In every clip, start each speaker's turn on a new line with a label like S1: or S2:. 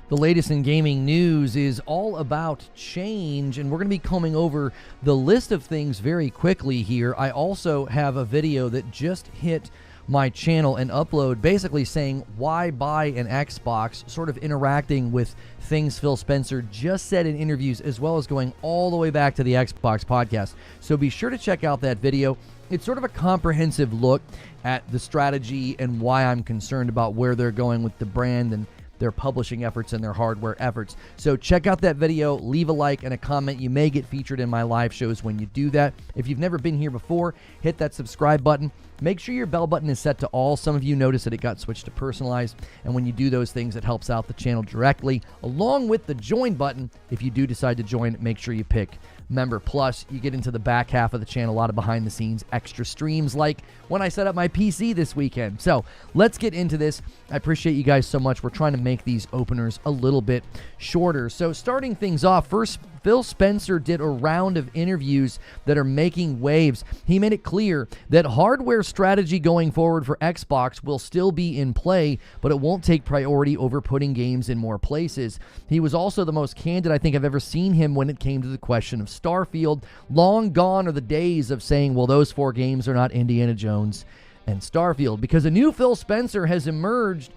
S1: The latest in gaming news is all about change, and we're going to be combing over the list of things very quickly here. I also have a video that just hit my channel and upload basically saying why buy an Xbox, sort of interacting with things Phil Spencer just said in interviews, as well as going all the way back to the Xbox podcast. So be sure to check out that video. It's sort of a comprehensive look at the strategy and why I'm concerned about where they're going with the brand and their publishing efforts and their hardware efforts. So check out that video, leave a like and a comment. You may get featured in my live shows when you do that. If you've never been here before, hit that subscribe button. Make sure your bell button is set to all. Some of you notice that it got switched to personalized, and when you do those things, it helps out the channel directly. Along with the join button, if you do decide to join, make sure you pick Member Plus. You get into the back half of the channel, a lot of behind the scenes extra streams like when I set up my PC this weekend. So let's get into this. I appreciate you guys so much. We're trying to make these openers a little bit shorter. So starting things off, first, Phil Spencer did a round of interviews that are making waves. He made it clear that hardware strategy going forward for Xbox will still be in play, but it won't take priority over putting games in more places. He was also the most candid I think I've ever seen him when it came to the question of Starfield. Long gone are the days of saying, well, those 4 games are not Indiana Jones and Starfield, because a new Phil Spencer has emerged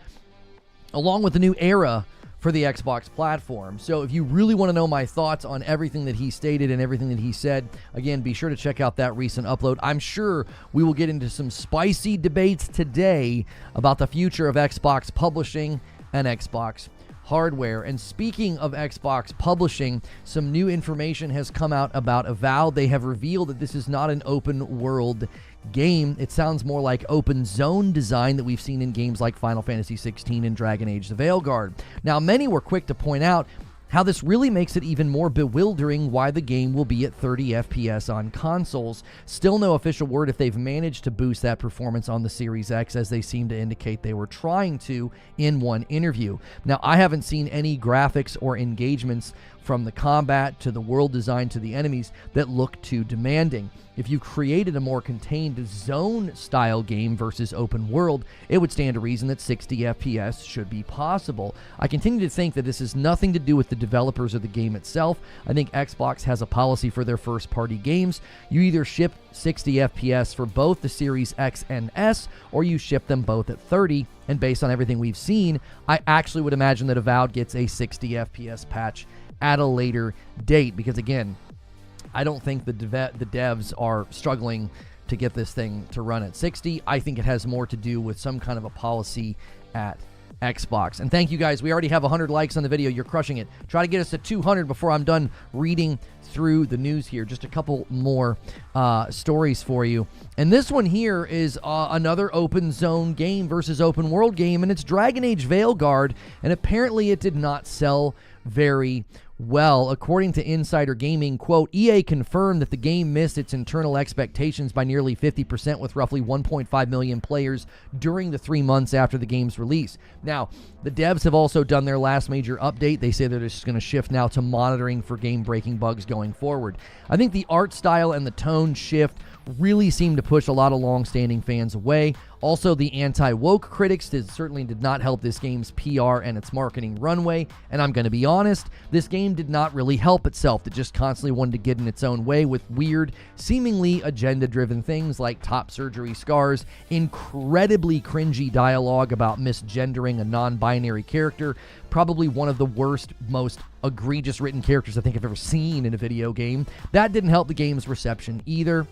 S1: along with a new era for the Xbox platform. So if you really want to know my thoughts on everything that he stated and everything that he said, again, be sure to check out that recent upload. I'm sure we will get into some spicy debates today about the future of Xbox publishing and Xbox hardware. And speaking of Xbox publishing, some new information has come out about Avowed. They have revealed that this is not an open world game. It sounds more like open zone design that we've seen in games like Final Fantasy 16 and Dragon Age the Veilguard. Now, many were quick to point out how this really makes it even more bewildering why the game will be at 30 FPS on consoles. Still no official word if they've managed to boost that performance on the Series X, as they seem to indicate they were trying to in one interview. Now, I haven't seen any graphics or engagements from the combat to the world design to the enemies that look too demanding. If you created a more contained zone-style game versus open world, it would stand to reason that 60 FPS should be possible. I continue to think that this has nothing to do with the developers of the game itself. I think Xbox has a policy for their first-party games. You either ship 60 FPS for both the Series X and S, or you ship them both at 30, and based on everything we've seen, I actually would imagine that Avowed gets a 60 FPS patch at a later date, because again, I don't think the devs are struggling to get this thing to run at 60. I think it has more to do with some kind of a policy at Xbox. And thank you guys. We already have 100 likes on the video. You're crushing it. Try to get us to 200 before I'm done reading through the news here. Just a couple more stories for you. And this one here is another open zone game versus open world game, and it's Dragon Age Veilguard, and apparently it did not sell very well. According to Insider Gaming, quote, EA confirmed that the game missed its internal expectations by nearly 50% with roughly 1.5 million players during the 3 months after the game's release. Now, the devs have also done their last major update. They say they're just going to shift now to monitoring for game-breaking bugs going forward. I think the art style and the tone shift really seemed to push a lot of long-standing fans away. Also, the anti-woke critics certainly did not help this game's PR and its marketing runway, and I'm going to be honest, this game did not really help itself. It just constantly wanted to get in its own way with weird, seemingly agenda-driven things like top surgery scars, incredibly cringy dialogue about misgendering a non-binary character, probably one of the worst, most egregious written characters I think I've ever seen in a video game. That didn't help the game's reception either.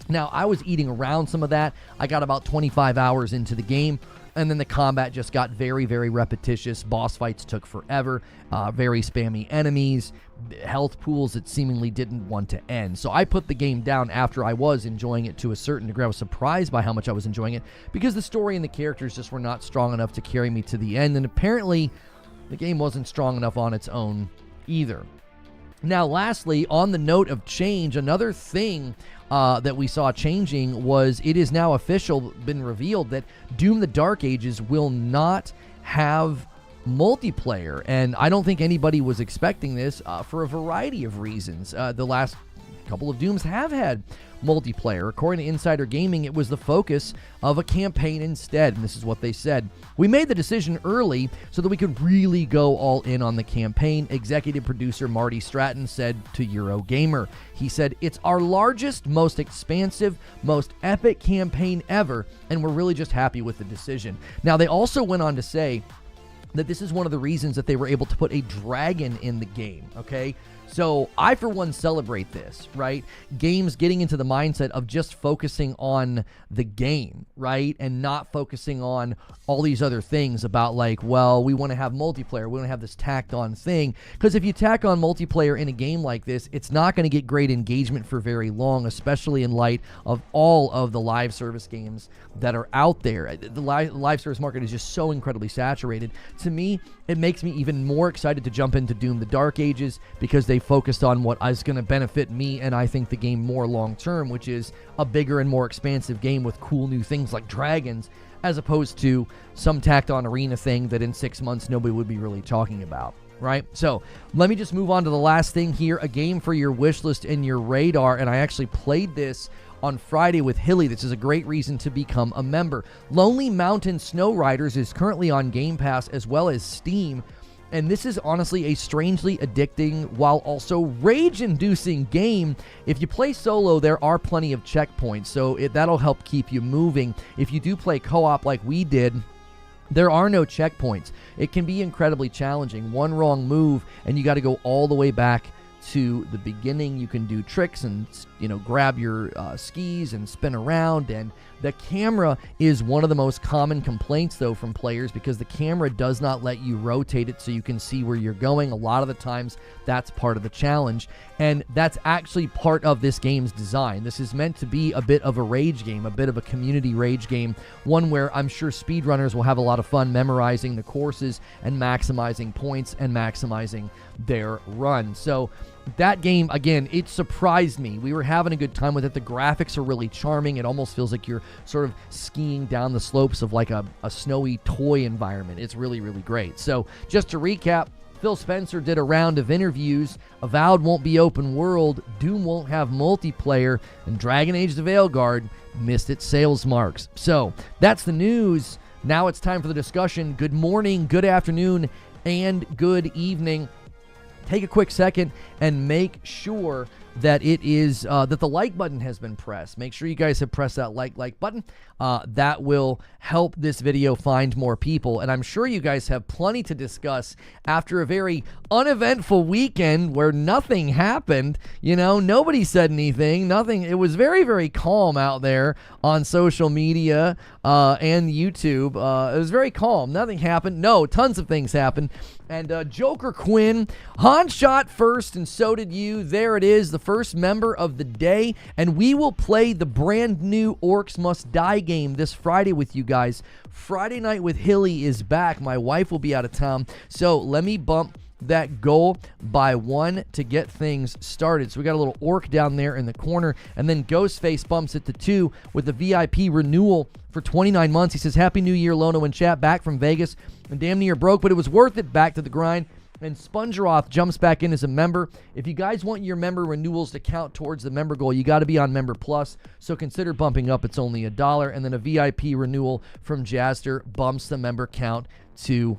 S1: Now, I was eating around some of that. I got about 25 hours into the game, and then the combat just got very, very repetitious. Boss fights took forever, very spammy enemies, health pools that seemingly didn't want to end. So I put the game down after I was enjoying it to a certain degree. I was surprised by how much I was enjoying it because the story and the characters just were not strong enough to carry me to the end, and apparently the game wasn't strong enough on its own either. Now, lastly, on the note of change, another thing that we saw changing was it is now been revealed that Doom the Dark Ages will not have multiplayer, and I don't think anybody was expecting this for a variety of reasons. The last couple of Dooms have had multiplayer. According to Insider Gaming, it was the focus of a campaign instead, and this is what they said. We made the decision early so that we could really go all in on the campaign, executive producer Marty Stratton said to Eurogamer. He said, it's our largest, most expansive, most epic campaign ever, and we're really just happy with the decision. Now, they also went on to say that this is one of the reasons that they were able to put a dragon in the game, okay? So I, for one, celebrate this, right? Games getting into the mindset of just focusing on the game, right? And not focusing on all these other things about like, well, we want to have multiplayer. We want to have this tacked on thing. Because if you tack on multiplayer in a game like this, it's not going to get great engagement for very long, especially in light of all of the live service games that are out there. The live service market is just so incredibly saturated. To me, it makes me even more excited to jump into Doom the Dark Ages because they focused on what is going to benefit me and I think the game more long term, which is a bigger and more expansive game with cool new things like dragons, as opposed to some tacked on arena thing that in 6 months nobody would be really talking about, right? So let me just move on to the last thing here, a game for your wish list and your radar, and I actually played this on Friday with Hilly. This is a great reason to become a member. Lonely Mountain Snow Riders is currently on Game Pass as well as Steam, and this is honestly a strangely addicting while also rage-inducing game. If you play solo, there are plenty of checkpoints, so that'll help keep you moving. If you do play co-op like we did, there are no checkpoints. It can be incredibly challenging. One wrong move, and you got to go all the way back to the beginning. You can do tricks and, grab your skis and spin around, and the camera is one of the most common complaints though from players because the camera does not let you rotate it so you can see where you're going. A lot of the times that's part of the challenge, and that's actually part of this game's design. This is meant to be a bit of a rage game, a bit of a community rage game, one where I'm sure speedrunners will have a lot of fun memorizing the courses and maximizing points and maximizing their run. So that game, again, it surprised me. We were having a good time with it. The graphics are really charming. It almost feels like you're sort of skiing down the slopes of like a snowy toy environment. It's really, really great. So just to recap, Phil Spencer did a round of interviews. Avowed won't be open world, Doom won't have multiplayer, and Dragon Age the Veilguard missed its sales marks. So that's the news. Now it's time for the discussion. Good morning, good afternoon, and good evening. Take a quick second and make sure that it is that the like button has been pressed. Make sure you guys have pressed that like button. That will help this video find more people. And I'm sure you guys have plenty to discuss after a very uneventful weekend where nothing happened. Nobody said anything. Nothing. It was very, very calm out there on social media and YouTube. It was very calm. Nothing happened. No, tons of things happened. And Joker Quinn, Han shot first, and so did you. There it is, the first member of the day. And we will play the brand new Orcs Must Die game this Friday with you guys. Friday Night with Hilly is back. My wife will be out of town. So let me bump that goal by 1 to get things started. So we got a little orc down there in the corner, and then Ghostface bumps it to 2 with the VIP renewal for 29 months. He says, Happy New Year, Lono and chat, back from Vegas and damn near broke, but it was worth it, back to the grind. And Spongeroth jumps back in as a member. If you guys want your member renewals to count towards the member goal, you got to be on Member Plus, so consider bumping up. It's only $1. And then a VIP renewal from Jaster bumps the member count to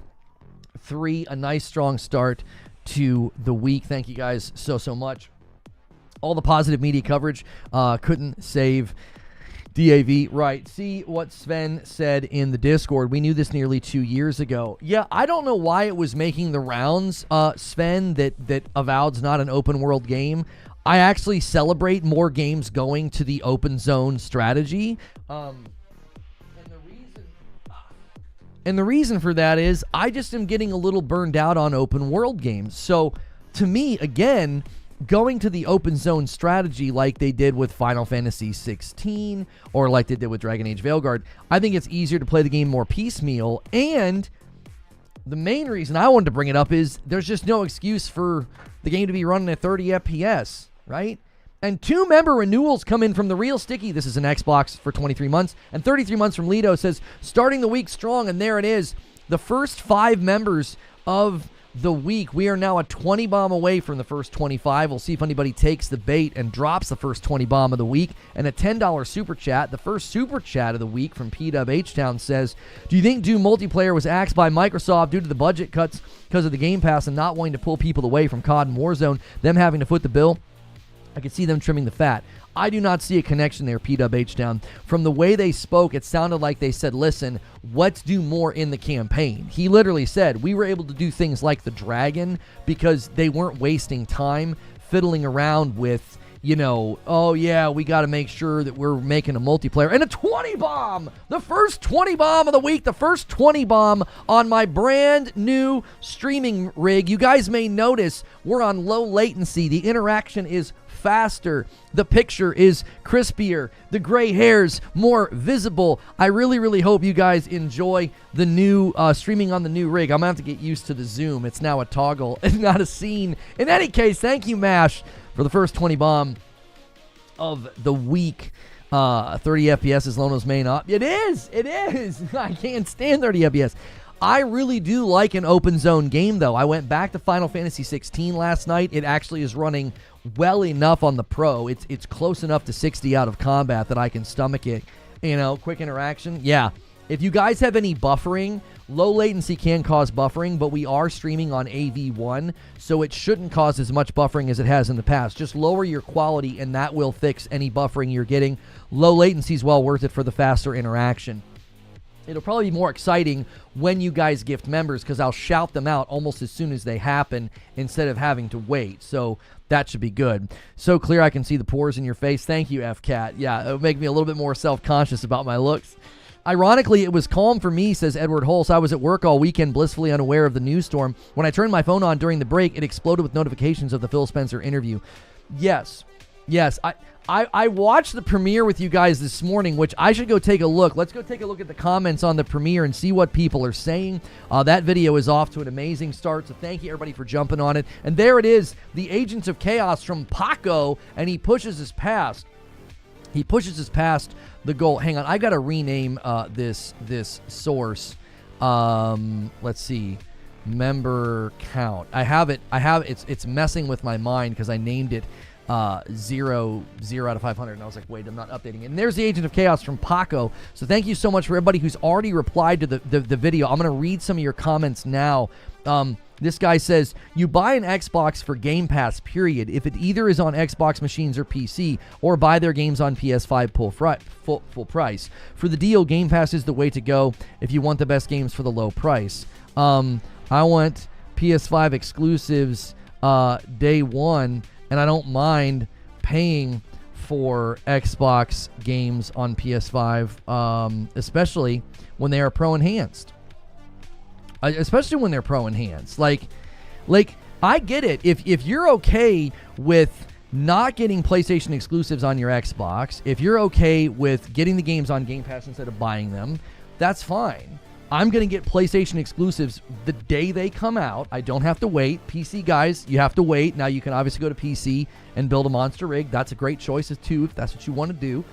S1: 3. A nice strong start to the week. Thank you guys so much. All the positive media coverage couldn't save DAV. Right. See what Sven said in the Discord. We knew this nearly 2 years ago. Yeah, I don't know why it was making the rounds, Sven, that Avowed's not an open world game. I actually celebrate more games going to the open zone strategy. And the reason for that is I just am getting a little burned out on open world games. So to me, again, going to the open zone strategy like they did with Final Fantasy 16 or like they did with Dragon Age Veilguard, I think it's easier to play the game more piecemeal. And the main reason I wanted to bring it up is there's just no excuse for the game to be running at 30 FPS, right? And 2 member renewals come in from the Real Sticky. This is an Xbox for 23 months. And 33 months from Lido says, starting the week strong. And there it is. The first 5 members of the week. We are now a 20 bomb away from the first 25. We'll see if anybody takes the bait and drops the first 20 bomb of the week. And a $10 super chat. The first super chat of the week from PWH-Town says, do you think Doom multiplayer was axed by Microsoft due to the budget cuts because of the Game Pass and not wanting to pull people away from COD and Warzone, them having to foot the bill? I could see them trimming the fat. I do not see a connection there, PWH-Down. From the way they spoke, it sounded like they said, listen, let's do more in the campaign. He literally said, we were able to do things like the Dragon because they weren't wasting time fiddling around with, you know, oh yeah, we got to make sure that we're making a multiplayer. And a 20 bomb! The first 20 bomb of the week, the first 20 bomb on my brand new streaming rig. You guys may notice we're on low latency. The interaction is faster. The picture is crispier. The gray hairs more visible. I really, really hope you guys enjoy the new streaming on the new rig. I'm going to have to get used to the zoom. It's now a toggle and not a scene. In any case, thank you, MASH, for the first 20 bomb of the week. 30 FPS is Lono's main op. It is. I can't stand 30 FPS. I really do like an open zone game, though. I went back to Final Fantasy 16 last night. It actually is running well enough on the Pro. It's close enough to 60 out of combat that I can stomach it. You know, quick interaction. Yeah. If you guys have any buffering, low latency can cause buffering, but we are streaming on AV1, so it shouldn't cause as much buffering as it has in the past. Just lower your quality, and that will fix any buffering you're getting. Low latency is well worth it for the faster interaction. It'll probably be more exciting when you guys gift members because I'll shout them out almost as soon as they happen instead of having to wait. So that should be good. So clear I can see the pores in your face. Thank you, FCat. Yeah, it'll make me a little bit more self-conscious about my looks. Ironically, it was calm for me, says Edward Holst. I was at work all weekend, blissfully unaware of the news storm. When I turned my phone on during the break, it exploded with notifications of the Phil Spencer interview. Yes. I watched the premiere with you guys this morning, which I should go take a look. Let's go take a look at the comments on the premiere and see what people are saying. That video is off to an amazing start, so thank you, everybody, for jumping on it. And there it is, the Agents of Chaos from Paco, and he pushes us past. He pushes us past the goal. Hang on, I got to rename this source. Let's see. Member count. I have it. It's messing with my mind because I named it 0 out of 500, and I was like, wait, I'm not updating it. And there's the Agent of Chaos from Paco. So thank you so much for everybody who's already replied to the video. I'm going to read some of your comments now. This guy says, you buy an Xbox for Game Pass, period, if it either is on Xbox machines or PC, or buy their games on PS5 full price. For the deal, Game Pass is the way to go if you want the best games for the low price. I want PS5 exclusives day one, and I don't mind paying for Xbox games on PS5, especially when they are pro-enhanced. Especially when they're pro-enhanced. Like I get it. If you're okay with not getting PlayStation exclusives on your Xbox, if you're okay with getting the games on Game Pass instead of buying them, that's fine. I'm going to get PlayStation exclusives the day they come out. I don't have to wait. PC guys, you have to wait. Now you can obviously go to PC and build a monster rig. That's a great choice too, if that's what you want to do.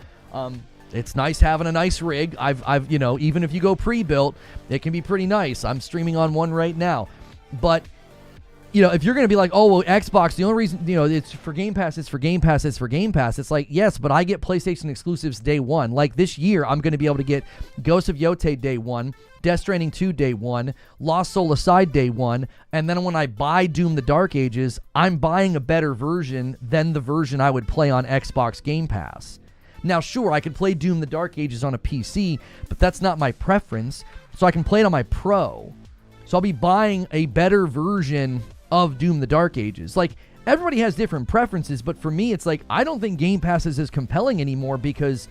S1: It's nice having a nice rig. I've you know, even if you go pre-built, it can be pretty nice. I'm streaming on one right now. But, you know, if you're going to be like, oh, well, Xbox, the only reason, you know, it's for Game Pass, it's for Game Pass, it's for Game Pass. It's like, yes, but I get PlayStation exclusives day one. Like this year, I'm going to be able to get Ghost of Yotei day one, Death Stranding 2 day one, Lost Soul Aside day one, and then when I buy Doom the Dark Ages, I'm buying a better version than the version I would play on Xbox Game Pass. Now, sure, I could play Doom the Dark Ages on a PC, but that's not my preference, so I can play it on my Pro. So I'll be buying a better version of Doom the Dark Ages. Like, everybody has different preferences, but for me, it's like, I don't think Game Pass is as compelling anymore because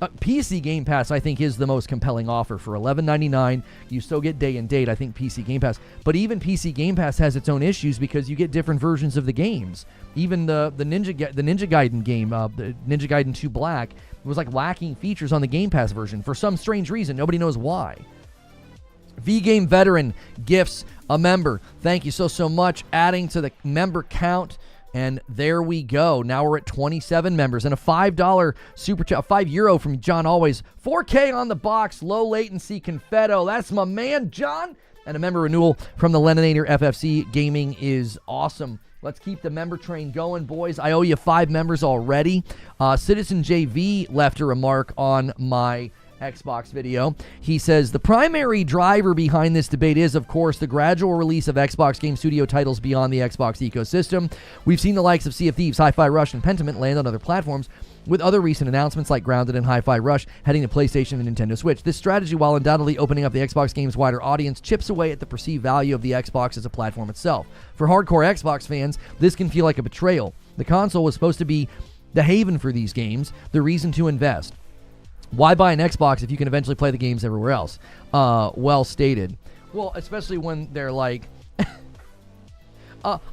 S1: PC Game Pass, I think, is the most compelling offer. For $11.99, you still get day and date, I think, PC Game Pass. But even PC Game Pass has its own issues because you get different versions of the games. Even the Ninja Gaiden game, the Ninja Gaiden 2 Black, was like lacking features on the Game Pass version for some strange reason. Nobody knows why. V-Game Veteran gifts a member. Thank you so much. Adding to the member count. And there we go. Now we're at 27 members. And a $5 super chat, €5 from John Always. 4K on the box, low latency confetto. That's my man, John. And a member renewal from the Leninator FFC Gaming is awesome. Let's keep the member train going, boys. I owe you 5 members already. Citizen JV left a remark on my Xbox video. He says, the primary driver behind this debate is, of course, the gradual release of Xbox Game Studio titles beyond the Xbox ecosystem. We've seen the likes of Sea of Thieves, Hi-Fi Rush, and Pentiment land on other platforms, with other recent announcements like Grounded and Hi-Fi Rush heading to PlayStation and Nintendo Switch. This strategy, while undoubtedly opening up the Xbox game's wider audience, chips away at the perceived value of the Xbox as a platform itself. For hardcore Xbox fans, this can feel like a betrayal. The console was supposed to be the haven for these games, the reason to invest. Why buy an Xbox if you can eventually play the games everywhere else? Well stated. Well, especially when they're like,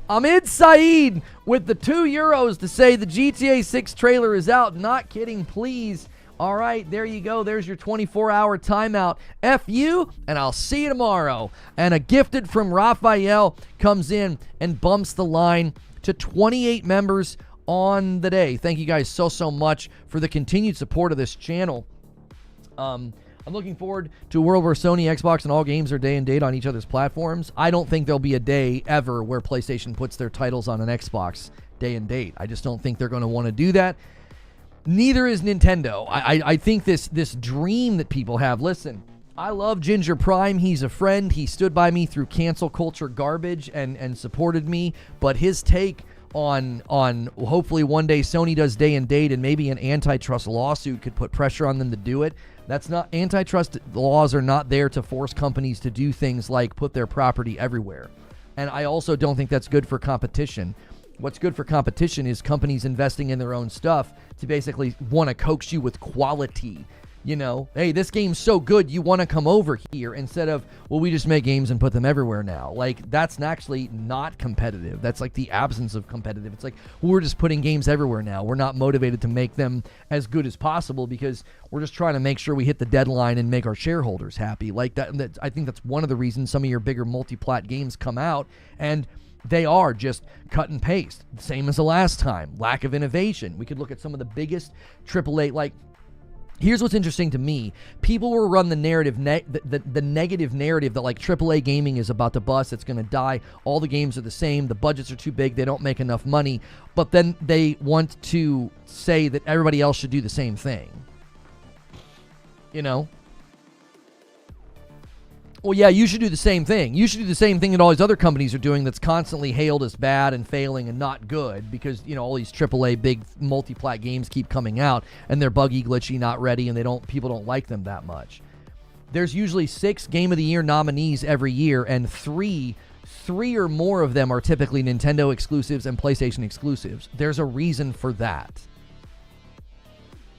S1: Ahmed Saeed with the €2 to say the GTA 6 trailer is out. Not kidding, please. All right, there you go. There's your 24-hour timeout. F you, and I'll see you tomorrow. And a gifted from Raphael comes in and bumps the line to 28 members on the day. Thank you guys so much for the continued support of this channel. I'm looking forward to a world where Sony, Xbox, and all games are day and date on each other's platforms. I don't think there'll be a day ever where PlayStation puts their titles on an Xbox day and date. I just don't think they're going to want to do that. Neither is Nintendo. I think this dream that people have. Listen, I love Ginger Prime. He's a friend. He stood by me through cancel culture garbage and supported me. But his take on hopefully one day Sony does day and date and maybe an antitrust lawsuit could put pressure on them to do it. That's not, antitrust laws are not there to force companies to do things like put their property everywhere. And I also don't think that's good for competition. What's good for competition is companies investing in their own stuff to basically want to coax you with quality. You know, hey, this game's so good, you want to come over here, instead of, well, we just make games and put them everywhere now. Like, that's actually not competitive. That's like the absence of competitive. It's like, well, we're just putting games everywhere now. We're not motivated to make them as good as possible because we're just trying to make sure we hit the deadline and make our shareholders happy. Like that I think that's one of the reasons some of your bigger multi-plat games come out, and they are just cut and paste. Same as the last time. Lack of innovation. We could look at some of the biggest AAA, like, here's what's interesting to me. People will run the narrative, the negative narrative that like AAA gaming is about to bust, it's going to die, all the games are the same, the budgets are too big, they don't make enough money, but then they want to say that everybody else should do the same thing. You know? Well, yeah, you should do the same thing. You should do the same thing that all these other companies are doing that's constantly hailed as bad and failing and not good because, you know, all these AAA big multi-plat games keep coming out and they're buggy, glitchy, not ready, and people don't like them that much. There's usually 6 Game of the Year nominees every year, and three or more of them are typically Nintendo exclusives and PlayStation exclusives. There's a reason for that.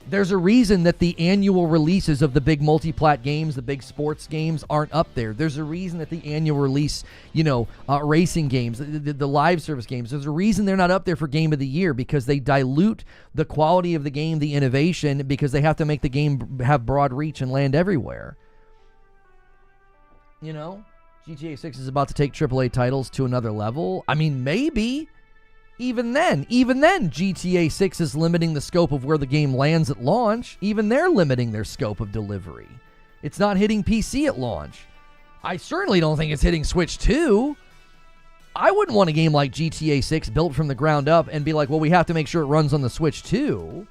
S1: There's a reason that the annual releases of the big multi-plat games, the big sports games, aren't up there. There's a reason that the annual release, racing games, the live service games, there's a reason they're not up there for Game of the Year, because they dilute the quality of the game, the innovation, because they have to make the game have broad reach and land everywhere. You know? GTA 6 is about to take AAA titles to another level. I mean, maybe. Even then, GTA 6 is limiting the scope of where the game lands at launch. Even they're limiting their scope of delivery. It's not hitting PC at launch. I certainly don't think it's hitting Switch 2. I wouldn't want a game like GTA 6 built from the ground up and be like, well, we have to make sure it runs on the Switch 2.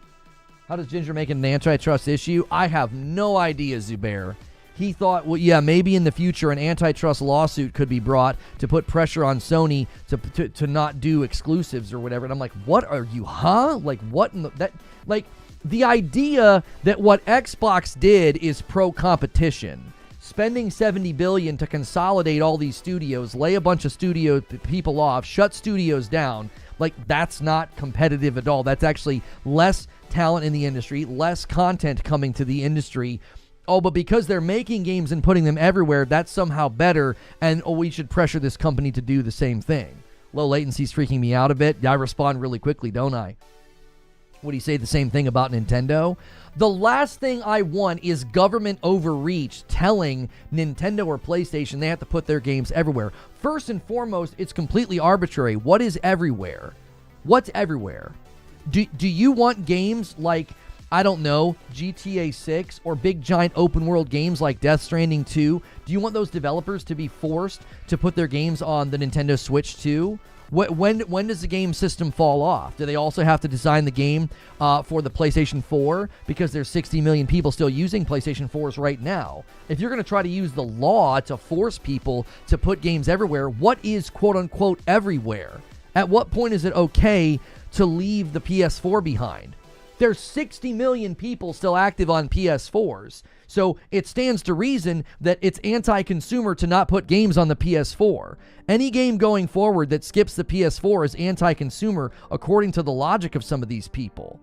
S1: How does Ginger make it an antitrust issue? I have no idea, Zubair. He thought, well, yeah, maybe in the future an antitrust lawsuit could be brought to put pressure on Sony to not do exclusives or whatever. And I'm like, what are you, huh? Like, what in the idea that what Xbox did is pro-competition. Spending $70 billion to consolidate all these studios, lay a bunch of studio people off, shut studios down, like, that's not competitive at all. That's actually less talent in the industry, less content coming to the industry. Oh, but because they're making games and putting them everywhere, that's somehow better, and we should pressure this company to do the same thing. Low latency's freaking me out a bit. I respond really quickly, don't I? Would he say the same thing about Nintendo? The last thing I want is government overreach telling Nintendo or PlayStation they have to put their games everywhere. First and foremost, it's completely arbitrary. What is everywhere? What's everywhere? Do you want games like... I don't know, GTA 6 or big giant open world games like Death Stranding 2, do you want those developers to be forced to put their games on the Nintendo Switch too? When does the game system fall off? Do they also have to design the game for the PlayStation 4? Because there's 60 million people still using PlayStation 4s right now. If you're going to try to use the law to force people to put games everywhere, what is quote-unquote everywhere? At what point is it okay to leave the PS4 behind? There's 60 million people still active on PS4s, so it stands to reason that it's anti-consumer to not put games on the PS4. Any game going forward that skips the PS4 is anti-consumer, according to the logic of some of these people.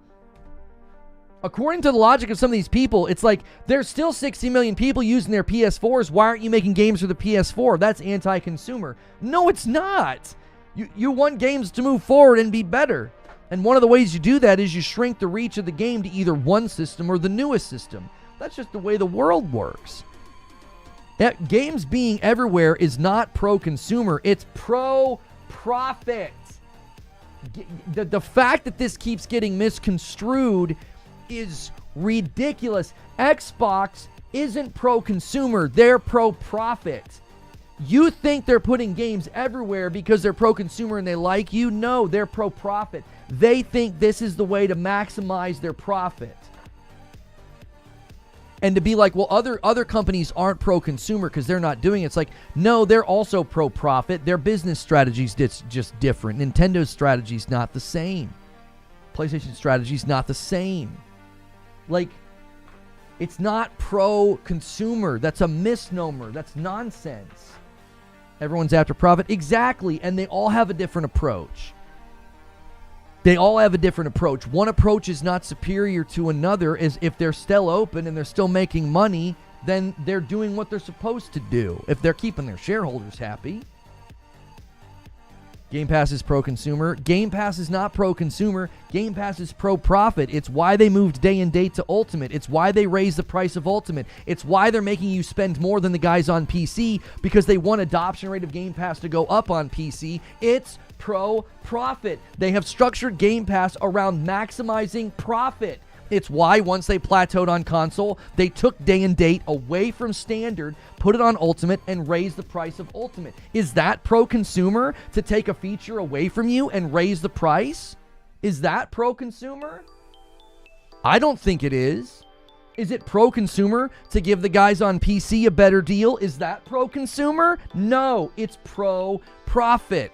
S1: According to the logic of some of these people, it's like, there's still 60 million people using their PS4s. Why aren't you making games for the PS4? That's anti-consumer. No, it's not. You want games to move forward and be better. And one of the ways you do that is you shrink the reach of the game to either one system or the newest system. That's just the way the world works. Games being everywhere is not pro-consumer. It's pro-profit. The fact that this keeps getting misconstrued is ridiculous. Xbox isn't pro-consumer. They're pro-profit. You think they're putting games everywhere because they're pro-consumer and they like you? No, they're pro-profit. They think this is the way to maximize their profit. And to be like, well, other companies aren't pro-consumer because they're not doing it. It's like, no, they're also pro-profit. Their business strategy's just different. Nintendo's strategy's not the same. PlayStation's strategy's not the same. Like, it's not pro-consumer. That's a misnomer. That's nonsense. Everyone's after profit. Exactly. And they all have a different approach. They all have a different approach. One approach is not superior to another. Is if they're still open and they're still making money, then they're doing what they're supposed to do. If they're keeping their shareholders happy. Game Pass is pro-consumer. Game Pass is not pro-consumer. Game Pass is pro-profit. It's why they moved day and date to Ultimate. It's why they raised the price of Ultimate. It's why they're making you spend more than the guys on PC, because they want adoption rate of Game Pass to go up on PC. It's pro-profit. They have structured Game Pass around maximizing profit. It's why once they plateaued on console, they took day and date away from standard, put it on Ultimate, and raised the price of Ultimate. Is that pro-consumer to take a feature away from you and raise the price? Is that pro-consumer? I don't think it is. Is it pro-consumer to give the guys on PC a better deal? Is that pro-consumer? No, it's pro-profit.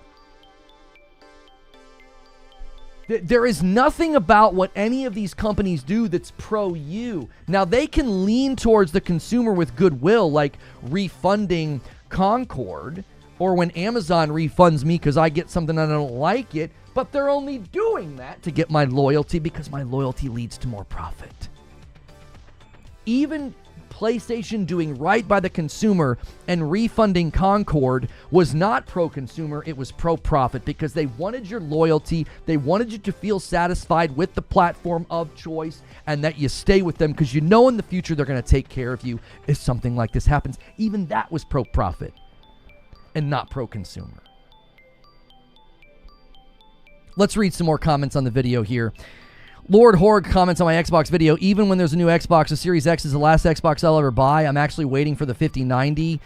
S1: There is nothing about what any of these companies do that's pro-you. Now, they can lean towards the consumer with goodwill, like refunding Concord, or when Amazon refunds me because I get something and I don't like it, but they're only doing that to get my loyalty because my loyalty leads to more profit. Even PlayStation doing right by the consumer and refunding Concord was not pro-consumer, it was pro-profit, because they wanted your loyalty, they wanted you to feel satisfied with the platform of choice, and that you stay with them because you know in the future they're going to take care of you if something like this happens. Even that was pro-profit and not pro-consumer. Let's read some more comments on the video here. Lord Horg comments on my Xbox video, even when there's a new Xbox, the Series X is the last Xbox I'll ever buy. I'm actually waiting for the 5090.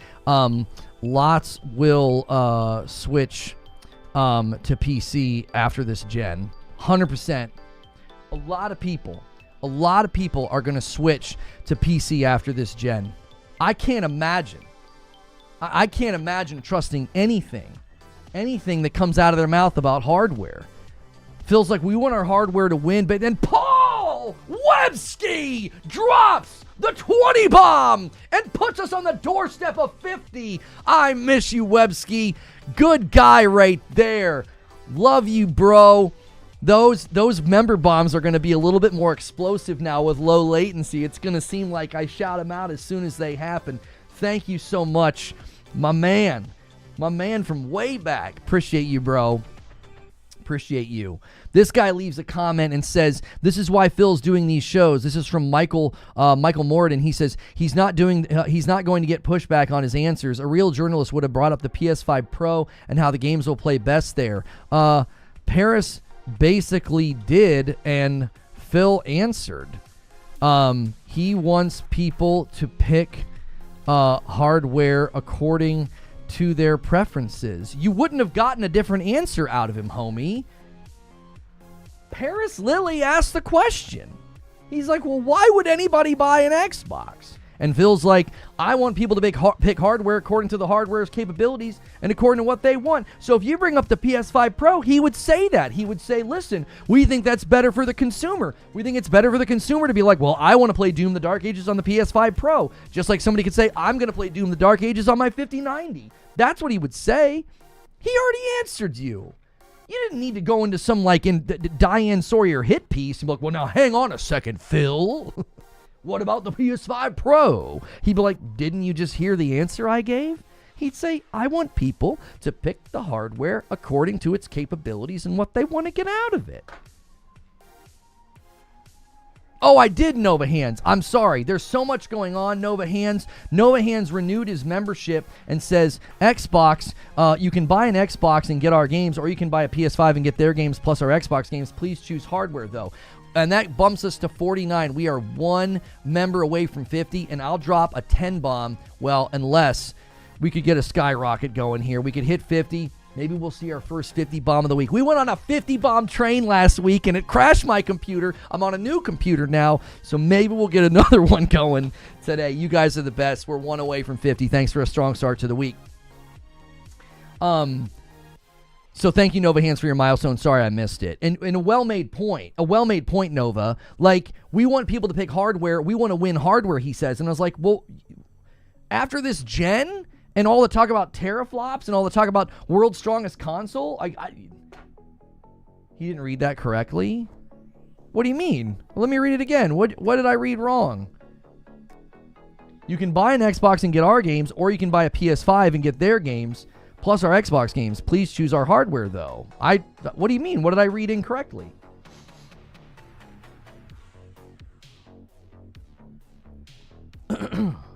S1: Lots will switch to PC after this gen. 100%. A lot of people are going to switch to PC after this gen. I can't imagine. I can't imagine trusting anything that comes out of their mouth about hardware. Feels like we want our hardware to win, but then Paul Webski drops the 20 bomb and puts us on the doorstep of 50. I miss you, Webski. Good guy right there. Love you, bro. Those member bombs are going to be a little bit more explosive now with low latency. It's going to seem like I shout them out as soon as they happen. Thank you so much, my man from way back. Appreciate you, bro. Appreciate you. This guy leaves a comment and says, this is why Phil's doing these shows. This is from Michael Morden. He says he's not going to get pushback on his answers. A real journalist would have brought up the PS5 Pro and how the games will play best there. Paris basically did, and Phil answered. He wants people to pick hardware according to their preferences. You wouldn't have gotten a different answer out of him, homie. Paris Lily asked the question. He's like, well, why would anybody buy an Xbox? And Phil's like, I want people to pick hardware according to the hardware's capabilities and according to what they want. So if you bring up the PS5 Pro, he would say that. He would say, listen, we think that's better for the consumer. We think it's better for the consumer to be like, well, I want to play Doom the Dark Ages on the PS5 Pro. Just like somebody could say, I'm going to play Doom the Dark Ages on my 5090. That's what he would say. He already answered you. You didn't need to go into some like in Diane Sawyer hit piece and be like, well, now hang on a second, Phil. What about the PS5 Pro? He'd be like, didn't you just hear the answer I gave? He'd say, I want people to pick the hardware according to its capabilities and what they want to get out of it. Oh, I did Nova Hands. I'm sorry. There's so much going on, Nova Hands. Nova Hands renewed his membership and says, Xbox, you can buy an Xbox and get our games, or you can buy a PS5 and get their games plus our Xbox games. Please choose hardware, though. And that bumps us to 49. We are one member away from 50, and I'll drop a 10 bomb. Well, unless we could get a skyrocket going here. We could hit 50. Maybe we'll see our first 50 bomb of the week. We went on a 50 bomb train last week, and it crashed my computer. I'm on a new computer now, so maybe we'll get another one going today. You guys are the best. We're one away from 50. Thanks for a strong start to the week. So thank you, Nova Hands, for your milestone. Sorry I missed it. And a well-made point. A well-made point, Nova. Like, we want people to pick hardware. We want to win hardware, he says. And I was like, well, after this gen and all the talk about teraflops and all the talk about world's strongest console, he didn't read that correctly? What do you mean? Let me read it again. What did I read wrong? You can buy an Xbox and get our games, or you can buy a PS5 and get their games, plus our Xbox games. Please choose our hardware, though. What do you mean? What did I read incorrectly?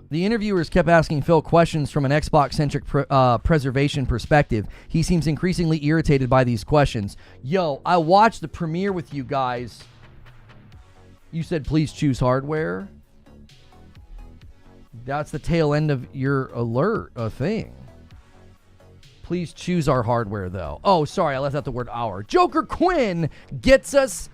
S1: The interviewers kept asking Phil questions from an Xbox-centric preservation perspective. He seems increasingly irritated by these questions. Yo, I watched the premiere with you guys. You said please choose hardware? That's the tail end of your alert thing. Please choose our hardware, though. Oh, sorry, I left out the word our. Joker Quinn gets us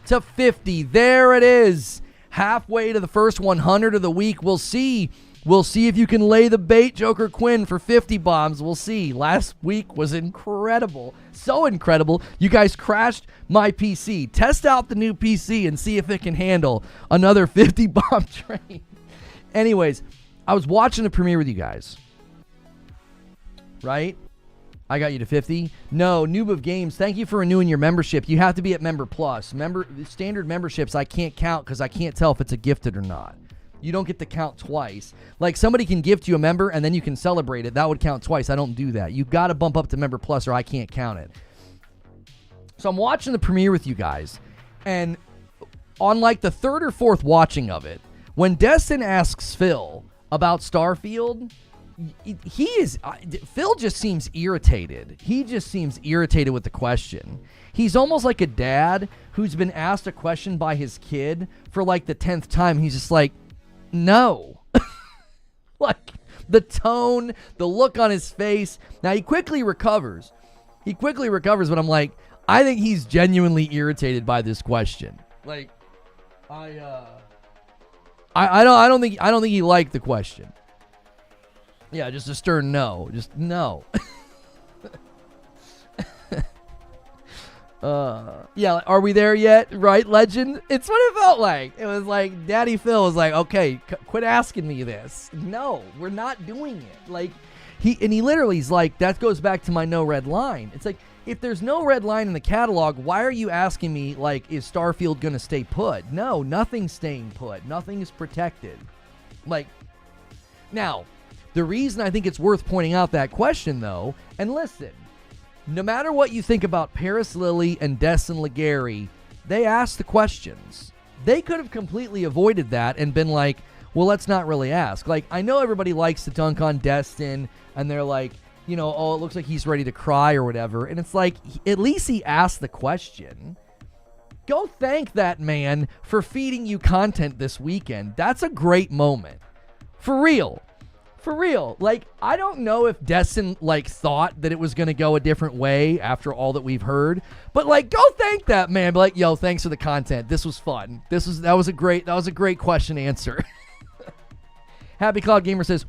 S1: to 50. There it is. Halfway to the first 100 of the week. We'll see. We'll see if you can lay the bait, Joker Quinn, for 50 bombs. We'll see. Last week was incredible. So incredible. You guys crashed my PC. Test out the new PC and see if it can handle another 50 bomb train. Anyways, I was watching the premiere with you guys. Right? I got you to 50. No, Noob of Games, thank you for renewing your membership. You have to be at Member Plus. Standard memberships I can't count because I can't tell if it's a gifted or not. You don't get to count twice. Like, somebody can gift you a member and then you can celebrate it. That would count twice. I don't do that. You've got to bump up to Member Plus or I can't count it. So I'm watching the premiere with you guys. And on like the third or fourth watching of it, when Destin asks Phil about Starfield, Phil just seems irritated. He just seems irritated with the question. He's almost like a dad who's been asked a question by his kid for like the 10th time. He's just like, no. Like the tone, the look on his face. Now he quickly recovers. But I'm like, I think he's genuinely irritated by this question. Like, I don't think he liked the question. Yeah, just a stern no. Just no. Yeah, are we there yet? Right, legend? It's what it felt like. It was like Daddy Phil was like, okay, quit asking me this. No, we're not doing it. Like, he literally's like, that goes back to my no red line. It's like, if there's no red line in the catalog, why are you asking me, like, is Starfield going to stay put? No, nothing's staying put. Nothing is protected. Like, now, the reason I think it's worth pointing out that question, though, and listen, no matter what you think about Paris Lily and Destin Legary, they asked the questions. They could have completely avoided that and been like, well, let's not really ask. Like, I know everybody likes to dunk on Destin, and they're like, you know, oh, it looks like he's ready to cry or whatever. And it's like, at least he asked the question. go thank that man for feeding you content this weekend. That's a great moment. For real. For real. Like, I don't know if Destin, like, thought that it was going to go a different way after all that we've heard. But, like, go thank that man. Be like, yo, thanks for the content. This was fun. That was a great question answer. Happy Cloud Gamer says,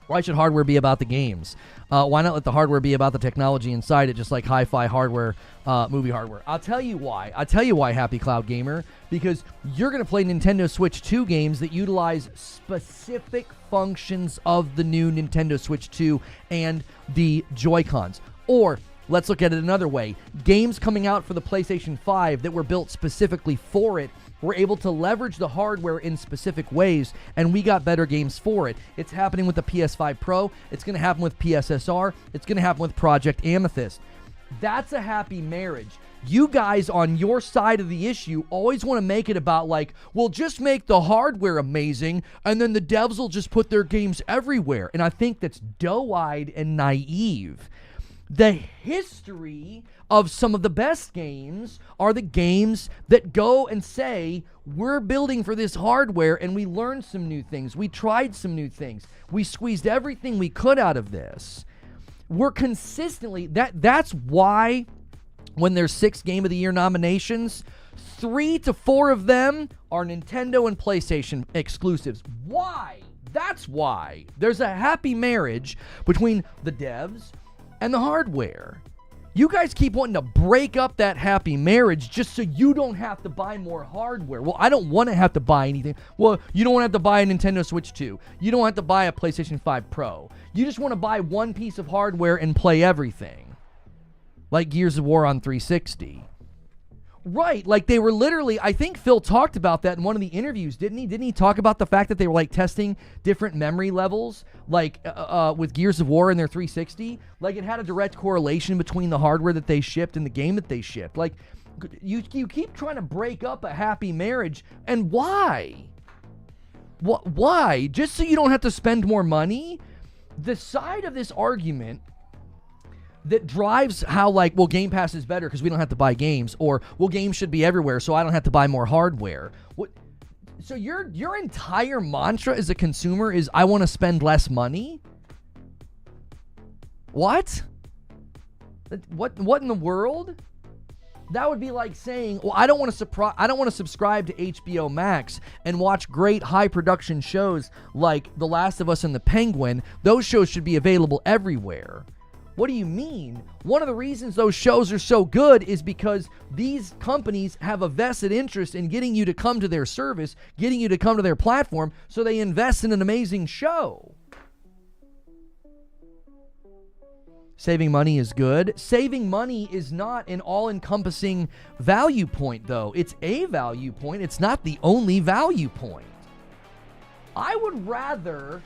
S1: why should hardware be about the games? Why not let the hardware be about the technology inside it, just like hi-fi hardware, movie hardware? I'll tell you why. Happy Cloud Gamer. Because you're going to play Nintendo Switch 2 games that utilize specific functions of the new Nintendo Switch 2 and the Joy-Cons. Or, let's look at it another way. Games coming out for the PlayStation 5 that were built specifically for it, we're able to leverage the hardware in specific ways, and we got better games for it. It's happening with the PS5 Pro. It's going to happen with PSSR. It's going to happen with Project Amethyst. That's a happy marriage. You guys on your side of the issue always want to make it about like, well, just make the hardware amazing, and then the devs will just put their games everywhere. And I think that's doe-eyed and naive. The history of some of the best games are the games that go and say, we're building for this hardware, and we learned some new things. We tried some new things. We squeezed everything we could out of this. We're consistently, that's why when there's 6 Game of the Year nominations, 3 to 4 of them are Nintendo and PlayStation exclusives. Why? That's why. There's a happy marriage between the devs and the hardware. You guys keep wanting to break up that happy marriage just so you don't have to buy more hardware. Well, I don't want to have to buy anything. Well, you don't want to have to buy a Nintendo Switch 2. You don't have to buy a PlayStation 5 Pro. You just want to buy one piece of hardware and play everything. Like Gears of War on 360. Right, like they were literally, I think Phil talked about that in one of the interviews, didn't he? Didn't he talk about the fact that they were like testing different memory levels, like with Gears of War in their 360? Like it had a direct correlation between the hardware that they shipped and the game that they shipped. Like you keep trying to break up a happy marriage, and why? Why? Just so you don't have to spend more money? The side of this argument that drives how, like, well, Game Pass is better because we don't have to buy games, or, well, games should be everywhere so I don't have to buy more hardware. What? So your entire mantra as a consumer is, I want to spend less money? What? What in the world? That would be like saying, well, I don't want to subscribe to HBO Max and watch great high production shows like The Last of Us and The Penguin. Those shows should be available everywhere. What do you mean? One of the reasons those shows are so good is because these companies have a vested interest in getting you to come to their service, getting you to come to their platform, so they invest in an amazing show. Saving money is good. Saving money is not an all-encompassing value point, though. It's a value point. It's not the only value point. I would rather,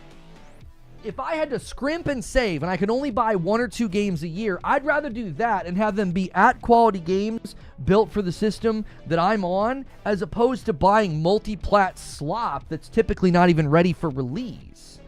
S1: if I had to scrimp and save and I could only buy 1 or 2 games a year, I'd rather do that and have them be at-quality games built for the system that I'm on, as opposed to buying multi-plat slop that's typically not even ready for release.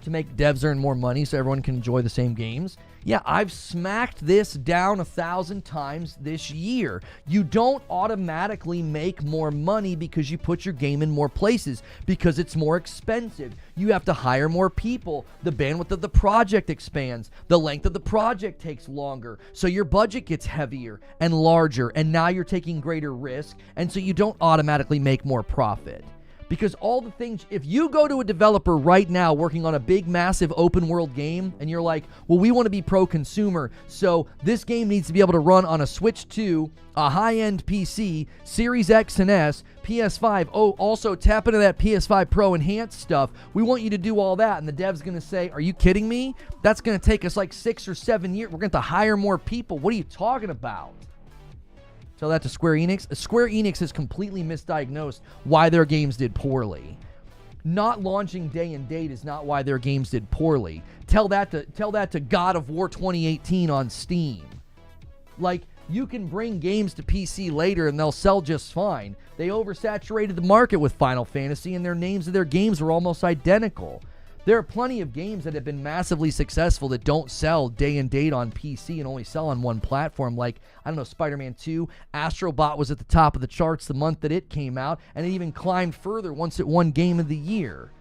S1: To make devs earn more money so everyone can enjoy the same games. Yeah, I've smacked this down 1,000 times this year. You don't automatically make more money because you put your game in more places, because it's more expensive. You have to hire more people. The bandwidth of the project expands. The length of the project takes longer. So your budget gets heavier and larger, and now you're taking greater risk, and so you don't automatically make more profit. Because all the things, if you go to a developer right now working on a big, massive open world game, and you're like, well, we want to be pro-consumer, so this game needs to be able to run on a Switch 2, a high-end PC, Series X and S, PS5, oh, also tap into that PS5 Pro enhanced stuff. We want you to do all that. And the dev's going to say, are you kidding me? That's going to take us like 6 or 7 years. We're going to have to hire more people. What are you talking about? Tell that to Square Enix. Square Enix has completely misdiagnosed why their games did poorly. Not launching day and date is not why their games did poorly. Tell that to God of War 2018 on Steam. Like, you can bring games to PC later and they'll sell just fine. They oversaturated the market with Final Fantasy, and their names of their games were almost identical. There are plenty of games that have been massively successful that don't sell day and date on PC and only sell on one platform. Like, I don't know, Spider-Man 2. Astro Bot was at the top of the charts the month that it came out, and it even climbed further once it won Game of the Year.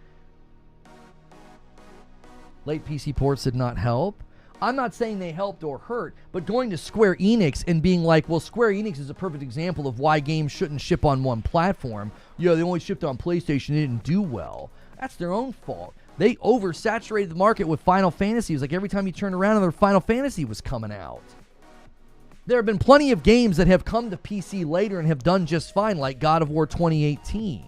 S1: Late PC ports did not help. I'm not saying they helped or hurt, but going to Square Enix and being like, well, Square Enix is a perfect example of why games shouldn't ship on one platform. Yeah, they only shipped on PlayStation, they didn't do well. That's their own fault. They oversaturated the market with Final Fantasy. It was like every time you turned around, another Final Fantasy was coming out. There have been plenty of games that have come to PC later and have done just fine, like God of War 2018.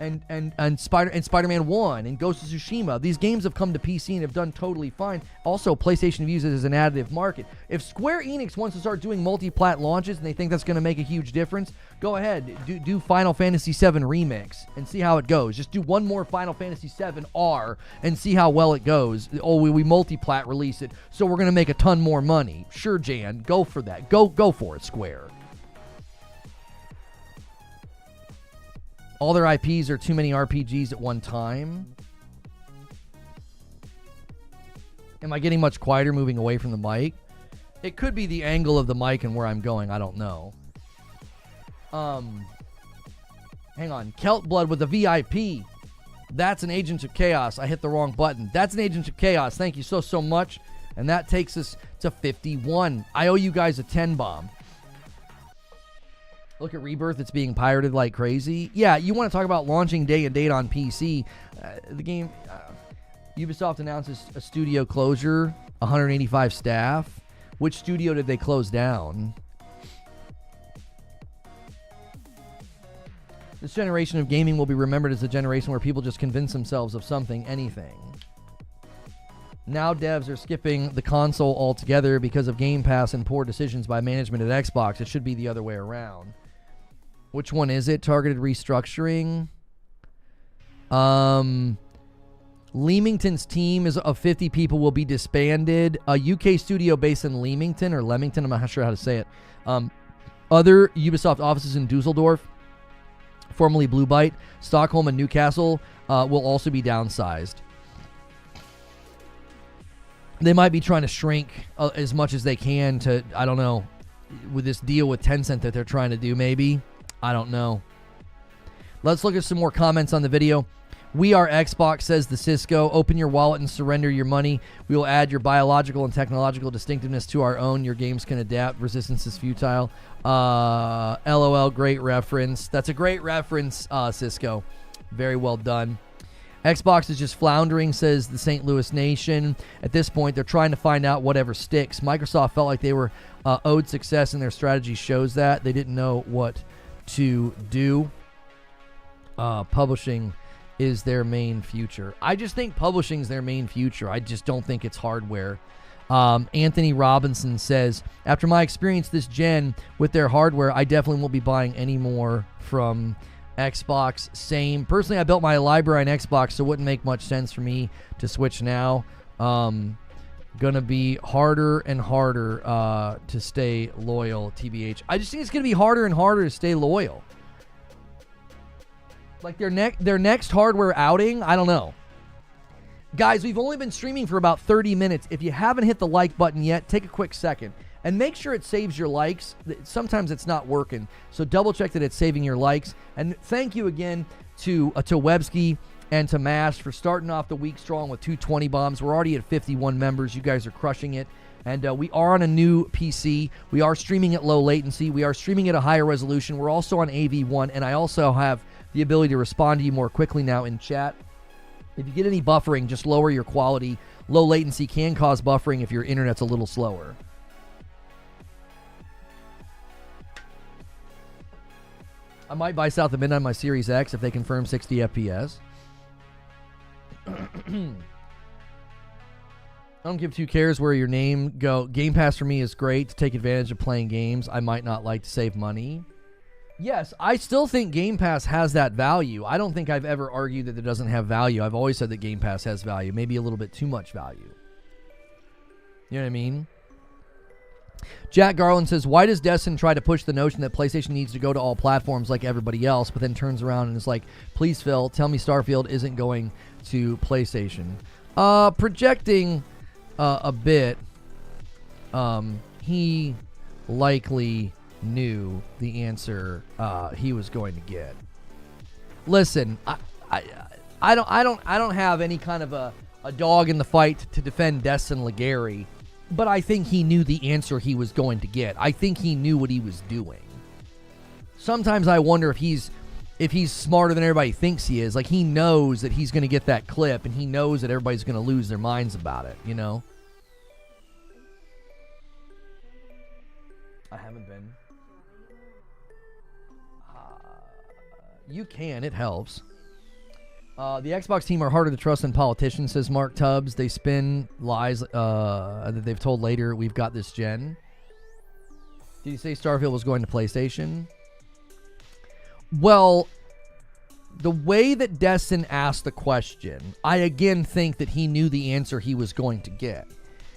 S1: And Spider-Man 1 and Ghost of Tsushima. These games have come to PC and have done totally fine. Also, PlayStation views it as an additive market. If Square Enix wants to start doing multi-plat launches and they think that's going to make a huge difference, go ahead. Do Final Fantasy VII Remix and see how it goes. Just do one more Final Fantasy VII R and see how well it goes. Oh, we multi-plat release it, so we're going to make a ton more money. Sure, Jan. Go for that. Go for it, Square. All their IPs are too many RPGs at one time. Am I getting much quieter moving away from the mic? It could be the angle of the mic and where I'm going. I don't know. Hang on. Celt Blood with a VIP. That's an Agent of Chaos. I hit the wrong button. That's an Agent of Chaos. Thank you so much. And that takes us to 51. I owe you guys a 10 bomb. Look at Rebirth, it's being pirated like crazy. Yeah, you want to talk about launching day and date on PC. The game, Ubisoft announces a studio closure, 185 staff. Which studio did they close down? This generation of gaming will be remembered as a generation where people just convince themselves of something, anything. Now devs are skipping the console altogether because of Game Pass and poor decisions by management at Xbox. It should be the other way around. Which one is it? Targeted restructuring. Leamington's team of 50 people will be disbanded. A UK studio based in Leamington or Leamington, I'm not sure how to say it. Other Ubisoft offices in Dusseldorf, formerly Blue Byte, Stockholm, and Newcastle will also be downsized. They might be trying to shrink as much as they can to, I don't know, with this deal with Tencent that they're trying to do, maybe. I don't know. Let's look at some more comments on the video. We are Xbox, says the Cisco. Open your wallet and surrender your money. We will add your biological and technological distinctiveness to our own. Your games can adapt. Resistance is futile. LOL, great reference. That's a great reference, Cisco. Very well done. Xbox is just floundering, says the St. Louis Nation. At this point, they're trying to find out whatever sticks. Microsoft felt like they were owed success, and their strategy shows that. They didn't know what to do. Publishing is their main future. I just think publishing is their main future. I just don't think it's hardware. Anthony Robinson says, after my experience this gen with their hardware, I definitely won't be buying any more from Xbox. Same. Personally, I built my library on Xbox, so it wouldn't make much sense for me to switch now. Gonna be harder and harder to stay loyal, TBH. I just think it's gonna be harder and harder to stay loyal. Like their next hardware outing, I don't know. Guys, we've only been streaming for about 30 minutes. If you haven't hit the like button yet, take a quick second and make sure it saves your likes. Sometimes it's not working, so double check that it's saving your likes. And thank you again to Websky and to Mash for starting off the week strong with 220 bombs. We're already at 51 members. You guys are crushing it. And we are on a new PC. We are streaming at low latency. We are streaming at a higher resolution. We're also on AV1, and I also have the ability to respond to you more quickly now in chat. If you get any buffering, just lower your quality. Low latency can cause buffering if your internet's a little slower. I might buy South of Midnight on my Series X if they confirm 60 FPS. I don't give two cares where your name go. Game Pass for me is great to take advantage of playing games I might not like to save money. Yes, I still think Game Pass has that value. I don't think I've ever argued that it doesn't have value. I've always said that Game Pass has value, maybe a little bit too much value. You know what I mean? Jack Garland says, why does Destin try to push the notion that PlayStation needs to go to all platforms like everybody else, but then turns around and is like, please, Phil, tell me Starfield isn't going to PlayStation? Projecting a bit, he likely knew the answer he was going to get. Listen, I don't have any kind of a dog in the fight to defend Destin Legary, but I think he knew the answer he was going to get. I think he knew what he was doing. Sometimes I wonder if he's smarter than everybody thinks he is. Like, he knows that he's going to get that clip, and he knows that everybody's going to lose their minds about it, you know? I haven't been. You can. It helps. The Xbox team are harder to trust than politicians, says Mark Tubbs. They spin lies that they've told later. We've got this gen. Did you say Starfield was going to PlayStation? Well, the way that Destin asked the question, I again think that he knew the answer he was going to get.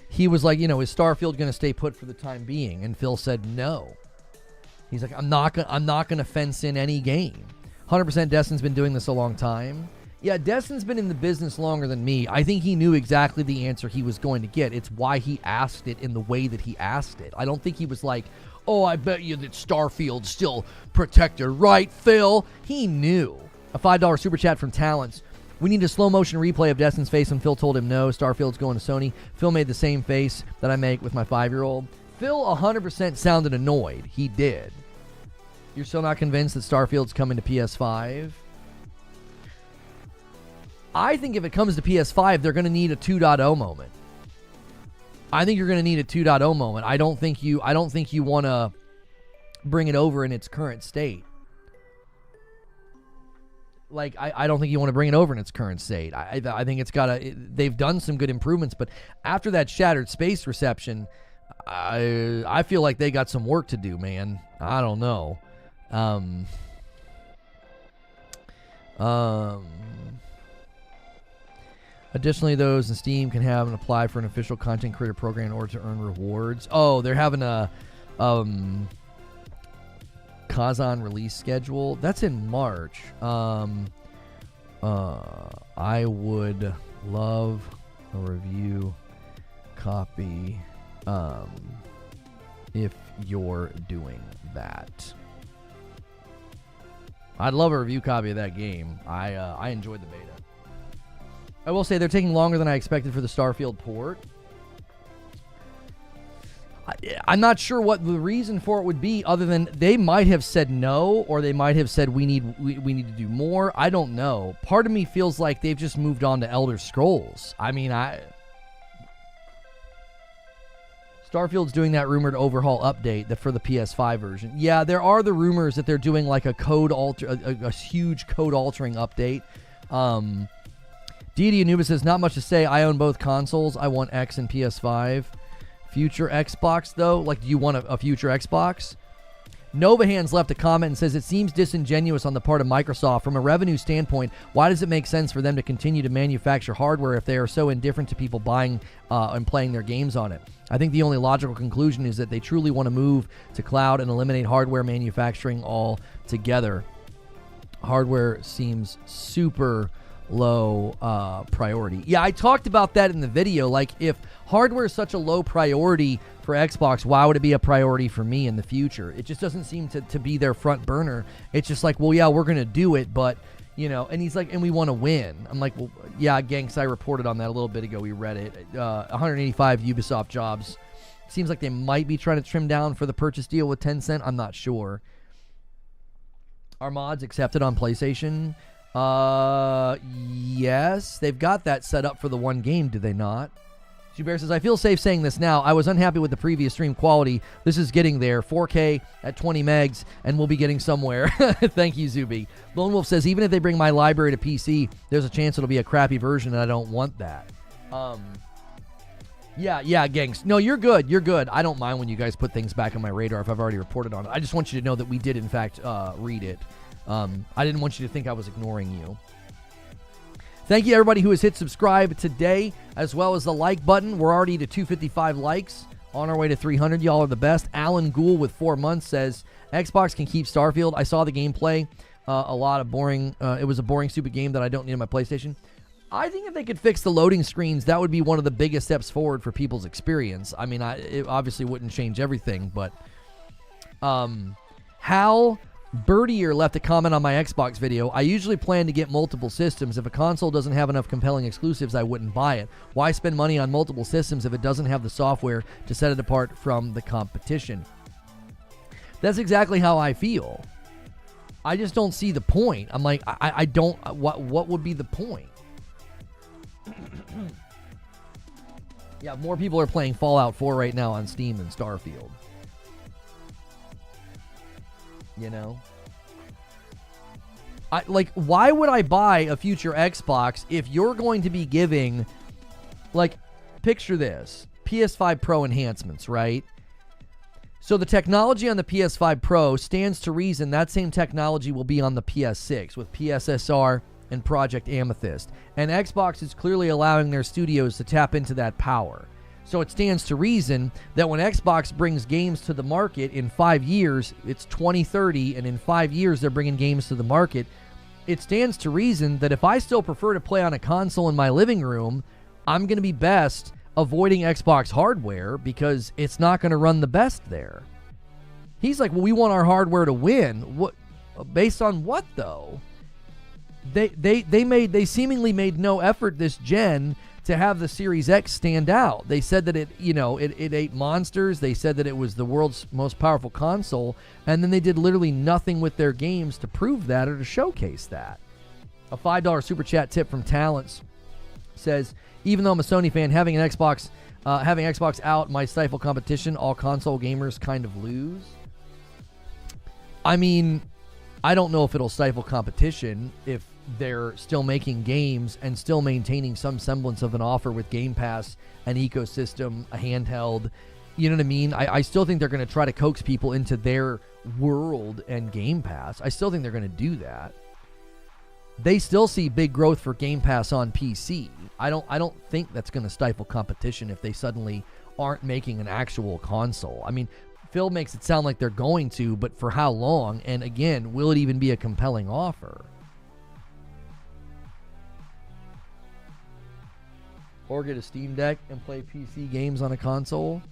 S1: He was like, is Starfield going to stay put for the time being? And Phil said no. He's like, I'm not going to fence in any game. 100% Destin's been doing this a long time. Yeah, Destin's been in the business longer than me. I think he knew exactly the answer he was going to get. It's why he asked it in the way that he asked it. I don't think he was like, oh, I bet you that Starfield's still protected, right, Phil? He knew. A $5 super chat from Talents. We need a slow motion replay of Destin's face when Phil told him no, Starfield's going to Sony. Phil made the same face that I make with my 5-year-old. Phil 100% sounded annoyed. He did. You're still not convinced that Starfield's coming to PS5? I think if it comes to PS5, they're going to need a 2.0 moment. I think you're going to need a 2.0 moment. I don't think you want to bring it over in its current state. Like, I don't think you want to bring it over in its current state. I think it's got to... They've done some good improvements, but after that Shattered Space reception, I feel like they got some work to do, man. I don't know. Additionally, those in Steam can have and apply for an official content creator program in order to earn rewards. Oh, they're having a Kazan release schedule. That's in March. I would love a review copy if you're doing that. I'd love a review copy of that game. I enjoyed the beta. I will say they're taking longer than I expected for the Starfield port. I'm not sure what the reason for it would be, other than they might have said no, or they might have said we need to do more. I don't know. Part of me feels like they've just moved on to Elder Scrolls. I mean, Starfield's doing that rumored overhaul update for the PS5 version. Yeah, there are the rumors that they're doing like a huge code altering update. Deity Anubis says, not much to say. I own both consoles. I want X and PS5. Future Xbox, though? Like, do you want a future Xbox? Novahands left a comment and says, it seems disingenuous on the part of Microsoft. From a revenue standpoint, why does it make sense for them to continue to manufacture hardware if they are so indifferent to people buying and playing their games on it? I think the only logical conclusion is that they truly want to move to cloud and eliminate hardware manufacturing altogether. Hardware seems super low priority. Yeah, I talked about that in the video. Like, if hardware is such a low priority for Xbox, why would it be a priority for me in the future? It just doesn't seem to be their front burner. It's just like, well, yeah, we're going to do it, but, and he's like, and we want to win. I'm like, well, yeah, Ganks, I reported on that a little bit ago. We read it. 185 Ubisoft jobs. Seems like they might be trying to trim down for the purchase deal with Tencent. I'm not sure. Are mods accepted on PlayStation? Yes, they've got that set up for the one game, do they not? Zubair says, I feel safe saying this now. I was unhappy with the previous stream quality. This is getting there. 4K at 20 megs, and we'll be getting somewhere. Thank you, Zuby. Lone Wolf says, even if they bring my library to PC, there's a chance it'll be a crappy version, and I don't want that. Yeah, gangs. No, you're good. You're good. I don't mind when you guys put things back on my radar if I've already reported on it. I just want you to know that we did, in fact, read it. I didn't want you to think I was ignoring you. Thank you, everybody who has hit subscribe today, as well as the like button. We're already to 255 likes On our way to 300. Y'all are the best. Alan Gould with 4 months says, Xbox can keep Starfield. I saw the gameplay. A lot of boring. It was a boring, stupid game that I don't need on my PlayStation. I think if they could fix the loading screens, that would be one of the biggest steps forward for people's experience. I mean, it obviously wouldn't change everything, but Hal Birdier left a comment on my Xbox video. I usually plan to get multiple systems. If a console doesn't have enough compelling exclusives, I wouldn't buy it. Why spend money on multiple systems if it doesn't have the software to set it apart from the competition? That's exactly how I feel. I just don't see the point. I'm like, I don't, what would be the point? Yeah, more people are playing Fallout 4 right now on Steam than Starfield. You know? Why would I buy a future Xbox if you're going to be giving, like, picture this, PS5 Pro enhancements, right? So the technology on the PS5 Pro stands to reason that same technology will be on the PS6 with PSSR and Project Amethyst. And Xbox is clearly allowing their studios to tap into that power. So it stands to reason that when Xbox brings games to the market in 5 years, it's 2030, and in 5 years they're bringing games to the market, it stands to reason that if I still prefer to play on a console in my living room, I'm going to be best avoiding Xbox hardware because it's not going to run the best there. He's like, well, we want our hardware to win. What? Based on what, though? They seemingly made no effort this gen to have the Series X stand out. They said that it ate monsters. They said that it was the world's most powerful console, and then they did literally nothing with their games to prove that or to showcase that. A $5 super chat tip from Talents says, even though I'm a Sony fan, having Xbox out might stifle competition. All console gamers kind of lose. I mean, I don't know if it'll stifle competition if they're still making games and still maintaining some semblance of an offer with Game Pass, an ecosystem, a handheld. You know what I mean? I still think they're going to try to coax people into their world and Game Pass. I still think they're going to do that. They still see big growth for Game Pass on PC. I don't think that's going to stifle competition if they suddenly aren't making an actual console. I mean, Phil makes it sound like they're going to, but for how long? And again, will it even be a compelling offer? Or get a Steam Deck and play PC games on a console?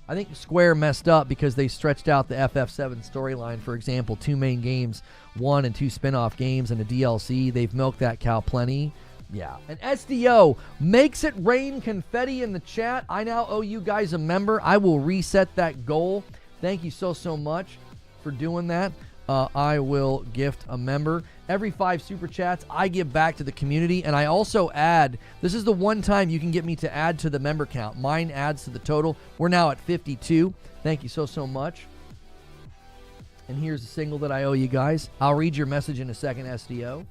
S1: I think Square messed up because they stretched out the FF7 storyline. For example, 2 main games, 1 and 2 spin-off games, and a DLC. They've milked that cow plenty. Yeah. And SDO makes it rain confetti in the chat. I now owe you guys a member. I will reset that goal. Thank you so much for doing that. I will gift a member. Every 5 super chats, I give back to the community, and I also add, this is the one time you can get me to add to the member count. Mine adds to the total. We're now at 52. Thank you so much. And here's the single that I owe you guys. I'll read your message in a second, SDO.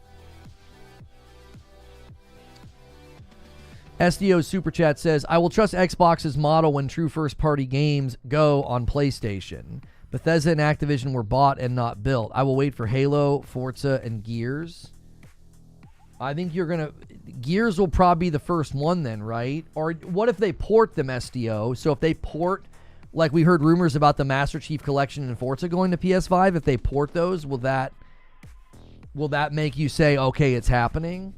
S1: SDO's super chat says, I will trust Xbox's model when true first-party games go on PlayStation. Bethesda and Activision were bought and not built. I will wait for Halo, Forza, and Gears. I think you're going to... Gears will probably be the first one then, right? Or what if they port them, SDO? So if they port... Like we heard rumors about the Master Chief Collection and Forza going to PS5. If they port those, will that make you say, okay, it's happening?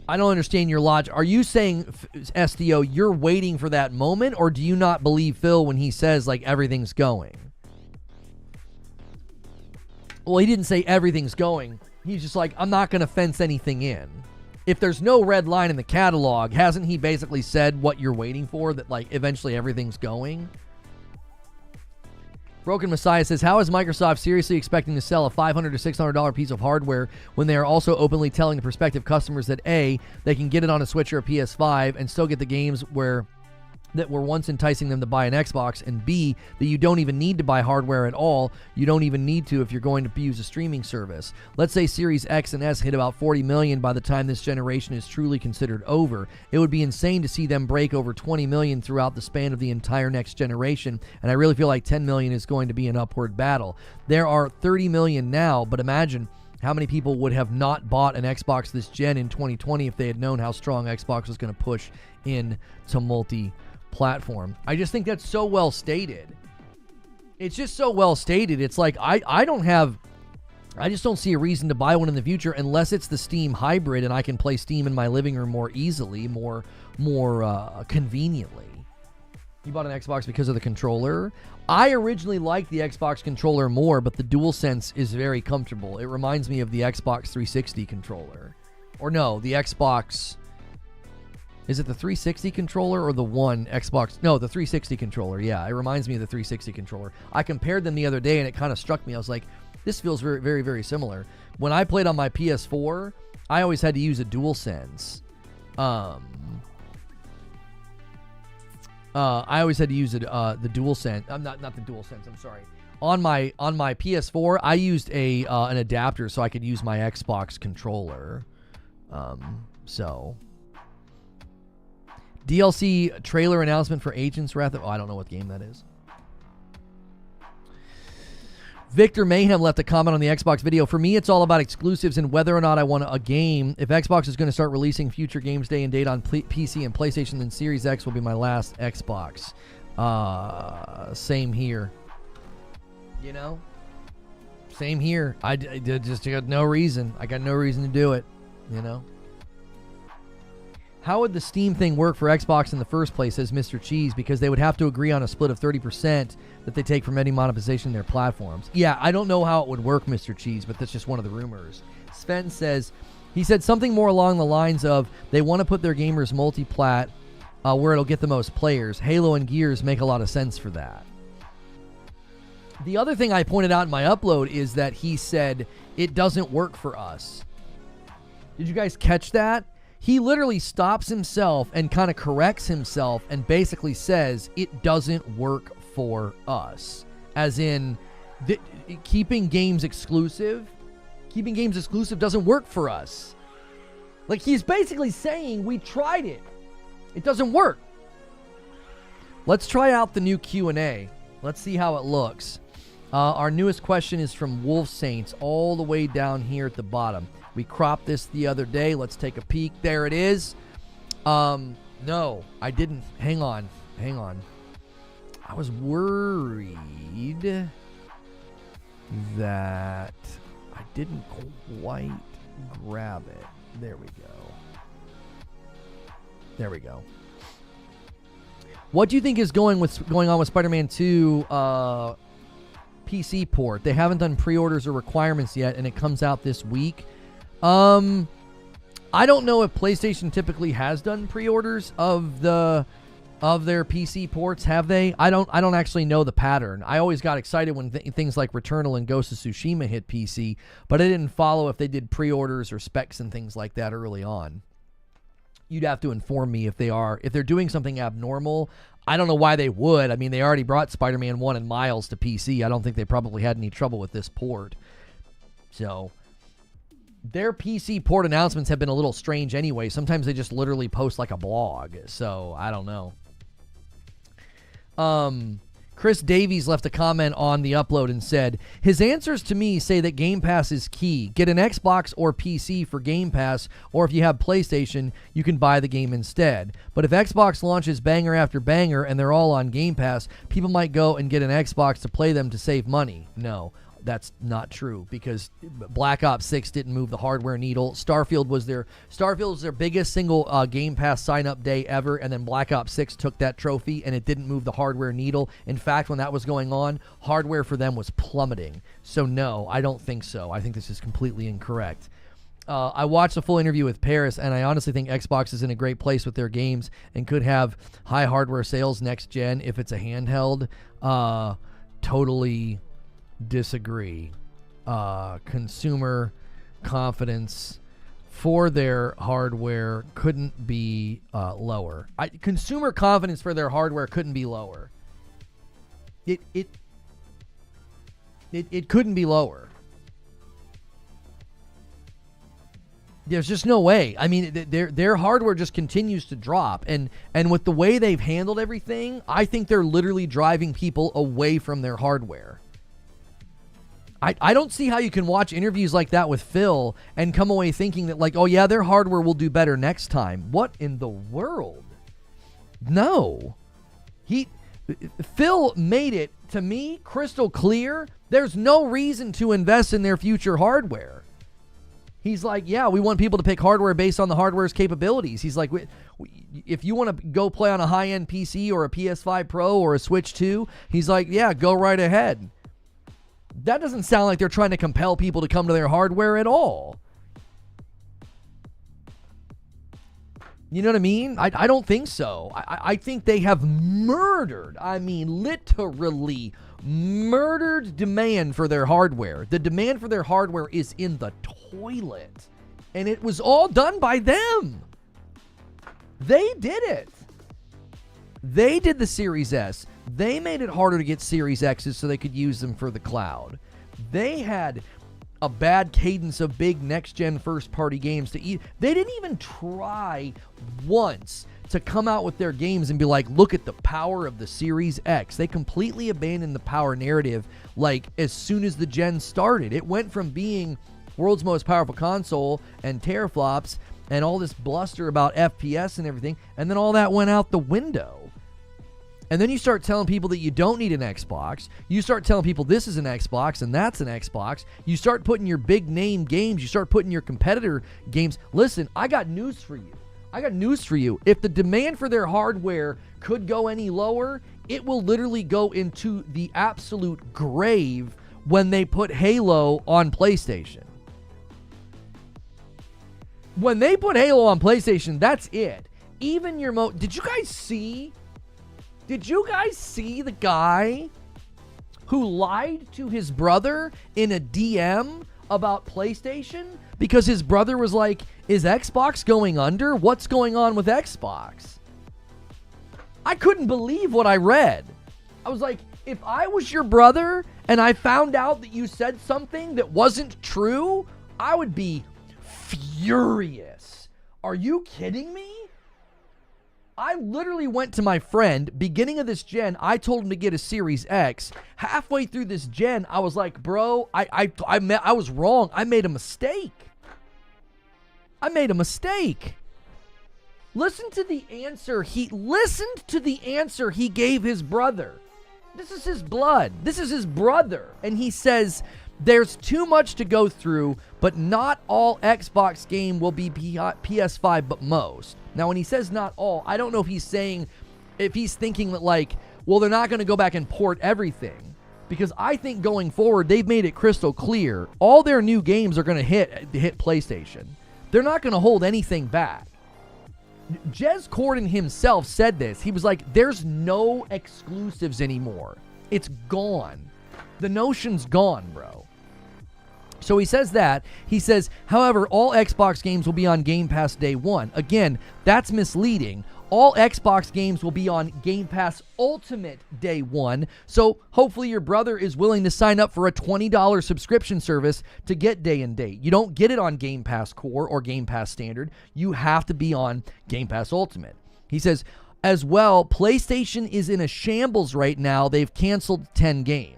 S1: I don't understand your logic. Are you saying, SDO, you're waiting for that moment, or do you not believe Phil when he says, like, everything's going? Well, he didn't say everything's going. He's just like, I'm not going to fence anything in. If there's no red line in the catalog, hasn't he basically said what you're waiting for, that, like, eventually everything's going? Broken Messiah says, how is Microsoft seriously expecting to sell a $500 to $600 piece of hardware when they are also openly telling the prospective customers that A, they can get it on a Switch or a PS5 and still get the games that were once enticing them to buy an Xbox, and B, that you don't even need to buy hardware at all. You don't even need to if you're going to use a streaming service. Let's say Series X and S hit about 40 million by the time this generation is truly considered over. It would be insane to see them break over 20 million throughout the span of the entire next generation, and I really feel like 10 million is going to be an upward battle. There are 30 million now, but imagine How many people would have not bought an Xbox this gen in 2020 if they had known how strong Xbox was going to push into multi-platform? I just think that's so well stated. It's just so well stated. It's like I just don't see a reason to buy one in the future unless it's the Steam hybrid and I can play Steam in my living room more easily, more conveniently. You bought an Xbox because of the controller? I originally liked the Xbox controller more, but the DualSense is very comfortable. It reminds me of the Xbox 360 controller. Or no, the Xbox... Is it the 360 controller or the one Xbox? No, the 360 controller. Yeah, it reminds me of the 360 controller. I compared them the other day, and it kind of struck me. I was like, this feels very, very, very similar. When I played on my PS4, I always had to use a DualSense. I always had to use the DualSense. Not the DualSense. I'm sorry. On my PS4, I used an adapter so I could use my Xbox controller. So DLC trailer announcement for Agents Wrath of... Oh, I don't know what game that is. Victor Mayhem left a comment on the Xbox video. For me, it's all about exclusives and whether or not I want a game. If Xbox is going to start releasing future games day and date on PC and PlayStation, then Series X will be my last Xbox. Same here. You know? Same here. I just got no reason. I got no reason to do it. You know? How would the Steam thing work for Xbox in the first place, says Mr. Cheese, because they would have to agree on a split of 30% that they take from any monetization in their platforms. Yeah, I don't know how it would work, Mr. Cheese, but that's just one of the rumors. Sven says, he said something more along the lines of they want to put their gamers multi-plat where it'll get the most players. Halo and Gears make a lot of sense for that. The other thing I pointed out in my upload is that he said it doesn't work for us. Did you guys catch that? He literally stops himself and kind of corrects himself and basically says it doesn't work for us. As in, keeping games exclusive doesn't work for us. Like, he's basically saying we tried it. It doesn't work. Let's try out the new Q&A. Let's see how it looks. Our newest question is from Wolf Saints all the way down here at the bottom. We cropped this the other day. Let's take a peek. There it is. No, I didn't. Hang on. I was worried that I didn't quite grab it. There we go. What do you think is going on with Spider-Man 2 PC port? They haven't done pre-orders or requirements yet, and it comes out this week. I don't know if PlayStation typically has done pre-orders of their PC ports. Have they? I don't actually know the pattern. I always got excited when things like Returnal and Ghost of Tsushima hit PC, but I didn't follow if they did pre-orders or specs and things like that early on. You'd have to inform me if they're doing something abnormal. I don't know why they would. I mean, they already brought Spider-Man 1 and Miles to PC. I don't think they probably had any trouble with this port. So their PC port announcements have been a little strange anyway. Sometimes they just literally post like a blog. So I don't know. Chris Davies left a comment on the upload and said, his answers to me say that Game Pass is key. Get an Xbox or PC for Game Pass, or if you have PlayStation, you can buy the game instead. But if Xbox launches banger after banger and they're all on Game Pass, people might go and get an Xbox to play them to save money. No, that's not true, because Black Ops 6 didn't move the hardware needle. Starfield was their biggest single Game Pass sign-up day ever, and then Black Ops 6 took that trophy, and it didn't move the hardware needle. In fact, when that was going on, hardware for them was plummeting. So no, I don't think so. I think this is completely incorrect. I watched a full interview with Paris, and I honestly think Xbox is in a great place with their games and could have high hardware sales next gen if it's a handheld. Totally disagree. Consumer confidence for their hardware couldn't be lower. Consumer confidence for their hardware couldn't be lower. It couldn't be lower. There's just no way. I mean, their hardware just continues to drop, and with the way they've handled everything, I think they're literally driving people away from their hardware. I don't see how you can watch interviews like that with Phil and come away thinking that, like, oh yeah, their hardware will do better next time. What in the world? No. Phil made it, to me, crystal clear. There's no reason to invest in their future hardware. He's like, yeah, we want people to pick hardware based on the hardware's capabilities. He's like, if you want to go play on a high-end PC or a PS5 Pro or a Switch 2, he's like, yeah, go right ahead. That doesn't sound like they're trying to compel people to come to their hardware at all. You know what I mean? I don't think so. I think they have murdered, I mean literally murdered demand for their hardware. The demand for their hardware is in the toilet. And it was all done by them. They did it. They did the Series S. They made it harder to get Series X's so they could use them for the cloud. They had a bad cadence of big next-gen first-party games to eat. They didn't even try once to come out with their games and be like, look at the power of the Series X. They completely abandoned the power narrative, like, as soon as the gen started. It went from being world's most powerful console and teraflops and all this bluster about FPS and everything, and then all that went out the window. And then you start telling people that you don't need an Xbox. You start telling people this is an Xbox and that's an Xbox. You start putting your big name games. You start putting your competitor games. Listen, I got news for you. If the demand for their hardware could go any lower, it will literally go into the absolute grave when they put Halo on PlayStation. When they put Halo on PlayStation, that's it. Even your Did you guys see the guy who lied to his brother in a DM about PlayStation? Because his brother was like, is Xbox going under? What's going on with Xbox? I couldn't believe what I read. I was like, if I was your brother and I found out that you said something that wasn't true, I would be furious. Are you kidding me? I literally went to my friend, beginning of this gen, I told him to get a Series X. Halfway through this gen, I was like, bro, I was wrong. I made a mistake. Listen to the answer he gave his brother. This is his blood. This is his brother. And he says, there's too much to go through, but not all Xbox game will be PS5, but most. Now, when he says not all, I don't know if he's thinking that, like, well, they're not going to go back and port everything. Because I think going forward, they've made it crystal clear. All their new games are going to hit PlayStation. They're not going to hold anything back. Jez Corden himself said this. He was like, there's no exclusives anymore. It's gone. The notion's gone, bro. So he says that. He says, however, all Xbox games will be on Game Pass day one. Again, that's misleading. All Xbox games will be on Game Pass Ultimate day one. So hopefully your brother is willing to sign up for a $20 subscription service to get day and date. You don't get it on Game Pass Core or Game Pass Standard. You have to be on Game Pass Ultimate. He says, as well, PlayStation is in a shambles right now. They've canceled 10 games.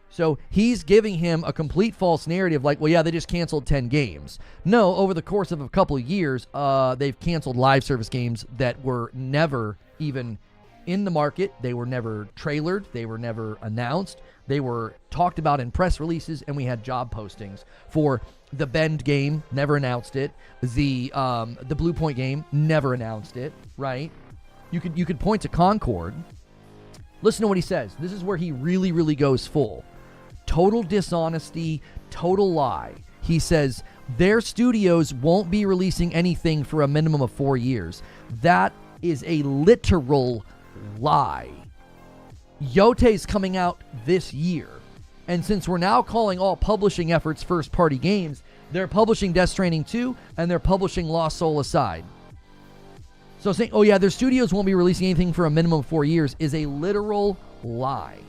S1: So he's giving him a complete false narrative like, well, yeah, they just canceled 10 games. No, over the course of a couple of years, they've canceled live service games that were never even in the market. They were never trailered. They were never announced. They were talked about in press releases, and we had job postings for the Bend game, never announced it. The Blue Point game, never announced it, right? You could point to Concord. Listen to what he says. This is where he really, really goes full. Total dishonesty, total lie. He says, their studios won't be releasing anything for a minimum of 4 years. That is a literal lie. Yote's coming out this year. And since we're now calling all publishing efforts first-party games, they're publishing Death Stranding 2 and they're publishing Lost Soul Aside. So saying, oh yeah, their studios won't be releasing anything for a minimum of 4 years is a literal lie.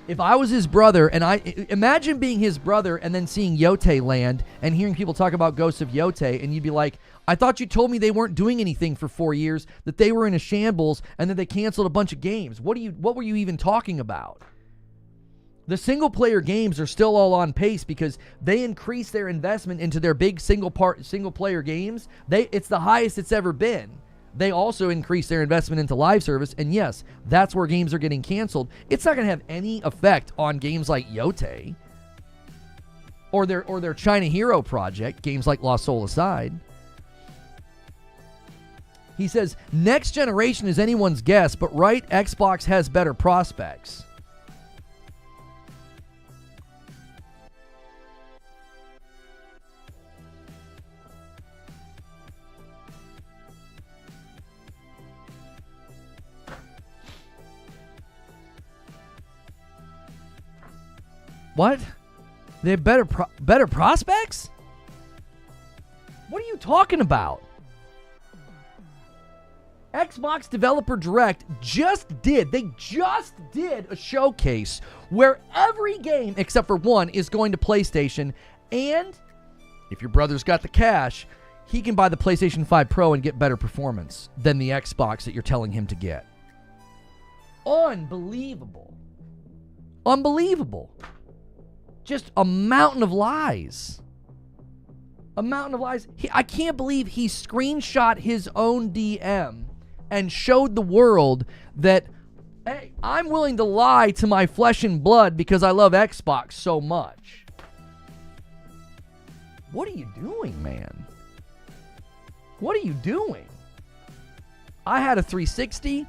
S1: If I was his brother, and I imagine being his brother and then seeing Yote land and hearing people talk about Ghosts of Yote, and you'd be like, I thought you told me they weren't doing anything for 4 years, that they were in a shambles, and that they canceled a bunch of games. What were you even talking about? The single-player games are still all on pace because they increase their investment into their big single-player games. It's the highest it's ever been. They also increase their investment into live service, and yes, that's where games are getting canceled. It's not going to have any effect on games like Yote or their China Hero project, games like Lost Soul aside. He says, next generation is anyone's guess, but right, Xbox has better prospects. What? They have better prospects? What are you talking about? Xbox Developer Direct just did a showcase where every game except for one is going to PlayStation, and if your brother's got the cash, he can buy the PlayStation 5 Pro and get better performance than the Xbox that you're telling him to get. Unbelievable. Unbelievable. Just a mountain of lies. A mountain of lies. I can't believe he screenshot his own DM and showed the world that, hey, I'm willing to lie to my flesh and blood because I love Xbox so much. What are you doing, man? What are you doing? I had a 360.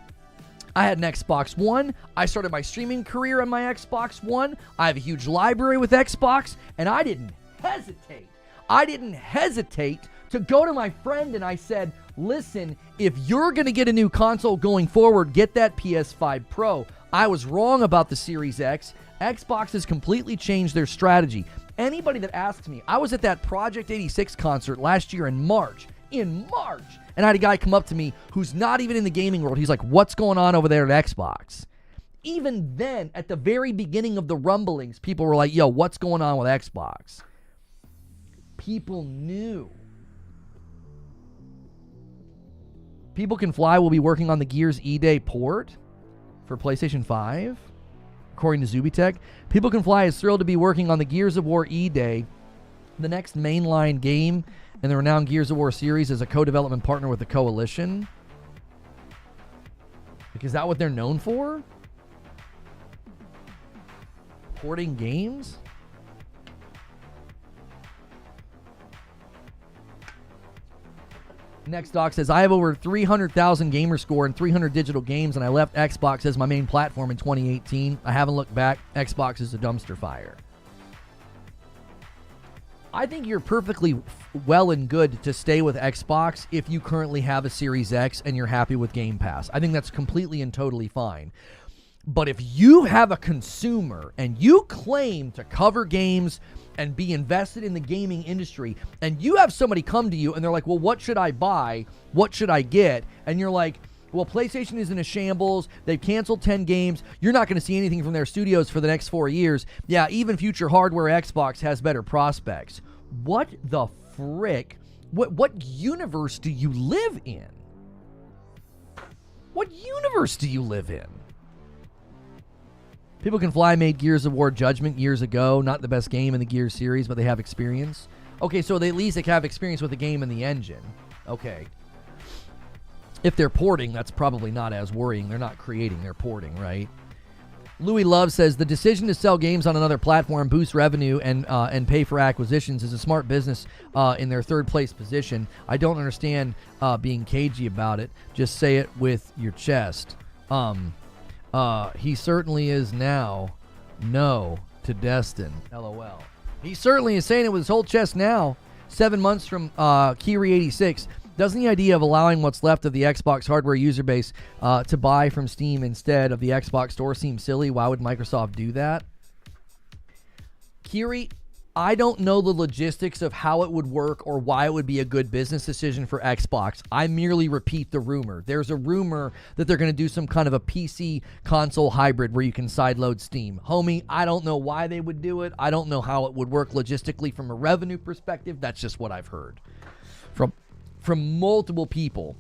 S1: I had an Xbox One. I started my streaming career on my Xbox One. I have a huge library with Xbox, and I didn't hesitate. I didn't hesitate to go to my friend and I said, listen, if you're going to get a new console going forward, get that PS5 Pro. I was wrong about the Series X. Xbox has completely changed their strategy. Anybody that asks me, I was at that Project 86 concert last year in March, and I had a guy come up to me who's not even in the gaming world. He's like, what's going on over there at Xbox? Even then, at the very beginning of the rumblings, people were like, yo, what's going on with Xbox? People knew. People Can Fly will be working on the Gears E-Day port for PlayStation 5, according to Zubitech. People Can Fly is thrilled to be working on the Gears of War E-Day, the next mainline game in the renowned Gears of War series, as a co-development partner with the Coalition. Like, is that what they're known for? Porting games? Next doc says, I have over 300,000 gamer score and 300 digital games, and I left Xbox as my main platform in 2018. I haven't looked back. Xbox is a dumpster fire. I think you're perfectly well and good to stay with Xbox if you currently have a Series X and you're happy with Game Pass. I think that's completely and totally fine. But if you have a consumer and you claim to cover games and be invested in the gaming industry, and you have somebody come to you and they're like, well, what should I buy? What should I get? And you're like, well, PlayStation is in a shambles. They've canceled 10 games. You're not going to see anything from their studios for the next 4 years. Yeah, even future hardware Xbox has better prospects. What the frick? What universe do you live in? What universe do you live in? People Can Fly made Gears of War Judgment years ago. Not the best game in the Gears series, but they have experience. Okay, so at least they have experience with the game and the engine. Okay. If they're porting, that's probably not as worrying. They're not creating, they're porting, right? Louis Love says, the decision to sell games on another platform, boost revenue, and pay for acquisitions is a smart business in their third place position. I don't understand being cagey about it. Just say it with your chest. He certainly is now. No to Destin. LOL. He certainly is saying it with his whole chest now. 7 months from Kiri86. Doesn't the idea of allowing what's left of the Xbox hardware user base to buy from Steam instead of the Xbox store seem silly? Why would Microsoft do that? Kiri, I don't know the logistics of how it would work or why it would be a good business decision for Xbox. I merely repeat the rumor. There's a rumor that they're going to do some kind of a PC console hybrid where you can sideload Steam. Homie, I don't know why they would do it. I don't know how it would work logistically from a revenue perspective. That's just what I've heard from multiple people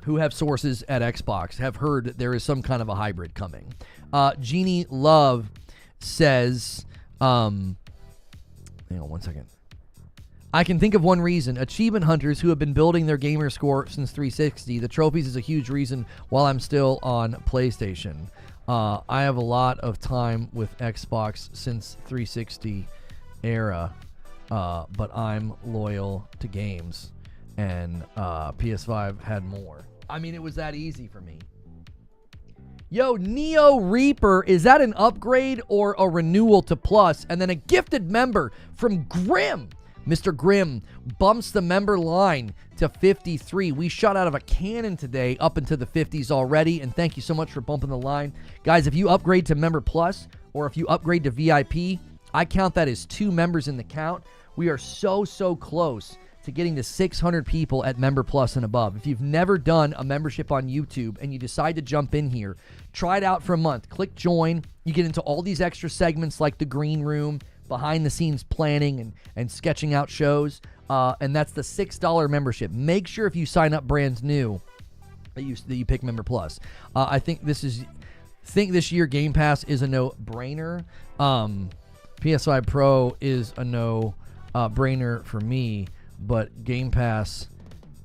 S1: who have sources at Xbox have heard that there is some kind of a hybrid coming. Jeannie Love says, hang on one second. I can think of one reason. Achievement hunters who have been building their gamer score since 360. The trophies is a huge reason while I'm still on PlayStation. I have a lot of time with Xbox since 360 era, but I'm loyal to games, and PS5 had more. I mean, it was that easy for me. Yo, Neo Reaper, is that an upgrade or a renewal to Plus? And then a gifted member from Grim. Mr. Grimm bumps the member line to 53. We shot out of a cannon today up into the 50s already, and thank you so much for bumping the line. Guys, if you upgrade to Member Plus or if you upgrade to VIP, I count that as 2 members in the count. We are so close to getting to 600 people at Member Plus and above. If you've never done a membership on YouTube and you decide to jump in here, try it out for a month. Click join. You get into all these extra segments like the green room, behind the scenes planning and sketching out shows. And that's the $6 membership. Make sure if you sign up brand new that you pick Member Plus. I think this year Game Pass is a no-brainer. PS5 Pro is a no-brainer for me, but Game Pass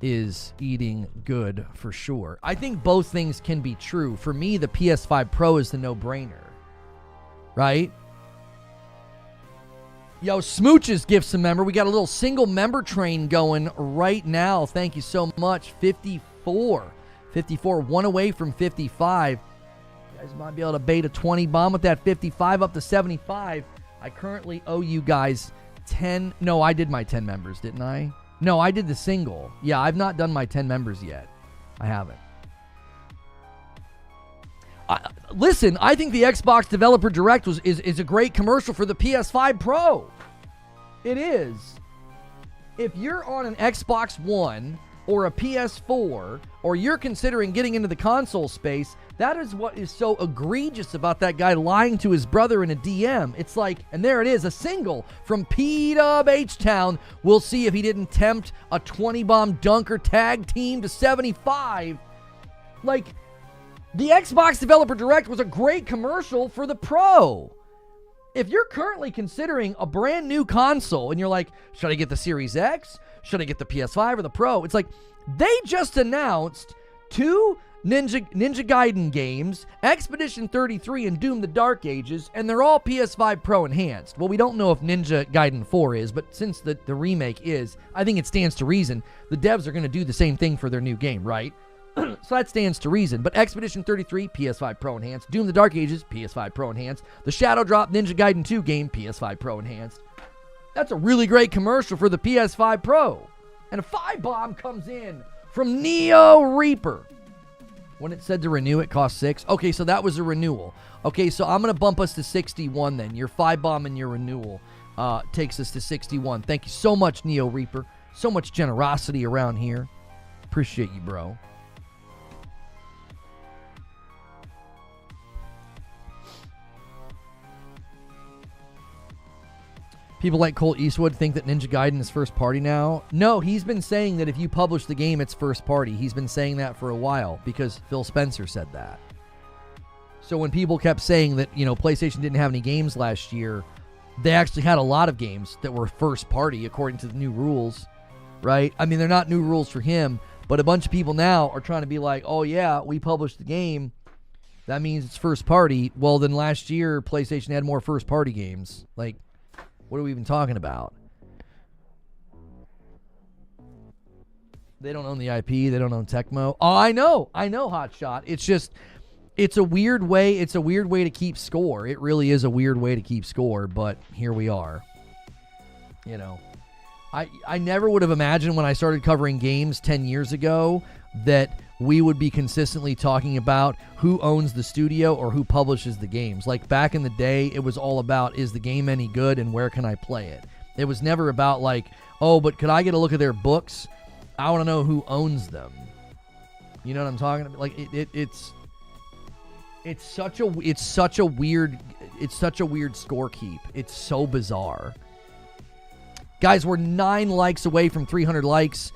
S1: is eating good for sure. I think both things can be true. For me, the PS5 Pro is the no-brainer, right? Yo, Smooches gifts a member. We got a little single member train going right now. Thank you so much. 54, one away from 55. You guys might be able to bait a 20 bomb with that 55 up to 75. I currently owe you guys 10. No, I did my 10 members, didn't I? No, I did the single. Yeah, I've not done my 10 members yet. I haven't. Listen, I think the Xbox Developer Direct is a great commercial for the PS5 Pro. It is. If you're on an Xbox One or a PS4, or you're considering getting into the console space, that is what is so egregious about that guy lying to his brother in a DM. It's like, and there it is, a single from P-Dub H-Town. We'll see if he didn't tempt a 20-bomb dunker tag team to 75. Like, the Xbox Developer Direct was a great commercial for the Pro. If you're currently considering a brand new console and you're like, should I get the Series X? Should I get the PS5 or the Pro? It's like, they just announced 2 Ninja Gaiden games, Expedition 33 and Doom the Dark Ages, and they're all PS5 Pro enhanced. Well, we don't know if Ninja Gaiden 4 is, but since the remake is, I think it stands to reason the devs are going to do the same thing for their new game, right? So that stands to reason. But Expedition 33, PS5 Pro Enhanced. Doom the Dark Ages, PS5 Pro Enhanced. The Shadow Drop Ninja Gaiden 2 game, PS5 Pro Enhanced. That's a really great commercial for the PS5 Pro. And a 5-bomb comes in from Neo Reaper. When it said to renew, it cost 6. Okay, so that was a renewal. Okay, so I'm going to bump us to 61 then. Your 5-bomb and your renewal takes us to 61. Thank you so much, Neo Reaper. So much generosity around here. Appreciate you, bro. People like Colt Eastwood think that Ninja Gaiden is first party now. No, he's been saying that if you publish the game, it's first party. He's been saying that for a while because Phil Spencer said that. So when people kept saying that, PlayStation didn't have any games last year, they actually had a lot of games that were first party according to the new rules, right? I mean, they're not new rules for him, but a bunch of people now are trying to be like, oh yeah, we published the game. That means it's first party. Well, then last year, PlayStation had more first party games. Like, what are we even talking about? They don't own the IP. They don't own Tecmo. Oh, I know, Hotshot. It's just, it's a weird way. It's a weird way to keep score. It really is a weird way to keep score, but here we are. I never would have imagined when I started covering games 10 years ago that we would be consistently talking about who owns the studio or who publishes the games. Like back in the day, it was all about, is the game any good and where can I play it? It was never about like, oh, but could I get a look at their books? I want to know who owns them. You know what I'm talking about? Like it's such a weird score keep. It's so bizarre. Guys, we're 9 likes away from 300 likes.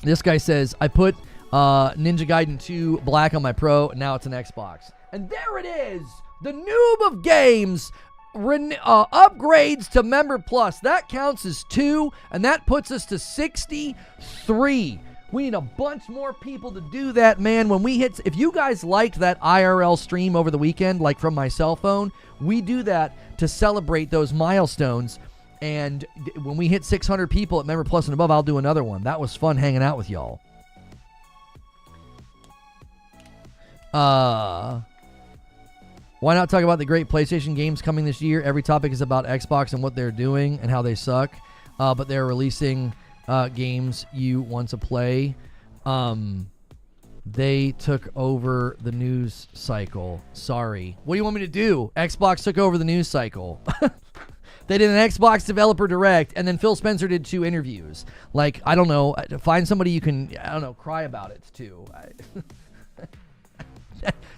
S1: This guy says, I put Ninja Gaiden 2 Black on my Pro, and now it's an Xbox. And there it is! The noob of games upgrades to Member Plus. That counts as 2, and that puts us to 63. We need a bunch more people to do that, man. When we hit, if you guys liked that IRL stream over the weekend, like from my cell phone, we do that to celebrate those milestones. And when we hit 600 people at Member Plus and above, I'll do another one. That was fun hanging out with y'all. Why not talk about the great PlayStation games coming this year? Every topic is about Xbox and what they're doing and how they suck. But they're releasing games you want to play. They took over the news cycle. Sorry. What do you want me to do? Xbox took over the news cycle. They did an Xbox Developer Direct, and then Phil Spencer did 2 interviews. Like, I don't know. Find somebody you can, I don't know, cry about it too.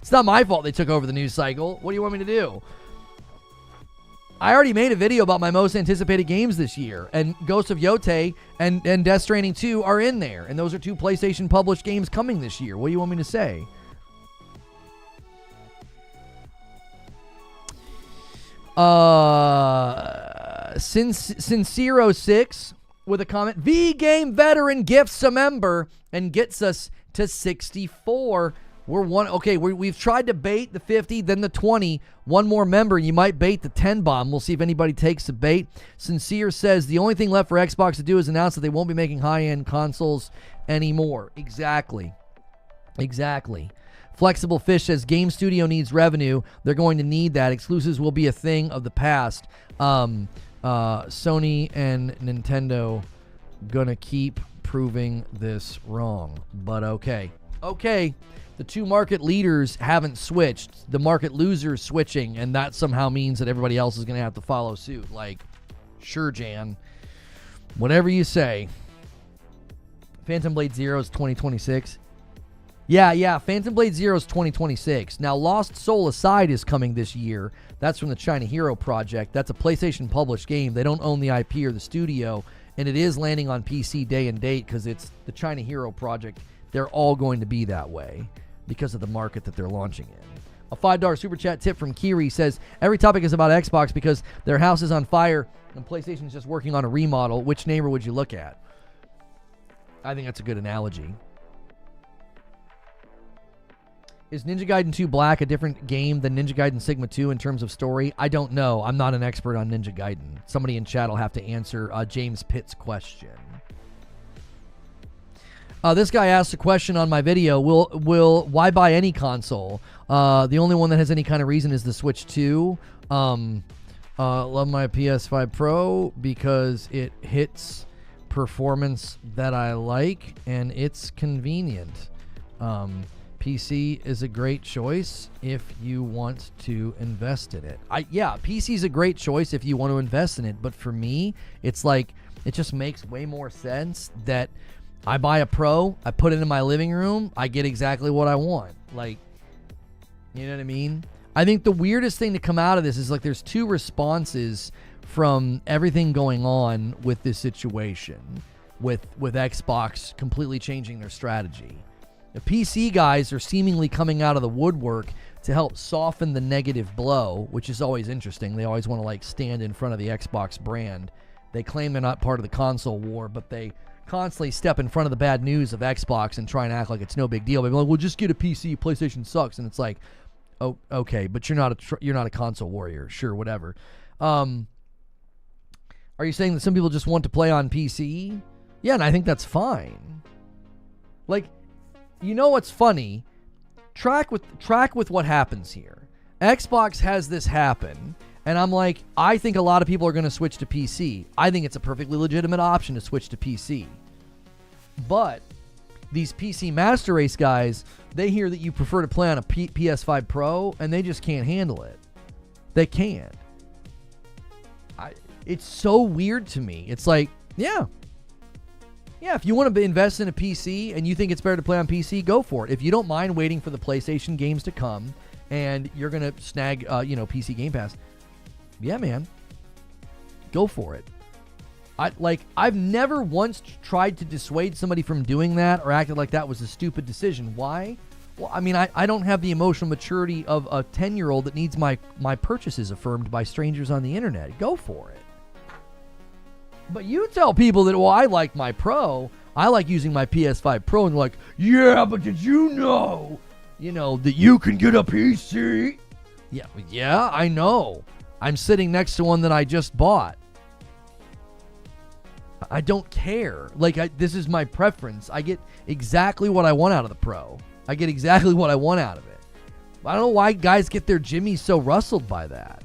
S1: It's not my fault they took over the news cycle. What do you want me to do? I already made a video about my most anticipated games this year, and Ghost of Yotei and Death Stranding 2 are in there, and those are 2 PlayStation published games coming this year. What do you want me to say? Sincero6 with a comment. V Game Veteran gifts a member and gets us to 64. We're one. Okay, we've tried to bait the 50, then the 20. One more member, you might bait the 10 bomb. We'll see if anybody takes the bait. Sincere says the only thing left for Xbox to do is announce that they won't be making high-end consoles anymore. Exactly. Flexible Fish says Game Studio needs revenue. They're going to need that. Exclusives will be a thing of the past. Sony and Nintendo gonna keep proving this wrong. But okay. The 2 market leaders haven't switched. The market loser's switching, and that somehow means that everybody else is going to have to follow suit. Like, sure, Jan. Whatever you say. Phantom Blade Zero is 2026. Yeah, Phantom Blade Zero is 2026. Now, Lost Soul Aside is coming this year. That's from the China Hero Project. That's a PlayStation-published game. They don't own the IP or the studio, and it is landing on PC day and date because it's the China Hero Project. They're all going to be that way because of the market that they're launching in. A $5 super chat tip from Kiri says, every topic is about Xbox because their house is on fire and PlayStation is just working on a remodel. Which neighbor would you look at? I think that's a good analogy. Is Ninja Gaiden 2 Black a different game than Ninja Gaiden Sigma 2 in terms of story? I don't know. I'm not an expert on Ninja Gaiden. Somebody in chat will have to answer James Pitt's question. This guy asked a question on my video. Why buy any console? The only one that has any kind of reason is the Switch 2. Love my PS5 Pro because it hits performance that I like and it's convenient. PC is a great choice if you want to invest in it. PC is a great choice if you want to invest in it. But for me, it's like it just makes way more sense that I buy a Pro, I put it in my living room, I get exactly what I want. Like, you know what I mean? I think the weirdest thing to come out of this is like there's 2 responses from everything going on with this situation, with Xbox completely changing their strategy. The PC guys are seemingly coming out of the woodwork to help soften the negative blow, which is always interesting. They always want to like stand in front of the Xbox brand. They claim they're not part of the console war, but they constantly step in front of the bad news of Xbox and try and act like it's no big deal. They're like, "Well, just get a PC. PlayStation sucks," and it's like, "Oh, okay, but you're not a console warrior. Sure, whatever." Are you saying that some people just want to play on PC? Yeah, and I think that's fine. Like, you know what's funny? Track with what happens here. Xbox has this happen. And I'm like, I think a lot of people are going to switch to PC. I think it's a perfectly legitimate option to switch to PC. But these PC Master Race guys, they hear that you prefer to play on a PS5 Pro, and they just can't handle it. They can't. It's so weird to me. It's like, yeah, if you want to invest in a PC and you think it's better to play on PC, go for it. If you don't mind waiting for the PlayStation games to come and you're going to snag, PC Game Pass, yeah, man, go for it. I've never once tried to dissuade somebody from doing that or acted like that was a stupid decision. Why? Well, I mean, I don't have the emotional maturity of a 10-year-old that needs my purchases affirmed by strangers on the internet. Go for it. But you tell people that, well, I like my Pro. I like using my PS5 Pro. And they're like, yeah, but did you know, that you can get a PC? Yeah, I know. I'm sitting next to one that I just bought. I don't care. This is my preference. I get exactly what I want out of the Pro. I get exactly what I want out of it. I don't know why guys get their jimmies so rustled by that.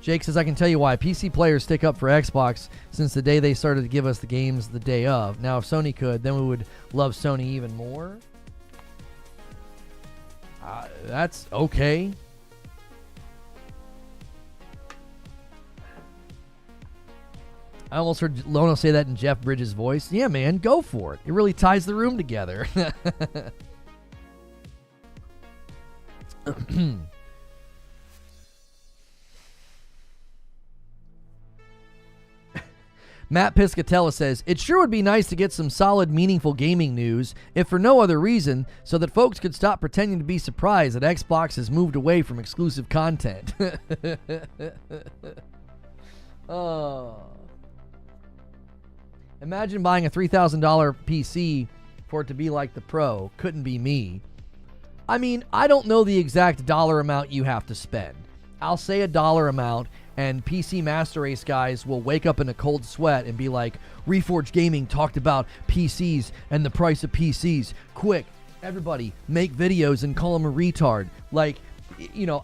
S1: Jake says, I can tell you why. PC players stick up for Xbox since the day they started to give us the games the day of. Now, if Sony could, then we would love Sony even more. That's okay. I almost heard Lono say that in Jeff Bridges' voice. Yeah, man, go for it. It really ties the room together. Matt Piscatella says, it sure would be nice to get some solid, meaningful gaming news, if for no other reason, so that folks could stop pretending to be surprised that Xbox has moved away from exclusive content. Oh. Imagine buying a $3,000 PC for it to be like the Pro. Couldn't be me. I mean, I don't know the exact dollar amount you have to spend. I'll say a dollar amount, and PC Master Race guys will wake up in a cold sweat and be like, Reforge Gaming talked about PCs and the price of PCs. Quick, everybody, make videos and call them a retard.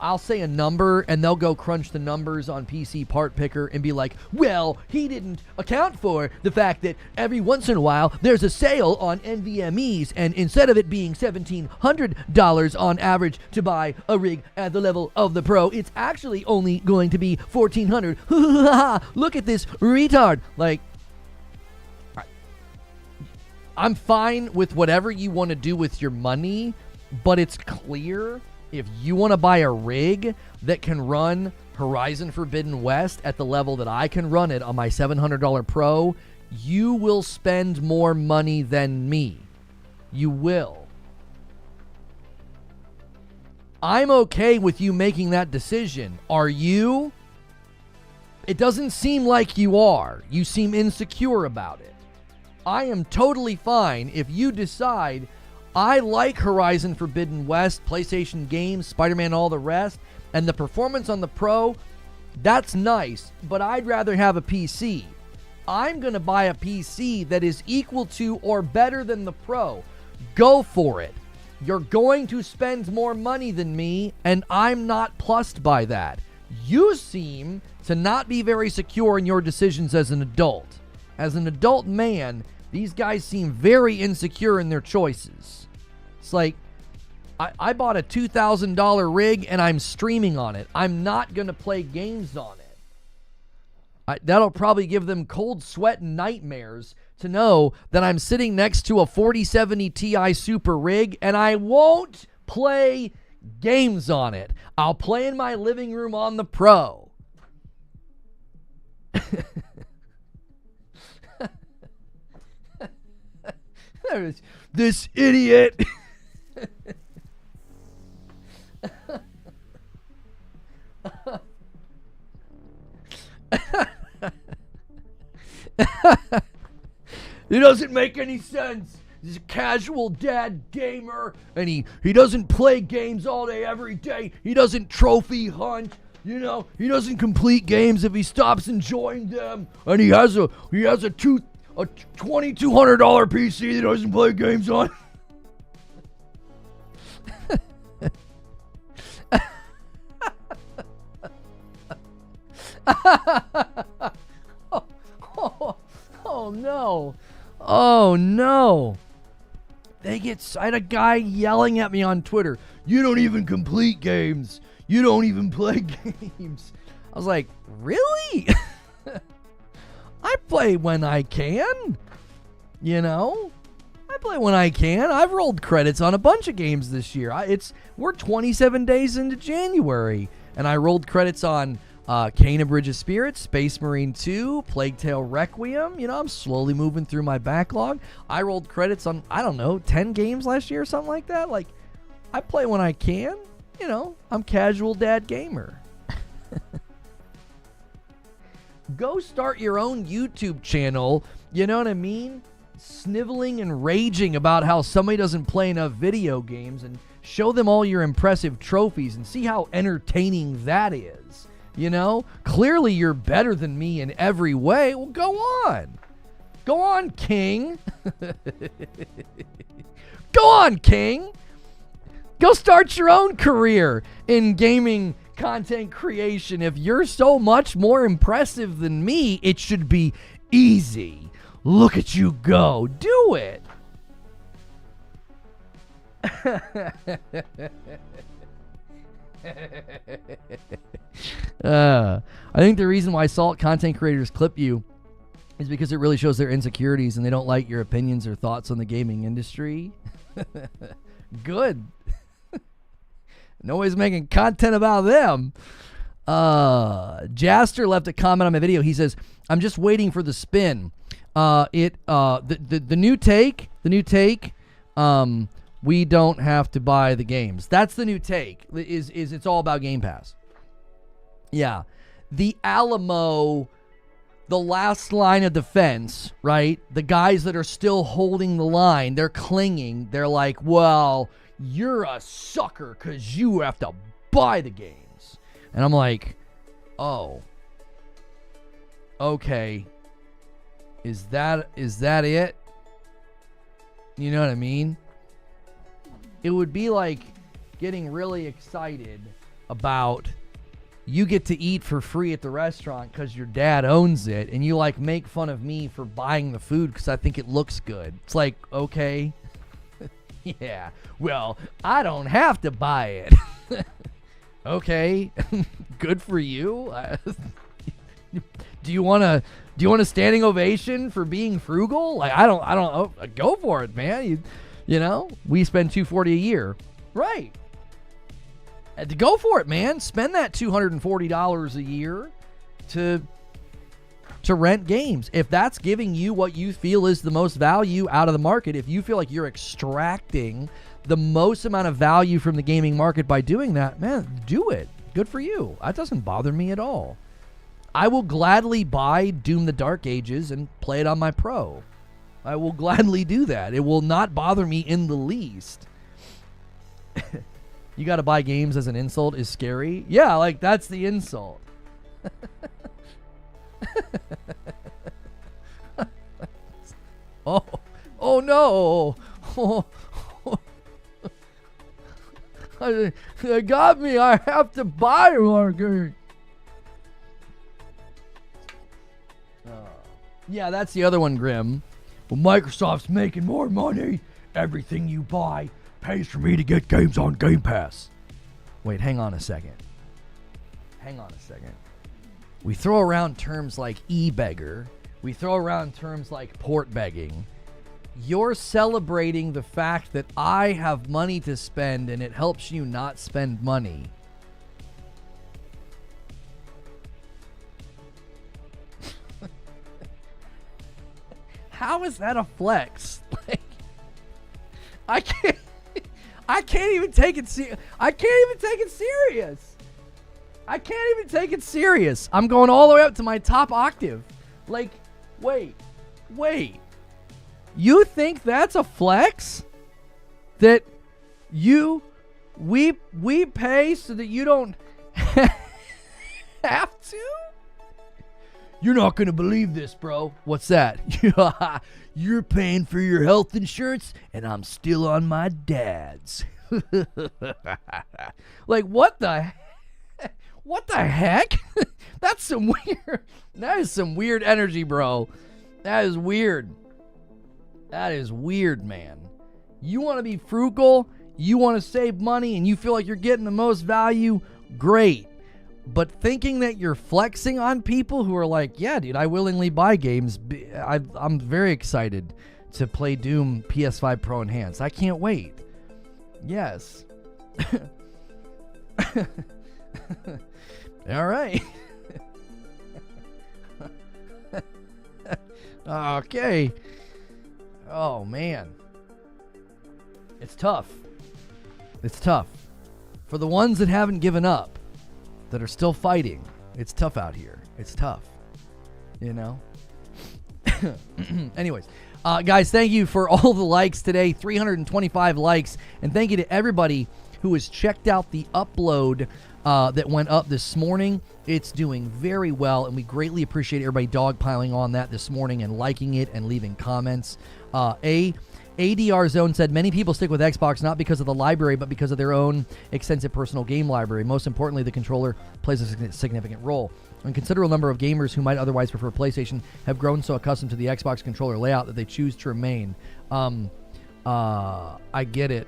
S1: I'll say a number, and they'll go crunch the numbers on PC Part Picker and be like, well, he didn't account for the fact that every once in a while there's a sale on NVMEs, and instead of it being $1,700 on average to buy a rig at the level of the Pro, it's actually only going to be $1,400. Look at this retard. I'm fine with whatever you want to do with your money, but it's clear if you want to buy a rig that can run Horizon Forbidden West at the level that I can run it on my $700 Pro, you will spend more money than me. You will. I'm okay with you making that decision. Are you? It doesn't seem like you are. You seem insecure about it. I am totally fine if you decide, I like Horizon Forbidden West, PlayStation games, Spider-Man, all the rest, and the performance on the Pro, that's nice, but I'd rather have a PC. I'm going to buy a PC that is equal to or better than the Pro. Go for it. You're going to spend more money than me, and I'm not plussed by that. You seem to not be very secure in your decisions as an adult. As an adult man, these guys seem very insecure in their choices. It's like, I bought a $2,000 rig and I'm streaming on it. I'm not going to play games on it. That'll probably give them cold sweat and nightmares to know that I'm sitting next to a 4070 Ti Super rig and I won't play games on it. I'll play in my living room on the Pro. There's this idiot. It doesn't make any sense. He's a casual dad gamer, and he doesn't play games all day, every day. He doesn't trophy hunt. He doesn't complete games if he stops enjoying them. And he has a $2,200 PC that he doesn't play games on. Oh no. Oh no. I had a guy yelling at me on Twitter, you don't even complete games. You don't even play games. I was like, really? I play when I can. I play when I can. I've rolled credits on a bunch of games this year. We're 27 days into January, and I rolled credits on Kena Bridge of Spirits, Space Marine 2, Plague Tale Requiem. You know, I'm slowly moving through my backlog. I rolled credits on, I don't know, 10 games last year or something like that. Like, I play when I can. You know, I'm casual dad gamer. Go start your own YouTube channel, you know what I mean? Sniveling and raging about how somebody doesn't play enough video games, and show them all your impressive trophies and see how entertaining that is. You know? Clearly you're better than me in every way. Well, go on. Go on, King. Go on, King. Go start your own career in gaming content creation. If you're so much more impressive than me, it should be easy. Look at you go. Do it. I think the reason why salt content creators clip you is because it really shows their insecurities and they don't like your opinions or thoughts on the gaming industry. Good. Nobody's making content about them. Jaster left a comment on my video. He says, I'm just waiting for the spin. The new take, we don't have to buy the games. That's the new take, is it's all about Game Pass. Yeah. The Alamo, the last line of defense, right? The guys that are still holding the line, they're clinging. They're like, well, you're a sucker because you have to buy the games. And I'm like, oh, okay. Is that it? You know what I mean? It would be like getting really excited about you get to eat for free at the restaurant because your dad owns it, and you like make fun of me for buying the food because I think it looks good. It's like, okay. Yeah, well, I don't have to buy it. Okay, good for you. Do you want a standing ovation for being frugal? Like, I don't. Go for it, man. You know, we spend $240 a year, right? Go for it, man. Spend that $240 a year to rent games. If that's giving you what you feel is the most value out of the market, if you feel like you're extracting the most amount of value from the gaming market by doing that, man, do it. Good for you. That doesn't bother me at all. I will gladly buy Doom the Dark Ages and play it on my Pro. I will gladly do that. It will not bother me in the least. You got to buy games as an insult is scary. Yeah, like that's the insult. Oh no. They got me. I have to buy more games. Yeah, that's the other one, Grim. Well, Microsoft's making more money. Everything you buy pays for me to get games on Game Pass. Wait, hang on a second. We throw around terms like e-beggar. We throw around terms like port begging. You're celebrating the fact that I have money to spend and it helps you not spend money. How is that a flex? Like, I can't even take it serious. I can't even take it serious. I'm going all the way up to my top octave. Like, wait. You think that's a flex? That we pay so that you don't have to? You're not going to believe this, bro. What's that? You're paying for your health insurance, and I'm still on my dad's. Like, what the heck? That is some weird energy, bro. That is weird, man. You want to be frugal, you want to save money, and you feel like you're getting the most value, great. But thinking that you're flexing on people who are like, yeah, dude, I willingly buy games. I'm very excited to play Doom PS5 Pro Enhanced. I can't wait. Yes. All right. Okay. Oh, man. It's tough. It's tough. For the ones that haven't given up, that are still fighting, it's tough out here. It's tough. You know? Anyways. Guys, thank you for all the likes today. 325 likes. And thank you to everybody who has checked out the upload that went up this morning. It's doing very well, and we greatly appreciate everybody dogpiling on that this morning and liking it and leaving comments. ADR Zone said, many people stick with Xbox not because of the library, but because of their own extensive personal game library. Most importantly, the controller plays a significant role. A considerable number of gamers who might otherwise prefer PlayStation have grown so accustomed to the Xbox controller layout that they choose to remain. I get it.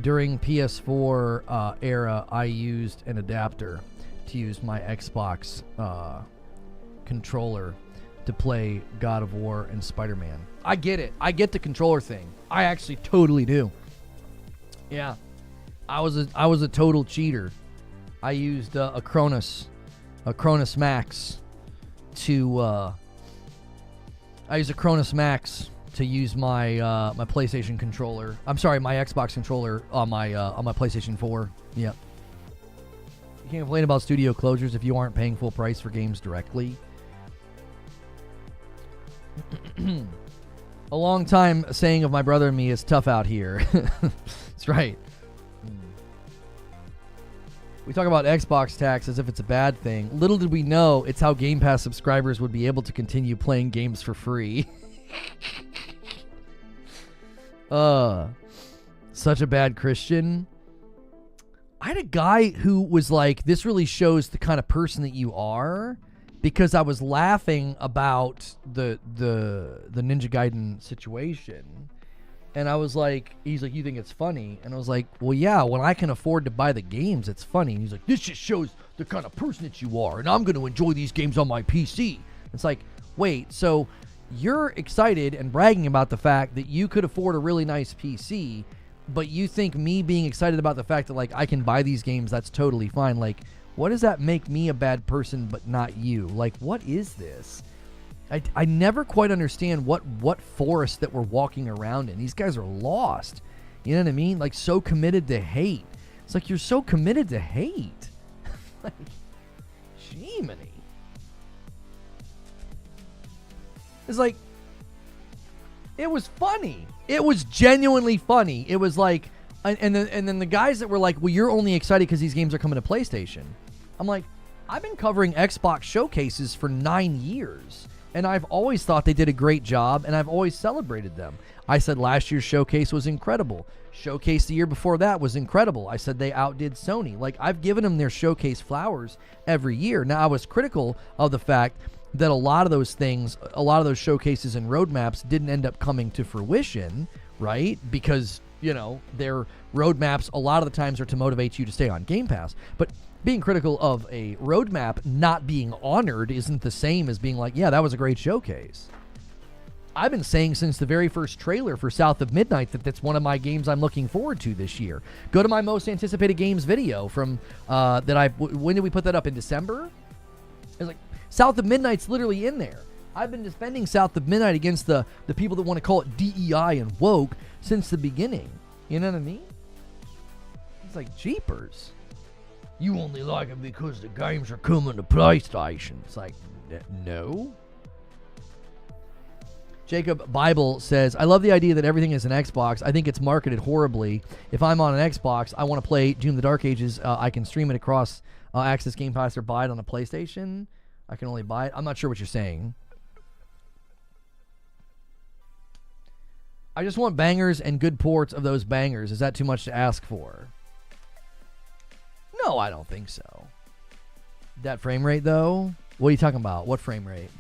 S1: During PS4 era, I used an adapter to use my Xbox controller to play God of War and Spider-Man. I get it. I get the controller thing. I actually totally do. Yeah. I was a total cheater. I used a Cronus Max to use my my PlayStation controller. I'm sorry, my Xbox controller on my PlayStation 4. Yeah. You can't complain about studio closures if you aren't paying full price for games directly. A long time saying of my brother and me is tough out here. That's right. We talk about Xbox tax as if it's a bad thing. Little did we know it's how Game Pass subscribers would be able to continue playing games for free. Such a bad Christian. I had a guy who was like, this really shows the kind of person that you are, because I was laughing about the Ninja Gaiden situation. And I was like, he's like, you think it's funny? And I was like, well, yeah, when I can afford to buy the games, it's funny. And he's like, this just shows the kind of person that you are, and I'm going to enjoy these games on my PC. It's like, wait, so you're excited and bragging about the fact that you could afford a really nice PC, but you think me being excited about the fact that, like, I can buy these games, that's totally fine. Like, what does that make me a bad person but not you? Like, what is this? I never quite understand what forest that we're walking around in. These guys are lost. You know what I mean? Like, so committed to hate. It's like, you're so committed to hate. Like, Jiminy. It's like, it was funny. It was genuinely funny. It was like, and then the guys that were like, well, you're only excited because these games are coming to PlayStation. I'm like, I've been covering Xbox showcases for 9 years. And I've always thought they did a great job, and I've always celebrated them. I said last year's showcase was incredible. Showcase the year before that was incredible. I said they outdid Sony. Like, I've given them their showcase flowers every year. Now, I was critical of the fact that a lot of those things, a lot of those showcases and roadmaps didn't end up coming to fruition, right? Because, you know, their roadmaps a lot of the times are to motivate you to stay on Game Pass. But being critical of a roadmap not being honored isn't the same as being like, yeah, that was a great showcase. I've been saying since the very first trailer for South of Midnight that that's one of my games I'm looking forward to this year. Go to my most anticipated games video from when did we put that up? In December? It was like, South of Midnight's literally in there. I've been defending South of Midnight against the people that want to call it DEI and woke since the beginning. You know what I mean? It's like, jeepers. You only like it because the games are coming to PlayStation. It's like, no. Jacob Bible says, I love the idea that everything is an Xbox. I think it's marketed horribly. If I'm on an Xbox, I want to play Doom the Dark Ages. I can stream it across Access Game Pass or buy it on a PlayStation. I can only buy it. I'm not sure what you're saying. I just want bangers and good ports of those bangers. Is that too much to ask for? No, I don't think so. That frame rate, though? What are you talking about? What frame rate?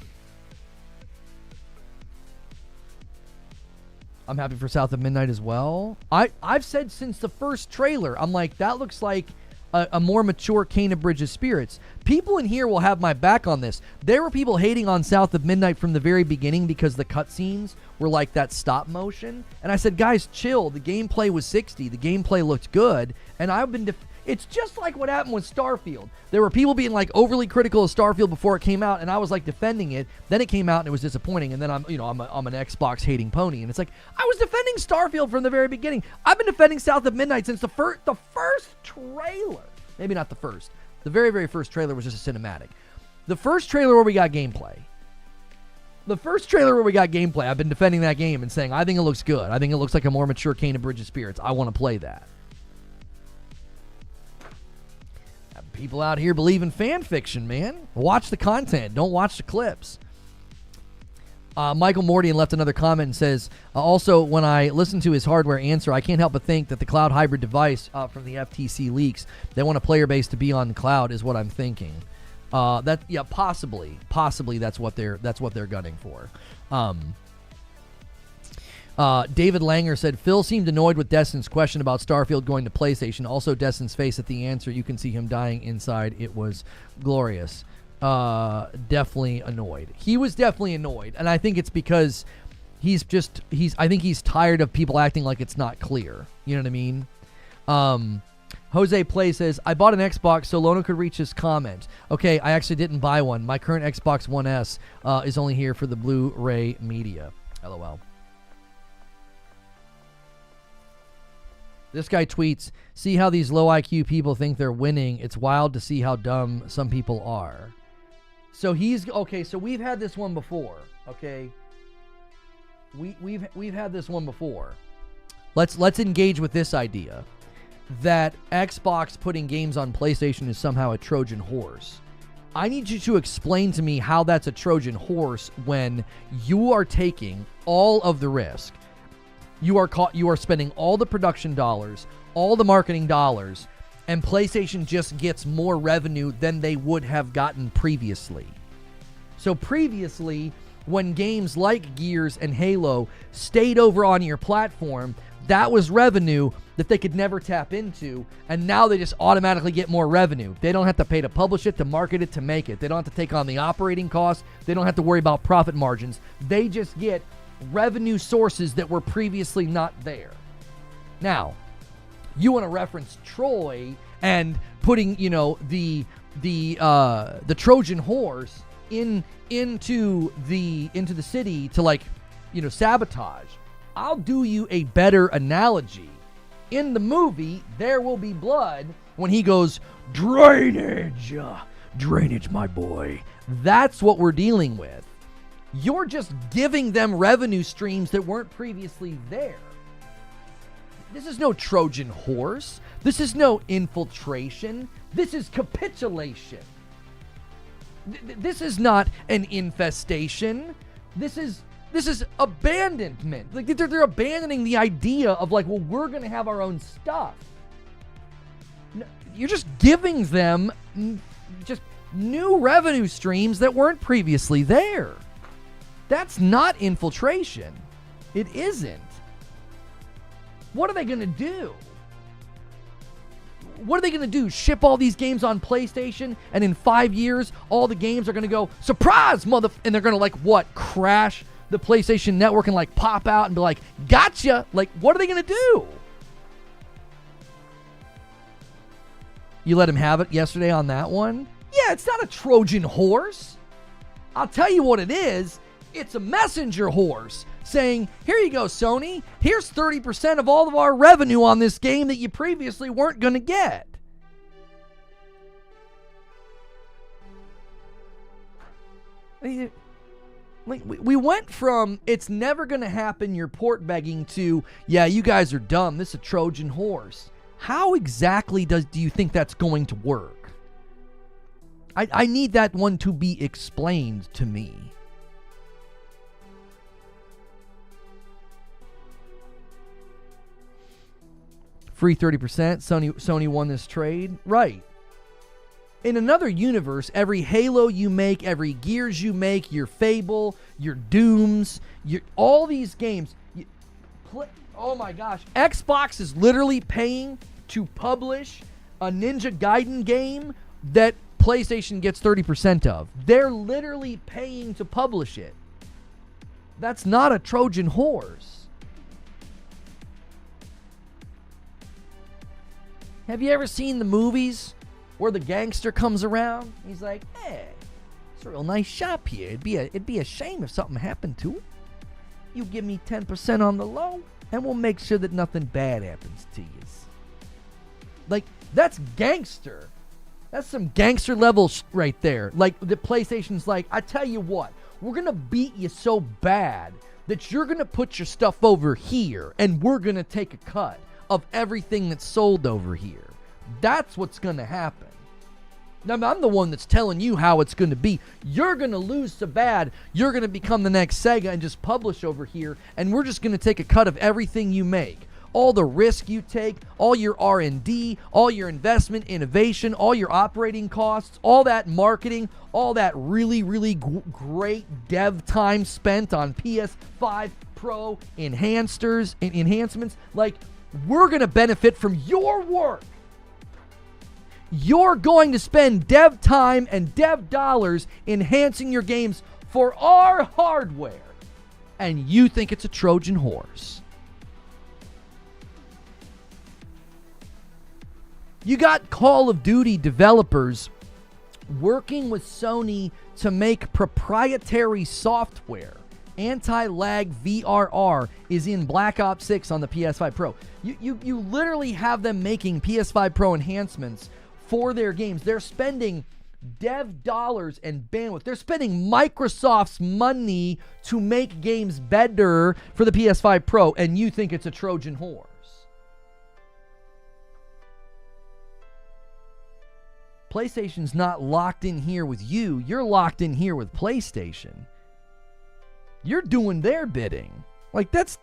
S1: I'm happy for South of Midnight as well. I've said since the first trailer, I'm like, that looks like a more mature Kane of Bridges Spirits. People in here will have my back on this. There were people hating on South of Midnight from the very beginning because the cutscenes were like that stop motion. And I said, guys, chill. The gameplay was 60. The gameplay looked good. And I've been... It's just like what happened with Starfield. There were people being like overly critical of Starfield before it came out, and I was like defending it. Then it came out and it was disappointing, and then I'm an Xbox hating pony, and it's like I was defending Starfield from the very beginning. I've been defending South of Midnight since the first trailer. Maybe not the first. The very, very first trailer was just a cinematic. The first trailer where we got gameplay. I've been defending that game and saying, I think it looks good. I think it looks like a more mature Kane and Bridge of Spirits. I want to play that. People out here believe in fan fiction, man. Watch the content. Don't watch the clips. Michael Mordian left another comment and says, also, when I listen to his hardware answer, I can't help but think that the cloud hybrid device from the FTC leaks, they want a player base to be on the cloud is what I'm thinking. Possibly that's what they're gunning for. David Langer said, Phil seemed annoyed with Destin's question about Starfield going to PlayStation. Also, Destin's face at the answer, you can see him dying inside. It was glorious. Definitely annoyed. He was definitely annoyed, and I think it's because I think he's tired of people acting like it's not clear. You know what I mean? Jose Play says, I bought an Xbox so Lono could reach his comment. Okay, I actually didn't buy one. My current Xbox One S is only here for the Blu-ray media. LOL. This guy tweets, see how these low IQ people think they're winning. It's wild to see how dumb some people are. So so we've had this one before, okay? We've had this one before. Let's engage with this idea that Xbox putting games on PlayStation is somehow a Trojan horse. I need you to explain to me how that's a Trojan horse when you are taking all of the risk. You are spending all the production dollars, all the marketing dollars, and PlayStation just gets more revenue than they would have gotten previously. So previously, when games like Gears and Halo stayed over on your platform, that was revenue that they could never tap into, and now they just automatically get more revenue. They don't have to pay to publish it, to market it, to make it. They don't have to take on the operating costs. They don't have to worry about profit margins. They just get revenue sources that were previously not there. Now, you want to reference Troy and putting, the Trojan horse into the city to sabotage. I'll do you a better analogy. In the movie There Will Be Blood, when he goes, drainage, my boy. That's what we're dealing with. You're just giving them revenue streams that weren't previously there. This is no Trojan horse. This is no infiltration. This is capitulation. This is not an infestation. This is abandonment. They're abandoning the idea of we're going to have our own stuff. You're just giving them just new revenue streams that weren't previously there. That's not infiltration. It isn't. What are they going to do? What are they going to do? Ship all these games on PlayStation, and in 5 years, all the games are going to go, surprise, and they're going to, crash the PlayStation Network and, pop out and be like, gotcha! What are they going to do? You let him have it yesterday on that one? Yeah, it's not a Trojan horse. I'll tell you what it is. It's a messenger horse saying, here you go, Sony. Here's 30% of all of our revenue on this game that you previously weren't going to get. We went from, it's never going to happen, you're port begging, to, yeah, you guys are dumb. This is a Trojan horse. How exactly do you think that's going to work? I need that one to be explained to me. Free 30%. Sony won this trade. Right. In another universe, every Halo you make, every Gears you make, your Fable, your Dooms, all these games. Oh my gosh. Xbox is literally paying to publish a Ninja Gaiden game that PlayStation gets 30% of. They're literally paying to publish it. That's not a Trojan horse. Have you ever seen the movies where the gangster comes around? He's like, hey, it's a real nice shop here. It'd be a shame if something happened to it. You give me 10% on the low, and we'll make sure that nothing bad happens to you. Like, that's gangster. That's some gangster level right there. Like, the PlayStation's like, I tell you what, we're going to beat you so bad that you're going to put your stuff over here, and we're going to take a cut of everything that's sold over here. That's what's going to happen. Now, I'm the one that's telling you how it's going to be. You're going to lose so bad, you're going to become the next Sega and just publish over here, and we're just going to take a cut of everything you make. All the risk you take, all your R&D, all your investment, innovation, all your operating costs, all that marketing, all that really, really great dev time spent on PS5 Pro enhancements. Like, we're going to benefit from your work. You're going to spend dev time and dev dollars enhancing your games for our hardware. And you think it's a Trojan horse. You got Call of Duty developers working with Sony to make proprietary software. Anti-lag VRR is in Black Ops 6 on the PS5 Pro. You literally have them making PS5 Pro enhancements for their games. They're spending dev dollars and bandwidth. They're spending Microsoft's money to make games better for the PS5 Pro, and you think it's a Trojan horse. PlayStation's not locked in here with you. You're locked in here with PlayStation. You're doing their bidding. Like, there's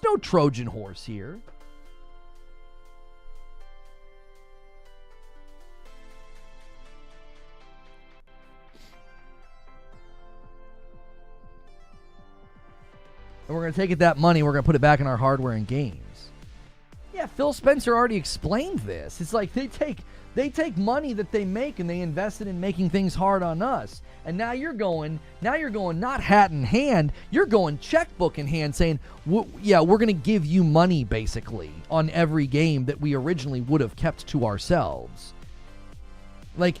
S1: no Trojan horse here. And we're going to take that money, we're going to put it back in our hardware and games. Yeah, Phil Spencer already explained this. It's like they take money that they make and they invest it in making things hard on us. And now you're going not hat in hand, you're going checkbook in hand saying, yeah, we're going to give you money basically on every game that we originally would have kept to ourselves. Like,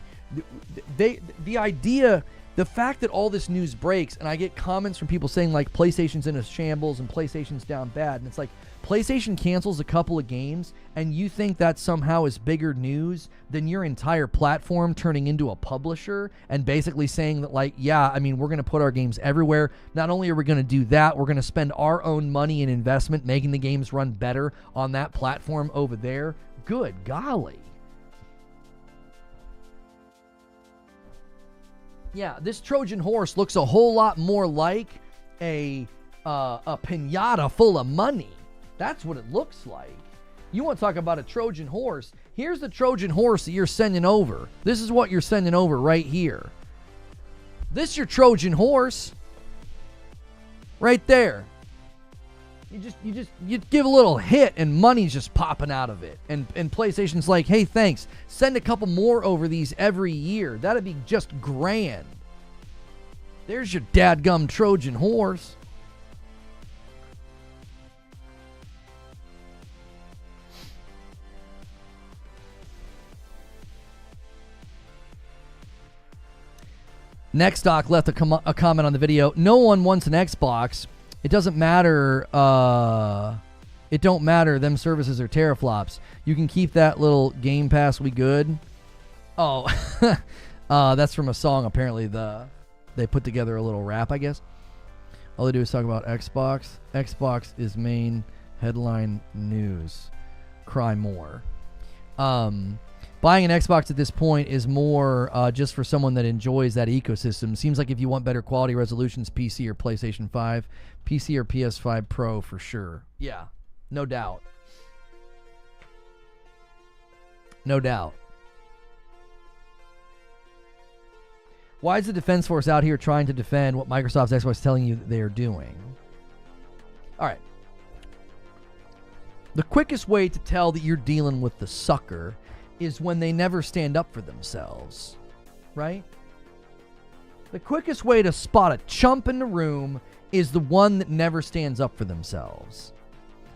S1: the idea, the fact that all this news breaks, and I get comments from people saying like PlayStation's in a shambles and PlayStation's down bad, and it's like, PlayStation cancels a couple of games, and you think that somehow is bigger news than your entire platform turning into a publisher and basically saying that, like, yeah, I mean, we're going to put our games everywhere. Not only are we going to do that, we're going to spend our own money and investment making the games run better on that platform over there. Good golly. Yeah, this Trojan horse looks a whole lot more like a piñata full of money. That's what it looks like. You want to talk about a Trojan horse? Here's the Trojan horse that you're sending over. This is what you're sending over right here. This is your Trojan horse. Right there. You give a little hit and money's just popping out of it. And PlayStation's like, hey, thanks. Send a couple more over these every year. That'd be just grand. There's your dadgum Trojan horse. Next Doc left a comment on the video. No one wants an Xbox. It doesn't matter. It don't matter. Them services are teraflops. You can keep that little Game Pass. We good? Oh, that's from a song. Apparently, they put together a little rap, I guess. All they do is talk about Xbox. Xbox is main headline news. Cry more. Buying an Xbox at this point is more just for someone that enjoys that ecosystem. Seems like if you want better quality resolutions, PC or PlayStation 5. PC or PS5 Pro for sure. Yeah, no doubt. No doubt. Why is the Defense Force out here trying to defend what Microsoft's Xbox is telling you that they are doing? All right. The quickest way to tell that you're dealing with the sucker is when they never stand up for themselves, right? The quickest way to spot a chump in the room is the one that never stands up for themselves.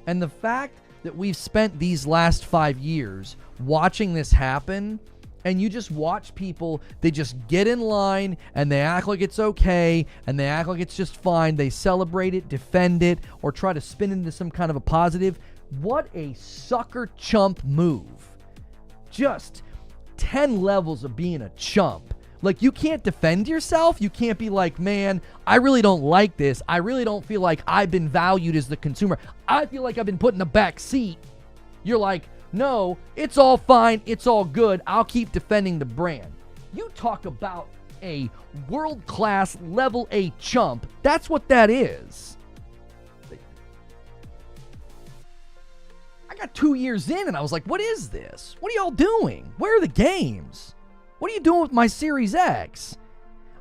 S1: And the fact that we've spent these last 5 years watching this happen, and you just watch people, they just get in line and they act like it's okay and they act like it's just fine. They celebrate it, defend it, or try to spin into some kind of a positive. What a sucker chump move. Just 10 levels of being a chump. Like, you can't defend yourself. You can't be like, man, I really don't like this. I really don't feel like I've been valued as the consumer. I feel like I've been put in the back seat. You're like, no, it's all fine. It's all good. I'll keep defending the brand. You talk about a world-class level A chump. That's what that is. I got 2 years in and I was like, what is this? What are y'all doing? Where are the games? What are you doing with my Series X?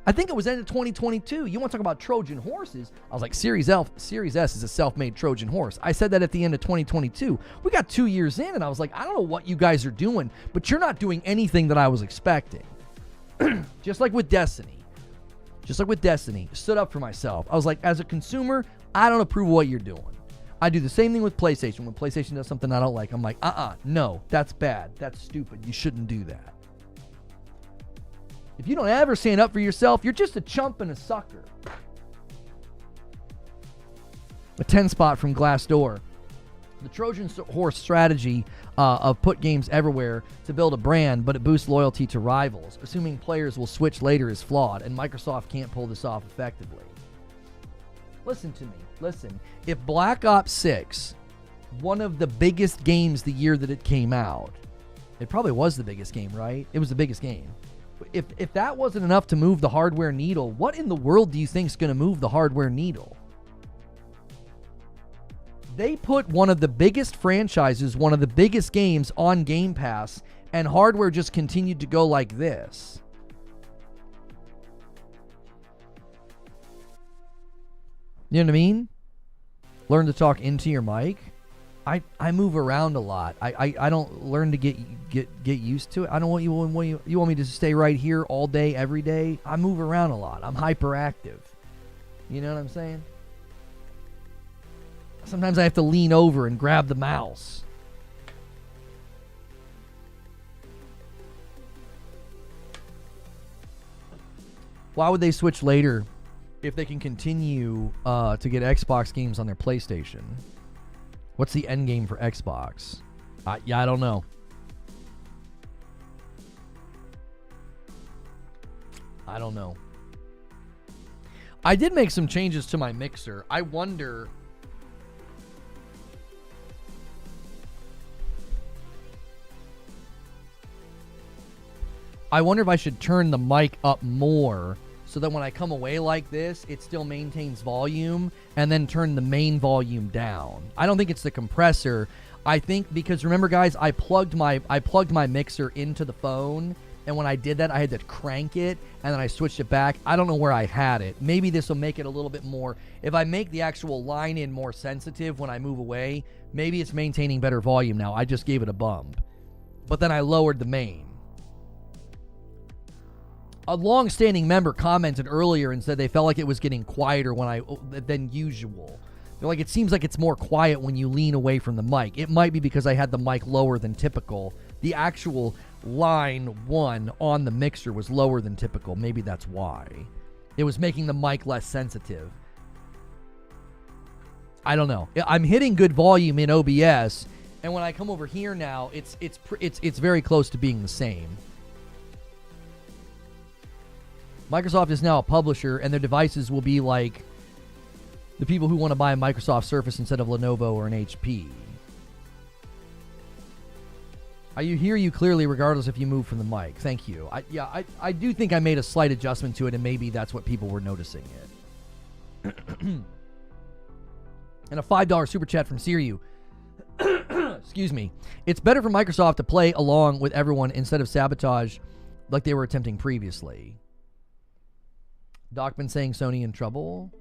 S1: I think it was end of 2022. You want to talk about Trojan horses? I was like, Series S is a self-made Trojan horse. I said that at the end of 2022. We got 2 years in, and I was like, I don't know what you guys are doing, but you're not doing anything that I was expecting. Just like with Destiny. Stood up for myself. I was like, as a consumer, I don't approve of what you're doing. I do the same thing with PlayStation. When PlayStation does something I don't like, I'm like, no, that's bad. That's stupid. You shouldn't do that. If you don't ever stand up for yourself, you're just a chump and a sucker. A 10 spot from Glassdoor. The Trojan horse strategy of put games everywhere to build a brand, but it boosts loyalty to rivals. Assuming players will switch later is flawed, and Microsoft can't pull this off effectively. Listen to me. Listen. If Black Ops 6, one of the biggest games the year that it came out, it probably was the biggest game, right? It was the biggest game. If that wasn't enough to move the hardware needle, what in the world do you think is going to move the hardware needle? They put one of the biggest franchises, one of the biggest games on Game Pass, and hardware just continued to go like this. You know what I mean? Learn to talk into your mic. I move around a lot. I don't learn to get used to it. I don't want you want me to stay right here all day, every day. I move around a lot. I'm hyperactive. You know what I'm saying? Sometimes I have to lean over and grab the mouse. Why would they switch later if they can continue to get Xbox games on their PlayStation? What's the end game for Xbox? I don't know. I don't know. I did make some changes to my mixer. I wonder... if I should turn the mic up more so that when I come away like this, it still maintains volume, and then turn the main volume down. I don't think it's the compressor. I think because remember, guys, I plugged my mixer into the phone, and when I did that, I had to crank it, and then I switched it back. I don't know where I had it. Maybe this will make it a little bit more. If I make the actual line in more sensitive when I move away, maybe it's maintaining better volume now. I just gave it a bump, but then I lowered the main. A long-standing member commented earlier and said they felt like it was getting quieter than usual. They're like, it seems like it's more quiet when you lean away from the mic. It might be because I had the mic lower than typical. The actual line 1 on the mixer was lower than typical. Maybe that's why. It was making the mic less sensitive. I don't know. I'm hitting good volume in OBS, and when I come over here now, it's very close to being the same. Microsoft is now a publisher, and their devices will be like the people who want to buy a Microsoft Surface instead of Lenovo or an HP. I hear you clearly regardless if you move from the mic. Thank you. I do think I made a slight adjustment to it, and maybe that's what people were noticing it. And a $5 super chat from Siriu. Excuse me. It's better for Microsoft to play along with everyone instead of sabotage like they were attempting previously. Doc been saying Sony in trouble.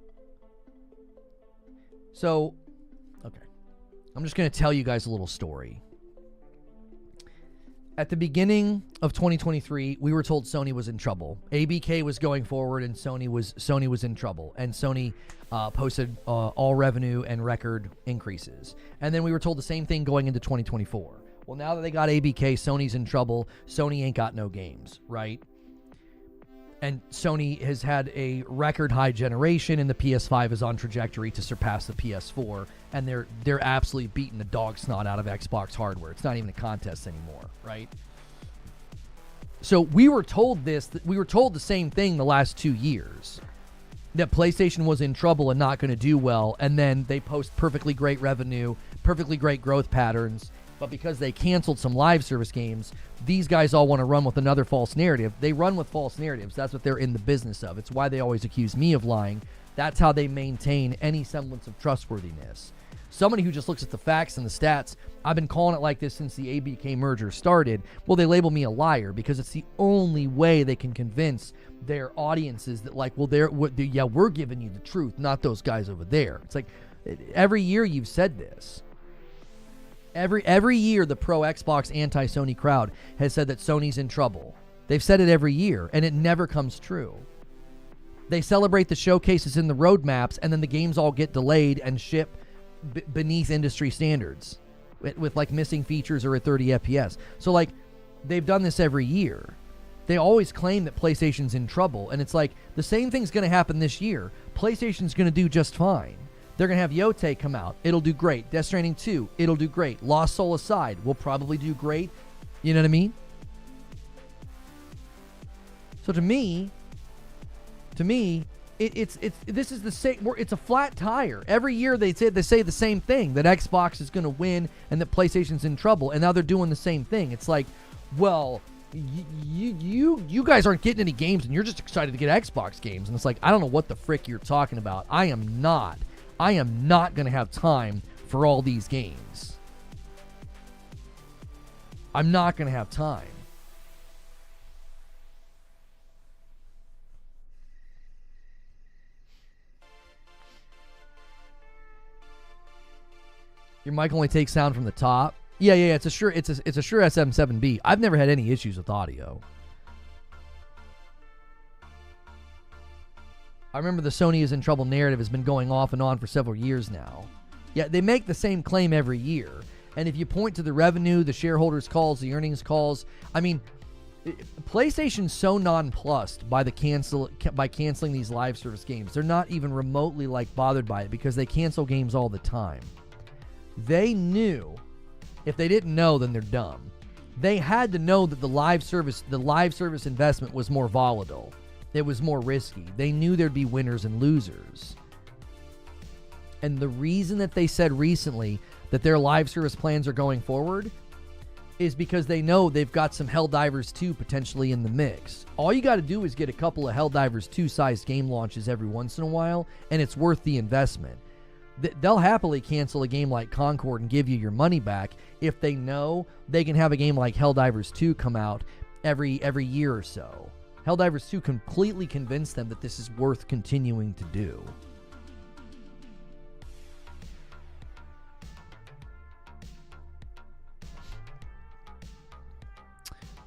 S1: So, okay. I'm just going to tell you guys a little story. At the beginning of 2023, we were told Sony was in trouble. ABK was going forward, and Sony was in trouble. And Sony posted all revenue and record increases. And then we were told the same thing going into 2024. Well, now that they got ABK, Sony's in trouble. Sony ain't got no games, right? And Sony has had a record high generation, and the PS5 is on trajectory to surpass the PS4. And they're absolutely beating the dog snot out of Xbox hardware. It's not even a contest anymore, right? So we were told this. We were told the same thing the last 2 years, that PlayStation was in trouble and not going to do well. And then they post perfectly great revenue, perfectly great growth patterns. But because they canceled some live service games, these guys all want to run with another false narrative. They run with false narratives. That's what they're in the business of. It's why they always accuse me of lying. That's how they maintain any semblance of trustworthiness. Somebody who just looks at the facts and the stats, I've been calling it like this since the ABK merger started. Well, they label me a liar because it's the only way they can convince their audiences that, like, well, we're giving you the truth, not those guys over there. It's like every year you've said this. Every year, the pro Xbox anti-Sony crowd has said that Sony's in trouble. They've said it every year, and it never comes true. They celebrate the showcases in the roadmaps, and then the games all get delayed and ship beneath industry standards with like missing features or at 30 FPS. So like they've done this every year. They always claim that PlayStation's in trouble, and it's like the same thing's going to happen this year. PlayStation's going to do just fine. They're going to have Yote come out. It'll do great. Death Stranding 2, it'll do great. Lost Soul aside, will probably do great. You know what I mean? So to me, it's this is the same. It's a flat tire. Every year they say the same thing, that Xbox is going to win and that PlayStation's in trouble, and now they're doing the same thing. It's like, well, you guys aren't getting any games, and you're just excited to get Xbox games, and it's like, I don't know what the frick you're talking about. I am not going to have time for all these games. I'm not going to have time. Your mic only takes sound from the top. Yeah. It's a Shure SM7B. I've never had any issues with audio. I remember the Sony is in trouble narrative has been going off and on for several years now. Yeah, they make the same claim every year. And if you point to the revenue, the shareholders' calls, the earnings calls, I mean, PlayStation's so nonplussed by canceling these live service games. They're not even remotely like bothered by it because they cancel games all the time. They knew. If they didn't know, then they're dumb. They had to know that the live service investment was more volatile. It was more risky. They knew there'd be winners and losers. And the reason that they said recently that their live service plans are going forward is because they know they've got some Helldivers 2 potentially in the mix. All you got to do is get a couple of Helldivers 2 sized game launches every once in a while, and it's worth the investment. They'll happily cancel a game like Concord and give you your money back if they know they can have a game like Helldivers 2 come out every year or so. Helldivers 2 completely convinced them that this is worth continuing to do.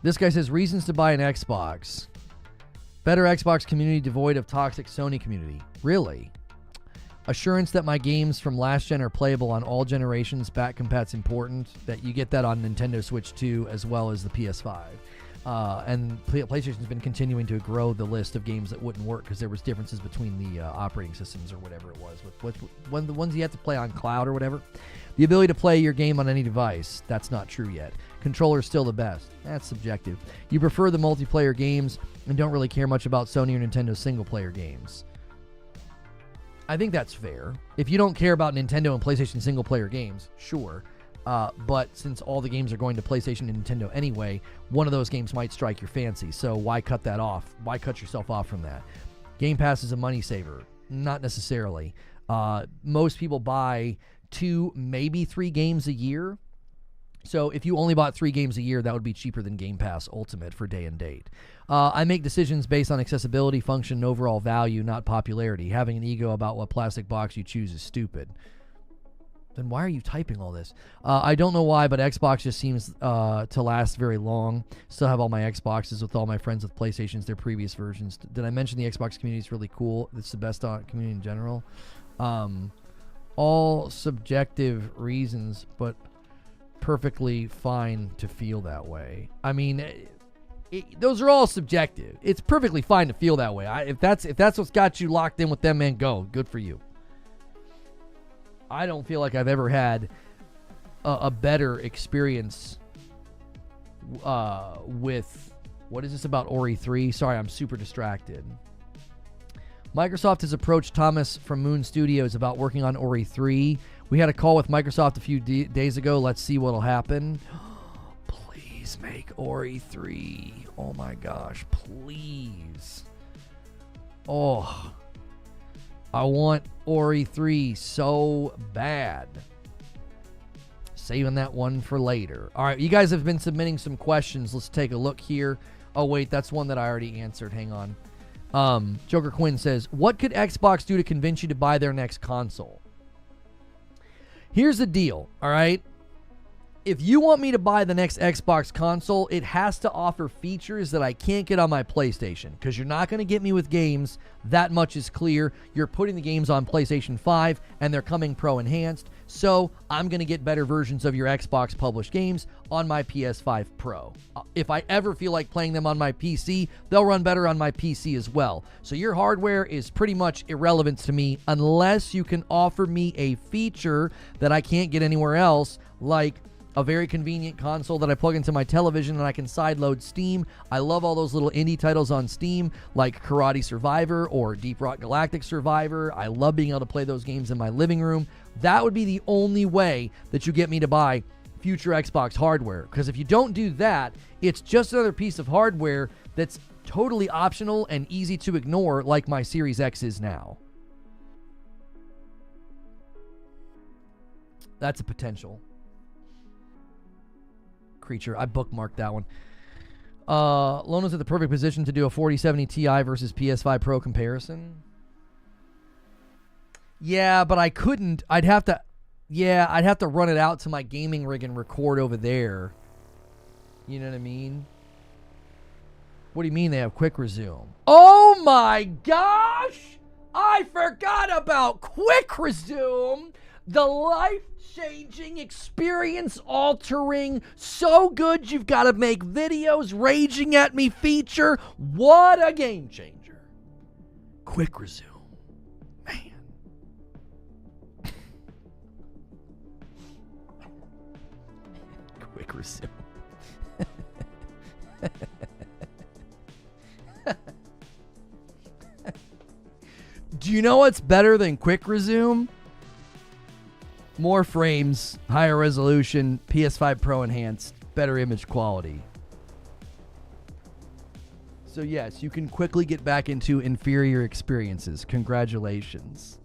S1: This guy says, reasons to buy an Xbox. Better Xbox community devoid of toxic Sony community. Really? Assurance that my games from last gen are playable on all generations. Back compat's important. That you get that on Nintendo Switch 2 as well as the PS5. And PlayStation's been continuing to grow the list of games that wouldn't work because there was differences between the operating systems or whatever it was. With the ones you have to play on cloud or whatever. The ability to play your game on any device. That's not true yet. Controller's still the best. That's subjective. You prefer the multiplayer games and don't really care much about Sony or Nintendo single-player games. I think that's fair. If you don't care about Nintendo and PlayStation single-player games, sure. But since all the games are going to PlayStation and Nintendo anyway, one of those games might strike your fancy. So why cut that off? Why cut yourself off from that? Game Pass is a money saver. Not necessarily. Most people buy 2, maybe 3 games a year. So if you only bought 3 games a year, that would be cheaper than Game Pass Ultimate for day and date. I make decisions based on accessibility, function, and overall value, not popularity. Having an ego about what plastic box you choose is stupid. Then why are you typing all this? I don't know why, but Xbox just seems to last very long. Still have all my Xboxes with all my friends with PlayStations, their previous versions. Did I mention the Xbox community is really cool? It's the best community in general. All subjective reasons, but perfectly fine to feel that way. I mean, those are all subjective. It's perfectly fine to feel that way. If that's what's got you locked in with them, man, go. Good for you. I don't feel like I've ever had a better experience with, what is this about Ori 3? Sorry, I'm super distracted. Microsoft has approached Thomas from Moon Studios about working on Ori 3. We had a call with Microsoft a few days ago. Let's see what'll happen. Please make Ori 3. Oh my gosh, please. Oh, I want Ori 3 so bad. Saving that one for later. All right, you guys have been submitting some questions. Let's take a look here. Oh, wait, that's one that I already answered. Hang on. Joker Quinn says, what could Xbox do to convince you to buy their next console? Here's the deal, all right? If you want me to buy the next Xbox console, it has to offer features that I can't get on my PlayStation, because you're not going to get me with games. That much is clear. You're putting the games on PlayStation 5, and they're coming Pro Enhanced, so I'm going to get better versions of your Xbox published games on my PS5 Pro. If I ever feel like playing them on my PC, they'll run better on my PC as well. So your hardware is pretty much irrelevant to me unless you can offer me a feature that I can't get anywhere else, like a very convenient console that I plug into my television and I can sideload Steam. I love all those little indie titles on Steam like Karate Survivor or Deep Rock Galactic Survivor. I love being able to play those games in my living room. That would be the only way that you get me to buy future Xbox hardware. Because if you don't do that, it's just another piece of hardware that's totally optional and easy to ignore, like my Series X is now. That's a potential. Creature. I bookmarked that one. Lona's at the perfect position to do a 4070 Ti versus PS5 Pro comparison. Yeah, but I couldn't. I'd have to run it out to my gaming rig and record over there. You know what I mean? What do you mean they have quick resume? Oh my gosh! I forgot about quick resume! The life-changing, experience-altering, so good you've got to make videos raging at me feature. What a game changer. Quick resume. Man. Quick resume. Do you know what's better than quick resume? More frames, higher resolution, PS5 Pro enhanced, better image quality. So yes, you can quickly get back into inferior experiences. Congratulations.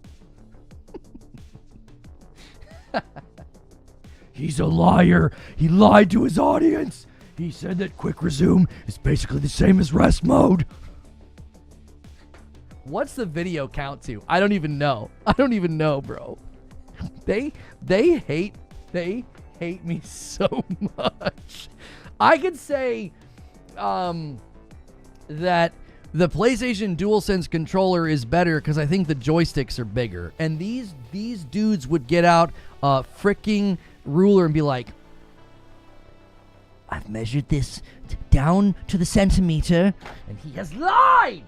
S1: He's a liar. He lied to his audience. He said that quick resume is basically the same as rest mode. What's the video count to? I don't even know. I don't even know, bro. They hate me so much. I could say that the PlayStation DualSense controller is better because I think the joysticks are bigger. And these dudes would get out a freaking ruler and be like, I've measured this down to the centimeter, and he has lied.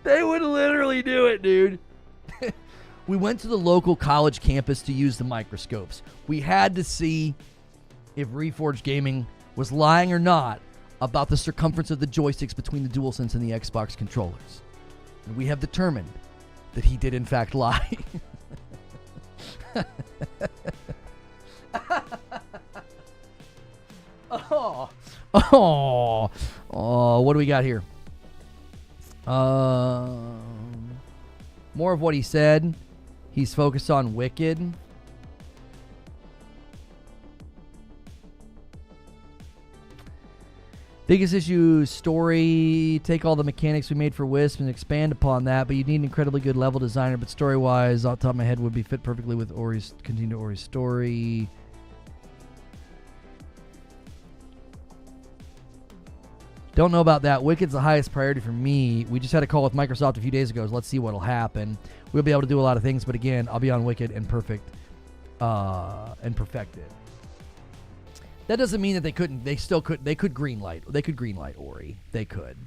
S1: They would literally do it, dude. We went to the local college campus to use the microscopes. We had to see if Reforge Gaming was lying or not about the circumference of the joysticks between the DualSense and the Xbox controllers. And we have determined that he did in fact lie. Oh, what do we got here? More of what he said. He's focused on Wicked. Biggest issue, story. Take all the mechanics we made for Wisp and expand upon that, but you need an incredibly good level designer. But story-wise, off the top of my head, would be fit perfectly with continue Ori's story. Don't know about that. Wicked's the highest priority for me. We just had a call with Microsoft a few days ago, so let's see what'll happen. We'll be able to do a lot of things, but again, I'll be on Wicked and perfect and perfected. That doesn't mean that they couldn't. They still could. They could greenlight. They could greenlight Ori. They could.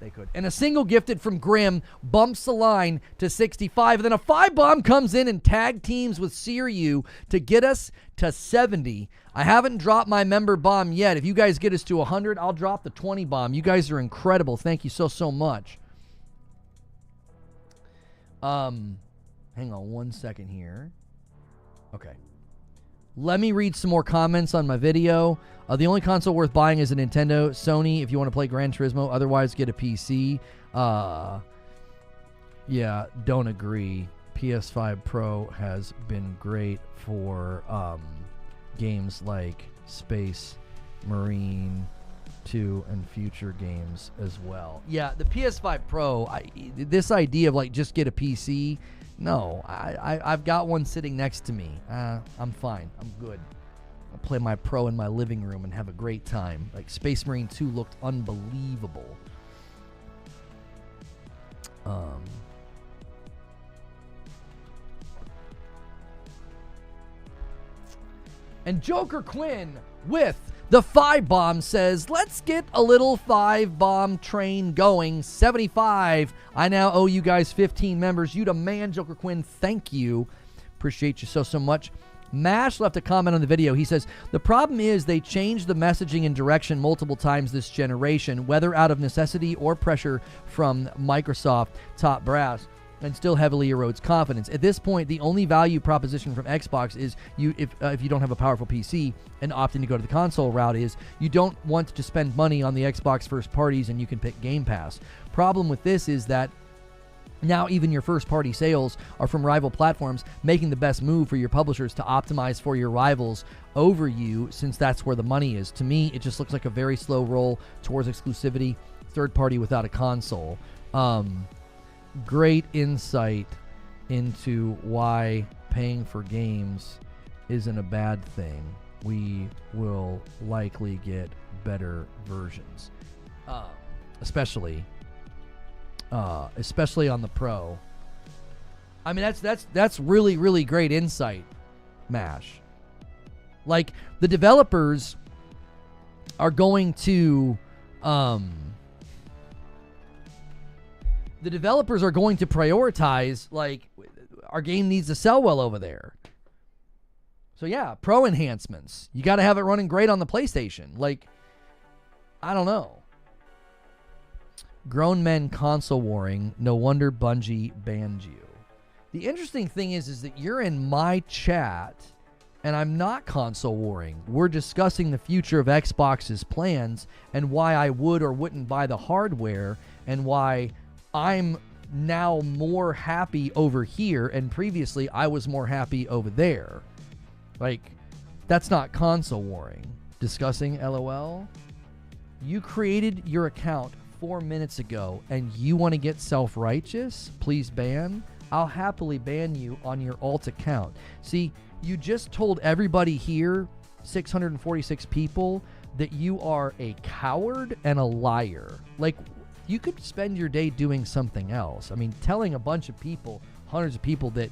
S1: They could. And a single gifted from Grim bumps the line to 65. And then a 5-bomb comes in and tag teams with Siryu to get us to 70. I haven't dropped my member bomb yet. If you guys get us to 100, I'll drop the 20 bomb. You guys are incredible. Thank you so much. Hang on 1 second here. Okay. Let me read some more comments on my video. The only console worth buying is a Nintendo. Sony, if you want to play Gran Turismo. Otherwise, get a PC. Yeah, don't agree. PS5 Pro has been great for games like Space Marine 2 and future games as well. Yeah, the PS5 Pro, this idea of like just get a PC... No, I've got one sitting next to me. I'm fine. I'm good. I'll play my Pro in my living room and have a great time. Like, Space Marine 2 looked unbelievable. And Joker Quinn with the 5-bomb says, let's get a little 5-bomb train going. 75. I now owe you guys 15 members. You the man, Joker Quinn. Thank you. Appreciate you so much. Mash left a comment on the video. He says, the problem is they changed the messaging and direction multiple times this generation, whether out of necessity or pressure from Microsoft top brass, and still heavily erodes confidence. At this point, the only value proposition from Xbox is if you don't have a powerful PC and opting to go to the console route is you don't want to spend money on the Xbox first parties and you can pick Game Pass. Problem with this is that now even your first party sales are from rival platforms, making the best move for your publishers to optimize for your rivals over you, since that's where the money is. To me, it just looks like a very slow roll towards exclusivity, third party without a console. Great insight into why paying for games isn't a bad thing. We will likely get better versions, especially on the Pro. I mean, that's really great insight, Mash. Like, the developers are going to prioritize, like, our game needs to sell well over there. So yeah, Pro enhancements. You got to have it running great on the PlayStation. Like, I don't know. Grown men console warring. No wonder Bungie banned you. The interesting thing is that you're in my chat, and I'm not console warring. We're discussing the future of Xbox's plans and why I would or wouldn't buy the hardware, and why I'm now more happy over here, and previously I was more happy over there. Like, that's not console warring. Discussing LOL. You created your account 4 minutes ago and you want to get self-righteous? Please ban. I'll happily ban you on your alt account. See, you just told everybody here, 646 people, that you are a coward and a liar. Like, you could spend your day doing something else. I mean, telling a bunch of people, hundreds of people, that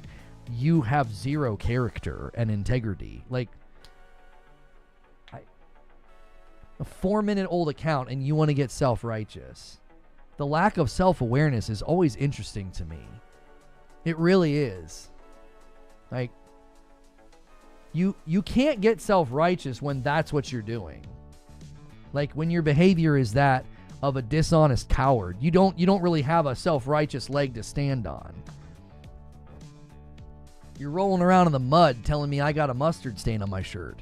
S1: you have zero character and integrity. Like, a 4-minute-old account and you want to get self-righteous. The lack of self-awareness is always interesting to me. It really is. Like, you can't get self-righteous when that's what you're doing. Like, when your behavior is that of a dishonest coward, you don't really have a self-righteous leg to stand on. You're rolling around in the mud telling me I got a mustard stain on my shirt.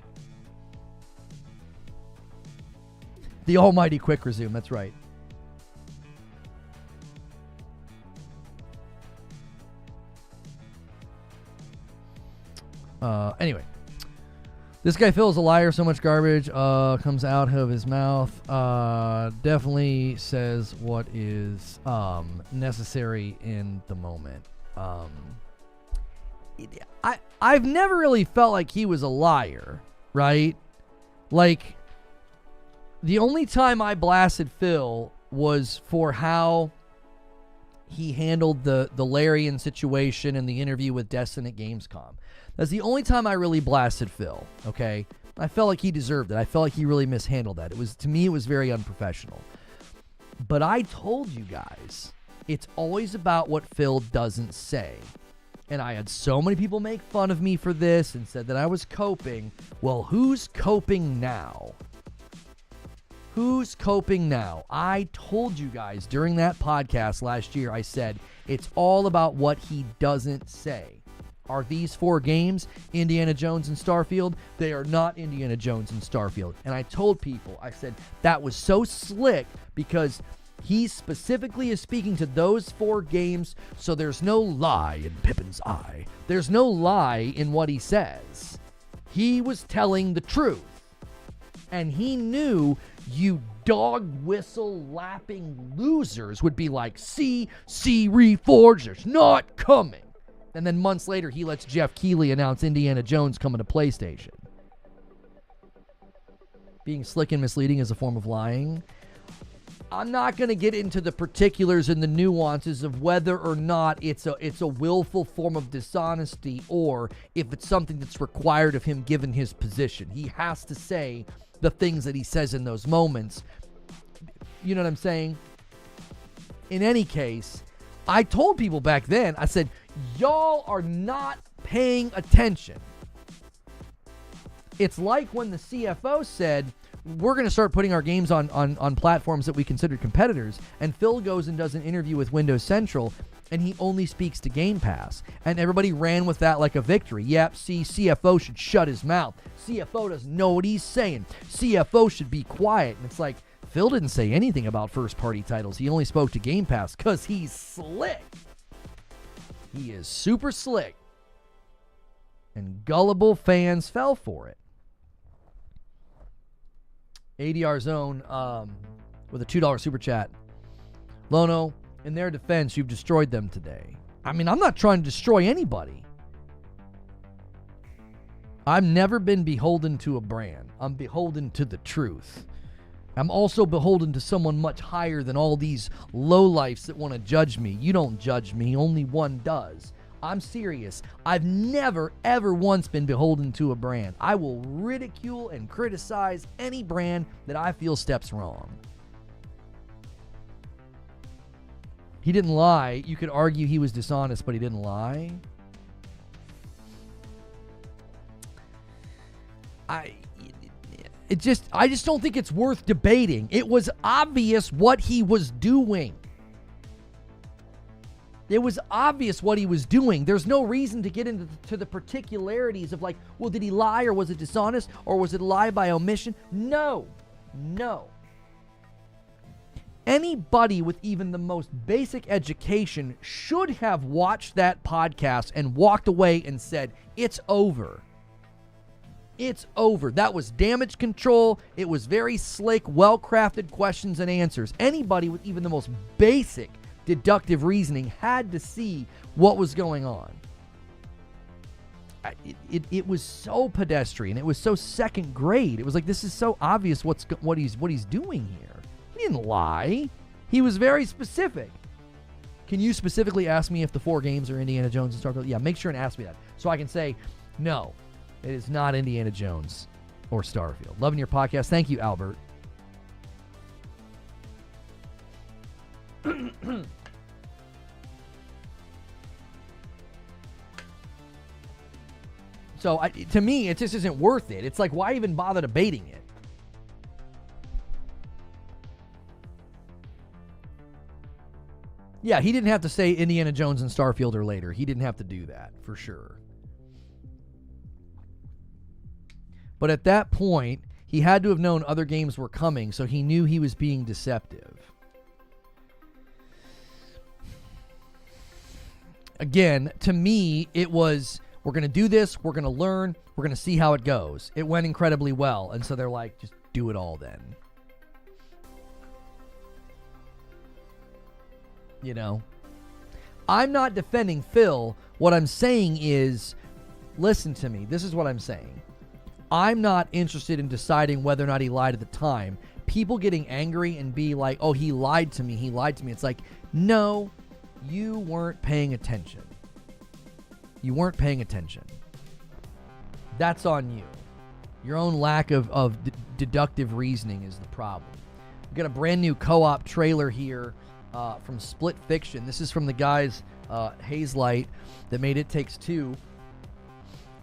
S1: The almighty quick resume, that's right. Anyway. This guy Phil is a liar. So much garbage comes out of his mouth. Definitely says what is necessary in the moment. I've never really felt like he was a liar, right? Like, the only time I blasted Phil was for how he handled the Larian situation and the interview with Destin at Gamescom. That's the only time I really blasted Phil, okay? I felt like he deserved it. I felt like he really mishandled that. To me, it was very unprofessional. But I told you guys, it's always about what Phil doesn't say. And I had so many people make fun of me for this and said that I was coping. Well, who's coping now? Who's coping now? I told you guys during that podcast last year, I said, it's all about what he doesn't say. Are these 4 games Indiana Jones and Starfield? They are not Indiana Jones and Starfield. And I told people, I said, that was so slick because he specifically is speaking to those 4 games, so there's no lie in Pippin's eye. There's no lie in what he says. He was telling the truth. And he knew you dog whistle lapping losers would be like, see, Reforge, there's not coming. And then months later, he lets Jeff Keighley announce Indiana Jones coming to PlayStation. Being slick and misleading is a form of lying. I'm not going to get into the particulars and the nuances of whether or not it's a willful form of dishonesty or if it's something that's required of him given his position. He has to say the things that he says in those moments. You know what I'm saying? In any case, I told people back then, I said, y'all are not paying attention. It's like when the CFO said, we're going to start putting our games on platforms that we consider competitors, and Phil goes and does an interview with Windows Central, and he only speaks to Game Pass. And everybody ran with that like a victory. Yep, see, CFO should shut his mouth. CFO doesn't know what he's saying. CFO should be quiet. And it's like, Phil didn't say anything about first-party titles. He only spoke to Game Pass because he's slick. He is super slick. And gullible fans fell for it. ADR Zone with a $2 super chat. Lono, in their defense, you've destroyed them today. I mean, I'm not trying to destroy anybody. I've never been beholden to a brand. I'm beholden to the truth. I'm also beholden to someone much higher than all these lowlifes that want to judge me. You don't judge me. Only one does. I'm serious. I've never, ever once been beholden to a brand. I will ridicule and criticize any brand that I feel steps wrong. He didn't lie. You could argue he was dishonest, but he didn't lie. I just don't think it's worth debating. It was obvious what he was doing. It was obvious what he was doing. There's no reason to get into the particularities of like, well, did he lie or was it dishonest or was it a lie by omission? No. Anybody with even the most basic education should have watched that podcast and walked away and said, it's over. It's over. That was damage control. It was very slick, well-crafted questions and answers. Anybody with even the most basic deductive reasoning had to see what was going on. It was so pedestrian. It was so second grade. It was like, this is so obvious what he's doing here. He didn't lie. He was very specific. Can you specifically ask me if the 4 games are Indiana Jones and Starfield? Yeah, make sure and ask me that so I can say, no, it is not Indiana Jones or Starfield. Loving your podcast. Thank you, Albert. So to me, it just isn't worth it. It's like, why even bother debating it? Yeah, he didn't have to say Indiana Jones and Starfield are later. He didn't have to do that, for sure. But at that point, he had to have known other games were coming, so he knew he was being deceptive. Again, to me, it was, we're going to do this, we're going to learn We're going to see how it goes. It went incredibly well. And so they're like, just do it all then. You know? I'm not defending Phil. What I'm saying is, listen to me. This is what I'm saying. I'm not interested in deciding whether or not he lied at the time. People getting angry and be like, oh, he lied to me. He lied to me. It's like, no, you weren't paying attention. You weren't paying attention. That's on you. Your own lack of deductive reasoning is the problem. We've got a brand new co-op trailer here from Split Fiction. This is from the guys, Hazelight, that made It Takes Two,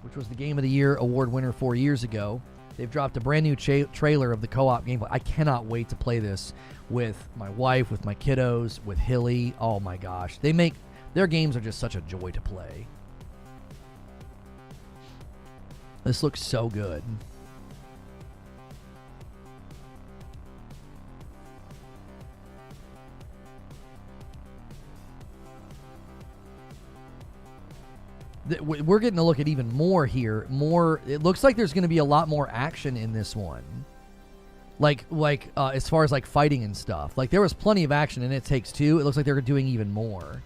S1: which was the Game of the Year award winner 4 years ago. They've dropped a brand new trailer of the co-op gameplay. I cannot wait to play this with my wife, with my kiddos, with Hilly. Oh my gosh. Their games are just such a joy to play. This looks so good. We're getting to look at even more here. It looks like there's going to be a lot more action in this one. Like as far as like fighting and stuff. Like there was plenty of action in It Takes Two. It looks like they're doing even more.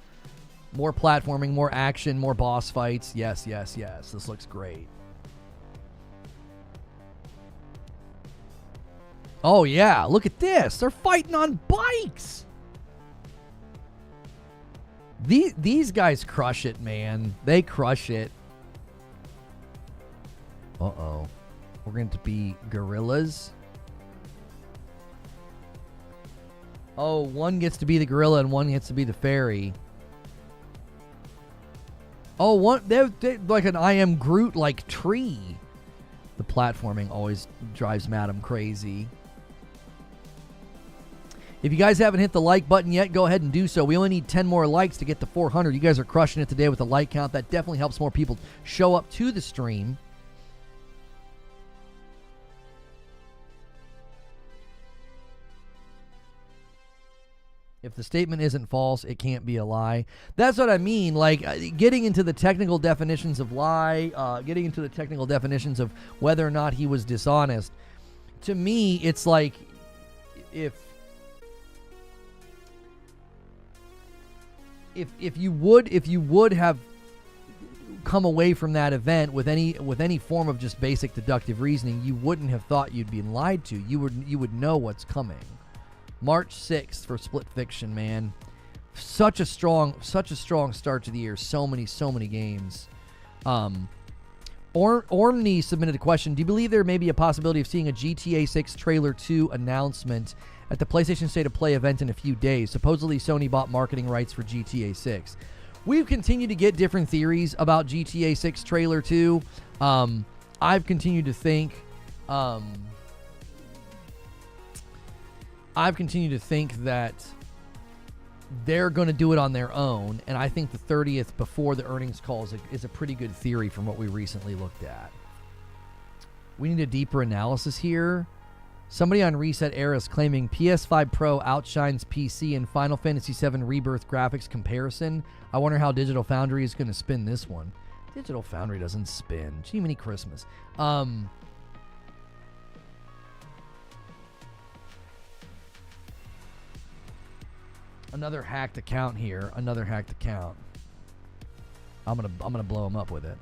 S1: More platforming, more action, more boss fights. Yes, yes, yes. This looks great. Oh yeah, look at this. They're fighting on bikes. These guys crush it, man. They crush it. Uh-oh. We're going to be gorillas. Oh, one gets to be the gorilla and one gets to be the fairy. Oh, they're like an I Am Groot-like tree. The platforming always drives Madam crazy. If you guys haven't hit the like button yet, go ahead and do so. We only need 10 more likes to get to 400. You guys are crushing it today with the like count. That definitely helps more people show up to the stream. If the statement isn't false, it can't be a lie. That's what I mean. Like, getting into the technical definitions of lie, getting into the technical definitions of whether or not he was dishonest. To me, it's like if you would have come away from that event with any form of just basic deductive reasoning, you wouldn't have thought you'd been lied to. You would know what's coming. March 6th for Split Fiction, man. Such a strong start to the year. So many games. Ormney submitted a question. Do you believe there may be a possibility of seeing a GTA 6 Trailer 2 announcement at the PlayStation State of Play event in a few days? Supposedly Sony bought marketing rights for GTA 6. We've continued to get different theories about GTA 6 Trailer 2. I've continued to think that they're going to do it on their own, and I think the 30th before the earnings call is a pretty good theory from what we recently looked at. We need a deeper analysis here. Somebody on Reset Era is claiming PS5 Pro outshines PC in Final Fantasy VII Rebirth graphics comparison. I wonder how Digital Foundry is going to spin this one. Digital Foundry doesn't spin. Jiminy Christmas. Another hacked account here. Another hacked account. I'm gonna blow him up with it.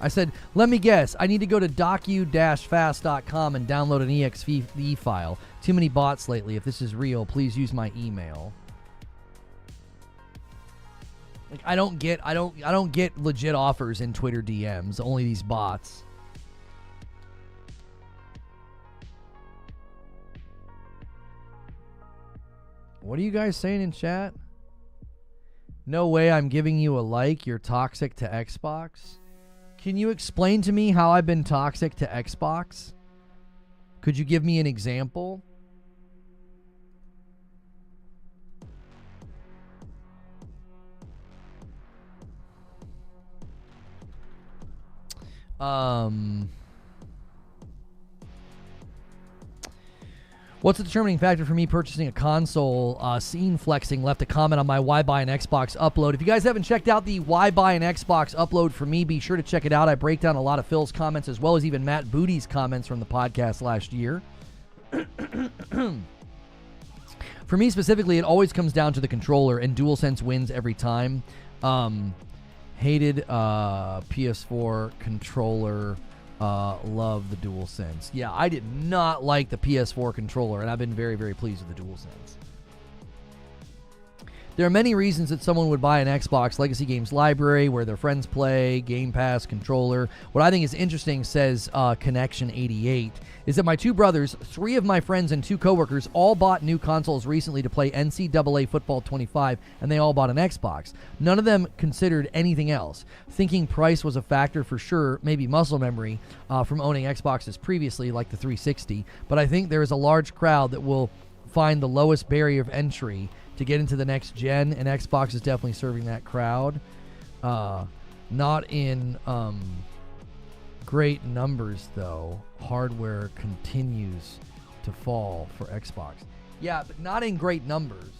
S1: I said, let me guess. I need to go to docu-fast.com and download an exe file. Too many bots lately. If this is real, please use my email. Like, I don't get legit offers in Twitter DMs. Only these bots. What are you guys saying in chat? No way I'm giving you a like. You're toxic to Xbox. Can you explain to me how I've been toxic to Xbox? Could you give me an example? What's the determining factor for me purchasing a console? Scene Flexing left a comment on my Why Buy an Xbox upload. If you guys haven't checked out the Why Buy an Xbox upload for me, be sure to check it out. I break down a lot of Phil's comments as well as even Matt Booty's comments from the podcast last year. For me specifically, it always comes down to the controller, and DualSense wins every time. Hated PS4 controller. Love the DualSense. Yeah, I did not like the PS4 controller, and I've been very, very pleased with the DualSense. There are many reasons that someone would buy an Xbox Legacy Games Library, where their friends play, Game Pass, controller. What I think is interesting, says Connection88, is that my two brothers, 3 of my friends, and 2 coworkers all bought new consoles recently to play NCAA Football 25, and they all bought an Xbox. None of them considered anything else. Thinking price was a factor for sure, maybe muscle memory from owning Xboxes previously, like the 360, but I think there is a large crowd that will find the lowest barrier of entry to get into the next gen, and Xbox is definitely serving that crowd. Not in great numbers, though. Hardware continues to fall for Xbox. Yeah, but not in great numbers.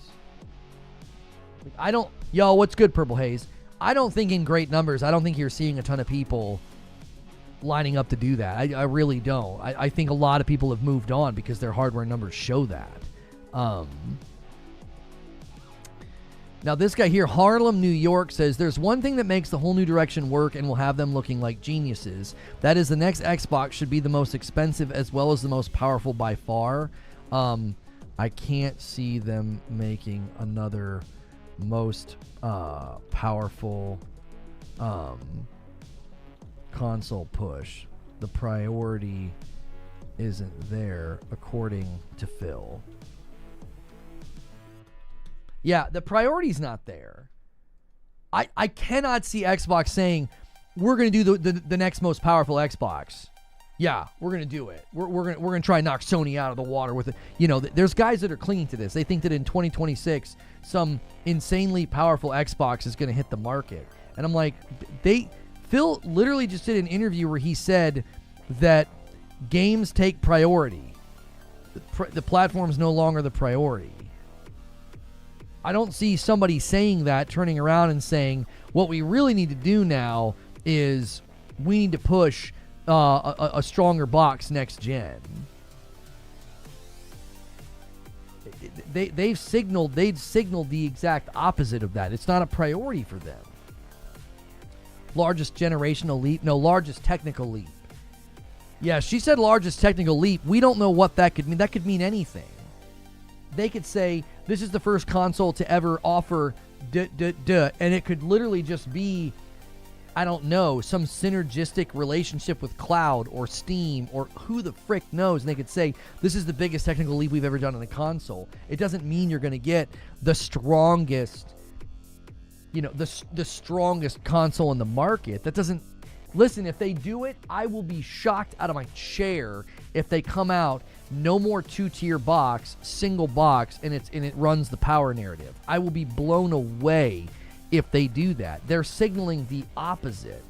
S1: I don't... Yo, what's good, Purple Haze? I don't think in great numbers. I don't think you're seeing a ton of people lining up to do that. I really don't. I think a lot of people have moved on because their hardware numbers show that. Now, this guy here, Harlem, New York, says, there's one thing that makes the whole new direction work and will have them looking like geniuses. That is, the next Xbox should be the most expensive as well as the most powerful by far. I can't see them making another most powerful console push. The priority isn't there, according to Phil. Yeah, the priority's not there. I cannot see Xbox saying, we're going to do the next most powerful Xbox. Yeah, we're going to do it. We're going to try and knock Sony out of the water with it. You know, there's guys that are clinging to this. They think that in 2026, some insanely powerful Xbox is going to hit the market. And I'm like, Phil literally just did an interview where he said that games take priority. The platform's no longer the priority. I don't see somebody saying that, turning around and saying, what we really need to do now is we need to push a stronger box next gen. They've signaled the exact opposite of that. It's not a priority for them. Largest generational leap? No, largest technical leap. Yeah, she said largest technical leap. We don't know what that could mean. That could mean anything. They could say, this is the first console to ever offer and it could literally just be, I don't know, some synergistic relationship with cloud or Steam or who the frick knows. And they could say, this is the biggest technical leap we've ever done in a console. It doesn't mean you're going to get the strongest, the strongest console in the market. That doesn't, listen, if they do it, I will be shocked out of my chair if they come out, no more 2-tier box, single box, and it runs the power narrative. I will be blown away if they do that. They're signaling the opposite.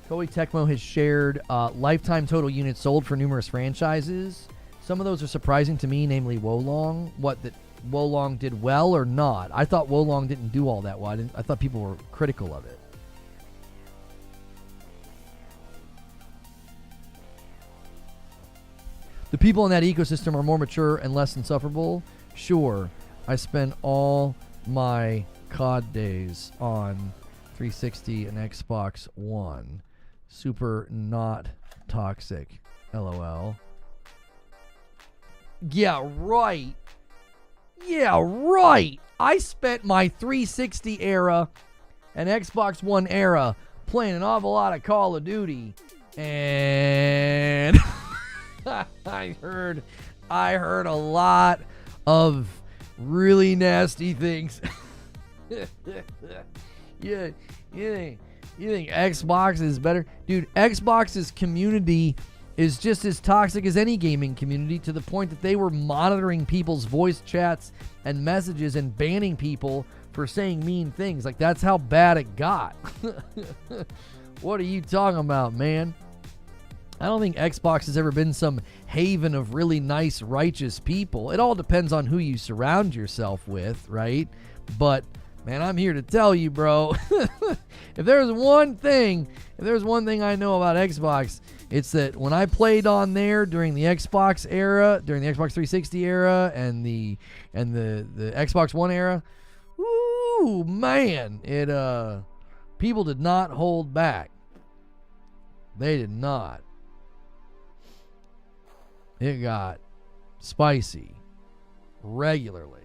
S1: Koei Tecmo has shared lifetime total units sold for numerous franchises. Some of those are surprising to me, namely Wolong. That Wolong did well or not? I thought Wolong didn't do all that well. I thought people were critical of it. The people in that ecosystem are more mature and less insufferable. Sure, I spent all my COD days on 360 and Xbox One. Super not toxic. LOL. Yeah, right. Yeah, right. I spent my 360 era and Xbox One era playing an awful lot of Call of Duty. And I heard a lot of really nasty things. Yeah, you think Xbox is better? Dude, Xbox's community is just as toxic as any gaming community, to the point that they were monitoring people's voice chats and messages and banning people for saying mean things. Like, that's how bad it got. What are you talking about, man? I don't think Xbox has ever been some haven of really nice, righteous people. It all depends on who you surround yourself with, right? But man, I'm here to tell you, bro. If there's one thing I know about Xbox, it's that when I played on there during the Xbox era, during the Xbox 360 era, and the Xbox One era, woo, man, it people did not hold back. They did not. It got spicy regularly.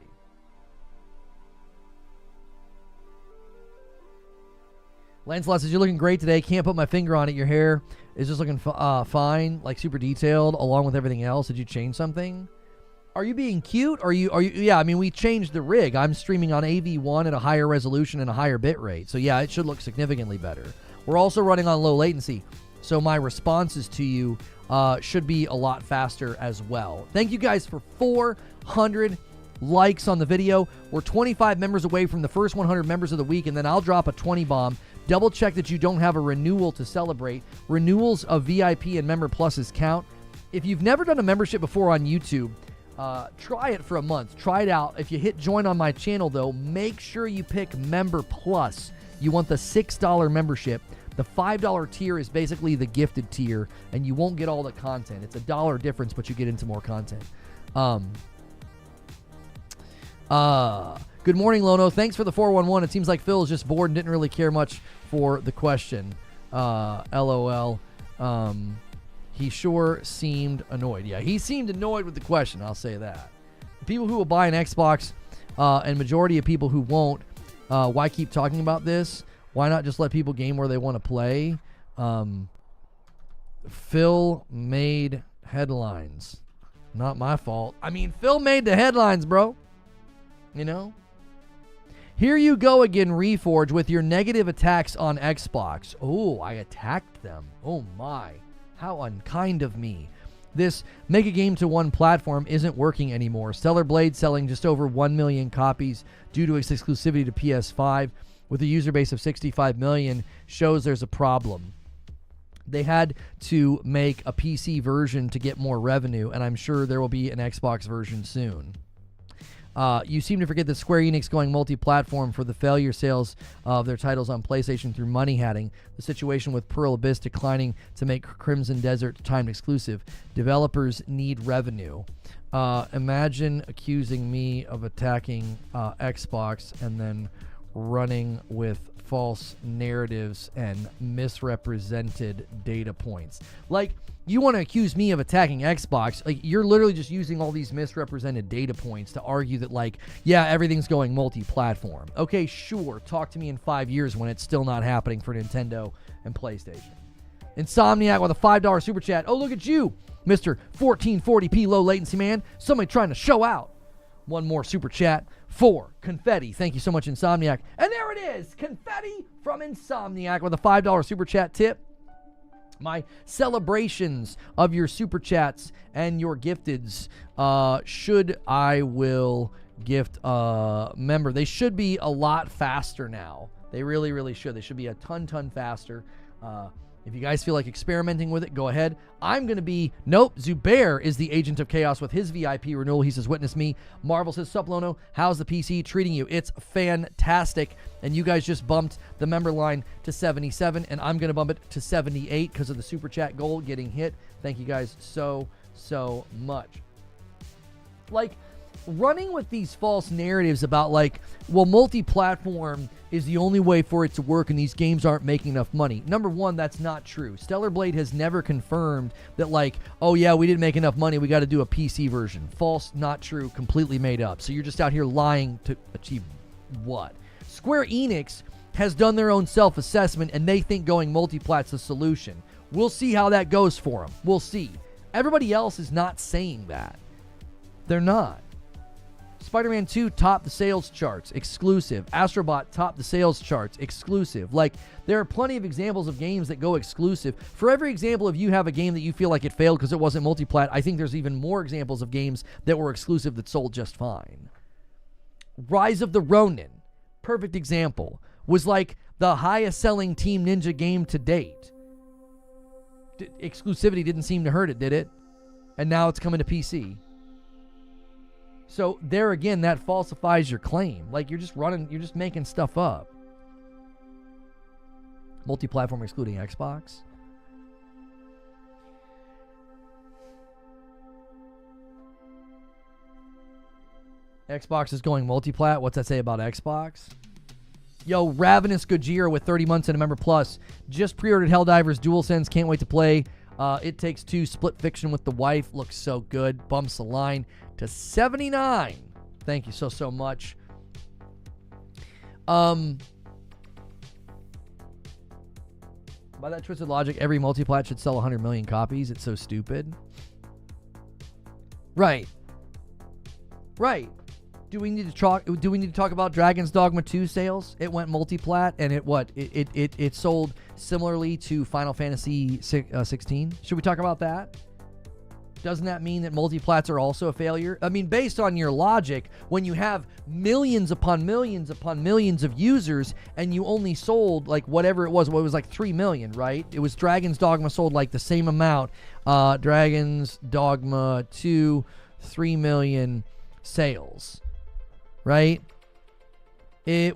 S1: Lancelot says, you're looking great today. Can't put my finger on it. Your hair is just looking fine, like super detailed, along with everything else. Did you change something? Are you being cute? Are you? Yeah, I mean, we changed the rig. I'm streaming on AV1 at a higher resolution and a higher bit rate. So yeah, it should look significantly better. We're also running on low latency, so my responses to you should be a lot faster as well. Thank you guys for 400 likes on the video. We're 25 members away from the first 100 members of the week, and then I'll drop a 20 bomb. Double check that you don't have a renewal to celebrate. Renewals of VIP and Member Pluses count. If you've never done a membership before on YouTube, try it for a month. Try it out. If you hit join on my channel, though, make sure you pick Member Plus. You want the $6 membership. The $5 tier is basically the gifted tier, and you won't get all the content. It's $1 difference, but you get into more content. Good morning, Lono. Thanks for the 411. It seems like Phil is just bored and didn't really care much for the question. LOL. He sure seemed annoyed. Yeah, he seemed annoyed with the question. I'll say that. People who will buy an Xbox and majority of people who won't, why keep talking about this? Why not just let people game where they want to play? Phil made headlines. Not my fault. I mean, Phil made the headlines, bro. You know? Here you go again, Reforge, with your negative attacks on Xbox. Oh, I attacked them. Oh my. How unkind of me. This make a game to one platform isn't working anymore. Stellar Blade selling just over 1 million copies due to its exclusivity to PS5 with a user base of 65 million shows there's a problem. They had to make a PC version to get more revenue, and I'm sure there will be an Xbox version soon. You seem to forget that Square Enix going multi-platform for the failure sales of their titles on PlayStation through money hatting, the situation with Pearl Abyss declining to make Crimson Desert timed exclusive. Developers need revenue. Imagine accusing me of attacking Xbox and then running with false narratives and misrepresented data points. Like, you want to accuse me of attacking Xbox, like, you're literally just using all these misrepresented data points to argue that, like, yeah, everything's going multi-platform. Okay, sure, talk to me in 5 years when it's still not happening for Nintendo and PlayStation. Insomniac with a $5 super chat. Oh, look at you, Mr. 1440p low latency man. Somebody trying to show out. One more super chat for Confetti. Thank you so much, Insomniac. And there it is, Confetti from Insomniac with a $5 super chat tip. My celebrations of your super chats and your gifteds I will gift a member. They should be a lot faster now. They really, really should. They should be a ton faster. If you guys feel like experimenting with it, go ahead. I'm going to be... Nope, Zubair is the agent of chaos with his VIP renewal. He says, witness me. Marvel says, sup, Lono? How's the PC treating you? It's fantastic. And you guys just bumped the member line to 77, and I'm going to bump it to 78 because of the super chat goal getting hit. Thank you guys so much. Like, running with these false narratives about, like, well, multi-platform is the only way for it to work and these games aren't making enough money. Number one, that's not true. Stellar Blade has never confirmed that, like, oh yeah, we didn't make enough money, we got to do a PC version. False, not true, completely made up. So you're just out here lying to achieve what? Square Enix has done their own self-assessment and they think going multi-plat's the solution. We'll see how that goes for them. We'll see. Everybody else is not saying that. They're not. Spider-Man 2 topped the sales charts, exclusive. Astrobot topped the sales charts, exclusive. Like, there are plenty of examples of games that go exclusive. For every example of you have a game that you feel like it failed because it wasn't multiplat, I think there's even more examples of games that were exclusive that sold just fine. Rise of the Ronin, perfect example, was like the highest selling Team Ninja game to date. Exclusivity didn't seem to hurt it, did it? And now it's coming to PC. So there again, that falsifies your claim. Like, you're just making stuff up. Multi-platform excluding Xbox. Xbox is going multi-plat. What's that say about Xbox? Yo, Ravenous Gojira with 30 months and a member plus. Just pre-ordered Helldivers DualSense. Can't wait to play. It Takes Two Split Fiction with the wife. Looks so good. Bumps the line to 79. Thank you so much. By that twisted logic, every multiplat should sell 100 million copies. It's so stupid. Right. Do we need to talk about Dragon's Dogma 2 sales? It went multiplat, and it sold similarly to Final Fantasy 16. Should we talk about that? Doesn't that mean that multiplats are also a failure? I mean, based on your logic, when you have millions upon millions upon millions of users and you only sold like whatever it was like 3 million, right? It was Dragon's Dogma sold like the same amount. Dragon's Dogma 2, 3 million sales, right? They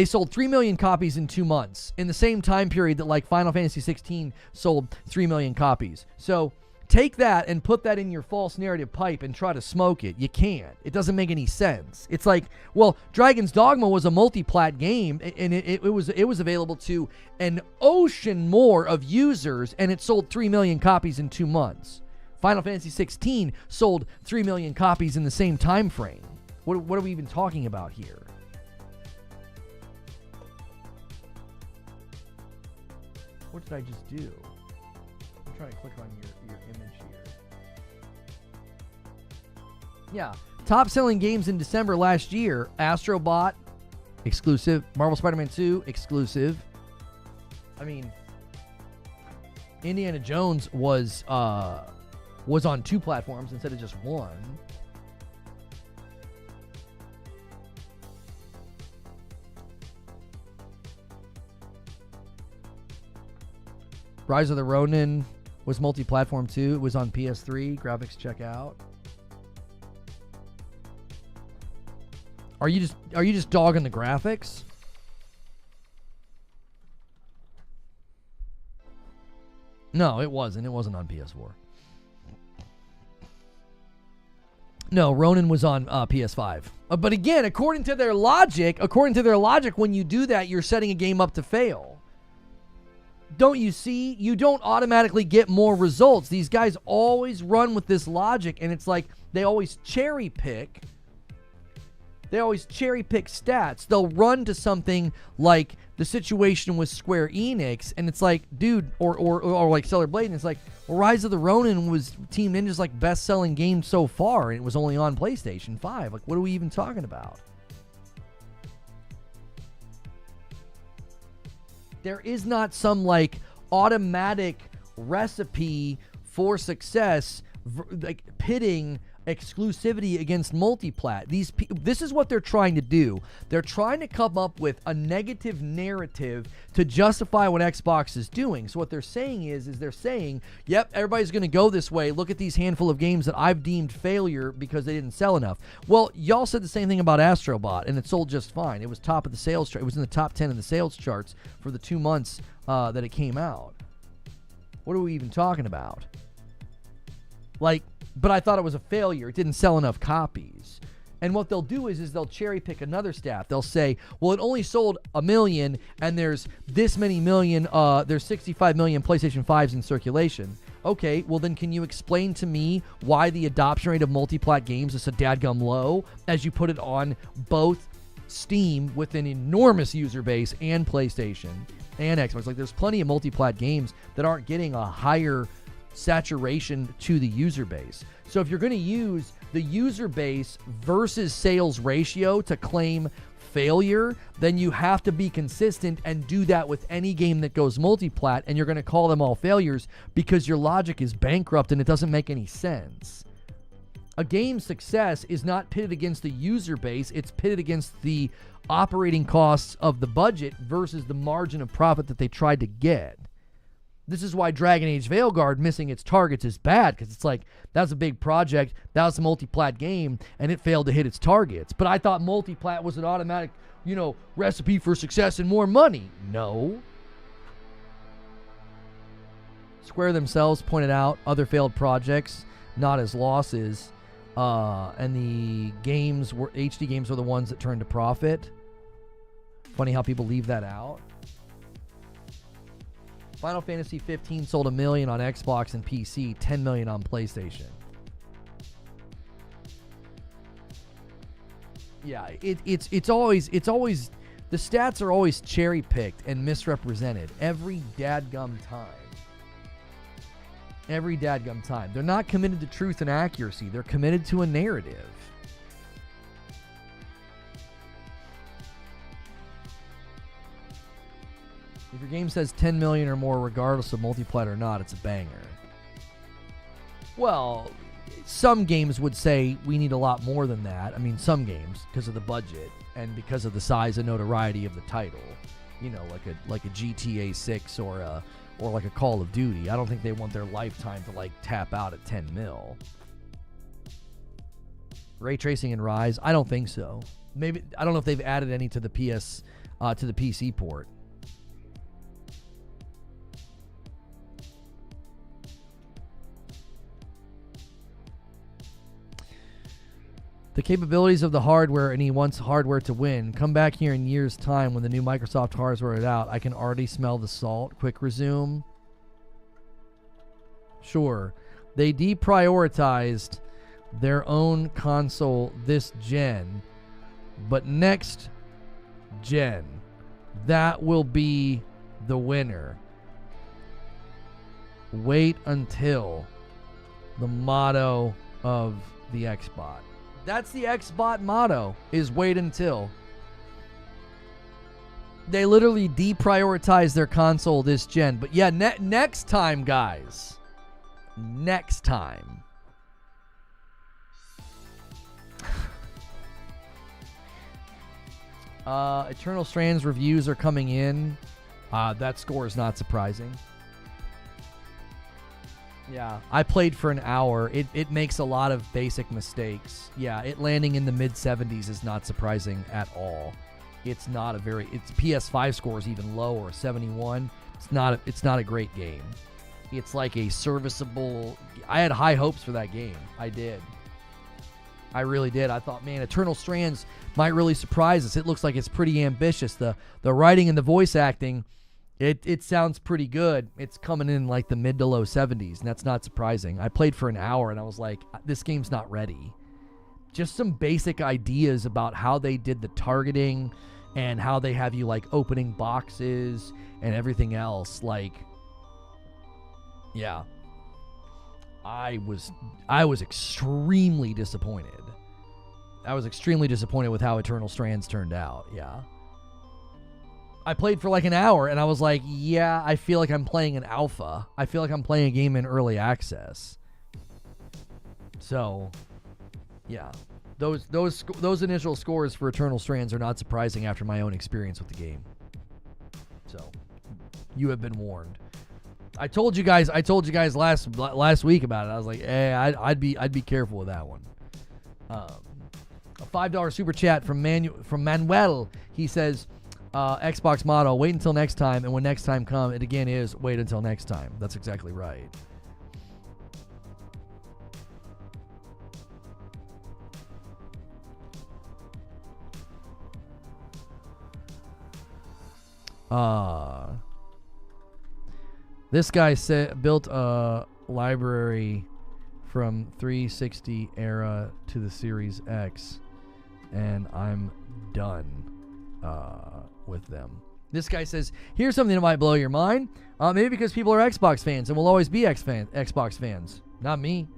S1: sold 3 million copies in 2 months in the same time period that like Final Fantasy 16 sold 3 million copies. So take that and put that in your false narrative pipe and try to smoke it. You can't. It doesn't make any sense. It's like, well, Dragon's Dogma was a multi-plat game, and it was available to an ocean more of users, and it sold 3 million copies in 2 months. Final Fantasy 16 sold 3 million copies in the same time frame. What are we even talking about here? What did I just do? I'm trying to click on your image here. Yeah. Top selling games in December last year. Astrobot, exclusive. Marvel Spider-Man 2, exclusive. I mean, Indiana Jones was on 2 platforms instead of just 1. Rise of the Ronin was multi-platform too. It was on PS3. Graphics check out. Are you just dogging the graphics? No, it wasn't. It wasn't on PS4. No, Ronin was on PS5. But again, according to their logic, when you do that, you're setting a game up to fail. Don't you see? You don't automatically get more results. These guys always run with this logic, and it's like they always cherry pick. They always cherry pick stats. They'll run to something like the situation with Square Enix, and it's like, dude, or like Stellar Blade, and it's like, well, Rise of the Ronin was Team Ninja's like best-selling game so far, and it was only on PlayStation 5. Like, what are we even talking about? There is not some like automatic recipe for success, like pitting exclusivity against multiplat. This is what they're trying to do. They're trying to come up with a negative narrative to justify what Xbox is doing. So what they're saying is they're saying, yep, everybody's going to go this way. Look at these handful of games that I've deemed failure because they didn't sell enough. Well, y'all said the same thing about Astrobot, and it sold just fine. It was top of the sales chart. It was in the top 10 of the sales charts for the 2 months that it came out. What are we even talking about? Like, but I thought it was a failure. It didn't sell enough copies. And what they'll do is they'll cherry pick another stat. They'll say, well, it only sold 1 million, and there's this many million, there's 65 million PlayStation 5s in circulation. Okay, well then can you explain to me why the adoption rate of multi-plat games is so dadgum low as you put it on both Steam with an enormous user base and PlayStation and Xbox? Like, there's plenty of multi-plat games that aren't getting a higher saturation to the user base. So if you're going to use the user base versus sales ratio to claim failure, then you have to be consistent and do that with any game that goes multiplat, and you're going to call them all failures because your logic is bankrupt and it doesn't make any sense. A game's success is not pitted against the user base, it's pitted against the operating costs of the budget versus the margin of profit that they tried to get. This is why Dragon Age Veilguard missing its targets is bad, because it's like, that was a big project, that was a multiplat game, and it failed to hit its targets. But I thought multiplat was an automatic, recipe for success and more money. No. Square themselves pointed out other failed projects, not as losses, and the HD games were the ones that turned to profit. Funny how people leave that out. Final Fantasy 15 sold 1 million on Xbox and PC, 10 million on PlayStation. Yeah, it's always the stats are always cherry picked and misrepresented every dadgum time. Every dadgum time. They're not committed to truth and accuracy. They're committed to a narrative. If your game says 10 million or more, regardless of multiplat or not, it's a banger. Well, some games would say we need a lot more than that. I mean, some games, because of the budget and because of the size and notoriety of the title. Like a GTA 6 or like a Call of Duty. I don't think they want their lifetime to tap out at 10 mil. Ray tracing in Rise? I don't think so. Maybe I don't know if they've added any to the PC port. The capabilities of the hardware, and he wants hardware to win. Come back here in years' time when the new Microsoft hardware is out. I can already smell the salt. Quick resume. Sure. They deprioritized their own console this gen, but next gen, that will be the winner. Wait until, the motto of the Xbot. That's the Xbot motto, is wait until. They literally deprioritize their console this gen. But yeah, next time, guys. Next time. Eternal Strands reviews are coming in. That score is not surprising. Yeah, I played for an hour. It makes a lot of basic mistakes. Yeah, it landing in the mid-70s is not surprising at all. It's not its PS5 score is even lower, 71. It's not a great game. It's like a serviceable. I had high hopes for that game. I did. I really did. I thought, man, Eternal Strands might really surprise us. It looks like it's pretty ambitious. The writing and the voice acting, it sounds pretty good. It's coming in like the mid to low 70s, and that's not surprising. I played for an hour, and I was like, this game's not ready. Just some basic ideas about how they did the targeting and how they have you opening boxes and everything else. Yeah. I was extremely disappointed. I was extremely disappointed with how Eternal Strands turned out. Yeah. I played for an hour, and I was like, yeah, I feel like I'm playing an alpha. I feel like I'm playing a game in early access. So, yeah. Those initial scores for Eternal Strands are not surprising after my own experience with the game. So, you have been warned. I told you guys last week about it. I was like, hey, I'd be careful with that one. A $5 super chat from Manuel. He says, Xbox motto, wait until next time, and when next time comes, it again is wait until next time. That's exactly right. This guy built a library from 360 era to the Series X, and I'm done with them. This guy says, here's something that might blow your mind. Maybe because people are Xbox fans and will always be Xbox fans. Not me.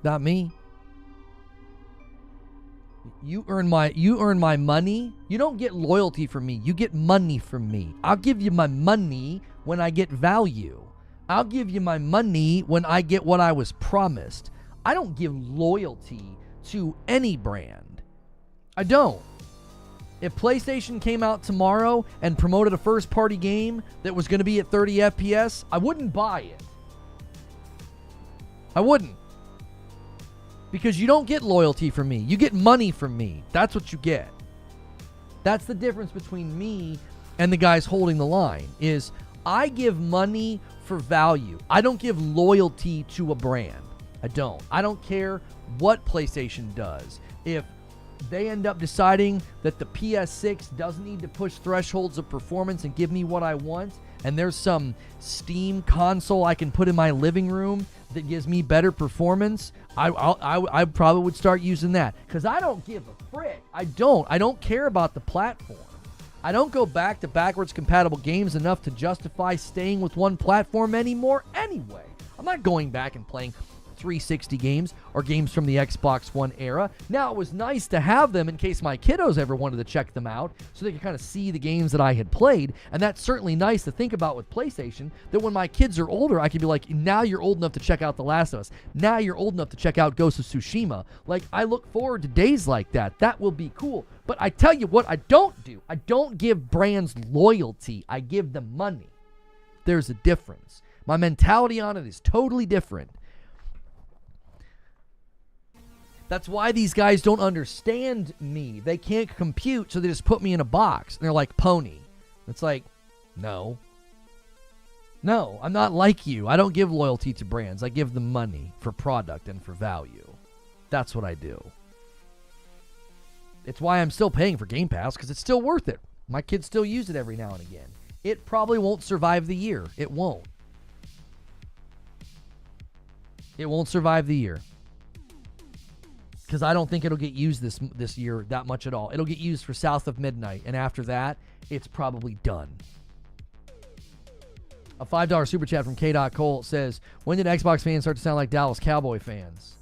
S1: Not me. You earn my money. You don't get loyalty from me. You get money from me. I'll give you my money when I get value. I'll give you my money when I get what I was promised. I don't give loyalty to any brand. I don't. If PlayStation came out tomorrow and promoted a first-party game that was going to be at 30 FPS, I wouldn't buy it. I wouldn't. Because you don't get loyalty from me. You get money from me. That's what you get. That's the difference between me and the guys holding the line, is I give money for value. I don't give loyalty to a brand. I don't. I don't care what PlayStation does. If they end up deciding that the PS6 doesn't need to push thresholds of performance and give me what I want, and there's some Steam console I can put in my living room that gives me better performance, I probably would start using that. Because I don't give a frick. I don't care about the platform. I don't go back to backwards compatible games enough to justify staying with one platform anymore anyway. I'm not going back and playing 360 games or games from the Xbox One era. Now, it was nice to have them in case my kiddos ever wanted to check them out so they could kind of see the games that I had played. And that's certainly nice to think about with PlayStation, that when my kids are older, I can be like, now you're old enough to check out The Last of Us. Now you're old enough to check out Ghost of Tsushima. Like, I look forward to days like that. That will be cool. But I tell you what I don't do. I don't give brands loyalty. I give them money. There's a difference. My mentality on it is totally different. That's why these guys don't understand me. They can't compute, so they just put me in a box. And they're like, Pony. It's like, no. No, I'm not like you. I don't give loyalty to brands. I give them money for product and for value. That's what I do. It's why I'm still paying for Game Pass, because it's still worth it. My kids still use it every now and again. It probably won't survive the year. It won't. It won't survive the year. Because I don't think it'll get used this year that much at all. It'll get used for South of Midnight, and after that, it's probably done. A $5 super chat from K. Cole says, when did Xbox fans start to sound like Dallas Cowboy fans?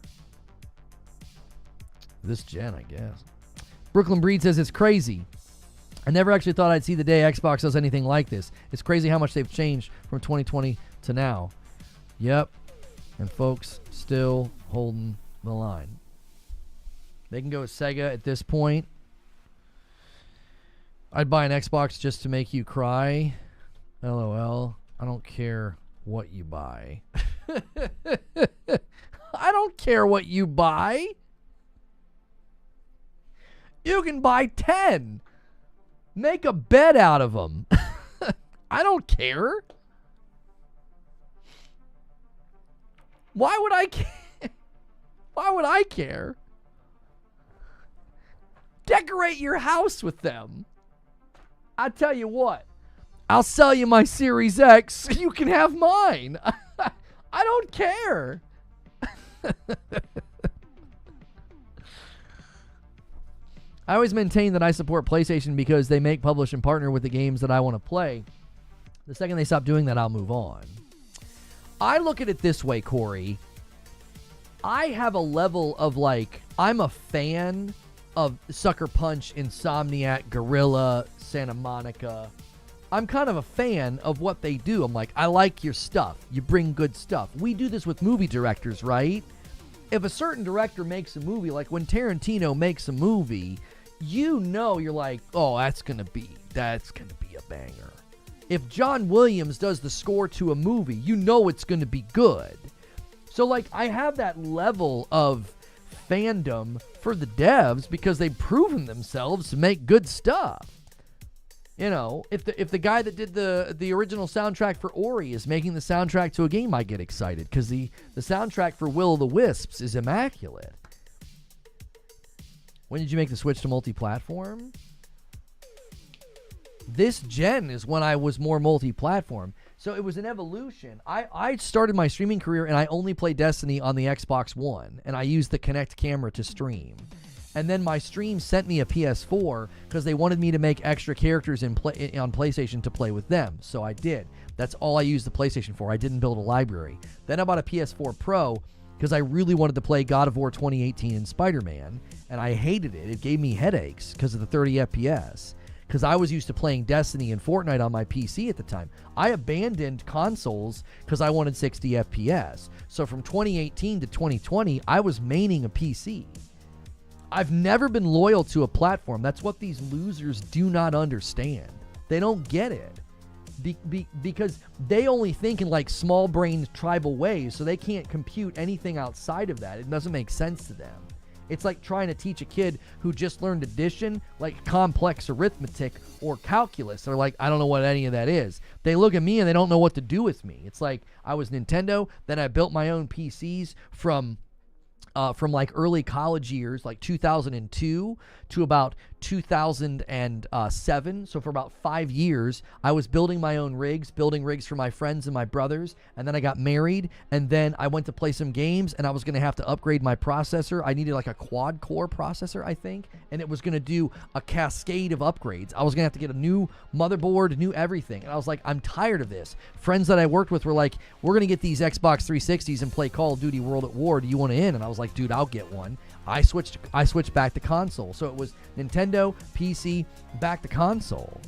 S1: This gen, I guess. Brooklyn Breed says, it's crazy. I never actually thought I'd see the day Xbox does anything like this. It's crazy how much they've changed from 2020 to now. Yep. And folks still holding the line. They can go with Sega at this point. I'd buy an Xbox just to make you cry. LOL. I don't care what you buy. I don't care what you buy. You can buy 10. Make a bed out of them. I don't care. Why would I care? Why would I care? Decorate your house with them. I tell you what, I'll sell you my Series X. You can have mine. I don't care. I always maintain that I support PlayStation because they make, publish, and partner with the games that I want to play. The second they stop doing that, I'll move on. I look at it this way, Corey. I have a level of, like, I'm a fan of Sucker Punch, Insomniac, Guerrilla, Santa Monica. I'm kind of a fan of what they do. I'm like, I like your stuff. You bring good stuff. We do this with movie directors, right? If a certain director makes a movie, like when Tarantino makes a movie, you know, you're like, oh, that's gonna be a banger. If John Williams does the score to a movie, you know it's gonna be good. So, like, I have that level of fandom for the devs because they've proven themselves to make good stuff. You know, if the guy that did the original soundtrack for Ori is making the soundtrack to a game, I get excited because the soundtrack for Will o' the Wisps is immaculate. When did you make the switch to multi-platform? This gen is when I was more multi-platform. So it was an evolution. I started my streaming career and I only played Destiny on the Xbox One, and I used the Kinect camera to stream. And then my stream sent me a PS4 because they wanted me to make extra characters on PlayStation to play with them. So I did. That's all I used the PlayStation for. I didn't build a library. Then I bought a PS4 Pro because I really wanted to play God of War 2018 and Spider-Man, and I hated it. It gave me headaches because of the 30 FPS, because I was used to playing Destiny and Fortnite on my PC at the time. I abandoned consoles because I wanted 60 FPS. So from 2018 to 2020, I was maining a PC. I've never been loyal to a platform. That's what these losers do not understand. They don't get it. Because they only think in like small-brained tribal ways, so they can't compute anything outside of that. It doesn't make sense to them. It's like trying to teach a kid who just learned addition, like complex arithmetic or calculus. They're like, I don't know what any of that is. They look at me and they don't know what to do with me. It's like I was Nintendo, then I built my own PCs from like early college years, like 2002 to about 2007. So for about 5 years, I was building my own rigs, building rigs for my friends and my brothers. And then I got married, and then I went to play some games, and I was going to have to upgrade my processor. I needed like a quad core processor, I think, and it was going to do a cascade of upgrades. I was going to have to get a new motherboard, new everything. And I was like, I'm tired of this. Friends that I worked with were like, we're going to get these Xbox 360s and play Call of Duty World at War. Do you want to in? And I was like, dude, I'll get one. I switched back to console. So it was Nintendo, PC, back to console.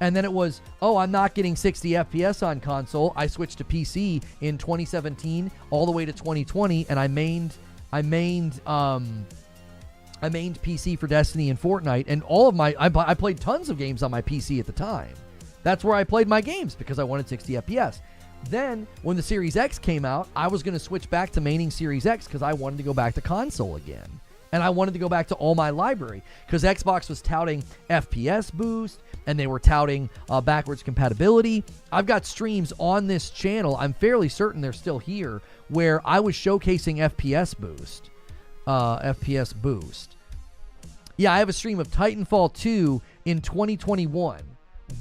S1: And then it was, oh, I'm not getting 60 FPS on console. I switched to PC in 2017 all the way to 2020, and I mained PC for Destiny and Fortnite, and all of I played tons of games on my PC at the time. That's where I played my games because I wanted 60 FPS. Then, when the Series X came out, I was going to switch back to maining Series X because I wanted to go back to console again. And I wanted to go back to all my library because Xbox was touting FPS boost, and they were touting backwards compatibility. I've got streams on this channel, I'm fairly certain they're still here, where I was showcasing FPS boost. FPS boost. Yeah, I have a stream of Titanfall 2 in 2021.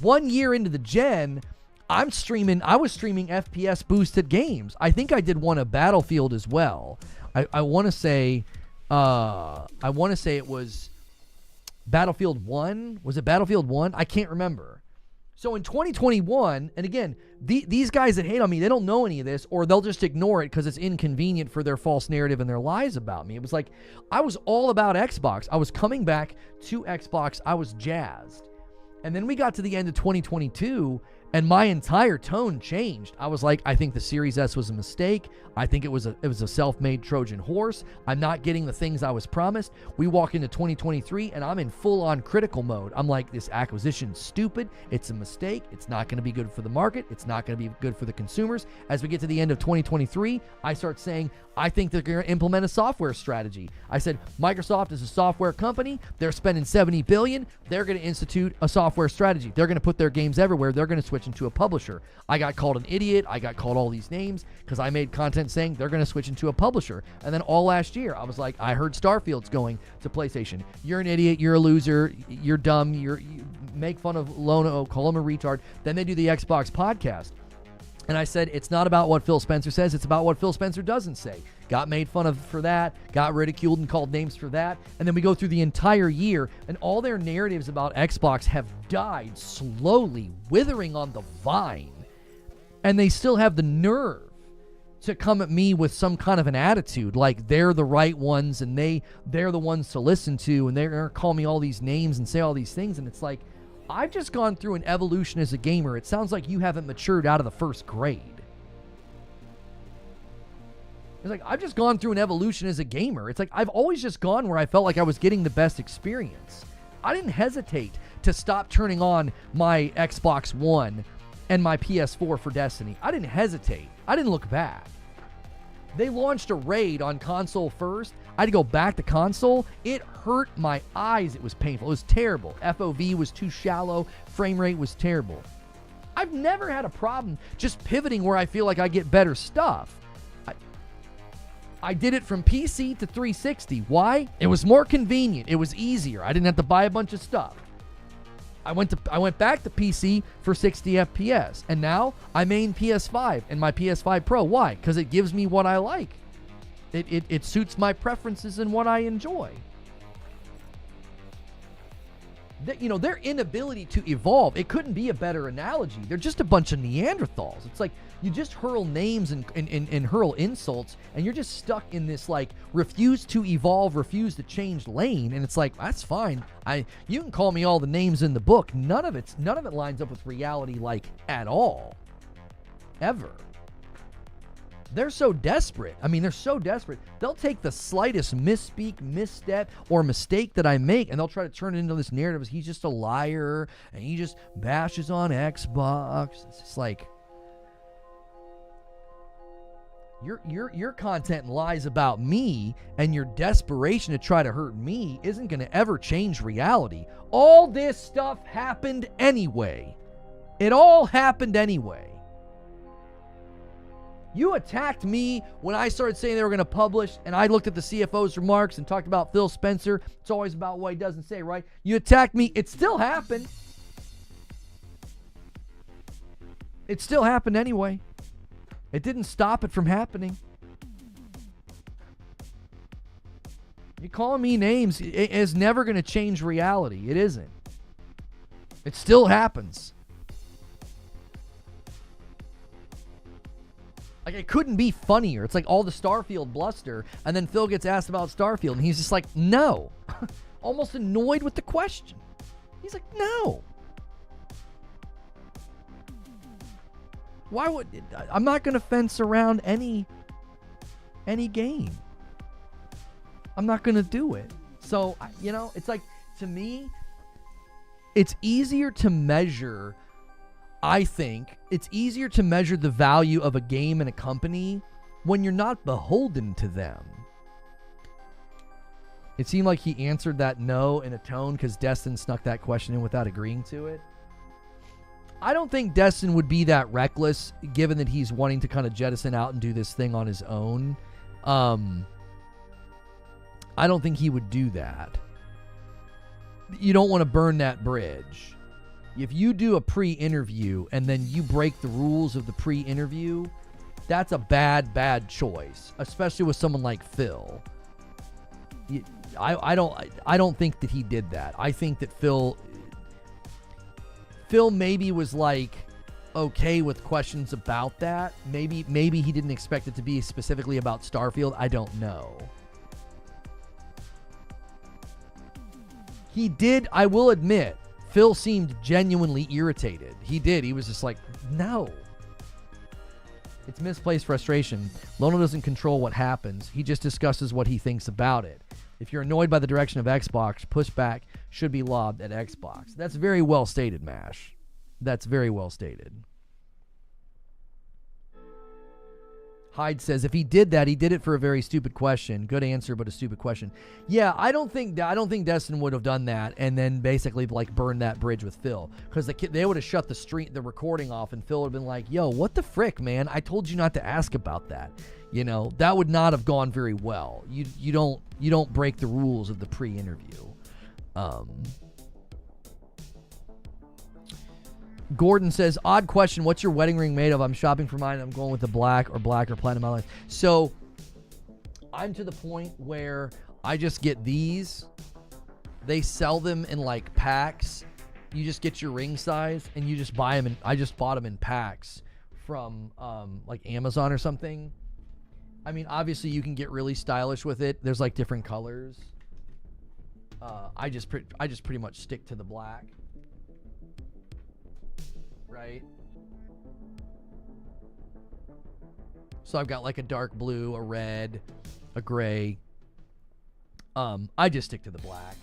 S1: 1 year into the gen, I was streaming FPS boosted games. I think I did one of Battlefield as well. I want to say it was Battlefield 1. Was it Battlefield 1? I can't remember. So in 2021, and again, these guys that hate on me, they don't know any of this, or they'll just ignore it because it's inconvenient for their false narrative and their lies about me. It was like, I was all about Xbox. I was coming back to Xbox. I was jazzed. And then we got to the end of 2022, and my entire tone changed. I was like, I think the Series S was a mistake. I think it was a self-made Trojan horse. I'm not getting the things I was promised. We walk into 2023, and I'm in full-on critical mode. I'm like, this acquisition's stupid. It's a mistake. It's not going to be good for the market. It's not going to be good for the consumers. As we get to the end of 2023, I start saying, I think they're going to implement a software strategy. I said, Microsoft is a software company. They're spending $70 billion. They're going to institute a software strategy. They're going to put their games everywhere. They're going to switch into a publisher. I got called an idiot. I got called all these names because I made content saying they're going to switch into a publisher. And then all last year, I was like, I heard Starfield's going to PlayStation. You're an idiot. You're a loser. You're dumb. You make fun of Lono, call him a retard. Then they do the Xbox podcast. And I said, it's not about what Phil Spencer says. It's about what Phil Spencer doesn't say. Got made fun of for that, got ridiculed and called names for that. And then we go through the entire year, and all their narratives about Xbox have died slowly, withering on the vine. And they still have the nerve to come at me with some kind of an attitude, like they're the right ones, and they're the ones to listen to, and they're going to call me all these names and say all these things. And it's like, I've just gone through an evolution as a gamer. It sounds like you haven't matured out of the first grade. It's like, I've just gone through an evolution as a gamer. It's like, I've always just gone where I felt like I was getting the best experience. I didn't hesitate to stop turning on my Xbox One and my PS4 for Destiny. I didn't hesitate. I didn't look back. They launched a raid on console first. I had to go back to console. It hurt my eyes. It was painful. It was terrible. FOV was too shallow. Frame rate was terrible. I've never had a problem just pivoting where I feel like I get better stuff. I did it from PC to 360. Why? It was more convenient. It was easier. I didn't have to buy a bunch of stuff. I went back to PC for 60 FPS, and now I main PS5 and my PS5 Pro. Why? Because it gives me what I like. It suits my preferences and what I enjoy. their inability to evolve, it couldn't be a better analogy. They're just a bunch of Neanderthals. It's like you just hurl names and hurl insults, and you're just stuck in this like refuse to evolve, refuse to change lane. And it's like, that's fine. You can call me all the names in the book. None of it lines up with reality, like, at all. Ever. They're so desperate. I mean, they're so desperate. They'll take the slightest misspeak, misstep, or mistake that I make, and they'll try to turn it into this narrative as he's just a liar, and he just bashes on Xbox. It's just like, your content lies about me, and your desperation to try to hurt me isn't going to ever change reality. All this stuff happened anyway. It all happened anyway. You attacked me when I started saying they were going to publish, and I looked at the CFO's remarks and talked about Phil Spencer. It's always about what he doesn't say, right? You attacked me. It still happened. It still happened anyway. It didn't stop it from happening. You calling me names is never going to change reality. It isn't. It still happens. Like, it couldn't be funnier. It's like all the Starfield bluster, and then Phil gets asked about Starfield, and he's just like, no. Almost annoyed with the question. He's like, no. Why would... I'm not going to fence around any game. I'm not going to do it. So, it's like, to me, it's easier to measure... I think it's easier to measure the value of a game and a company when you're not beholden to them. It seemed like he answered that no in a tone because Destin snuck that question in without agreeing to it. I don't think Destin would be that reckless, given that he's wanting to kind of jettison out and do this thing on his own. I don't think he would do that. You don't want to burn that bridge. If you do a pre-interview and then you break the rules of the pre-interview, that's a bad choice, especially with someone like Phil. I don't think that he did that. I think that Phil maybe was like okay with questions about that. Maybe he didn't expect it to be specifically about Starfield. I don't know. He did, I will admit, Phil seemed genuinely irritated. He did. He was just like, no. It's misplaced frustration. Lono doesn't control what happens. He just discusses what he thinks about it. If you're annoyed by the direction of Xbox, pushback should be lobbed at Xbox. That's very well stated, Mash. That's very well stated. Hyde says, if he did that, he did it for a very stupid question. Good answer, but a stupid question. Yeah, I don't think Destin would have done that and then basically like burned that bridge with Phil, because they would have shut the recording off, and Phil would have been like, "Yo, what the frick, man? I told you not to ask about that." That would not have gone very well. You don't break the rules of the pre-interview. Gordon says, odd question, what's your wedding ring made of? I'm shopping for mine. I'm going with the black or platinum alloy. So I'm to the point where I just get these. They sell them in like packs. You just get your ring size and you just buy them. And I just bought them in packs from like Amazon or something. I mean, obviously you can get really stylish with it. There's like different colors. I just pretty much stick to the black. Right? So I've got like a dark blue, a red, a gray. I just stick to the black.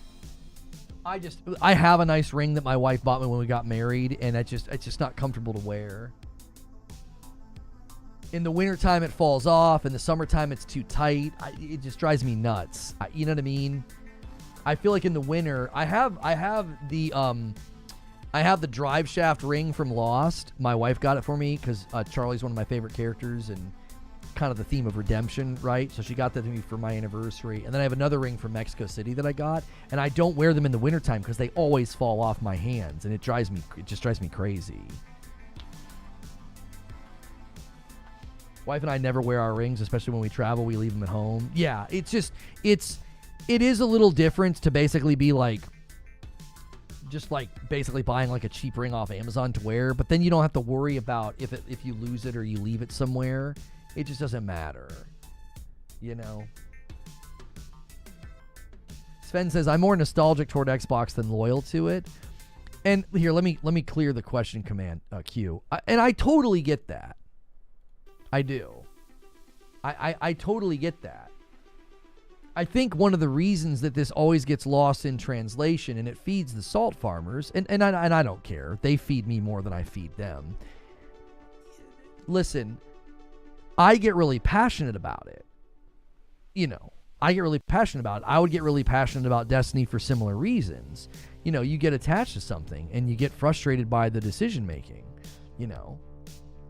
S1: I have a nice ring that my wife bought me when we got married, and it's just not comfortable to wear. In the wintertime, it falls off. In the summertime, it's too tight. It just drives me nuts. You know what I mean? I feel like in the winter, I have the drive shaft ring from Lost. My wife got it for me because Charlie's one of my favorite characters and kind of the theme of redemption, right? So she got that to me for my anniversary. And then I have another ring from Mexico City that I got, and I don't wear them in the wintertime because they always fall off my hands, and it just drives me crazy. Wife and I never wear our rings, especially when we travel. We leave them at home. Yeah, it is a little different to basically be like, just like basically buying like a cheap ring off Amazon to wear, but then you don't have to worry about if you lose it or you leave it somewhere. It just doesn't matter, you know. Sven says, I'm more nostalgic toward Xbox than loyal to it. And here, let me clear the question command queue. And I totally get that. I do. I totally get that. I think one of the reasons that this always gets lost in translation, and it feeds the salt farmers, and I don't care. They feed me more than I feed them. Listen, I get really passionate about it. You know, I get really passionate about it. I would get really passionate about Destiny for similar reasons. You know, you get attached to something and you get frustrated by the decision making. You know,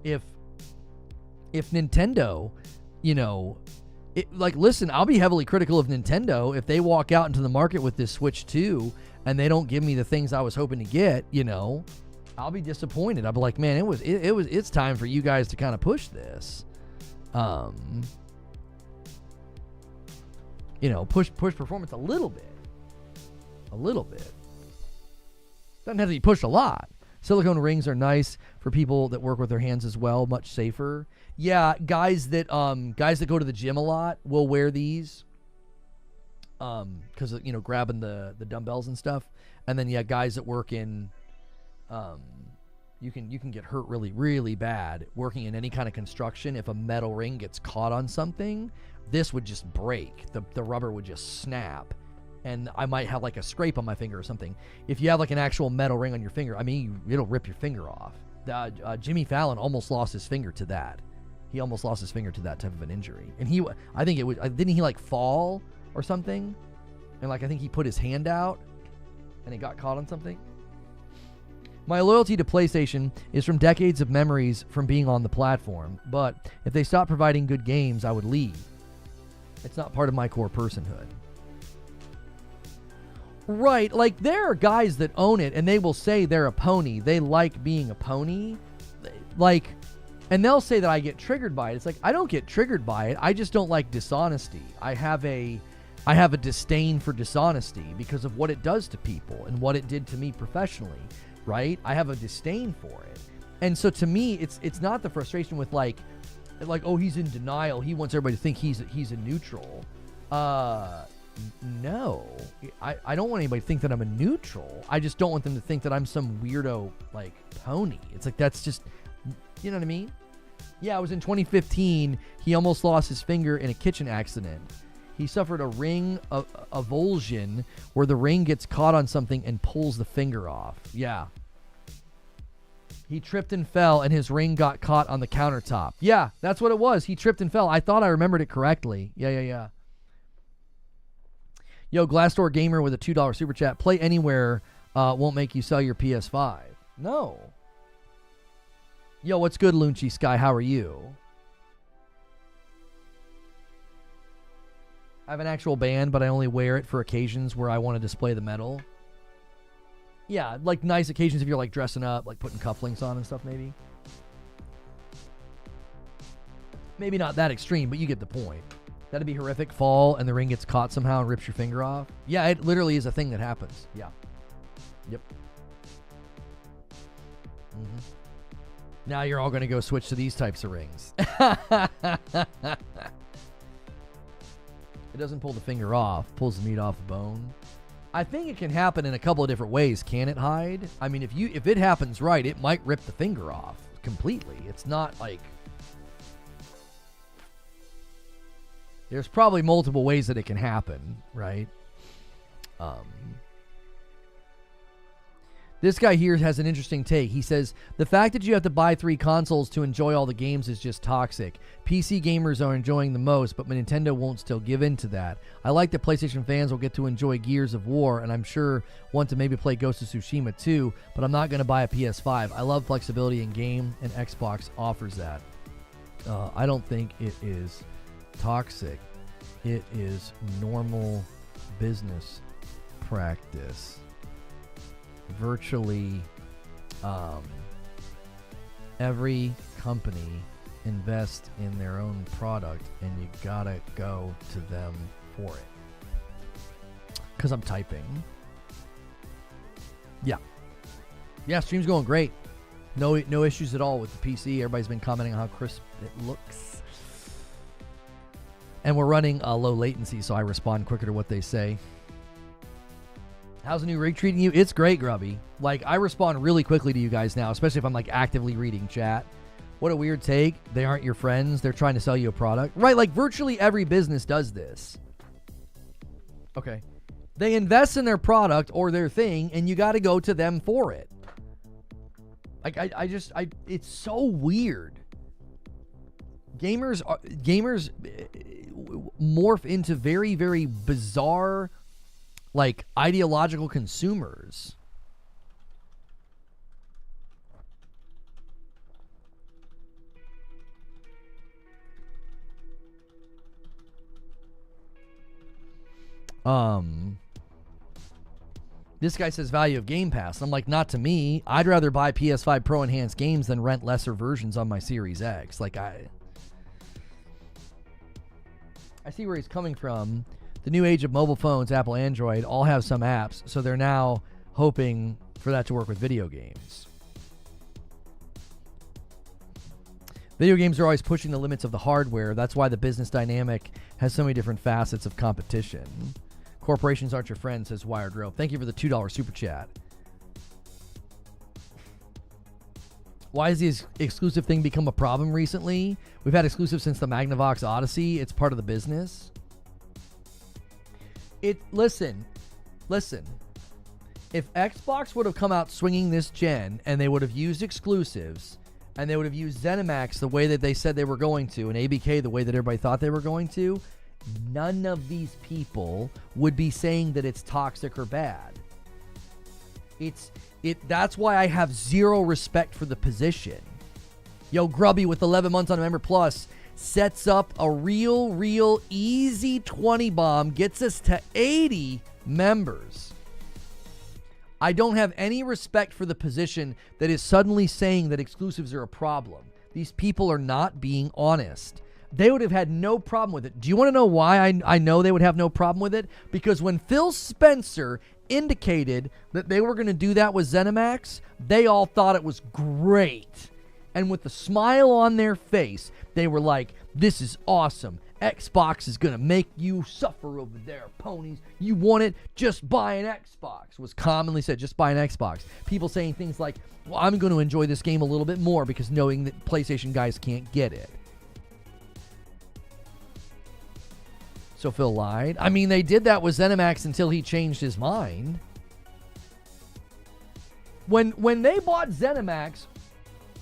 S1: if Nintendo, you know, listen, I'll be heavily critical of Nintendo if they walk out into the market with this Switch 2 and they don't give me the things I was hoping to get. You know, I'll be disappointed. I'll be like, man, it's time for you guys to kind of push this. You know, push performance a little bit. Doesn't have to be pushed a lot. Silicone rings are nice for people that work with their hands as well, much safer. Yeah, guys that go to the gym a lot will wear these. Because you know, grabbing the dumbbells and stuff. And then yeah, guys that work in you can get hurt really, really bad working in any kind of construction. If a metal ring gets caught on something, this would just break. The rubber would just snap. And I might have like a scrape on my finger or something. If you have like an actual metal ring on your finger, I mean, it'll rip your finger off. Jimmy Fallon almost lost his finger to that. He almost lost his finger to that type of an injury. And I think it was, didn't he like fall or something? And like, I think he put his hand out and it got caught on something. My loyalty to PlayStation is from decades of memories from being on the platform. But if they stop providing good games, I would leave. It's not part of my core personhood. Right, like there are guys that own it and they will say they're a pony. They like being a pony. Like, and they'll say that I get triggered by it. It's like, I don't get triggered by it. I just don't like dishonesty. I have a disdain for dishonesty because of what it does to people and what it did to me professionally, right? I have a disdain for it. And so to me, it's not the frustration with like, oh, he's in denial. He wants everybody to think he's a neutral. No, I don't want anybody to think that I'm a neutral. I just don't want them to think that I'm some weirdo, like, pony. It's like, that's just, you know what I mean? Yeah, it was in 2015. He almost lost his finger in a kitchen accident. He suffered a ring avulsion where the ring gets caught on something and pulls the finger off. Yeah. He tripped and fell and his ring got caught on the countertop. Yeah, that's what it was. He tripped and fell. I thought I remembered it correctly. Yeah. Yo, Glassdoor Gamer with a $2 super chat. Play Anywhere won't make you sell your PS5. No. Yo, what's good, Lunchy Sky? How are you? I have an actual band, but I only wear it for occasions where I want to display the metal. Yeah, like nice occasions if you're like dressing up, like putting cufflinks on and stuff maybe. Maybe not that extreme, but you get the point. That'd be horrific. Fall and the ring gets caught somehow and rips your finger off. Yeah, it literally is a thing that happens. Yeah. Yep. Mm-hmm. Now you're all going to go switch to these types of rings. It doesn't pull the finger off. Pulls the meat off the bone. I think it can happen in a couple of different ways. Can it hide? I mean, if it happens right, it might rip the finger off completely. It's not like... There's probably multiple ways that it can happen, right? This guy here has an interesting take. He says, the fact that you have to buy 3 consoles to enjoy all the games is just toxic. PC gamers are enjoying the most, but Nintendo won't still give in to that. I like that PlayStation fans will get to enjoy Gears of War, and I'm sure want to maybe play Ghost of Tsushima too, but I'm not going to buy a PS5. I love flexibility in game, and Xbox offers that. I don't think it is toxic. It is normal business practice. Virtually every company invests in their own product, and you gotta go to them for it. Because I'm typing. Yeah. Yeah, stream's going great. No issues at all with the PC. Everybody's been commenting on how crisp it looks. And we're running a low latency, so I respond quicker to what they say. How's the new rig treating you? It's great, Grubby. Like, I respond really quickly to you guys now, especially if I'm, like, actively reading chat. What a weird take. They aren't your friends. They're trying to sell you a product. Right, like, virtually every business does this. Okay. They invest in their product or their thing, and you got to go to them for it. Like, it's so weird. Gamers morph into very, very bizarre, like, ideological consumers. This guy says value of Game Pass. I'm like, not to me. I'd rather buy PS5 Pro enhanced games than rent lesser versions on my Series X. Like, I see where he's coming from. The new age of mobile phones, Apple, Android, all have some apps, so they're now hoping for that to work with video games. Video games are always pushing the limits of the hardware. That's why the business dynamic has so many different facets of competition. Corporations aren't your friends, says Wired Grove. Thank you for the $2 super chat. Why has the exclusive thing become a problem recently? We've had exclusives since the Magnavox Odyssey. It's part of the business. Listen. If Xbox would have come out swinging this gen and they would have used exclusives and they would have used ZeniMax the way that they said they were going to and ABK the way that everybody thought they were going to, none of these people would be saying that it's toxic or bad. That's why I have zero respect for the position. Yo, Grubby with 11 months on a Member Plus sets up a real easy 20 bomb, gets us to 80 members. I don't have any respect for the position that is suddenly saying that exclusives are a problem. These people are not being honest. They would have had no problem with it. Do you want to know why I know they would have no problem with it? Because when Phil Spencer indicated that they were going to do that with ZeniMax, they all thought it was great. And with a smile on their face, they were like, this is awesome. Xbox is going to make you suffer over there, ponies. You want it? Just buy an Xbox, was commonly said. Just buy an Xbox. People saying things like, well, I'm going to enjoy this game a little bit more because knowing that PlayStation guys can't get it. So Phil lied. I mean, they did that with ZeniMax until he changed his mind. When they bought ZeniMax,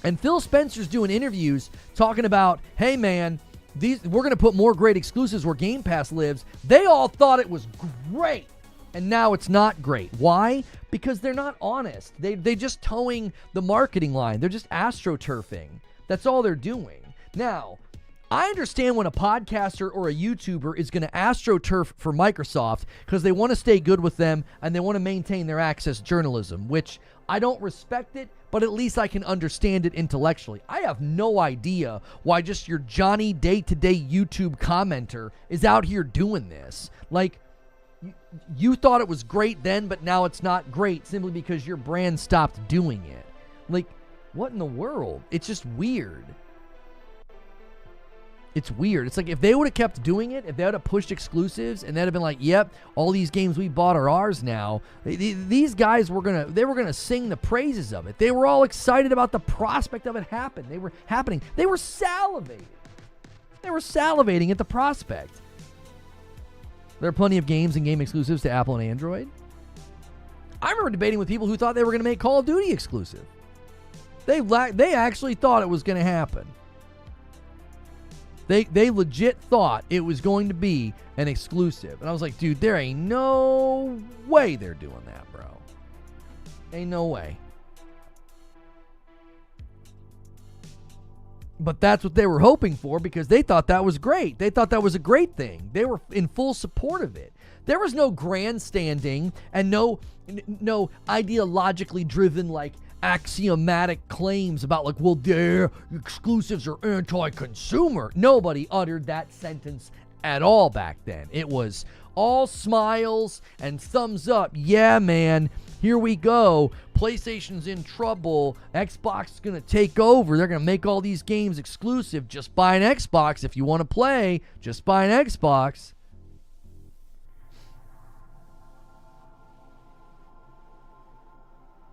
S1: and Phil Spencer's doing interviews talking about, hey man, we're going to put more great exclusives where Game Pass lives. They all thought it was great, and now it's not great. Why? Because they're not honest. They just towing the marketing line. They're just astroturfing. That's all they're doing. Now, I understand when a podcaster or a YouTuber is going to astroturf for Microsoft because they want to stay good with them and they want to maintain their access journalism, which I don't respect it, but at least I can understand it intellectually. I have no idea why just your Johnny day-to-day YouTube commenter is out here doing this. Like, you thought it was great then, but now it's not great simply because your brand stopped doing it. Like, what in the world? It's just weird. It's weird. It's like if they would have kept doing it, if they would have pushed exclusives and they'd have been like, yep, all these games we bought are ours now, these guys were gonna sing the praises of it. They were all excited about the prospect of it happening. They were salivating. They were salivating at the prospect. There are plenty of games and game exclusives to Apple and Android. I remember debating with people who thought they were going to make Call of Duty exclusive. They actually thought it was going to happen. They legit thought it was going to be an exclusive. And I was like, dude, there ain't no way they're doing that, bro. Ain't no way. But that's what they were hoping for because they thought that was great. They thought that was a great thing. They were in full support of it. There was no grandstanding and no ideologically driven, like, axiomatic claims about, like, well, their exclusives are anti-consumer. Nobody uttered that sentence at all back then. It was all smiles and thumbs up. Yeah, man, here we go. PlayStation's in trouble. Xbox is going to take over. They're going to make all these games exclusive. Just buy an Xbox if you want to play. Just buy an Xbox.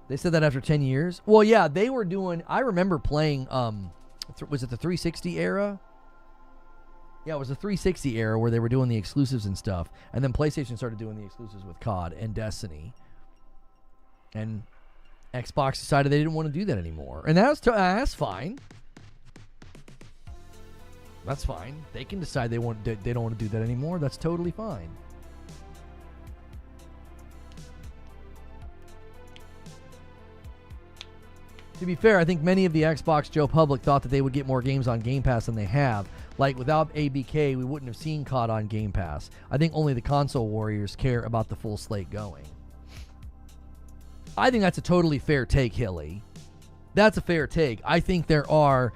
S1: They said that after 10 years? Well, yeah, they were doing... I remember playing... was it the 360 era? Yeah, it was the 360 era where they were doing the exclusives and stuff. And then PlayStation started doing the exclusives with COD and Destiny. And Xbox decided they didn't want to do that anymore. And that's fine. That's fine. They can decide they don't want to do that anymore. That's totally fine. To be fair, I think many of the Xbox Joe public thought that they would get more games on Game Pass than they have. Like, without ABK, we wouldn't have seen COD on Game Pass. I think only the console warriors care about the full slate going. I think that's a totally fair take, Hilly. That's a fair take. I think there are,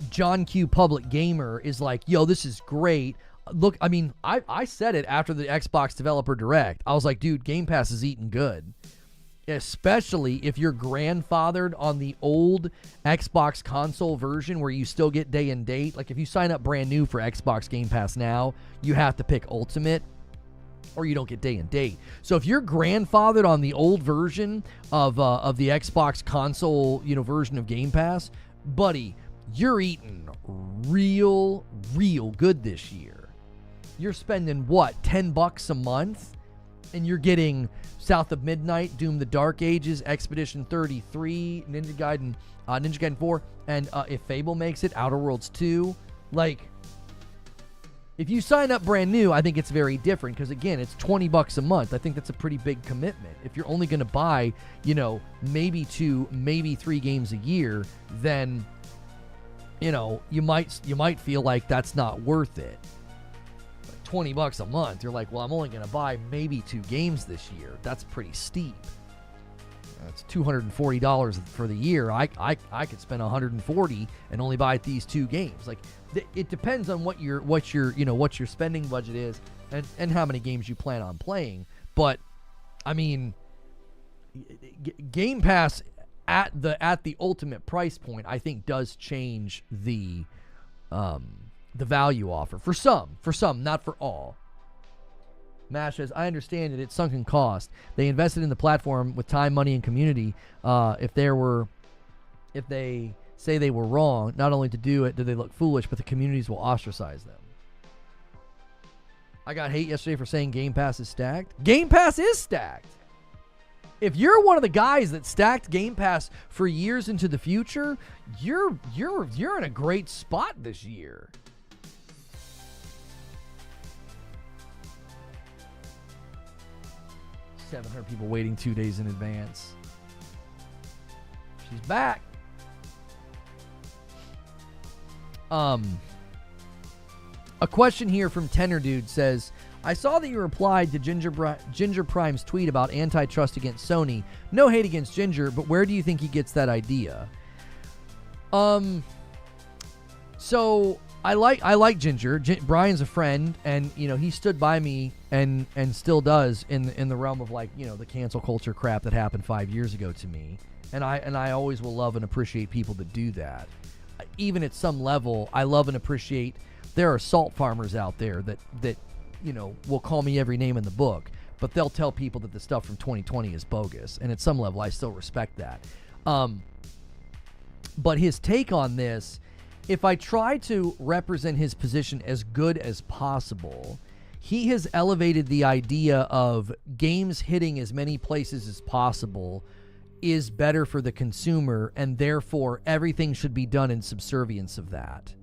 S1: John Q. Public Gamer is like, yo, this is great. Look, I mean, I said it after the Xbox Developer Direct. I was like, dude, Game Pass is eating good. Especially if you're grandfathered on the old Xbox console version where you still get day and date. Like, if you sign up brand new for Xbox Game Pass now, you have to pick Ultimate or you don't get day and date. So if you're grandfathered on the old version of the Xbox console, version of Game Pass, buddy, you're eating real good this year. You're spending what, $10 a month? And you're getting South of Midnight, Doom the Dark Ages, Expedition 33, Ninja Gaiden 4, and if Fable makes it, Outer Worlds 2. Like, if you sign up brand new, I think it's very different because, again, it's $20 a month. I think that's a pretty big commitment. If you're only going to buy, maybe 2, maybe 3 games a year, then, you might feel like that's not worth it. $20 a month, you're like, well, I'm only going to buy maybe 2 games this year. That's pretty steep. That's $240 for the year. I could spend $140 and only buy these 2 games. Like, it depends on what your spending budget is and how many games you plan on playing. But I mean, Game Pass at the ultimate price point, I think, does change the value offer for some, not for all. Mash says, I understand it. It's sunken cost. They invested in the platform with time, money, and community. If they say they were wrong, not only to do it, do they look foolish, but the communities will ostracize them. I got hate yesterday for saying Game Pass is stacked. Game Pass is stacked. If you're one of the guys that stacked Game Pass for years into the future, you're in a great spot this year. 700 people waiting 2 days in advance. She's back. A question here from Tenor Dude says, I saw that you replied to Ginger Prime's tweet about antitrust against Sony. No hate against Ginger, but where do you think he gets that idea? So I like Ginger. Brian's a friend, and he stood by me and still does in the realm of the cancel culture crap that happened 5 years ago to me. And I always will love and appreciate people that do that. Even at some level, I love and appreciate. There are salt farmers out there that will call me every name in the book, but they'll tell people that the stuff from 2020 is bogus. And at some level, I still respect that. But his take on this, if I try to represent his position as good as possible, he has elevated the idea of games hitting as many places as possible is better for the consumer, and therefore everything should be done in subservience of that.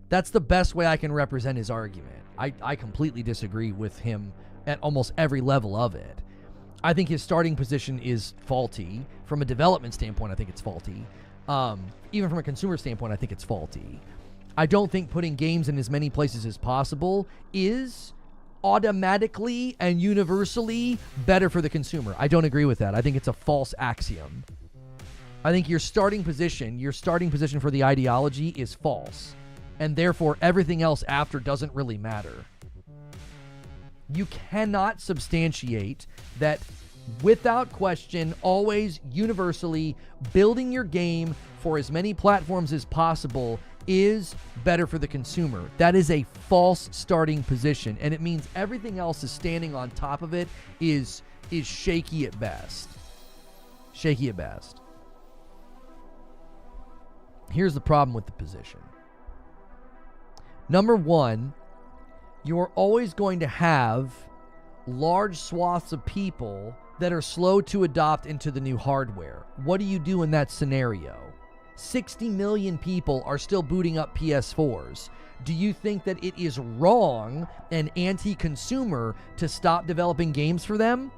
S1: That's the best way I can represent his argument. I completely disagree with him at almost every level of it. I think his starting position is faulty. From a development standpoint, I think it's faulty. Even from a consumer standpoint, I think it's faulty. I don't think putting games in as many places as possible is automatically and universally better for the consumer. I don't agree with that. I think it's a false axiom. I think your starting position for the ideology is false. and therefore everything else after doesn't really matter. You cannot substantiate that without question, always universally building your game for as many platforms as possible is better for the consumer. That is a false starting position, and it means everything else is standing on top of it is shaky at best. Shaky at best. Here's the problem with the position. Number one, you're always going to have large swaths of people that are slow to adopt into the new hardware. What do you do in that scenario? 60 million people are still booting up PS4s. Do you think that it is wrong and anti-consumer to stop developing games for them?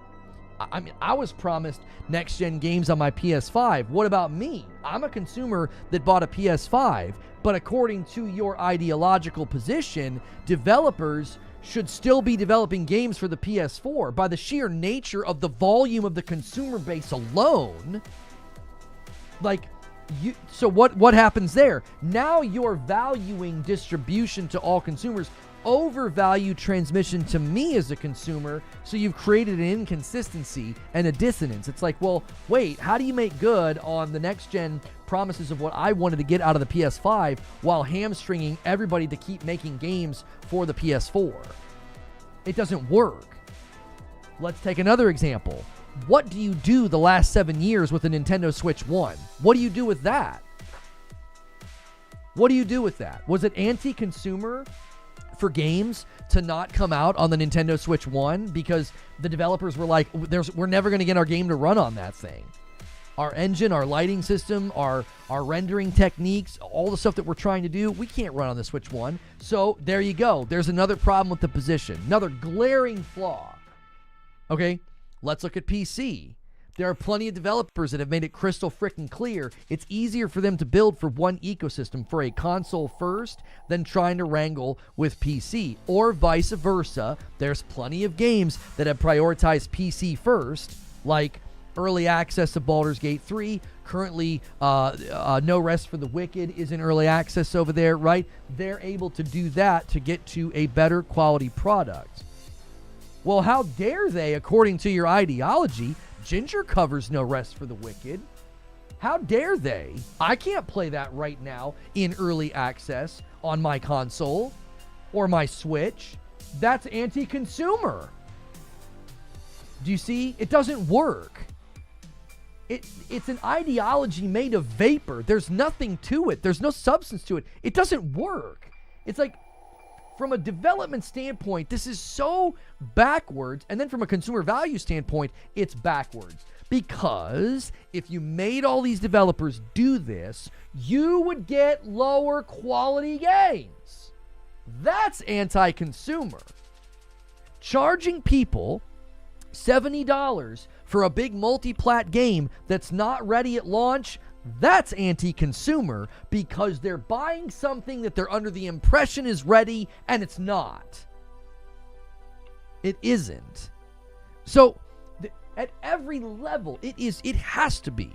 S1: I mean, I was promised next-gen games on my PS5. What about me? I'm a consumer that bought a PS5, but according to your ideological position, developers should still be developing games for the PS4. By the sheer nature of the volume of the consumer base alone, so what happens there? Now you're valuing distribution to all consumers, overvalue transmission to me as a consumer, so you've created an inconsistency and a dissonance. It's like, well, wait, how do you make good on the next-gen promises of what I wanted to get out of the PS5 while hamstringing everybody to keep making games for the PS4? It doesn't work. Let's take another example. What do you do the last 7 years with the Nintendo Switch 1? What do you do with that? What do you do with that? Was it anti-consumer for games to not come out on the Nintendo Switch 1 because the developers were like, we're never going to get our game to run on that thing? Our engine, our lighting system, our rendering techniques, all the stuff that we're trying to do, we can't run on the Switch 1. So there you go. There's another problem with the position. Another glaring flaw. Okay, let's look at PC. There are plenty of developers that have made it crystal freaking clear it's easier for them to build for one ecosystem for a console first than trying to wrangle with PC, or vice versa. There's plenty of games that have prioritized PC first, like early access of Baldur's Gate 3. Currently, No Rest for the Wicked is in early access over there, right? They're able to do that to get to a better quality product. Well, how dare they, according to your ideology? Ginger covers No Rest for the Wicked. How dare they? I can't play that right now in early access on my console or my Switch. That's anti-consumer. Do you see? It doesn't work. It's an ideology made of vapor. There's nothing to it. There's no substance to it. It doesn't work. It's like, from a development standpoint, this is so backwards. And then from a consumer value standpoint, it's backwards. Because if you made all these developers do this, you would get lower quality games. That's anti-consumer. Charging people $70 for a big multi-plat game that's not ready at launch, that's anti-consumer, because they're buying something that they're under the impression is ready, and it's not. It isn't. So, at every level, it has to be.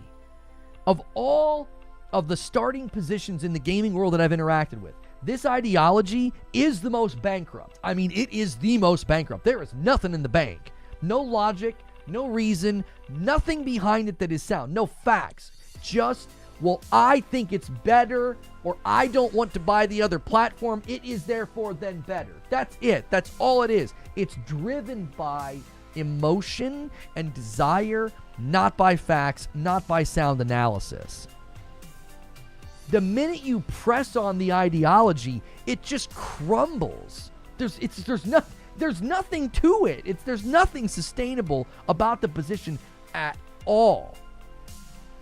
S1: Of all of the starting positions in the gaming world that I've interacted with, this ideology is the most bankrupt. I mean, it is the most bankrupt. There is nothing in the bank. No logic, no reason, nothing behind it that is sound. No facts. Just, well, I think it's better, or I don't want to buy the other platform. It is therefore then better. That's it. That's all it is. It's driven by emotion and desire, not by facts, not by sound analysis. The minute you press on the ideology, it just crumbles. There's nothing to it. There's nothing sustainable about the position at all.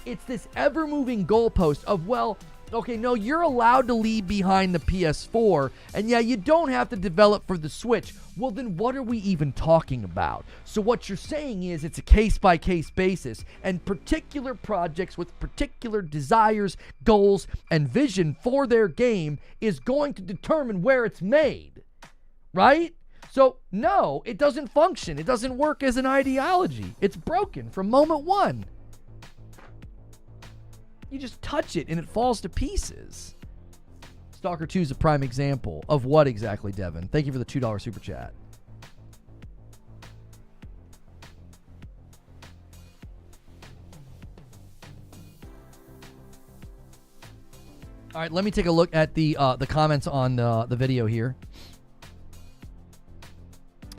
S1: It's this ever-moving goalpost of, well, okay, no, you're allowed to leave behind the PS4, and yeah, you don't have to develop for the Switch. Well, then what are we even talking about? So what you're saying is it's a case-by-case basis, and particular projects with particular desires, goals, and vision for their game is going to determine where it's made, right? So, no, it doesn't function. It doesn't work as an ideology. It's broken from moment one. You just touch it and it falls to pieces. Stalker 2 is a prime example of what exactly, Devin? Thank you for the $2 super chat. All right, let me take a look at the comments on the video here.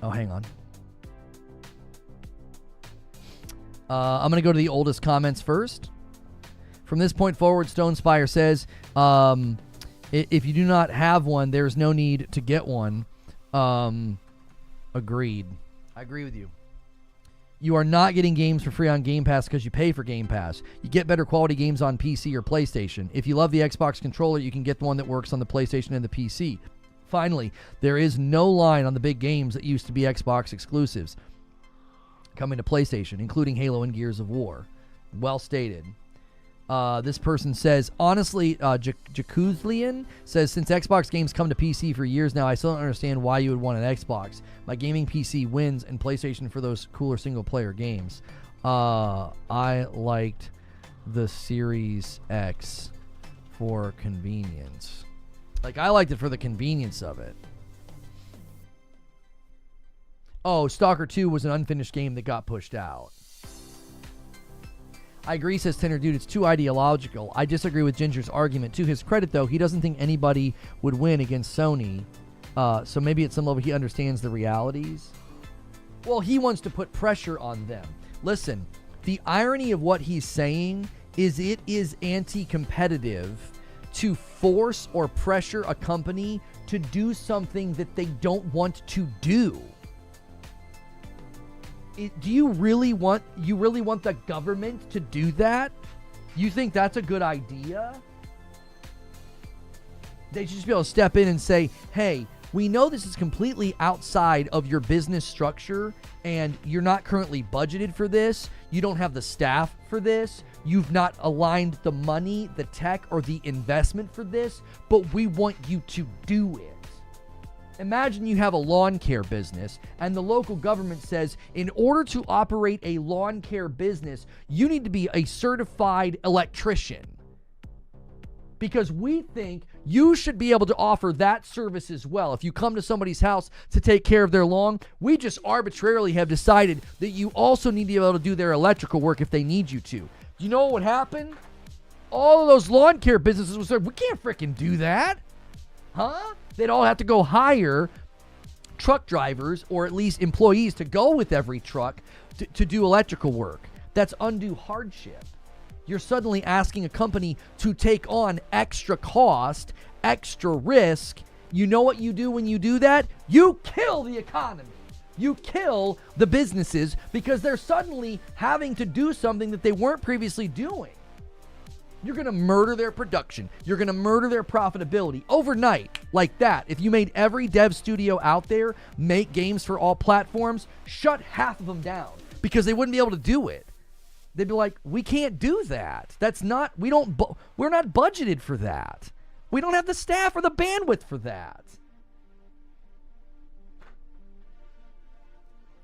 S1: Oh, hang on. I'm going to go to the oldest comments first. From this point forward, Stone Spire says, if you do not have one, there's no need to get one. Agreed. I agree with you. You are not getting games for free on Game Pass because you pay for Game Pass. You get better quality games on PC or PlayStation. If you love the Xbox controller, you can get the one that works on the PlayStation and the PC. Finally, there is no line on the big games that used to be Xbox exclusives coming to PlayStation, including Halo and Gears of War. Well stated. This person says, honestly, Jacuzlian says, since Xbox games come to PC for years now, I still don't understand why you would want an Xbox. My gaming PC wins and PlayStation for those cooler single-player games. I liked the Series X for convenience. Like, I liked it for the convenience of it. Oh, Stalker 2 was an unfinished game that got pushed out. I agree, says Tender Dude. It's too ideological. I disagree with Ginger's argument. To his credit, though, he doesn't think anybody would win against Sony. So maybe at some level he understands the realities. Well, he wants to put pressure on them. Listen, the irony of what he's saying is it is anti-competitive to force or pressure a company to do something that they don't want to do. Do you really want the government to do that? You think that's a good idea? They should just be able to step in and say, hey, we know this is completely outside of your business structure and you're not currently budgeted for this. You don't have the staff for this. You've not aligned the money, the tech, or the investment for this, but we want you to do it. Imagine you have a lawn care business and the local government says, in order to operate a lawn care business, you need to be a certified electrician. Because we think you should be able to offer that service as well. If you come to somebody's house to take care of their lawn, we just arbitrarily have decided that you also need to be able to do their electrical work if they need you to. You know what would happen? All of those lawn care businesses would say, we can't freaking do that. Huh? They'd all have to go hire truck drivers or at least employees to go with every truck to do electrical work. That's undue hardship. You're suddenly asking a company to take on extra cost, extra risk. You know what you do when you do that? You kill the economy. You kill the businesses because they're suddenly having to do something that they weren't previously doing. You're going to murder their production. You're going to murder their profitability overnight like that. If you made every dev studio out there make games for all platforms, shut half of them down because they wouldn't be able to do it. They'd be like, we can't do that. We're not budgeted for that. We don't have the staff or the bandwidth for that.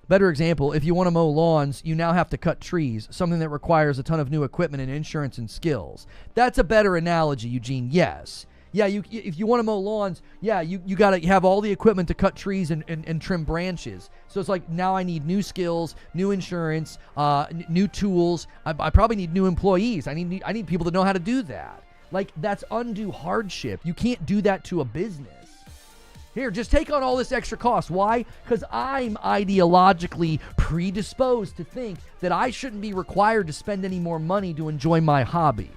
S1: Better example, if you want to mow lawns, you now have to cut trees, something that requires a ton of new equipment and insurance and skills. That's a better analogy, Eugene, yes. Yeah, if you want to mow lawns, yeah, you got to have all the equipment to cut trees and trim branches. So it's like, now I need new skills, new insurance, new tools. I probably need new employees. I need people that know how to do that. Like, that's undue hardship. You can't do that to a business. Here, just take on all this extra cost. Why? Because I'm ideologically predisposed to think that I shouldn't be required to spend any more money to enjoy my hobby.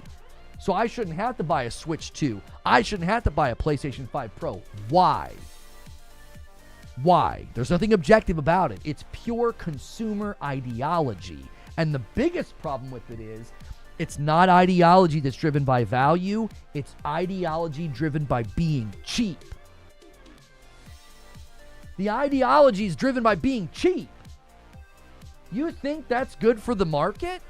S1: So I shouldn't have to buy a Switch 2. I shouldn't have to buy a PlayStation 5 Pro. Why? Why? There's nothing objective about it. It's pure consumer ideology. And the biggest problem with it is, it's not ideology that's driven by value. It's ideology driven by being cheap. The ideology is driven by being cheap. You think that's good for the market?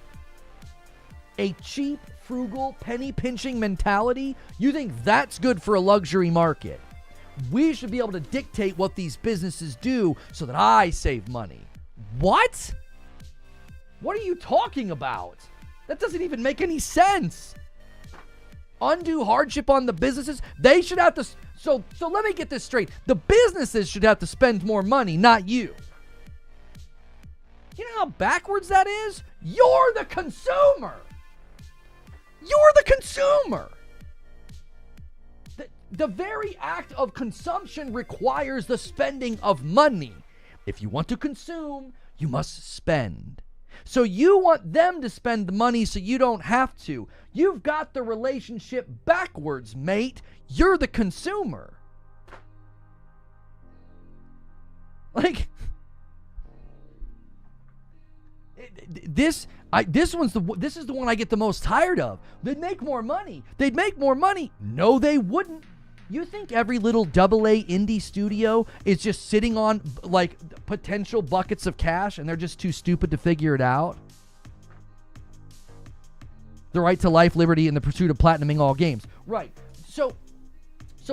S1: A cheap, frugal, penny-pinching mentality? You think that's good for a luxury market? We should be able to dictate what these businesses do so that I save money. What? What are you talking about? That doesn't even make any sense. undue hardship on the businesses. They should have to. So let me get this straight. The businesses should have to spend more money, not you. You know how backwards that is? You're the consumer. You're the consumer. The very act of consumption requires the spending of money. If you want to consume, you must spend. So you want them to spend the money so you don't have to. You've got the relationship backwards, mate. You're the consumer. Like, this is the one I get the most tired of. They'd make more money. They'd make more money. No, they wouldn't. You think every little AA indie studio is just sitting on like potential buckets of cash and they're just too stupid to figure it out? The right to life, liberty, and the pursuit of platinuming all games. Right. So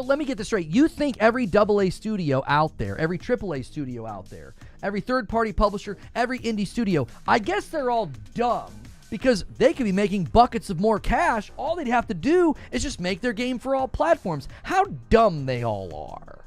S1: let me get this straight. You think every AA studio out there, every AAA studio out there, every third-party publisher, every indie studio, I guess they're all dumb because they could be making buckets of more cash. All they'd have to do is just make their game for all platforms. How dumb they all are.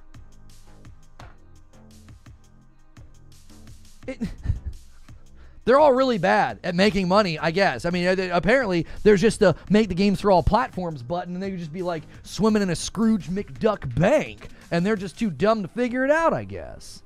S1: They're all really bad at making money, I guess. I mean, apparently there's just a make the games for all platforms button, and they could just be like swimming in a Scrooge McDuck bank, and they're just too dumb to figure it out, I guess.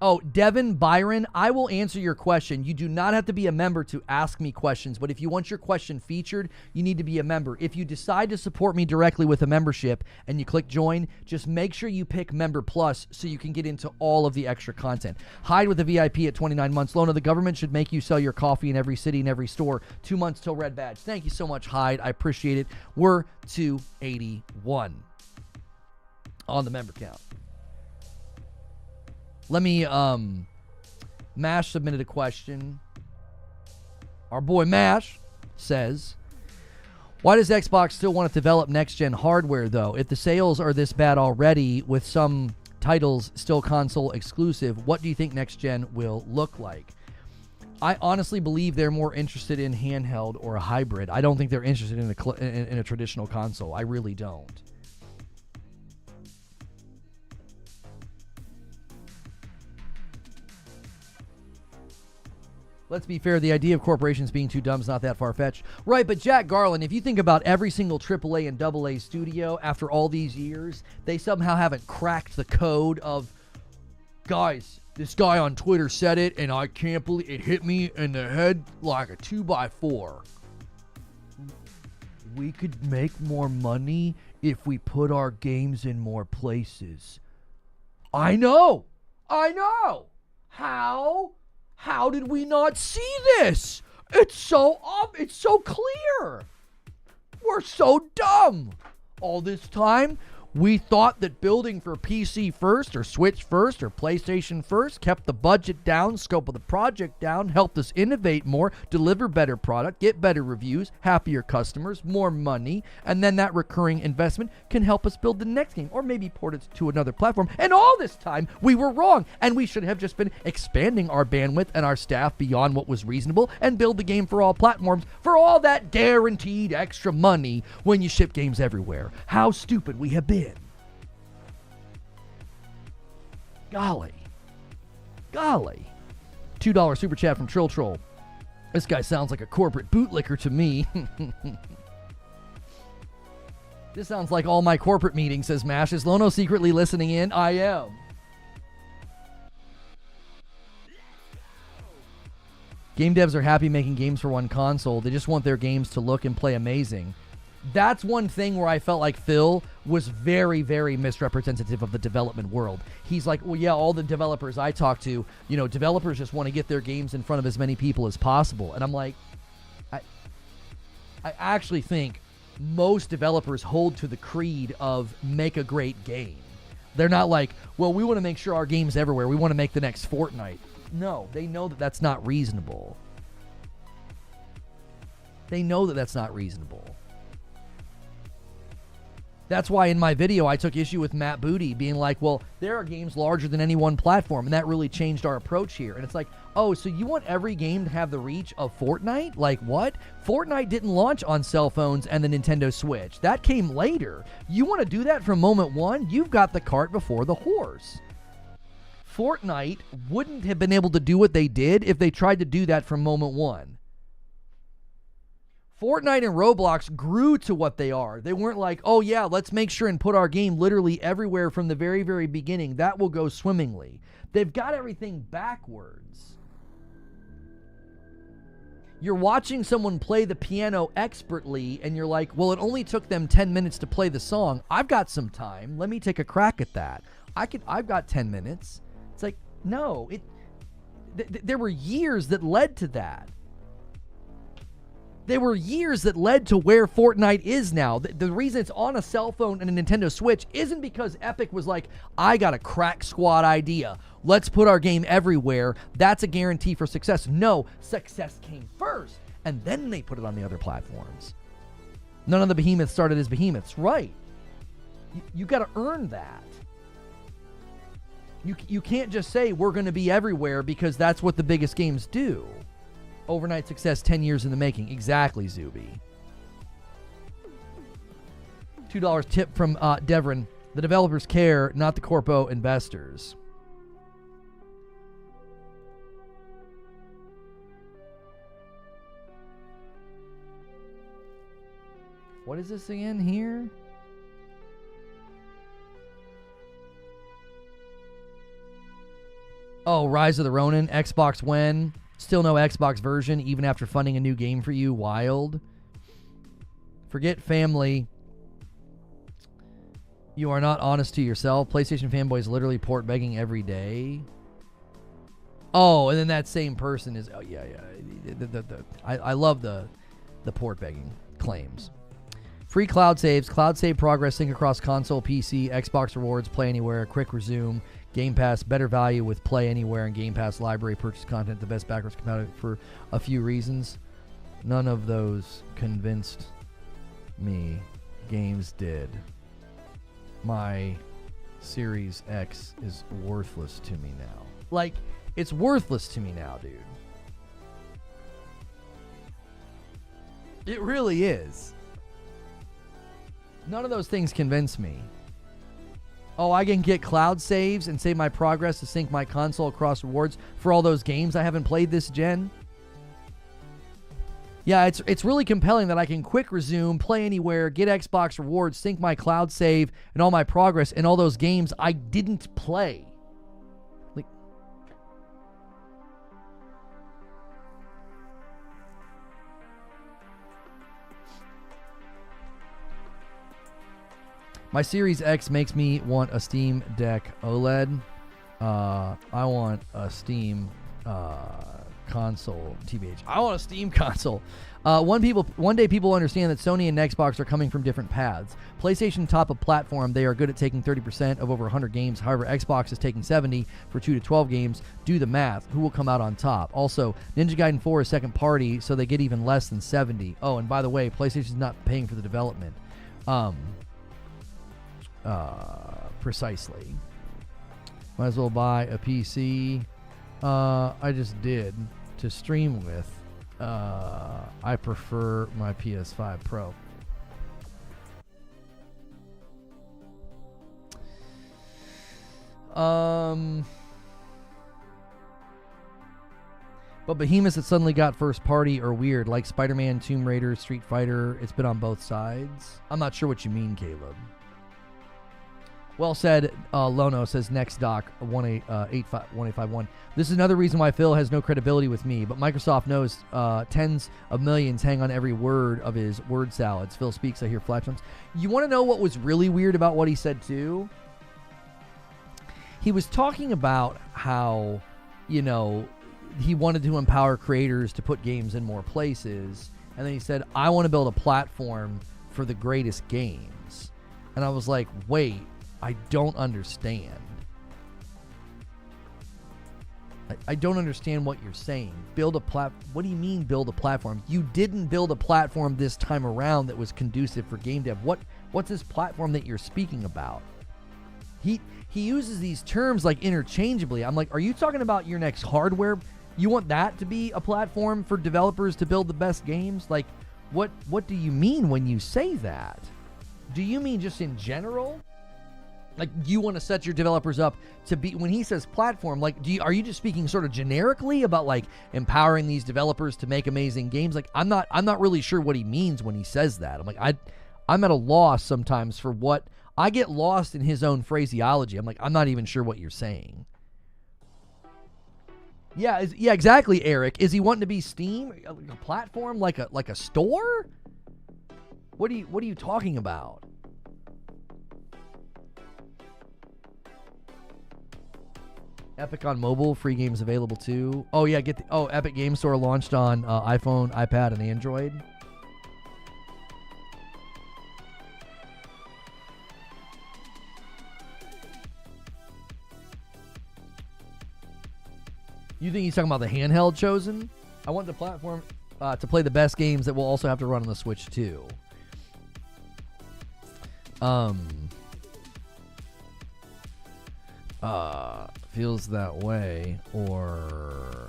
S1: Oh, Devin Byron, I will answer your question. You do not have to be a member to ask me questions, but if you want your question featured, you need to be a member. If you decide to support me directly with a membership and you click join, just make sure you pick Member Plus so you can get into all of the extra content. Hide with a VIP at 29 months. Lona, the government should make you sell your coffee in every city and every store. 2 months till red badge. Thank you so much, Hyde. I appreciate it. We're 281 on the member count. Let me, Mash submitted a question. Our boy Mash says, why does Xbox still want to develop next-gen hardware, though? If the sales are this bad already, with some titles still console exclusive, what do you think next-gen will look like? I honestly believe they're more interested in handheld or a hybrid. I don't think they're interested in a traditional console. I really don't. Let's be fair, the idea of corporations being too dumb is not that far-fetched. Right, but Jack Garland, if you think about every single AAA and AA studio after all these years, they somehow haven't cracked the code of, guys, this guy on Twitter said it, and I can't believe it hit me in the head like a 2x4. We could make more money if we put our games in more places. I know. How did we not see this? It's so clear. We're so dumb. All this time, we thought that building for PC first or Switch first or PlayStation first kept the budget down, scope of the project down, helped us innovate more, deliver better product, get better reviews, happier customers, more money, and then that recurring investment can help us build the next game or maybe port it to another platform. And all this time, we were wrong, and we should have just been expanding our bandwidth and our staff beyond what was reasonable and build the game for all platforms for all that guaranteed extra money when you ship games everywhere. How stupid we have been. Golly. $2 super chat from Trill Troll. This guy sounds like a corporate bootlicker to me. This sounds like all my corporate meetings, says Mash. Is Lono secretly listening in? I am. Game devs are happy making games for one console. They just want their games to look and play amazing. That's one thing where I felt like Phil was very, very misrepresentative of the development world. He's like, well, yeah, all the developers I talk to, developers just want to get their games in front of as many people as possible. And I'm like, I actually think most developers hold to the creed of make a great game. They're not like, well, we want to make sure our game's everywhere. We want to make the next Fortnite. No, they know that that's not reasonable. That's why in my video I took issue with Matt Booty being like, well, there are games larger than any one platform, and that really changed our approach here. And it's like, oh, so you want every game to have the reach of Fortnite? Like what? Fortnite didn't launch on cell phones and the Nintendo Switch. That came later. You want to do that from moment one? You've got the cart before the horse. Fortnite wouldn't have been able to do what they did if they tried to do that from moment one. Fortnite and Roblox grew to what they are. They weren't like, oh yeah, let's make sure and put our game literally everywhere from the very, very beginning. That will go swimmingly. They've got everything backwards. You're watching someone play the piano expertly, and you're like, well, it only took them 10 minutes to play the song. I've got some time. Let me take a crack at that. I've got 10 minutes. It's like, no. There were years that led to that. There were years that led to where Fortnite is now. The reason it's on a cell phone and a Nintendo Switch isn't because Epic was like, I got a crack squad idea. Let's put our game everywhere. That's a guarantee for success. No, success came first, and then they put it on the other platforms. None of the behemoths started as behemoths. Right. You got to earn that. You can't just say we're going to be everywhere because that's what the biggest games do. Overnight success, 10 years in the making. Exactly, Zuby. $2 tip from Devrin. The developers care, not the corpo investors. What is this again here? Oh, Rise of the Ronin. Xbox when? Still no Xbox version, even after funding a new game for you. Wild. Forget family. You are not honest to yourself. PlayStation fanboys literally port begging every day. Oh, and then that same person is... Oh, yeah. I love the port begging claims. Free cloud saves. Cloud save progress. Sync across console, PC, Xbox rewards, play anywhere, quick resume. Game Pass, better value with Play Anywhere and Game Pass library purchase content, the best backwards compatible for a few reasons. None of those convinced me. Games did. My Series X is worthless to me now. Like, it's worthless to me now, dude. It really is. None of those things convince me. Oh, I can get cloud saves and save my progress to sync my console across rewards for all those games I haven't played this gen. Yeah, it's really compelling that I can quick resume, play anywhere, get Xbox rewards, sync my cloud save and all my progress in all those games I didn't play. Like, my Series X makes me want a Steam Deck OLED. I want a Steam console, TBH. I want a Steam console. One day people will understand that Sony and Xbox are coming from different paths. PlayStation top of platform, they are good at taking 30% of over 100 games. However, Xbox is taking 70 for 2 to 12 games. Do the math. Who will come out on top? Also, Ninja Gaiden 4 is second party, so they get even less than 70. Oh, and by the way, PlayStation's not paying for the development. Precisely. Might as well buy a PC. I just did to stream with. I prefer my PS5 Pro. But behemoths that suddenly got first party are weird, like Spider-Man, Tomb Raider, Street Fighter. It's been on both sides. I'm not sure what you mean, Caleb. Well said, Lono says next doc 1851. This is another reason why Phil has no credibility with me, but Microsoft knows tens of millions hang on every word of his word salads. Phil speaks, I hear flatulence. You want to know what was really weird about what he said too? He was talking about how, you know, he wanted to empower creators to put games in more places, and then he said, I want to build a platform for the greatest games. And I was like, wait, I don't understand. I don't understand what you're saying. Build a what do you mean build a platform? You didn't build a platform this time around that was conducive for game dev. What What's this platform that you're speaking about? He uses these terms like interchangeably. I'm like, are you talking about your next hardware? You want that to be a platform for developers to build the best games? Like, what do you mean when you say that? Do you mean just in general? Like, you want to set your developers up to be, when he says platform, like, are you just speaking sort of generically about like empowering these developers to make amazing games? Like, I'm not really sure what he means when he says that. I'm like, I'm at a loss sometimes for what, I get lost in his own phraseology. I'm like, I'm not even sure what you're saying. Yeah, exactly, Eric. Is he wanting to be Steam, a platform, like a store? What are you talking about? Epic on mobile, free games available too. Oh yeah, Epic Game Store launched on iPhone, iPad, and Android. You think he's talking about the handheld chosen? I want the platform to play the best games that will also have to run on the Switch too. Feels that way, or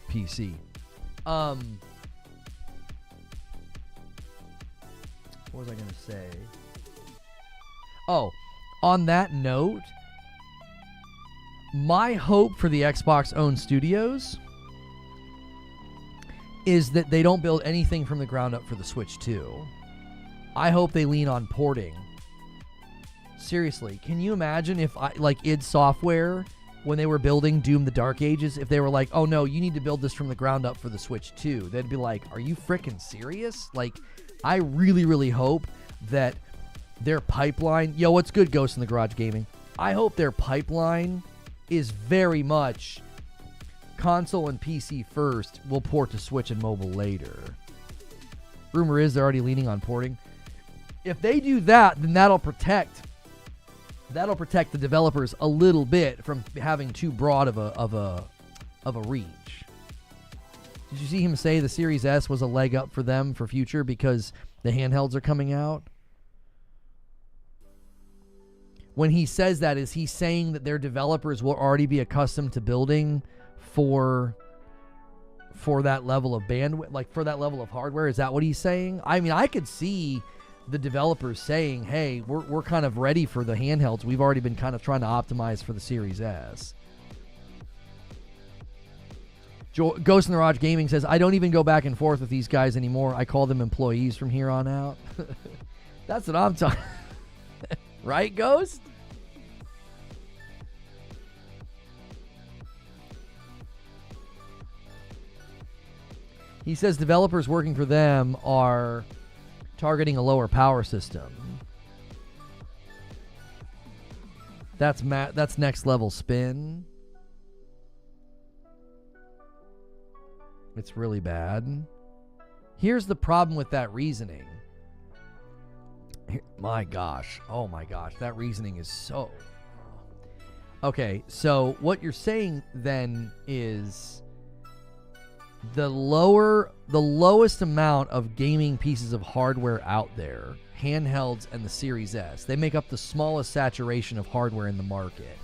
S1: PC. What was I gonna say? Oh, on that note, my hope for the Xbox-owned studios is that they don't build anything from the ground up for the Switch 2. I hope they lean on porting. Seriously, can you imagine if id Software, when they were building Doom the Dark Ages, if they were like, oh no, you need to build this from the ground up for the Switch 2, they'd be like, are you freaking serious? Like, I really, really hope that their pipeline, yo, what's good, Ghost in the Garage Gaming? I hope their pipeline is very much console and PC first, will port to Switch and mobile later. Rumor is they're already leaning on porting. If they do that, then that'll protect the developers a little bit from having too broad of a reach. Did you see him say the Series S was a leg up for them for future because the handhelds are coming out? When he says that, is he saying that their developers will already be accustomed to building for that level of bandwidth, like for that level of hardware? Is that what he's saying? I mean, I could see the developers saying, hey, we're kind of ready for the handhelds. We've already been kind of trying to optimize for the Series S. Ghost in the Garage Gaming says, I don't even go back and forth with these guys anymore. I call them employees from here on out. That's what I'm talking. Right, Ghost? He says developers working for them are targeting a lower power system. That's next level spin. It's really bad. Here's the problem with that reasoning. My gosh. Oh my gosh. That reasoning is so... Okay, so what you're saying then is the lowest amount of gaming pieces of hardware out there, handhelds and the Series S, they make up the smallest saturation of hardware in the market.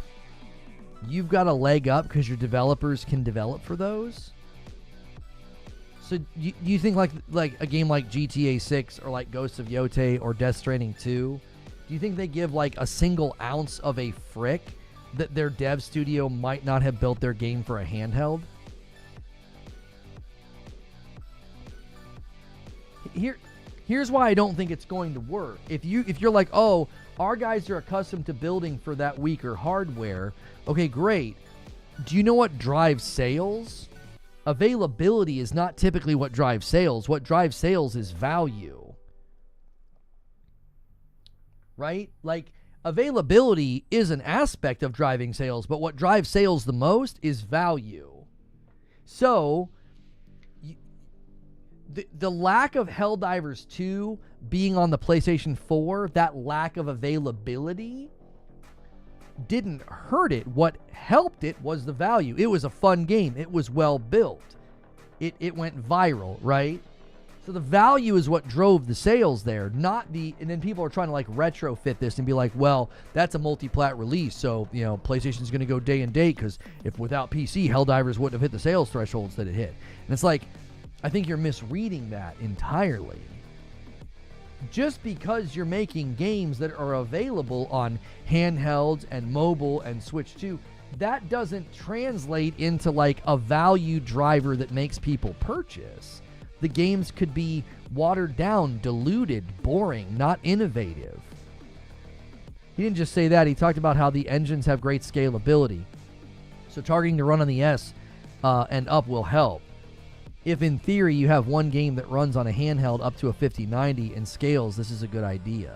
S1: You've got a leg up because your developers can develop for those? So you think like a game like GTA 6 or like Ghosts of Yotei or Death Stranding 2, do you think they give like a single ounce of a frick that their dev studio might not have built their game for a handheld? Here's why I don't think it's going to work. If you're like, oh, our guys are accustomed to building for that weaker hardware, okay, great. Do you know what drives sales? Availability is not typically what drives sales. What drives sales is value. Right? Like, availability is an aspect of driving sales, but what drives sales the most is value. So, the lack of Helldivers 2 being on the PlayStation 4, that lack of availability didn't hurt it. What helped it was the value. It was a fun game. It was well built. It went viral, right? So the value is what drove the sales there, not the, and then people are trying to like retrofit this and be like, well, that's a multi-plat release, so, you know, PlayStation's going to go day and date because if without PC, Helldivers wouldn't have hit the sales thresholds that it hit. And it's like, I think you're misreading that entirely. Just because you're making games that are available on handhelds and mobile and Switch 2, that doesn't translate into like a value driver that makes people purchase. The games could be watered down, diluted, boring, not innovative. He didn't just say that. He talked about how the engines have great scalability. So targeting to run on the S and up will help. If in theory you have one game that runs on a handheld up to a 5090 and scales, this is a good idea.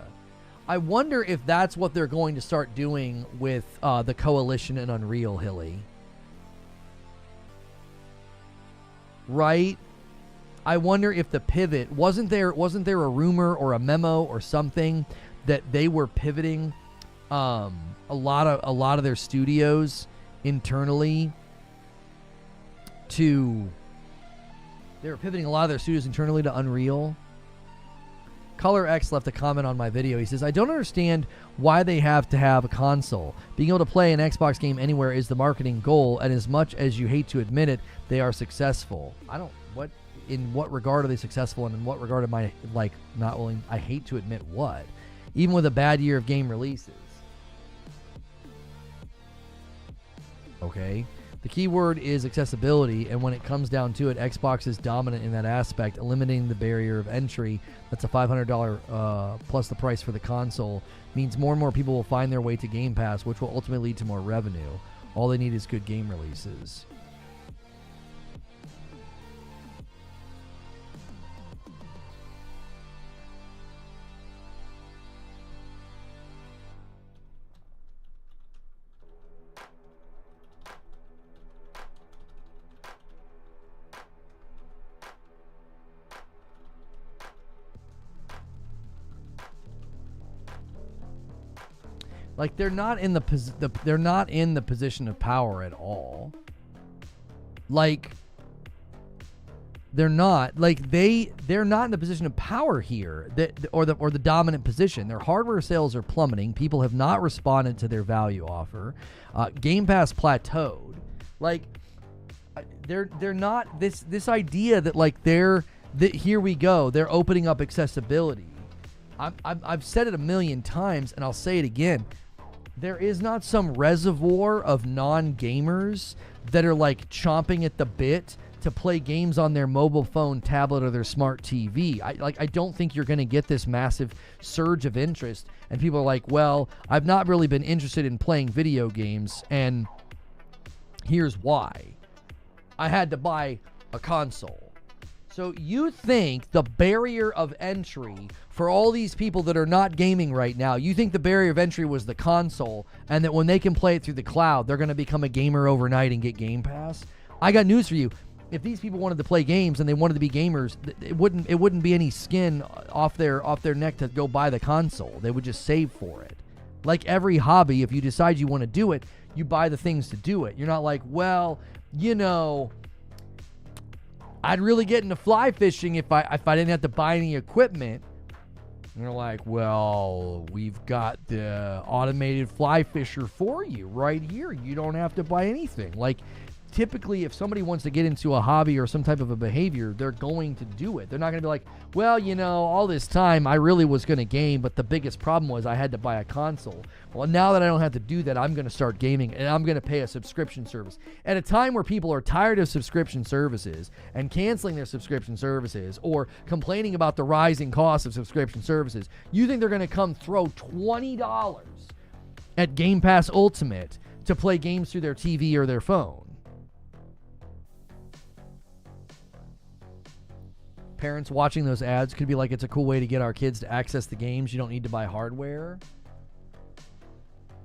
S1: I wonder if that's what they're going to start doing with the Coalition and Unreal, Hilly. Right? I wonder if the pivot wasn't there a rumor or a memo or something that they were pivoting a lot of their studios internally to Unreal. Color X left a comment on my video. He says, I don't understand why they have to have a console. Being able to play an Xbox game anywhere is the marketing goal, and as much as you hate to admit it, they are successful. In what regard are they successful, and in what regard am I like not willing? I hate to admit what? Even with a bad year of game releases. Okay. The key word is accessibility, and when it comes down to it, Xbox is dominant in that aspect, eliminating the barrier of entry. That's a $500 plus the price for the console, means more and more people will find their way to Game Pass, which will ultimately lead to more revenue. All they need is good game releases. Like they're not in the position of power at all. Like they're not in the position of power here, or the dominant position. Their hardware sales are plummeting. People have not responded to their value offer. Game Pass plateaued. Like they're not this idea that like here we go. They're opening up accessibility. I've said it a million times, and I'll say it again. There is not some reservoir of non-gamers that are like chomping at the bit to play games on their mobile phone, tablet, or their smart TV. I don't think you're going to get this massive surge of interest, and people are like, well, I've not really been interested in playing video games, and here's why. I had to buy a console. So you think the barrier of entry for all these people that are not gaming right now, you think the barrier of entry was the console, and that when they can play it through the cloud, they're going to become a gamer overnight and get Game Pass? I got news for you. If these people wanted to play games and they wanted to be gamers, it wouldn't be any skin off their neck to go buy the console. They would just save for it. Like every hobby, if you decide you want to do it, you buy the things to do it. You're not like, well, you know, I'd really get into fly fishing if I didn't have to buy any equipment. And they're like, well, we've got the automated fly fisher for you right here. You don't have to buy anything. Like, typically, if somebody wants to get into a hobby or some type of a behavior, they're going to do it. They're not going to be like, well, you know, all this time I really was going to game, but the biggest problem was I had to buy a console. Well, now that I don't have to do that, I'm going to start gaming, and I'm going to pay a subscription service. At a time where people are tired of subscription services and canceling their subscription services or complaining about the rising cost of subscription services, you think they're going to come throw $20 at Game Pass Ultimate to play games through their TV or their phone? Parents watching those ads could be like, it's a cool way to get our kids to access the games. You don't need to buy hardware.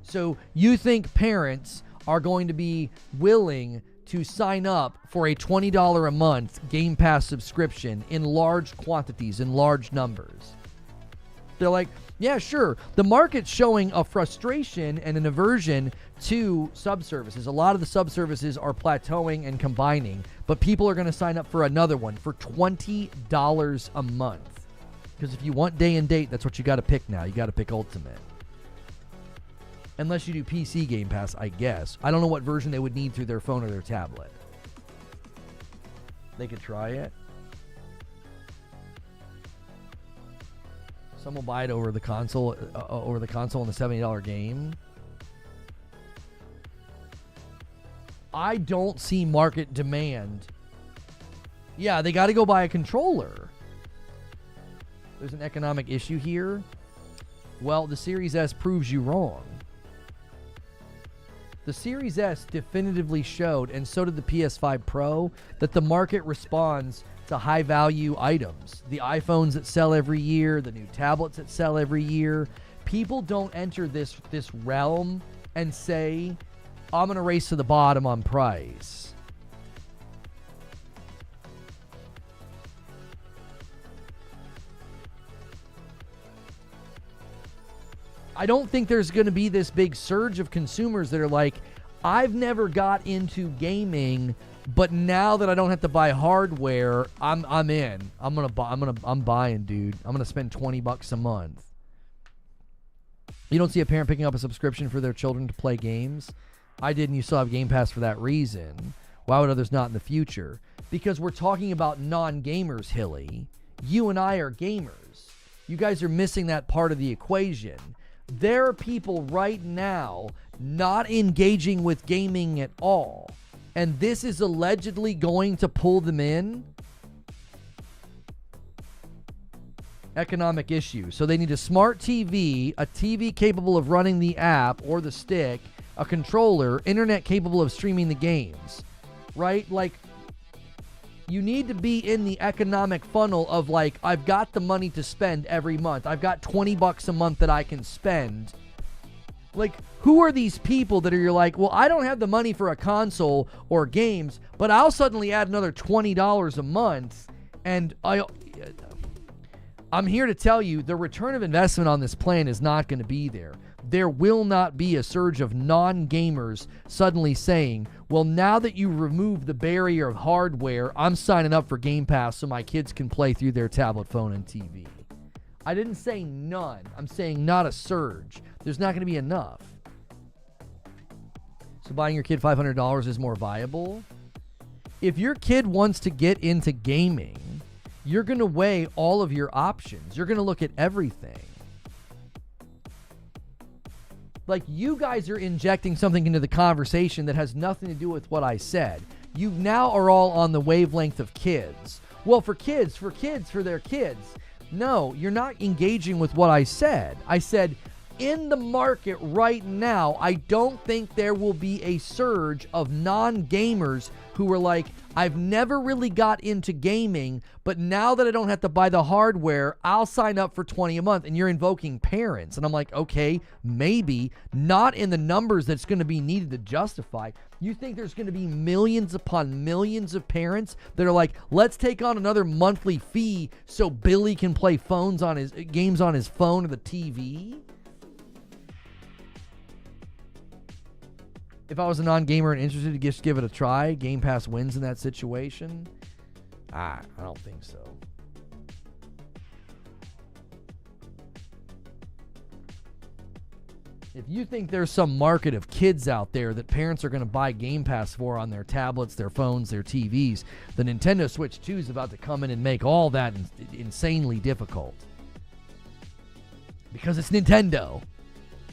S1: So you think parents are going to be willing to sign up for a $20 a month Game Pass subscription in large quantities, in large numbers? They're like, Yeah, sure. The market's showing a frustration and an aversion to subservices. A lot of the subservices are plateauing and combining, but people are going to sign up for another one for $20 a month. Because if you want day and date, that's what you got to pick now. You got to pick Ultimate. Unless you do PC Game Pass, I guess. I don't know what version they would need through their phone or their tablet. They could try it. Some will buy it over the console, in the $70 game. I don't see market demand. Yeah, they got to go buy a controller. There's an economic issue here. Well, the Series S proves you wrong. The Series S definitively showed, and so did the PS5 Pro, that the market responds to high-value items. The iPhones that sell every year, the new tablets that sell every year. People don't enter this realm and say, I'm going to race to the bottom on price. I don't think there's going to be this big surge of consumers that are like, I've never got into gaming, but now that I don't have to buy hardware, I'm in. I'm buying, dude. I'm gonna spend $20 a month. You don't see a parent picking up a subscription for their children to play games. I did, and you still have Game Pass for that reason. Why would others not in the future? Because we're talking about non-gamers, Hilly. You and I are gamers. You guys are missing that part of the equation. There are people right now not engaging with gaming at all. And this is allegedly going to pull them in. Economic issue. So they need a smart TV, a TV capable of running the app or the stick, a controller, internet capable of streaming the games. Right? Like, you need to be in the economic funnel of like, I've got the money to spend every month. I've got $20 a month that I can spend. Like, who are these people that are you're like, well, I don't have the money for a console or games, but I'll suddenly add another $20 a month, and I'm here to tell you the return of investment on this plan is not going to be there. There will not be a surge of non-gamers suddenly saying, well, now that you remove the barrier of hardware, I'm signing up for Game Pass so my kids can play through their tablet, phone, and TV. I didn't say none. I'm saying not a surge. There's not going to be enough. So buying your kid $500 is more viable. If your kid wants to get into gaming, you're going to weigh all of your options. You're going to look at everything. Like, you guys are injecting something into the conversation that has nothing to do with what I said. You now are all on the wavelength of kids. Well, for their kids. No, you're not engaging with what I said. I said, in the market right now, I don't think there will be a surge of non-gamers who are like, I've never really got into gaming, but now that I don't have to buy the hardware, I'll sign up for $20 a month. And you're invoking parents. And I'm like, okay, maybe not in the numbers that's going to be needed to justify. You think there's going to be millions upon millions of parents that are like, let's take on another monthly fee so Billy can play games on his phone or the TV? If I was a non-gamer and interested to just give it a try, Game Pass wins in that situation? I don't think so. If you think there's some market of kids out there that parents are going to buy Game Pass for on their tablets, their phones, their TVs, the Nintendo Switch 2 is about to come in and make all that insanely difficult. Because it's Nintendo.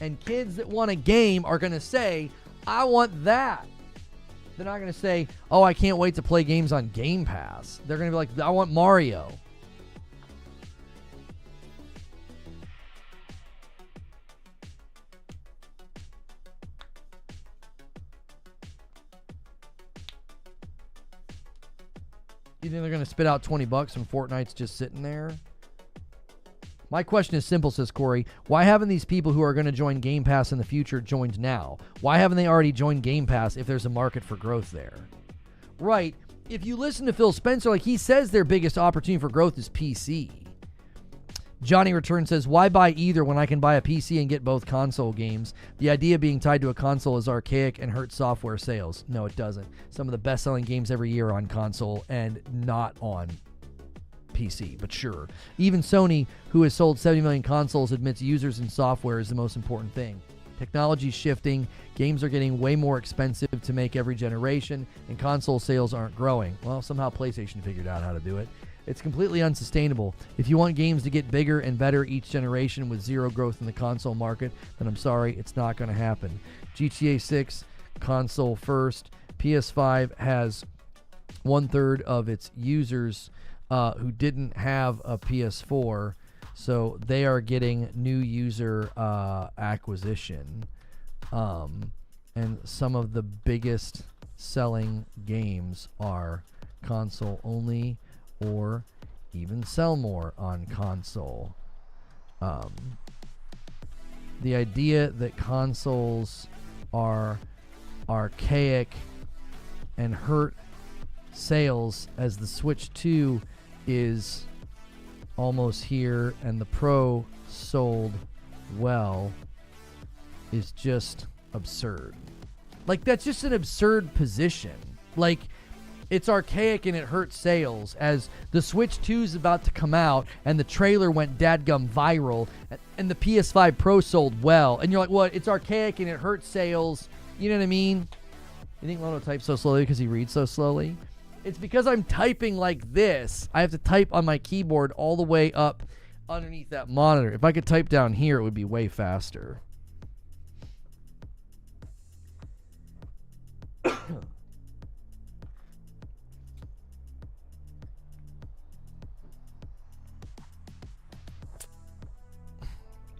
S1: And kids that want a game are going to say, I want that. They're not going to say, oh, I can't wait to play games on Game Pass. They're going to be like, I want Mario. You think they're going to spit out $20 when Fortnite's just sitting there? My question is simple, says Corey. Why haven't these people who are going to join Game Pass in the future joined now? Why haven't they already joined Game Pass if there's a market for growth there? Right. If you listen to Phil Spencer, like he says their biggest opportunity for growth is PC. Johnny Return says, why buy either when I can buy a PC and get both console games? The idea being tied to a console is archaic and hurts software sales. No, it doesn't. Some of the best-selling games every year are on console and not on PC, but sure. Even Sony, who has sold 70 million consoles, admits users and software is the most important thing. Technology's shifting, games are getting way more expensive to make every generation, and console sales aren't growing. Well, somehow PlayStation figured out how to do it. It's completely unsustainable. If you want games to get bigger and better each generation with zero growth in the console market, then I'm sorry, it's not going to happen. GTA 6, console first. PS5 has 1/3 of its users who didn't have a PS4, so they are getting new user acquisition. And some of the biggest selling games are console only or even sell more on console. The idea that consoles are archaic and hurt sales as the Switch 2 is almost here and the Pro sold well is just absurd. Like, that's just an absurd position. Like, it's archaic and it hurts sales as the Switch 2 is about to come out and the trailer went dadgum viral and the PS5 Pro sold well. And you're like, what? It's archaic and it hurts sales. You know what I mean? You think Lono types so slowly because he reads so slowly? It's because I'm typing like this. I have to type on my keyboard all the way up underneath that monitor. If I could type down here, it would be way faster.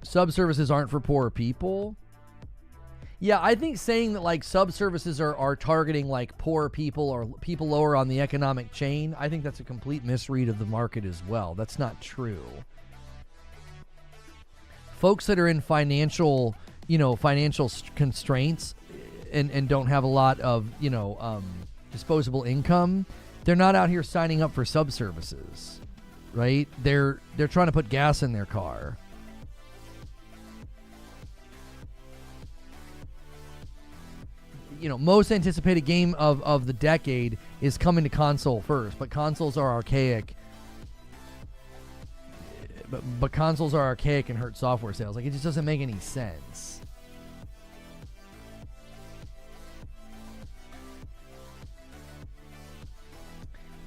S1: Subservices aren't for poor people. Yeah, I think saying that like subservices are targeting like poor people or people lower on the economic chain, I think that's a complete misread of the market as well. That's not true. Folks that are in financial constraints and don't have a lot of, disposable income, they're not out here signing up for subservices, right? They're trying to put gas in their car. Most anticipated game of the decade is coming to console first, but consoles are archaic. But consoles are archaic and hurt software sales. Like, it just doesn't make any sense.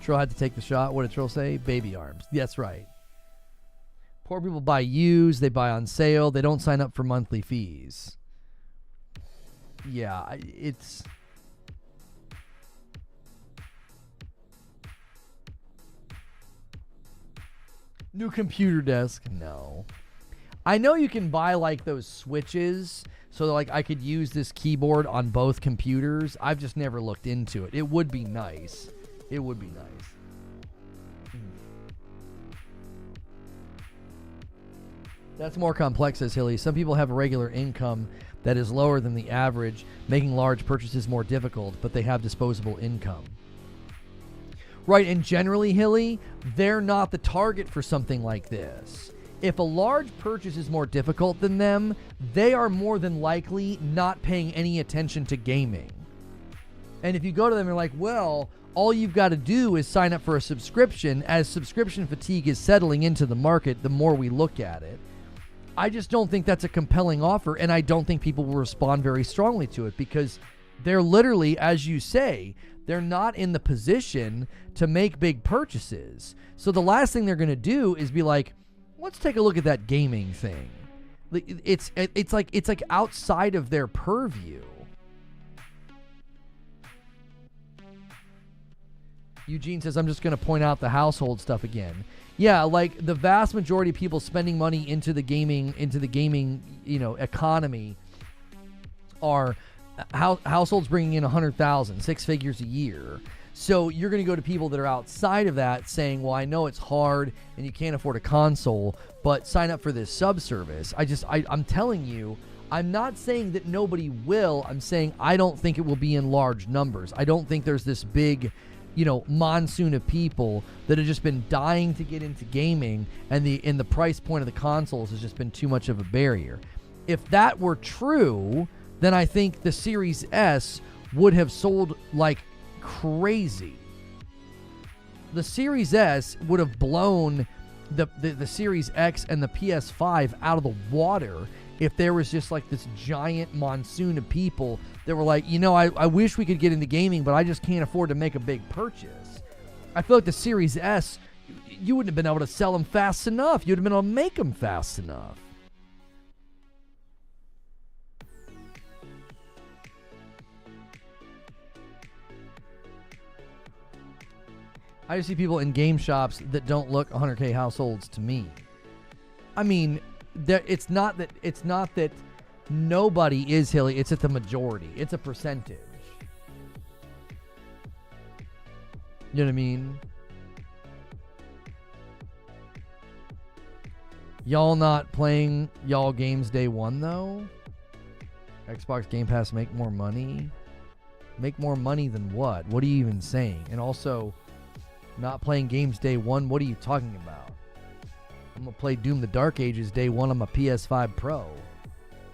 S1: Trill had to take the shot. What did Trill say? Baby arms. That's right. Poor people buy used. They buy on sale. They don't sign up for monthly fees. Yeah, it's... New computer desk? No. I know you can buy, like, those switches, so that, like, I could use this keyboard on both computers. I've just never looked into it. It would be nice. It would be nice. That's more complex, says Hilly. Some people have a regular income that is lower than the average, making large purchases more difficult, but they have disposable income. Right, and generally, Hilly, they're not the target for something like this. If a large purchase is more difficult than them, they are more than likely not paying any attention to gaming. And if you go to them and you're like, well, all you've got to do is sign up for a subscription, as subscription fatigue is settling into the market the more we look at it. I just don't think that's a compelling offer, and I don't think people will respond very strongly to it because they're literally, as you say, they're not in the position to make big purchases. So the last thing they're going to do is be like, let's take a look at that gaming thing. It's like outside of their purview. Eugene says, I'm just going to point out the household stuff again. Yeah, like the vast majority of people spending money into the gaming, economy are households bringing in 100,000, 6 figures a year. So you're going to go to people that are outside of that saying, well, I know it's hard and you can't afford a console, but sign up for this sub-service. I'm telling you, I'm not saying that nobody will. I'm saying I don't think it will be in large numbers. I don't think there's this big monsoon of people that have just been dying to get into gaming, and the price point of the consoles has just been too much of a barrier. If that were true, then I think the Series S would have sold like crazy. The Series S would have blown the Series X and the PS5 out of the water if there was just like this giant monsoon of people that were like, I wish we could get into gaming, but I just can't afford to make a big purchase. I feel like the Series S, you wouldn't have been able to sell them fast enough. You'd have been able to make them fast enough. I just see people in game shops that don't look 100K households to me. I mean, it's not that nobody is hilly. It's at the majority. It's a percentage. You know what I mean? Y'all not playing y'all games day one, though? Xbox Game Pass make more money? Make more money than what? What are you even saying? And also, not playing games day one? What are you talking about? I'm going to play Doom the Dark Ages day one on my PS5 Pro.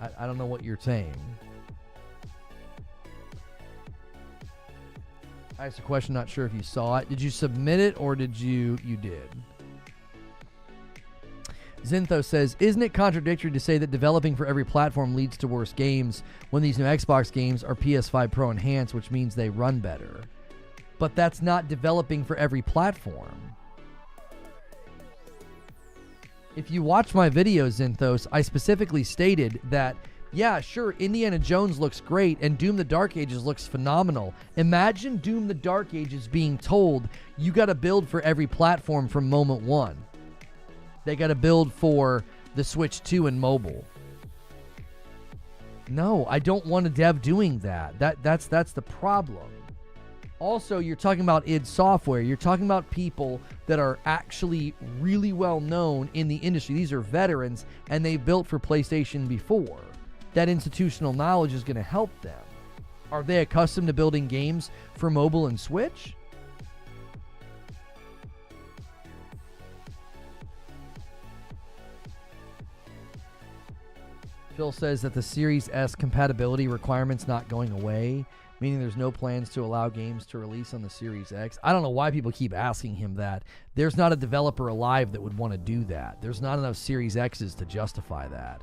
S1: I don't know what you're saying. I asked a question, not sure if you saw it. Did you submit it or did you did? Zinthos says, isn't it contradictory to say that developing for every platform leads to worse games when these new Xbox games are PS5 Pro enhanced, which means they run better? But that's not developing for every platform. If you watch my video, Zinthos, I specifically stated that, yeah, sure, Indiana Jones looks great and Doom the Dark Ages looks phenomenal. Imagine Doom the Dark Ages being told, you got to build for every platform from moment one. They got to build for the Switch 2 and mobile. No, I don't want a dev doing that. That's the problem. Also, you're talking about id Software. You're talking about people that are actually really well known in the industry. These are veterans, and they built for PlayStation before. That institutional knowledge is going to help them. Are they accustomed to building games for mobile and Switch? Phil says that the Series S compatibility requirement's not going away, meaning there's no plans to allow games to release on the Series X. I don't know why people keep asking him that. There's not a developer alive that would want to do that. There's not enough Series X's to justify that.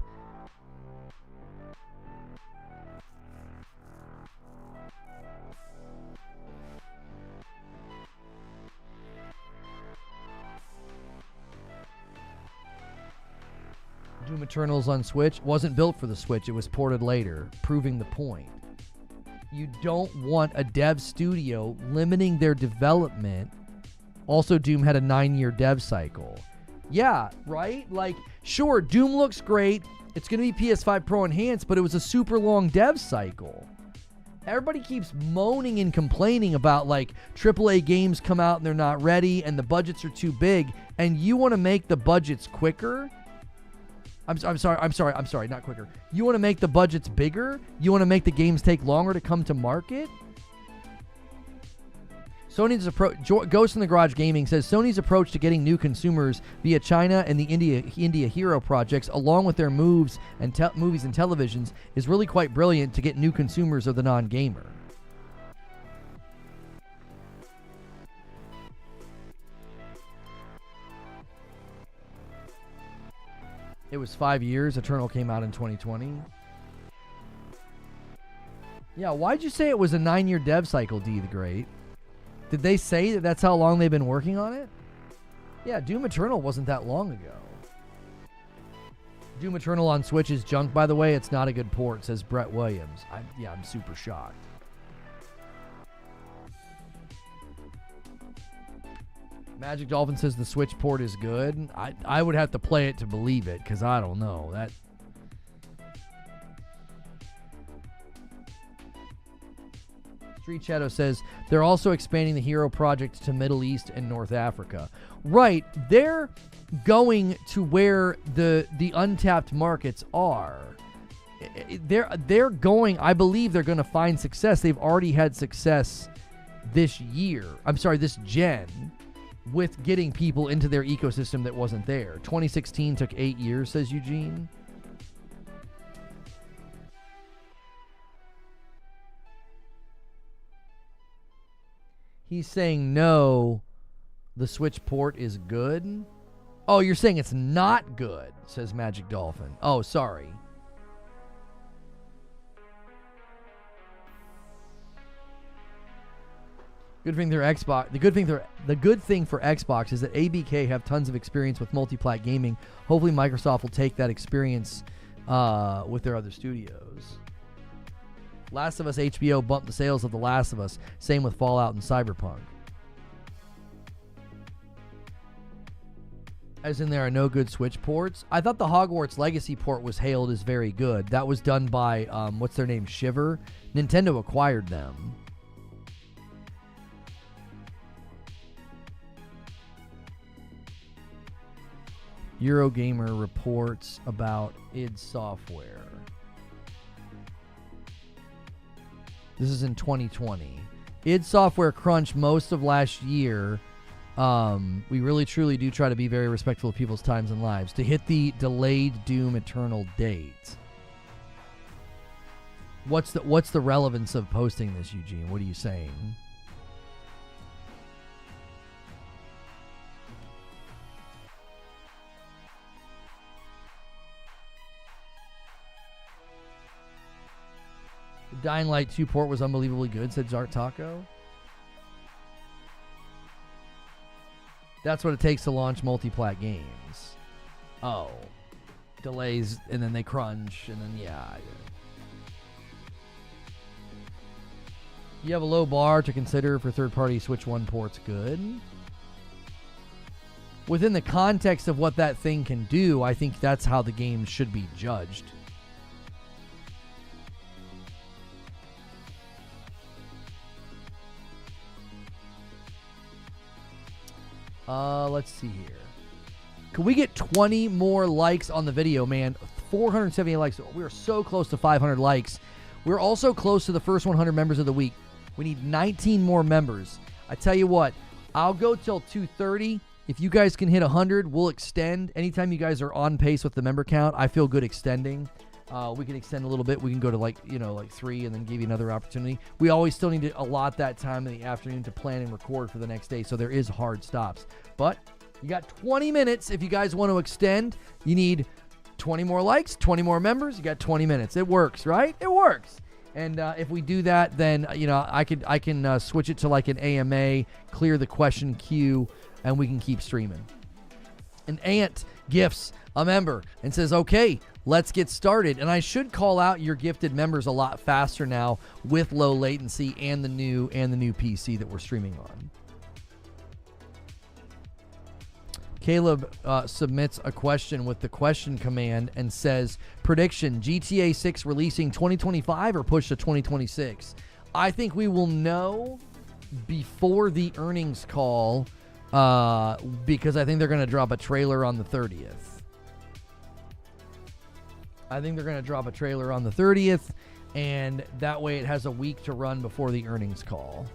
S1: Doom Eternal's on Switch wasn't built for the Switch. It was ported later, proving the point. You don't want a dev studio limiting their development. Also, Doom had a 9-year dev cycle. Yeah, right? Like, sure, Doom looks great. It's going to be PS5 Pro enhanced, but it was a super long dev cycle. Everybody keeps moaning and complaining about, like, AAA games come out and they're not ready and the budgets are too big, and you want to make the budgets quicker? I'm sorry, not quicker. You want to make the budgets bigger? You want to make the games take longer to come to market? Sony's approach, Ghost in the Garage Gaming says, Sony's approach to getting new consumers via China and the India Hero projects, along with their movies and televisions, is really quite brilliant to get new consumers of the non-gamer. It was 5 years. Eternal came out in 2020. Yeah, why'd you say it was a 9-year dev cycle, D the Great? Did they say that that's how long they've been working on it? Yeah, Doom Eternal wasn't that long ago. Doom Eternal on Switch is junk, by the way. It's not a good port, says Brett Williams. I'm super shocked. Magic Dolphin says the Switch port is good. I would have to play it to believe it, because I don't know. Street Shadow says they're also expanding the Hero project to Middle East and North Africa. Right, they're going to where the untapped markets are. They're going, I believe they're going to find success. They've already had success this year. I'm sorry, this gen, with getting people into their ecosystem that wasn't there. 2016 took 8 years, says Eugene. He's saying no, the Switch port is good. Oh, you're saying it's not good, says Magic Dolphin. Oh, sorry. Good thing they're Xbox. The good thing for Xbox is that ABK have tons of experience with multi-plat gaming. Hopefully Microsoft will take that experience with their other studios. Last of Us HBO bumped the sales of The Last of Us. Same with Fallout and Cyberpunk. As in, there are no good Switch ports. I thought the Hogwarts Legacy port was hailed as very good. That was done by, what's their name, Shiver? Nintendo acquired them. Eurogamer reports about id Software. This is in 2020. id Software crunched most of last year. We really truly do try to be very respectful of people's times and lives to hit the delayed Doom Eternal date. What's the relevance of posting this, Eugene? What are you saying? The Dying Light 2 port was unbelievably good, said Zart Taco. That's what it takes to launch multi-plat games. Oh. Delays, and then they crunch, and then, yeah. You have a low bar to consider for third-party Switch 1 ports. Good. Within the context of what that thing can do, I think that's how the game should be judged. Let's see here. Can we get 20 more likes on the video, man? 478 likes. We are so close to 500 likes. We're also close to the first 100 members of the week. We need 19 more members. I tell you what, I'll go till 2:30. If you guys can hit 100, we'll extend. Anytime you guys are on pace with the member count, I feel good extending. We can extend a little bit. We can go to like 3 and then give you another opportunity. We always still need to allot that time in the afternoon to plan and record for the next day. So there is hard stops. But you got 20 minutes. If you guys want to extend, you need 20 more likes, 20 more members. You got 20 minutes. It works, right? It works. And if we do that, then I can switch it to like an AMA, clear the question queue, and we can keep streaming. And Ant gifts a member and says, okay, let's get started. And I should call out your gifted members a lot faster now with low latency and the new PC that we're streaming on. Caleb submits a question with the question command and says, prediction, GTA 6 releasing 2025 or push to 2026? I think we will know before the earnings call because I think they're going to drop a trailer on the 30th. And that way it has a week to run before the earnings call.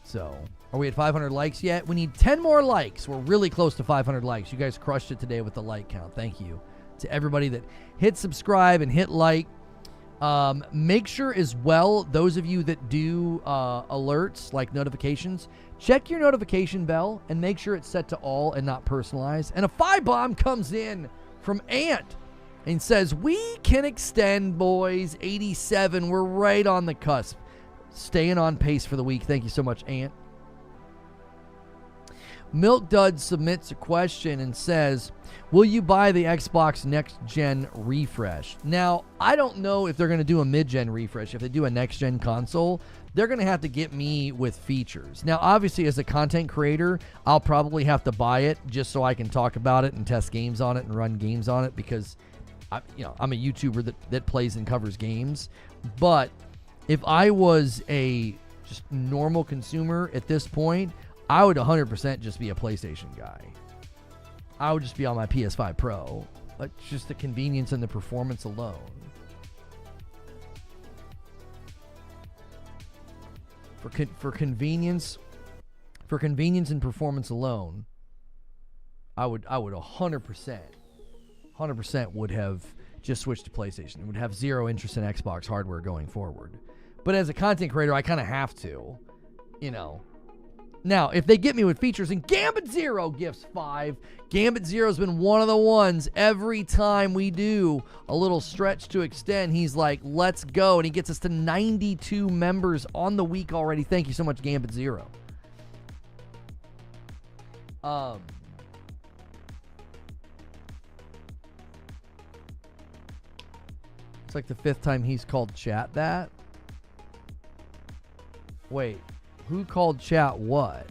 S1: So, are we at 500 likes yet? We need 10 more likes. We're really close to 500 likes. You guys crushed it today with the like count. Thank you to everybody that hit subscribe and hit like. Make sure as well, those of you that do alerts, like notifications, check your notification bell and make sure it's set to all and not personalized. And a 5-bomb comes in from Ant and says, we can extend, boys. 87. We're right on the cusp. Staying on pace for the week. Thank you so much, Ant. Milk Dud submits a question and says, will you buy the Xbox Next Gen refresh? Now, I don't know if they're going to do a mid-gen refresh. If they do a next-gen console, they're going to have to get me with features. Now, obviously, as a content creator, I'll probably have to buy it just so I can talk about it and test games on it and run games on it because I'm a YouTuber that plays and covers games. But if I was a just normal consumer at this point, I would 100% just be a PlayStation guy. I would just be on my PS5 Pro. But just the convenience and the performance alone. for convenience and performance alone, I would 100% would have just switched to PlayStation. It would have zero interest in Xbox hardware going forward. But as a content creator, I kind of have to, you know. Now, if they get me with features, and Gambit Zero gifts 5. Gambit Zero's been one of the ones every time we do a little stretch to extend, he's like, let's go. And he gets us to 92 members on the week already. Thank you so much, Gambit Zero. It's like the 5th time he's called chat that. Wait, who called chat what?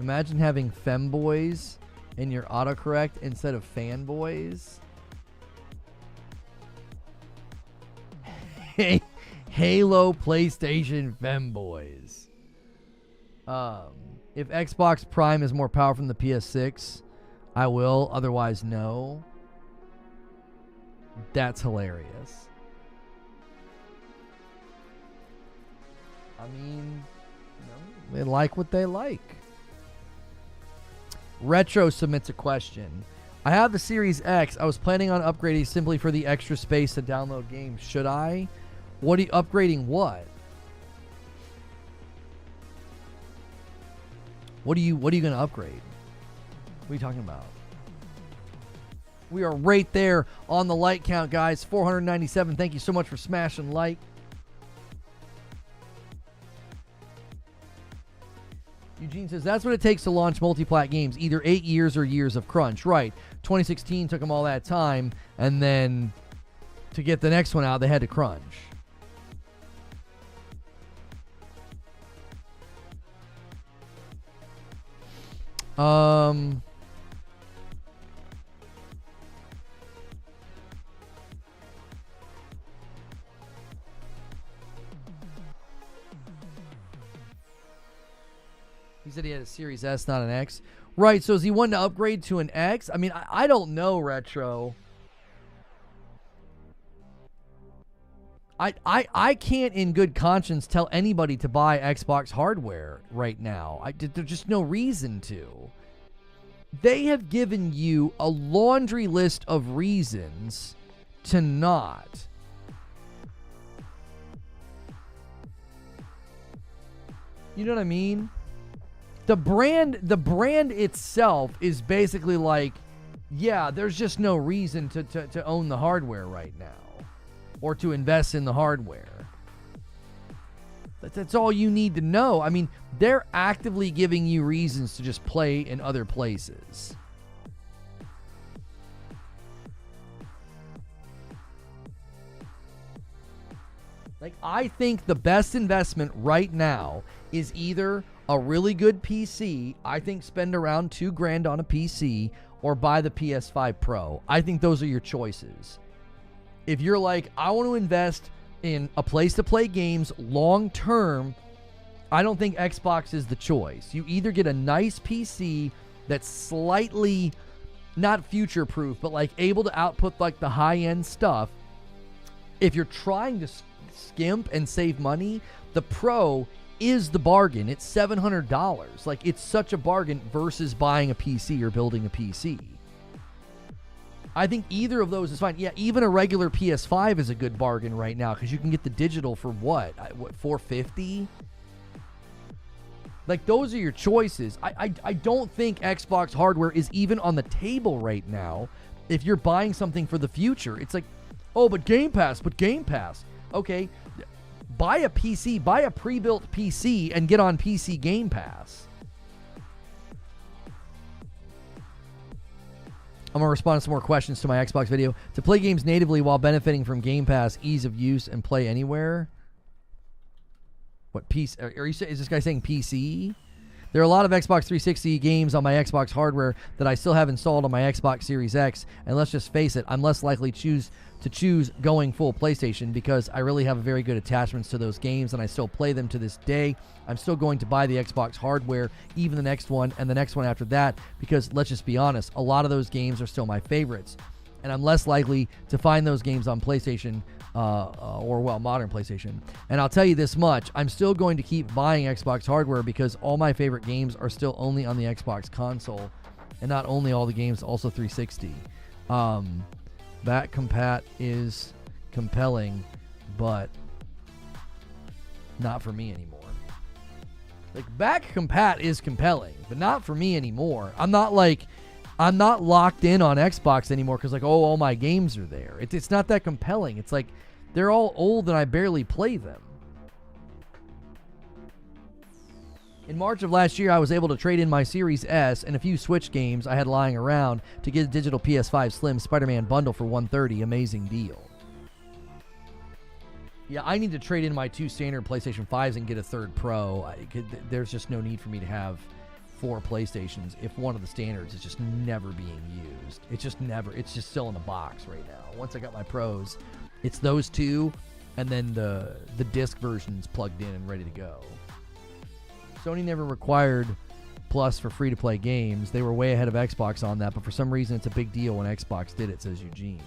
S1: Imagine having femboys in your autocorrect instead of fanboys. Halo PlayStation femboys. If Xbox Prime is more powerful than the PS6, I will. Otherwise, no. That's hilarious. I mean, you know, they like what they like. Retro submits a question. I have the Series X. I was planning on upgrading simply for the extra space to download games. Should I? What are you upgrading? What? What are you going to upgrade? What are you talking about? We are right there on the like count, guys. 497. Thank you so much for smashing like. Eugene says, that's what it takes to launch multi-plat games. Either 8 years or years of crunch. Right. 2016 took them all that time. And then to get the next one out, they had to crunch. He said he had a Series S, not an X. Right, so is he wanting to upgrade to an X? I mean, I don't know, Retro. I can't in good conscience tell anybody to buy Xbox hardware right now. There's just no reason to. They have given you a laundry list of reasons to not. You know what I mean? The brand itself is basically like, yeah, there's just no reason to own the hardware right now or to invest in the hardware. That's all you need to know. I mean, they're actively giving you reasons to just play in other places. Like, I think the best investment right now is either a really good PC. I think spend around $2,000 on a PC or buy the PS5 Pro. I think those are your choices. If you're like, I want to invest in a place to play games long term, I don't think Xbox is the choice. You either get a nice PC that's slightly not future proof, but like able to output like the high end stuff. If you're trying to skimp and save money, the Pro is the bargain. It's $700. Like, it's such a bargain versus buying a PC or building a PC. I think either of those is fine. Yeah, even a regular PS5 is a good bargain right now because you can get the digital for what $450? Like, those are your choices. I don't think Xbox hardware is even on the table right now if you're buying something for the future. It's like, oh, but Game Pass. Okay, buy a PC, buy a pre-built PC and get on PC Game Pass. I'm going to respond to some more questions to my Xbox video. To play games natively while benefiting from Game Pass, ease of use, and play anywhere. What PC? Is this guy saying PC? There are a lot of Xbox 360 games on my Xbox hardware that I still have installed on my Xbox Series X, and let's just face it, I'm less likely to choose going full PlayStation because I really have very good attachments to those games and I still play them to this day. I'm still going to buy the Xbox hardware, even the next one and the next one after that, because let's just be honest, a lot of those games are still my favorites. and I'm less likely to find those games on PlayStation modern PlayStation. And I'll tell you this much, I'm still going to keep buying Xbox hardware because all my favorite games are still only on the Xbox console, and not only all the games, also 360. That compat is compelling, but not for me anymore. Like, back compat is compelling, but not for me anymore. I'm not locked in on Xbox anymore because, like, oh, all my games are there. It's not that compelling. It's like they're all old and I barely play them. In March of last year, I was able to trade in my Series S and a few Switch games I had lying around to get a digital PS5 Slim Spider-Man bundle for $130. Amazing deal. Yeah, I need to trade in my 2 standard PlayStation 5s and get a third Pro. There's just no need for me to have 4 PlayStations if one of the standards is just never being used. It's just still in the box right now. Once I got my Pros, it's those 2, and then the disc version's plugged in and ready to go. Sony never required Plus for free-to-play games. They were way ahead of Xbox on that, but for some reason it's a big deal when Xbox did it, says Eugene.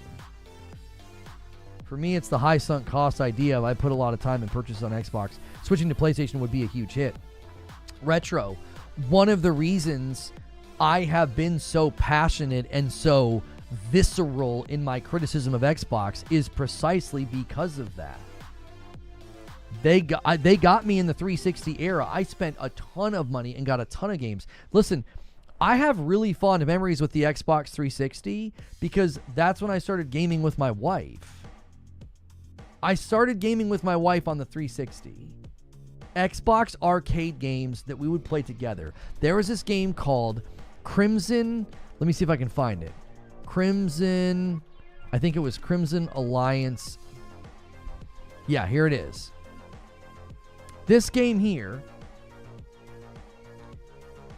S1: For me, it's the high sunk cost idea. If I put a lot of time and purchase on Xbox, switching to PlayStation would be a huge hit. Retro, one of the reasons I have been so passionate and so visceral in my criticism of Xbox is precisely because of that. They got me in the 360 era. I spent a ton of money and got a ton of games. Listen, I have really fond memories with the Xbox 360 because that's when I started gaming with my wife. I started gaming with my wife on the 360. Xbox arcade games that we would play together. There was this game called Crimson. Let me see if I can find it. I think it was Crimson Alliance. Yeah, here it is. This game here.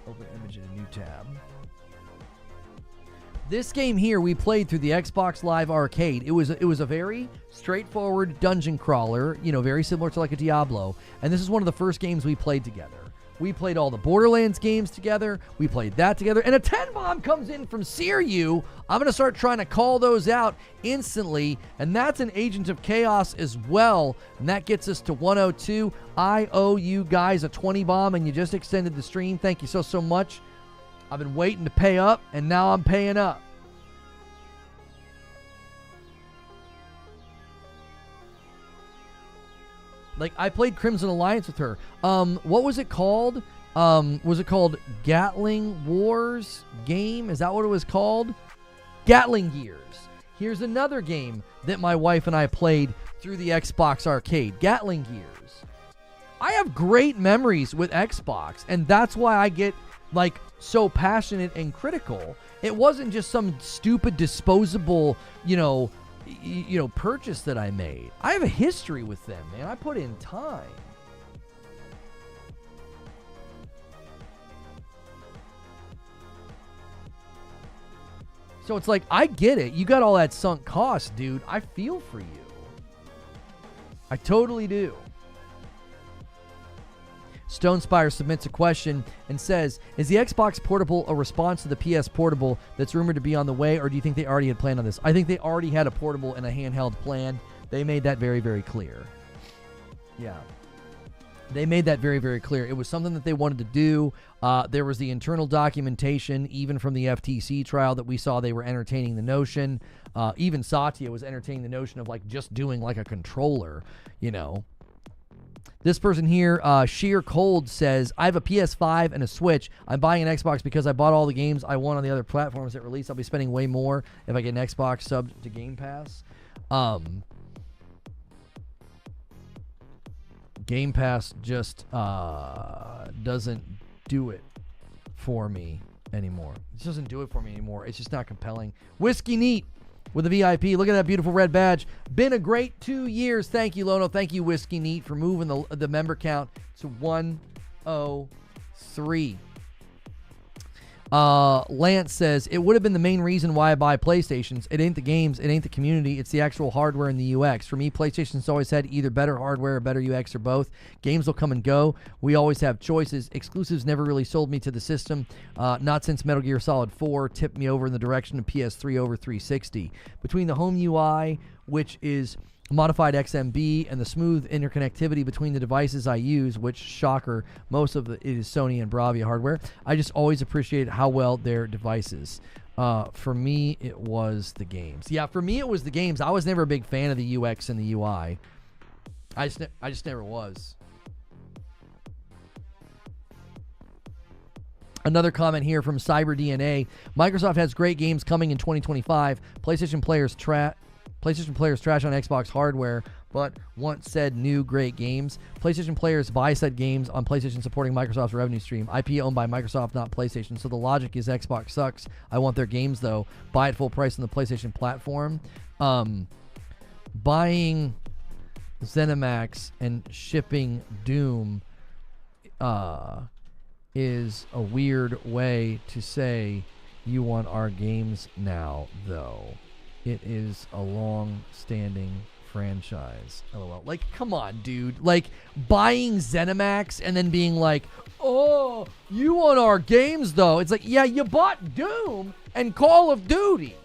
S1: Open image in a new tab. This game here we played through the Xbox Live Arcade. It was a very straightforward dungeon crawler, very similar to like a Diablo. And this is one of the first games we played together. We played all the Borderlands games together. We played that together. And a 10 bomb comes in from Searyu. I'm going to start trying to call those out instantly. And that's an Agent of Chaos as well. And that gets us to 102. I owe you guys a 20 bomb, and you just extended the stream. Thank you so much. I've been waiting to pay up, and now I'm paying up. Like, I played Crimson Alliance with her. What was it called? Was it called Gatling Wars game? Is that what it was called? Gatling Gears. Here's another game that my wife and I played through the Xbox Arcade. Gatling Gears. I have great memories with Xbox, and that's why I get, like, so passionate and critical. It wasn't just some stupid disposable, purchase that I made. I have a history with them, man. I put in time. So it's like, I get it. You got all that sunk cost, dude. I feel for you. I totally do. Stonespire submits a question and says, is the Xbox Portable a response to the PS Portable that's rumored to be on the way, or do you think they already had planned on this? I think they already had a portable and a handheld plan. They made that very, very clear. Yeah. They made that very, very clear. It was something that they wanted to do. There was the internal documentation, even from the FTC trial that we saw. They were entertaining the notion. Even Satya was entertaining the notion of like just doing like a controller, This person here, Sheer Cold, says, I have a PS5 and a Switch. I'm buying an Xbox because I bought all the games I want on the other platforms that release. I'll be spending way more if I get an Xbox sub to Game Pass. Game Pass just doesn't do it for me anymore. It doesn't do it for me anymore. It's just not compelling. Whiskey Neat with a VIP. Look at that beautiful red badge. Been a great 2 years. Thank you, Lono. Thank you, Whiskey Neat, for moving the member count to 103. Lance says, it would have been the main reason why I buy PlayStations. It ain't the games, it ain't the community, it's the actual hardware and the UX. For me, PlayStation's always had either better hardware or better UX or both. Games will come and go. We always have choices. Exclusives never really sold me to the system. Not since Metal Gear Solid 4 tipped me over in the direction of PS3 over 360. Between the home UI, which is modified XMB, and the smooth interconnectivity between the devices I use, which, shocker, most of it is Sony and Bravia hardware, I just always appreciate how well their devices. For me, it was the games. Yeah, for me, it was the games. I was never a big fan of the UX and the UI. I just never was. Another comment here from CyberDNA. Microsoft has great games coming in 2025. PlayStation players trash on Xbox hardware, but want said new great games. PlayStation players buy said games on PlayStation supporting Microsoft's revenue stream. IP owned by Microsoft, not PlayStation. So the logic is Xbox sucks. I want their games, though. Buy at full price on the PlayStation platform. Buying ZeniMax and shipping Doom is a weird way to say you want our games now, though. It is a long-standing franchise. LOL. Like, come on, dude. Like, buying ZeniMax and then being like, oh, you want our games, though. It's like, yeah, you bought Doom and Call of Duty.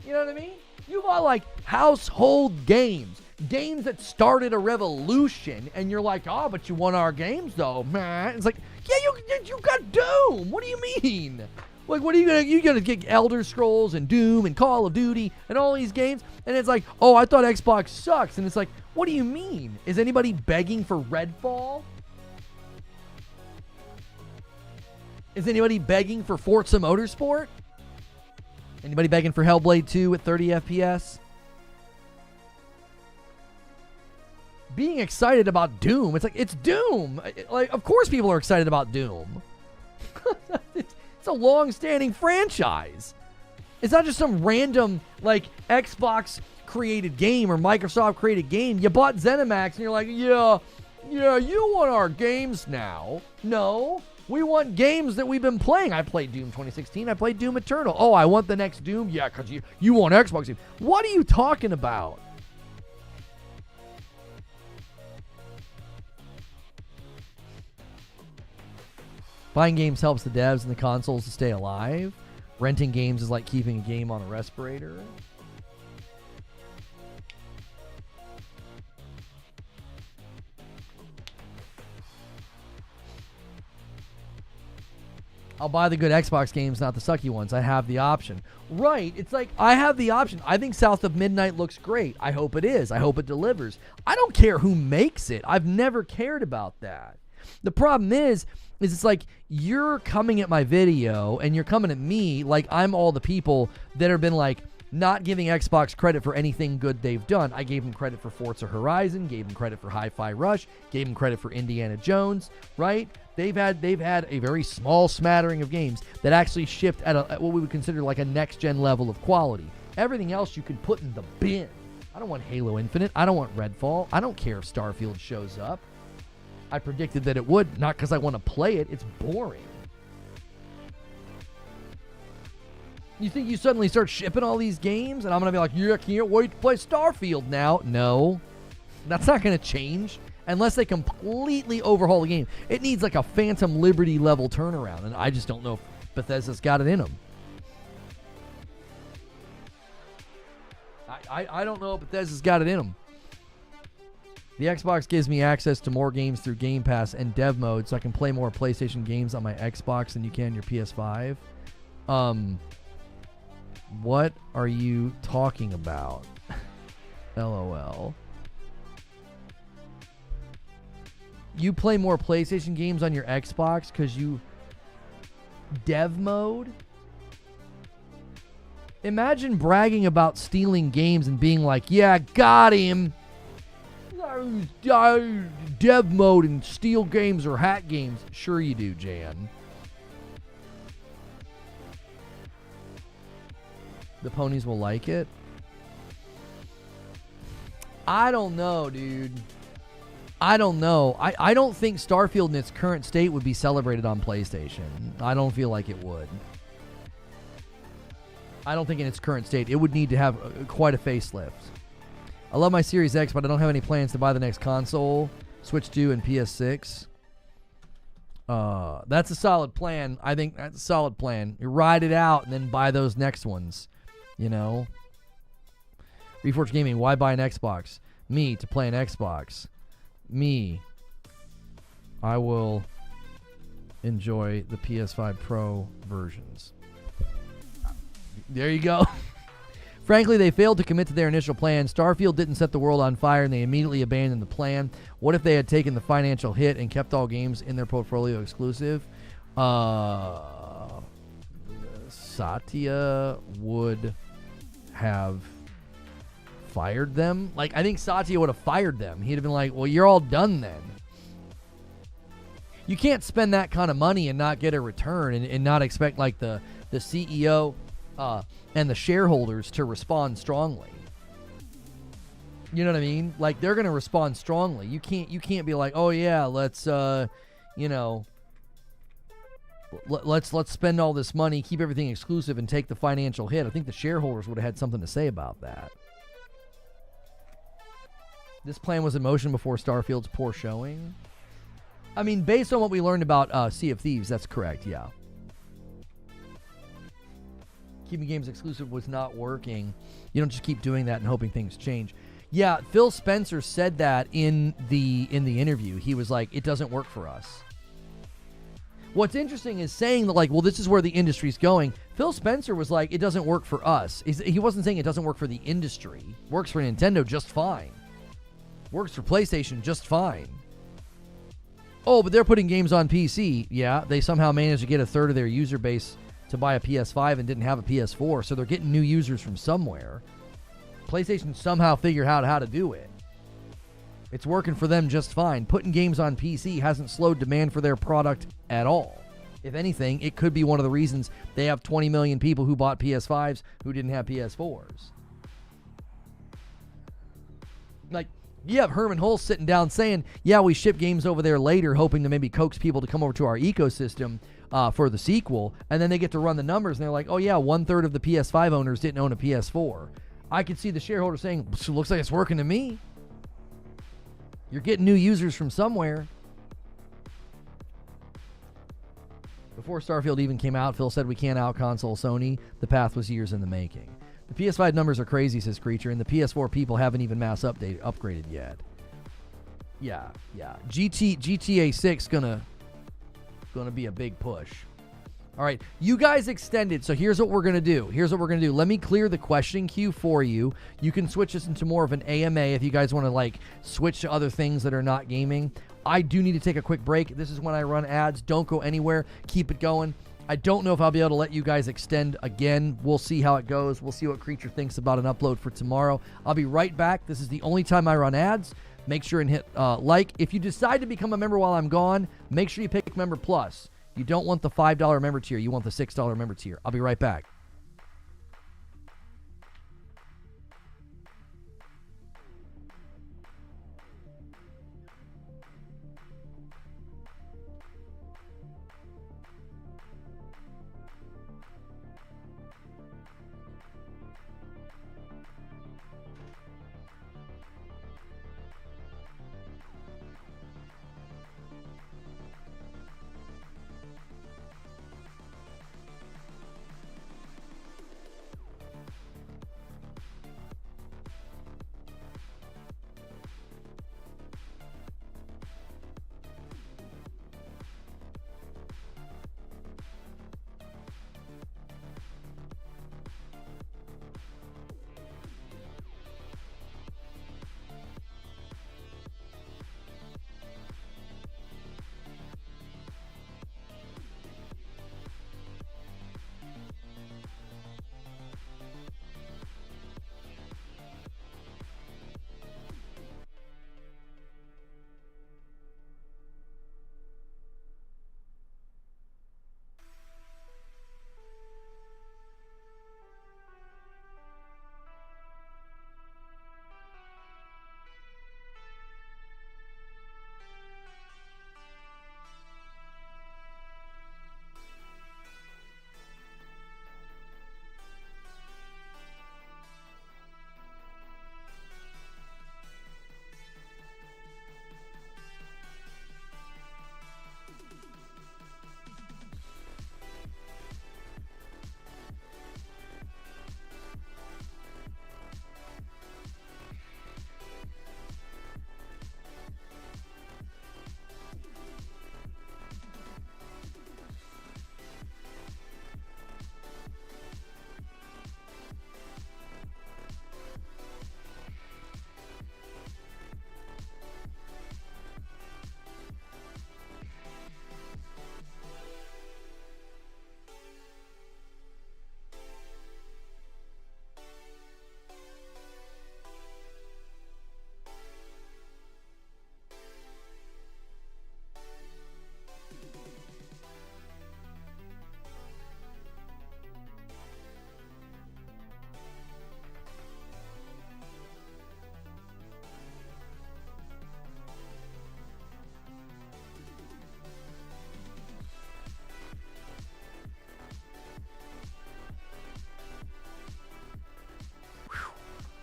S1: You know what I mean? You bought, like, household games. Games that started a revolution. And you're like, oh, but you want our games, though, man. It's like, yeah, you got Doom. What do you mean? Like, what are you gonna get Elder Scrolls and Doom and Call of Duty and all these games? And it's like, oh, I thought Xbox sucks. And it's like, what do you mean? Is anybody begging for Redfall? Is anybody begging for Forza Motorsport? Anybody begging for Hellblade 2 at 30 FPS? Being excited about Doom, it's like, it's Doom. Like, of course people are excited about Doom. It's a long-standing franchise. It's not just some random, like, Xbox-created game or Microsoft-created game. You bought ZeniMax, and you're like, yeah, you want our games now. No, we want games that we've been playing. I played Doom 2016. I played Doom Eternal. Oh, I want the next Doom? Yeah, because you want Xbox games. What are you talking about? Buying games helps the devs and the consoles to stay alive. Renting games is like keeping a game on a respirator. I'll buy the good Xbox games, not the sucky ones. I have the option. Right. It's like, I have the option. I think South of Midnight looks great. I hope it is. I hope it delivers. I don't care who makes it. I've never cared about that. The problem is it's like, you're coming at my video and you're coming at me like I'm all the people that have been like not giving Xbox credit for anything good they've done. I gave them credit for Forza Horizon, gave them credit for Hi-Fi Rush, gave them credit for Indiana Jones, right? They've had a very small smattering of games that actually shipped at what we would consider like a next-gen level of quality. Everything else you can put in the bin. I don't want Halo Infinite. I don't want Redfall. I don't care if Starfield shows up. I predicted that it would, not because I want to play it. It's boring. You think you suddenly start shipping all these games and I'm going to be like, yeah, can't wait to play Starfield now? No. That's not going to change unless they completely overhaul the game. It needs like a Phantom Liberty level turnaround, and I just don't know if Bethesda's got it in them. I don't know if Bethesda's got it in them. The Xbox gives me access to more games through Game Pass and dev mode, so I can play more PlayStation games on my Xbox than you can your PS5. What are you talking about? LOL. You play more PlayStation games on your Xbox because you dev mode? Imagine bragging about stealing games and being like, yeah, got him. Dev mode and steal games or hack games. Sure you do, Jan. The ponies will like it. I don't know, dude. I don't know. I don't think Starfield in its current state would be celebrated on PlayStation. I don't feel like it would. I don't think in its current state. It would need to have quite a facelift. I love my Series X, but I don't have any plans to buy the next console, Switch 2, and PS6. That's a solid plan. I think that's a solid plan. You ride it out and then buy those next ones. You know? Reforge Gaming, why buy an Xbox? Me, to play an Xbox. Me, I will enjoy the PS5 Pro versions. There you go. Frankly, they failed to commit to their initial plan. Starfield didn't set the world on fire, and they immediately abandoned the plan. What if they had taken the financial hit and kept all games in their portfolio exclusive? Satya would have fired them. Like, I think Satya would have fired them. He'd have been like, well, you're all done then. You can't spend that kind of money and not get a return and not expect, like, the CEO and the shareholders to respond strongly. You know what I mean? Like, they're going to respond strongly. You can't be like, oh yeah, let's let's spend all this money, keep everything exclusive, and take the financial hit. I think the shareholders would have had something to say about that. This plan was in motion before Starfield's poor showing. I mean, based on what we learned about Sea of Thieves, that's correct, yeah. Keeping games exclusive was not working. You don't just keep doing that and hoping things change. Yeah, Phil Spencer said that in the interview. He was like, it doesn't work for us. What's interesting is saying that, like, well, this is where the industry's going. Phil Spencer was like, it doesn't work for us. He wasn't saying it doesn't work for the industry. Works for Nintendo just fine. Works for PlayStation just fine. Oh, but they're putting games on PC. Yeah, they somehow managed to get a third of their user base to buy a PS5 and didn't have a PS4, so they're getting new users from somewhere. PlayStation somehow figured out how to do it. It's working for them just fine. Putting games on PC hasn't slowed demand for their product at all. If anything, it could be one of the reasons they have 20 million people who bought PS5s who didn't have PS4s. Like, you have Herman Hulse sitting down saying, yeah, we ship games over there later, hoping to maybe coax people to come over to our ecosystem for the sequel, and then they get to run the numbers, and they're like, oh yeah, 1/3 of the PS5 owners didn't own a PS4. I could see the shareholder saying, looks like it's working to me. You're getting new users from somewhere. Before Starfield even came out, Phil said we can't out-console Sony. The path was years in the making. The PS5 numbers are crazy, says Creature, and the PS4 people haven't even mass upgraded yet. Yeah. GTA 6 gonna be a big push. All right, you guys extended, so here's what we're going to do. Let me clear the question queue for you. You can switch this into more of an AMA if you guys want to, like, switch to other things that are not gaming. I do need to take a quick break. This is when I run ads. Don't go anywhere. Keep it going. I don't know if I'll be able to let you guys extend again. We'll see how it goes. We'll see what Creature thinks about an upload for tomorrow. I'll be right back. This is the only time I run ads. Make sure and hit like. If you decide to become a member while I'm gone, make sure you pick Member Plus. You don't want the $5 member tier. You want the $6 member tier. I'll be right back.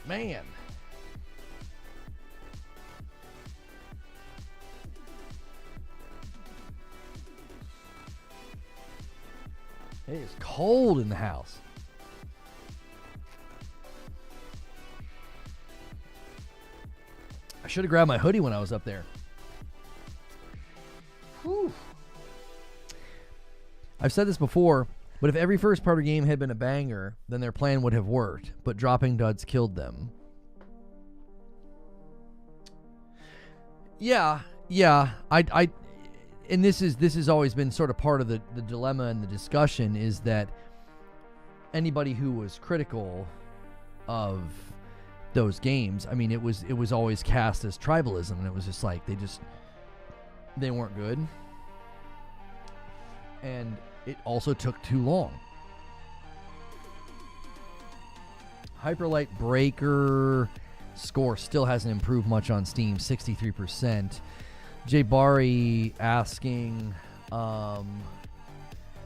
S1: Man. It is cold in the house. I should have grabbed my hoodie when I was up there. Whew. I've said this before, but if every first-party game had been a banger, then their plan would have worked, but dropping duds killed them. Yeah. And this has always been sort of part of the dilemma and the discussion, is that anybody who was critical of those games, I mean, it was always cast as tribalism, and it was just like they weren't good, and it also took too long. Hyperlight Breaker score still hasn't improved much on Steam, 63%. Jay Bari asking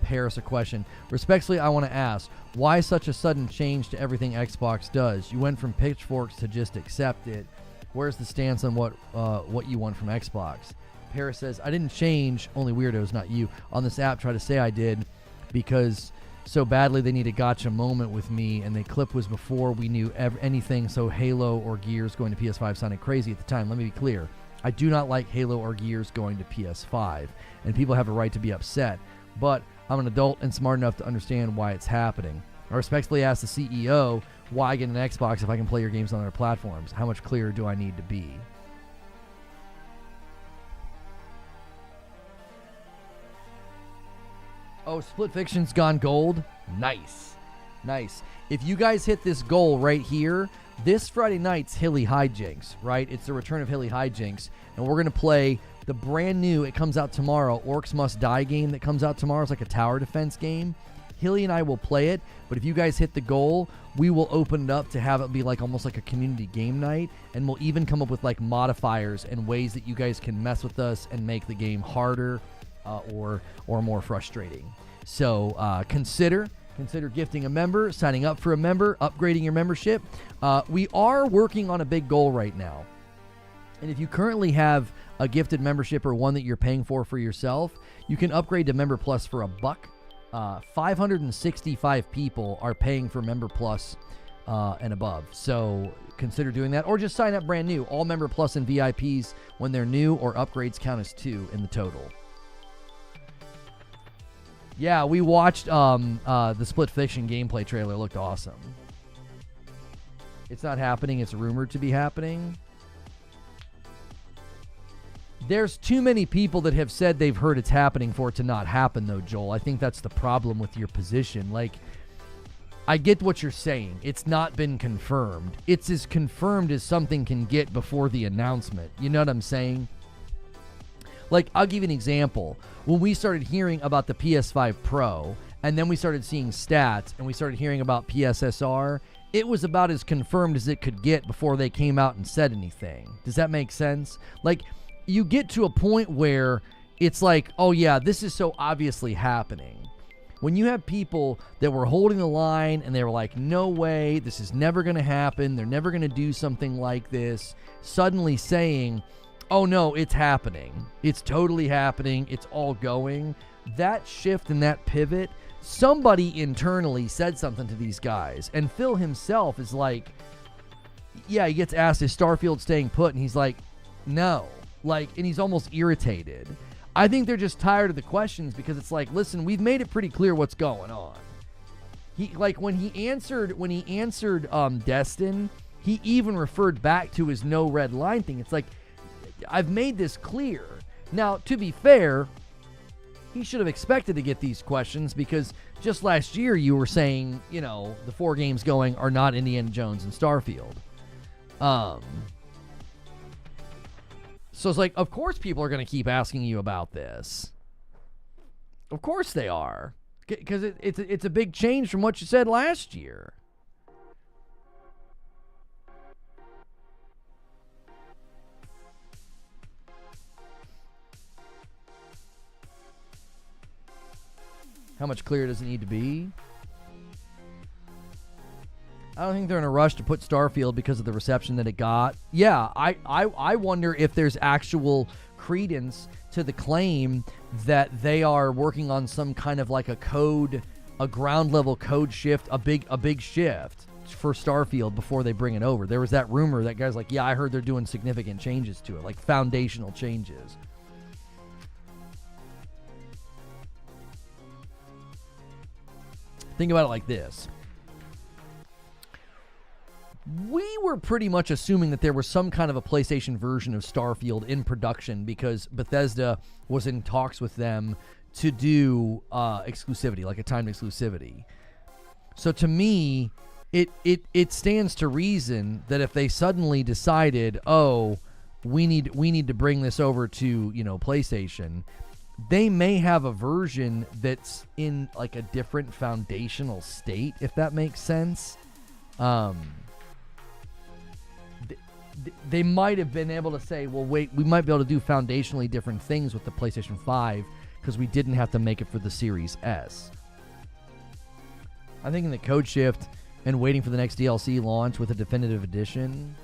S1: Paris a question. Respectfully, I want to ask, why such a sudden change to everything Xbox does? You went from pitchforks to just accept it. Where's the stance on what you want from Xbox? Paris says, I didn't change, only weirdos, not you. On this app, try to say I did, because so badly they need a gotcha moment with me, and the clip was before we knew anything, so Halo or Gears going to PS5 sounded crazy at the time. Let me be clear. I do not like Halo or Gears going to PS5, and people have a right to be upset, but I'm an adult and smart enough to understand why it's happening. I respectfully ask the CEO, why get an Xbox if I can play your games on other platforms? How much clearer do I need to be? Oh, Split Fiction's gone gold? Nice. If you guys hit this goal right here, this Friday night's Hilly Hijinks, right? It's the return of Hilly Hijinks, and we're going to play the brand new, it comes out tomorrow, Orcs Must Die game that comes out tomorrow. It's like a tower defense game. Hilly and I will play it, but if you guys hit the goal, we will open it up to have it be like almost like a community game night, and we'll even come up with like modifiers and ways that you guys can mess with us and make the game harder or more frustrating. So consider gifting a member, signing up for a member, upgrading your membership. We are working on a big goal right now. And if you currently have a gifted membership or one that you're paying for yourself, you can upgrade to Member Plus for $1. 565 people are paying for Member Plus and above. So consider doing that, or just sign up brand new. All Member Plus and VIPs, when they're new or upgrades, count as 2 in the total. Yeah, we watched the Split Fiction gameplay trailer. It looked awesome. It's not happening. It's rumored to be happening. There's too many people that have said they've heard it's happening for it to not happen, though, Joel. I think that's the problem with your position. Like, I get what you're saying. It's not been confirmed. It's as confirmed as something can get before the announcement. You know what I'm saying? Like, I'll give you an example. When we started hearing about the PS5 Pro, and then we started seeing stats, and we started hearing about PSSR, it was about as confirmed as it could get before they came out and said anything. Does that make sense? Like, you get to a point where it's like, oh yeah, this is so obviously happening. When you have people that were holding the line and they were like, no way, this is never going to happen, they're never going to do something like this, suddenly saying, oh no, it's happening, it's totally happening, it's all going. That shift and that pivot, somebody internally said something to these guys. And Phil himself is like, yeah, he gets asked, is Starfield staying put? And he's like, no. Like, and he's almost irritated. I think they're just tired of the questions, because it's like, listen, we've made it pretty clear what's going on. He, like, when he answered Destin, he even referred back to his no red line thing. It's like, I've made this clear. Now, to be fair, he should have expected to get these questions, because just last year you were saying, you know, the 4 games going are not Indiana Jones and Starfield. So it's like, of course people are going to keep asking you about this. Of course they are. Because it's a big change from what you said last year. How much clearer does it need to be? I don't think they're in a rush to put Starfield because of the reception that it got. Yeah, I wonder if there's actual credence to the claim that they are working on some kind of like a ground level code shift, a big shift for Starfield before they bring it over. There was that rumor that guys like, yeah, I heard they're doing significant changes to it, like foundational changes. Think about it like this. We were pretty much assuming that there was some kind of a PlayStation version of Starfield in production because Bethesda was in talks with them to do exclusivity, like a timed exclusivity. So to me, it stands to reason that if they suddenly decided, oh, we need to bring this over to, you know, PlayStation, they may have a version that's in like a different foundational state, if that makes sense. They might have been able to say, well, wait, we might be able to do foundationally different things with the PlayStation 5 because we didn't have to make it for the Series S. I think in the code shift and waiting for the next DLC launch with a definitive edition,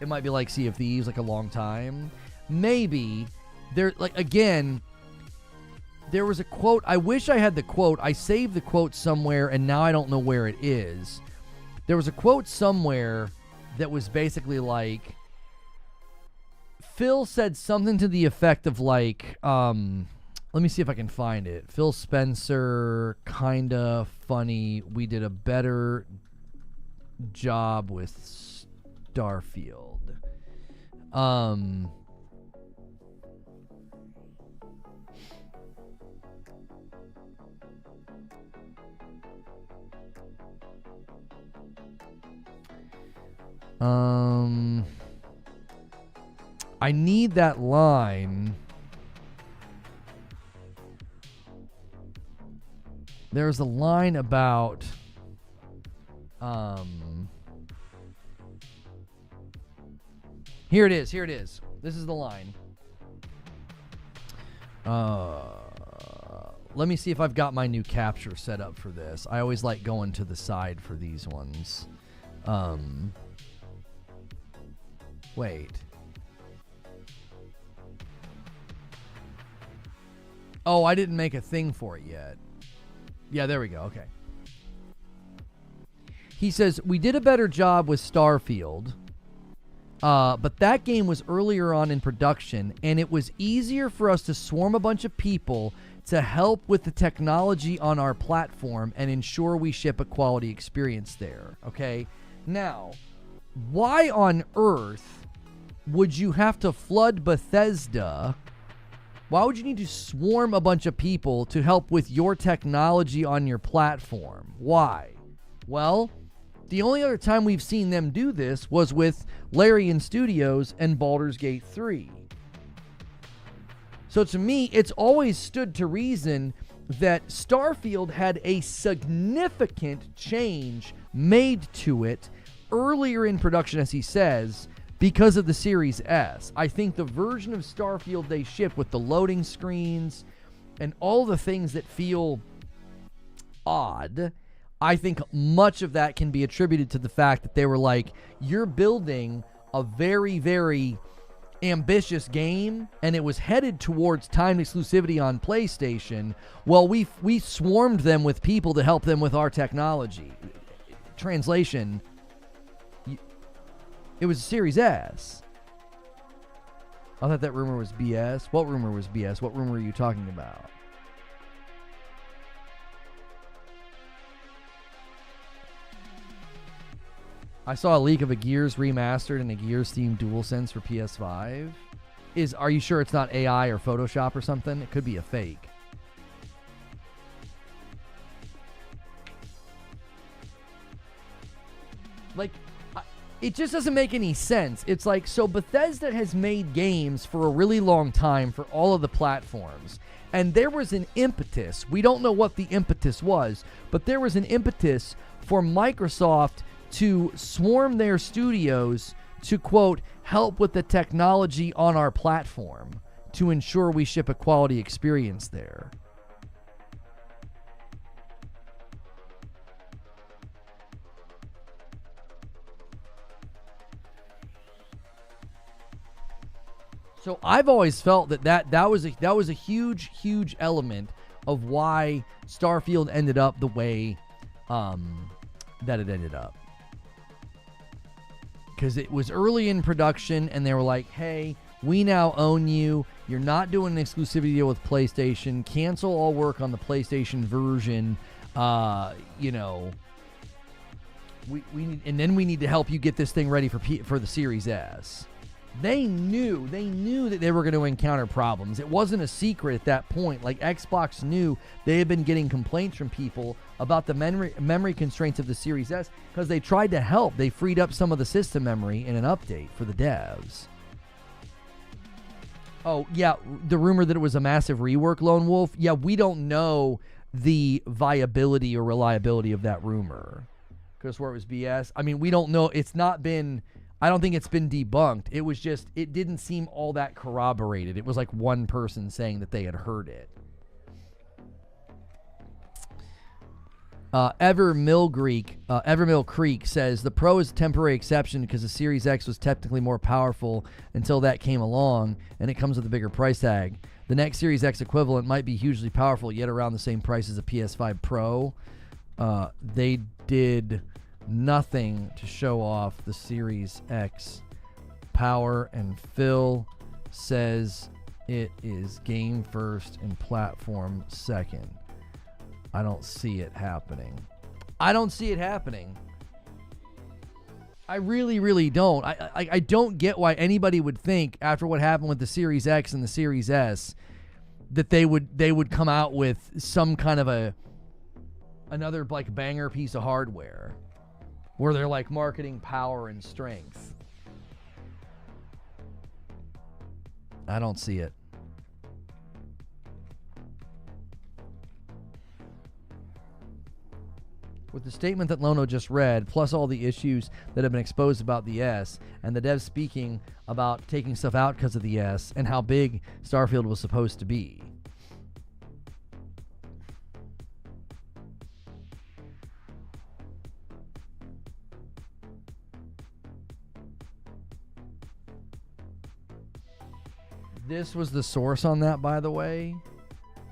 S1: it might be like Sea of Thieves, like a long time. Maybe there, like, again, there was a quote. I wish I had the quote. I saved the quote somewhere and now I don't know where it is. There was a quote somewhere that was basically like, Phil said something to the effect of like, let me see if I can find it. Phil Spencer, kinda funny. We did a better job with Starfield. I need that line. There's a line about here it is. This is the line. Let me see if I've got my new capture set up for this. I always like going to the side for these ones. Wait. Oh, I didn't make a thing for it yet. Yeah, there we go. Okay. He says, we did a better job with Starfield, but that game was earlier on in production, and it was easier for us to swarm a bunch of people to help with the technology on our platform and ensure we ship a quality experience there. Okay? Now, why on earth would you have to flood Bethesda? Why would you need to swarm a bunch of people to help with your technology on your platform? Why? Well, the only other time we've seen them do this was with Larian Studios and Baldur's Gate 3. So to me, it's always stood to reason that Starfield had a significant change made to it earlier in production, as he says, because of the Series S. I think the version of Starfield they ship with the loading screens and all the things that feel odd, I think much of that can be attributed to the fact that they were like, you're building a very, very ambitious game, and it was headed towards timed exclusivity on PlayStation. Well, we swarmed them with people to help them with our technology. Translation, it was Series S. I thought that rumor was BS. What rumor was BS? What rumor are you talking about? I saw a leak of a Gears remastered and a Gears themed DualSense for PS5. Are you sure it's not AI or Photoshop or something? It could be a fake. Like, it just doesn't make any sense. It's like, so Bethesda has made games for a really long time for all of the platforms. And there was an impetus. We don't know what the impetus was, but there was an impetus for Microsoft to swarm their studios to, quote, help with the technology on our platform to ensure we ship a quality experience there. So I've always felt that was a huge element of why Starfield ended up the way that it ended up. Because it was early in production, and they were like, hey, we now own you. You're not doing an exclusivity deal with PlayStation. Cancel all work on the PlayStation version. We need, and then we need to help you get this thing ready for the Series S. They knew that they were going to encounter problems. It wasn't a secret at that point. Like, Xbox knew they had been getting complaints from people about the memory constraints of the Series S because they tried to help. They freed up some of the system memory in an update for the devs. Oh, yeah, the rumor that it was a massive rework, Lone Wolf. Yeah, we don't know the viability or reliability of that rumor. Because where it was BS. I mean, we don't know. It's not been... I don't think it's been debunked. It was just, it didn't seem all that corroborated. It was like one person saying that they had heard it. Evermill Creek says, the Pro is a temporary exception because the Series X was technically more powerful until that came along, and it comes with a bigger price tag. The next Series X equivalent might be hugely powerful, yet around the same price as a PS5 Pro. They did nothing to show off the Series X power, and Phil says it is game first and platform second. I don't see it happening. I really don't. I don't get why anybody would think, after what happened with the Series X and the Series S, that they would come out with some kind of another like banger piece of hardware where they're like marketing power and strength. I don't see it. With the statement that Lono just read, plus all the issues that have been exposed about the S, and the devs speaking about taking stuff out because of the S, and how big Starfield was supposed to be. This was the source on that, by the way.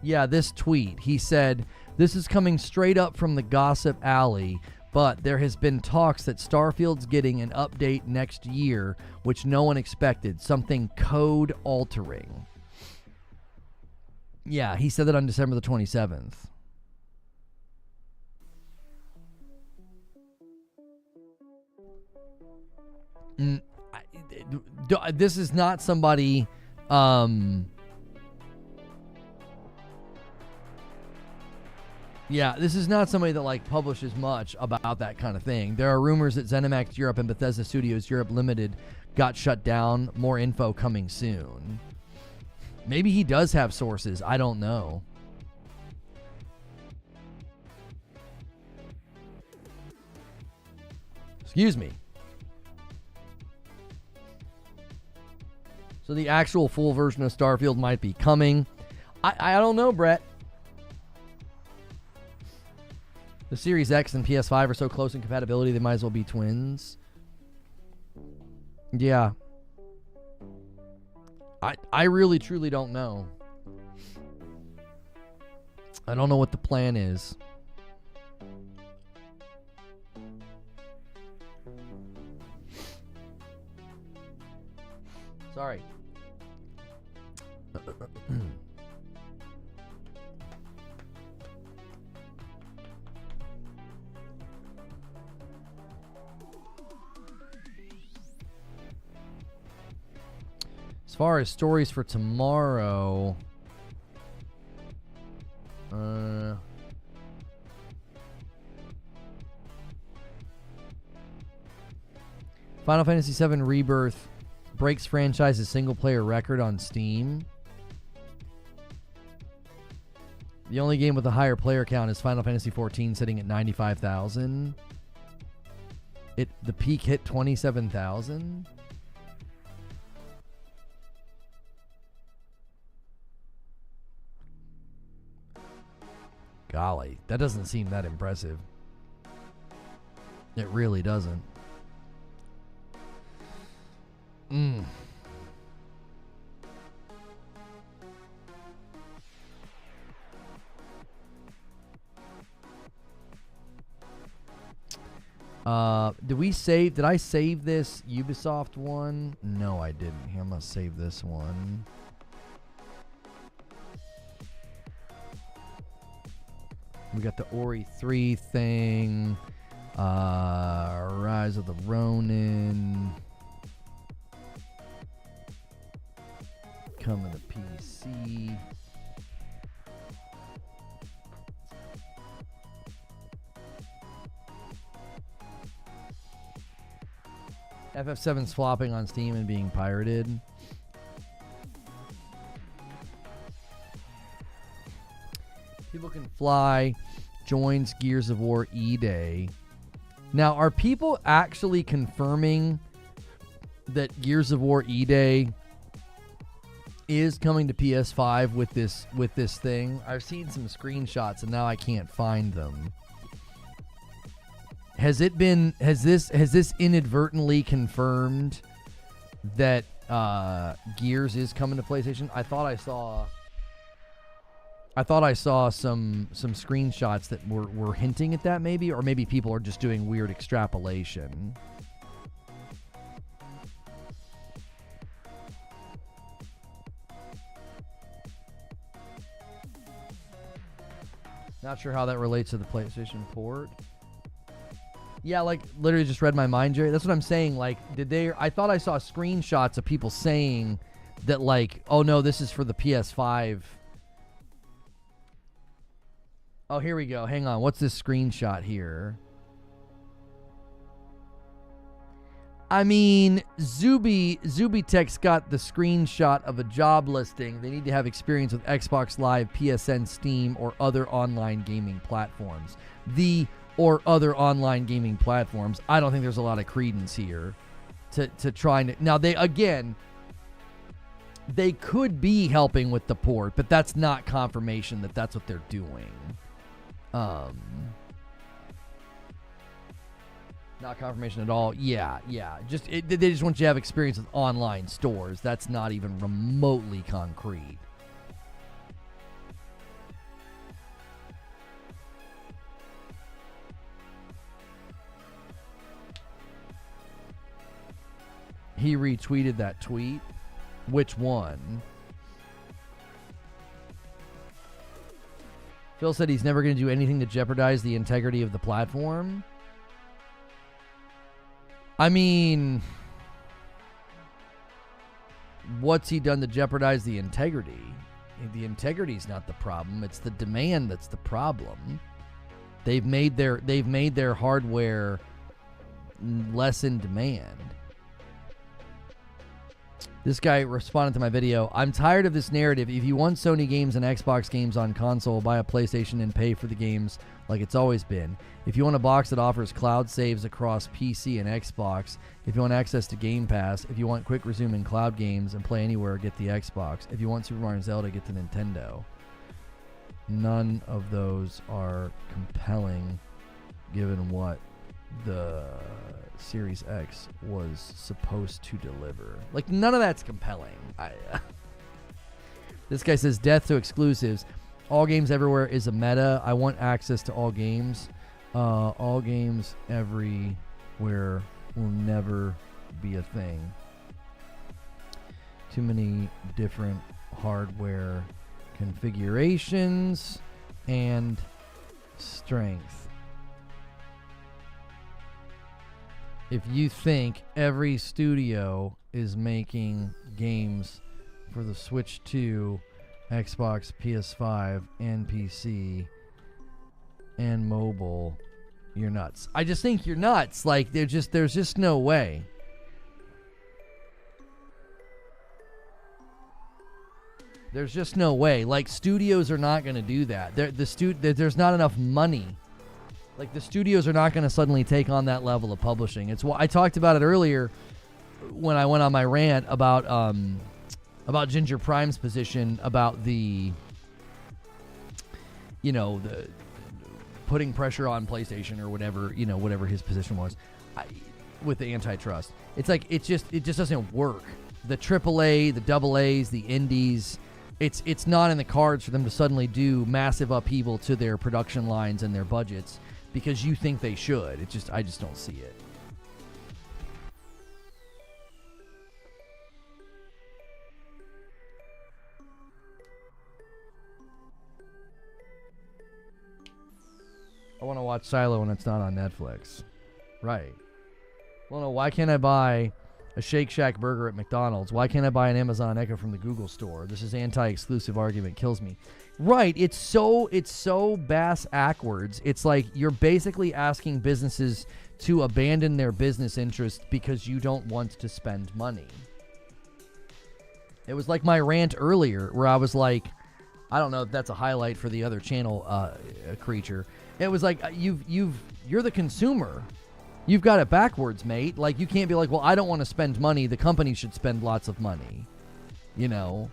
S1: Yeah, this tweet. He said, this is coming straight up from the gossip alley, but there has been talks that Starfield's getting an update next year, which no one expected. Something code altering. Yeah, he said that on December the 27th. This is not somebody... Yeah, this is not somebody that like publishes much about that kind of thing. There are rumors that ZeniMax Europe and Bethesda Studios Europe Limited got shut down. More info coming soon. Maybe he does have sources. I don't know. Excuse me. So the actual full version of Starfield might be coming. I don't know, Brett. The Series X and PS5 are so close in compatibility, they might as well be twins. Yeah. I really, truly don't know. I don't know what the plan is. Sorry. As far as stories for tomorrow, Final Fantasy VII Rebirth breaks franchise's single-player record on Steam. The only game with a higher player count is Final Fantasy XIV, sitting at 95,000. The peak hit 27,000. Golly, that doesn't seem that impressive. It really doesn't. Did I save this Ubisoft one? No, I didn't. Here, I'm gonna save this one. We got the Ori 3 thing. Rise of the Ronin. Coming to PC. FF7's flopping on Steam and being pirated. People Can Fly joins Gears of War E-Day. Now, are people actually confirming that Gears of War E-Day is coming to PS5 with this thing? I've seen some screenshots and now I can't find them. Has this inadvertently confirmed that Gears is coming to PlayStation? I thought I saw some screenshots that were hinting at that, maybe, or maybe people are just doing weird extrapolation. Not sure how that relates to the PlayStation port. Yeah, like, literally just read my mind, Jerry. That's what I'm saying. Like, I thought I saw screenshots of people saying that, like, oh no, this is for the PS5. Oh, here we go. Hang on. What's this screenshot here? I mean, Zubitech's got the screenshot of a job listing. They need to have experience with Xbox Live, PSN, Steam, or other online gaming platforms. Or other online gaming platforms. I don't think there's a lot of credence here to trying to... Now, they could be helping with the port, but that's not confirmation that that's what they're doing. Not confirmation at all. Yeah. They just want you to have experience with online stores. That's not even remotely concrete. He retweeted that tweet. Which one? Phil said he's never going to do anything to jeopardize the integrity of the platform. I mean, what's he done to jeopardize the integrity? The integrity's not the problem. It's the demand that's the problem. They've made their hardware less in demand. This guy responded to my video. I'm tired of this narrative. If you want Sony games and Xbox games on console, buy a PlayStation and pay for the games like it's always been. If you want a box that offers cloud saves across PC and Xbox, if you want access to Game Pass, if you want quick resume in cloud games and play anywhere, get the Xbox. If you want Super Mario and Zelda, get the Nintendo. None of those are compelling given what the Series X was supposed to deliver. Like, none of that's compelling. This guy says death to exclusives. All games everywhere is a meta. I want access to all games. All games everywhere will never be a thing. Too many different hardware configurations and strength. If you think every studio is making games for the Switch 2, Xbox, PS5, and PC, and mobile, you're nuts. I just think you're nuts. Like, there's just no way. There's just no way. Like, studios are not going to do that. There's not enough money. Like, the studios are not going to suddenly take on that level of publishing. It's why I talked about it earlier when I went on my rant about Ginger Prime's position about the putting pressure on PlayStation or whatever his position was with the antitrust. It's like it just doesn't work. The AAA, the AA's, the indies, it's not in the cards for them to suddenly do massive upheaval to their production lines and their budgets because you think they should. I just don't see it. I want to watch Silo when it's not on Netflix. Right. Well, no, why can't I buy a Shake Shack burger at McDonald's? Why can't I buy an Amazon Echo from the Google store? This is anti-exclusive argument. Kills me. Right. It's so bass-ackwards. It's like you're basically asking businesses to abandon their business interest because you don't want to spend money. It was like my rant earlier where I was like, I don't know if that's a highlight for the other channel creature. It was like you're the consumer. You've got it backwards, mate. Like, you can't be like, well, I don't want to spend money. The company should spend lots of money. You know?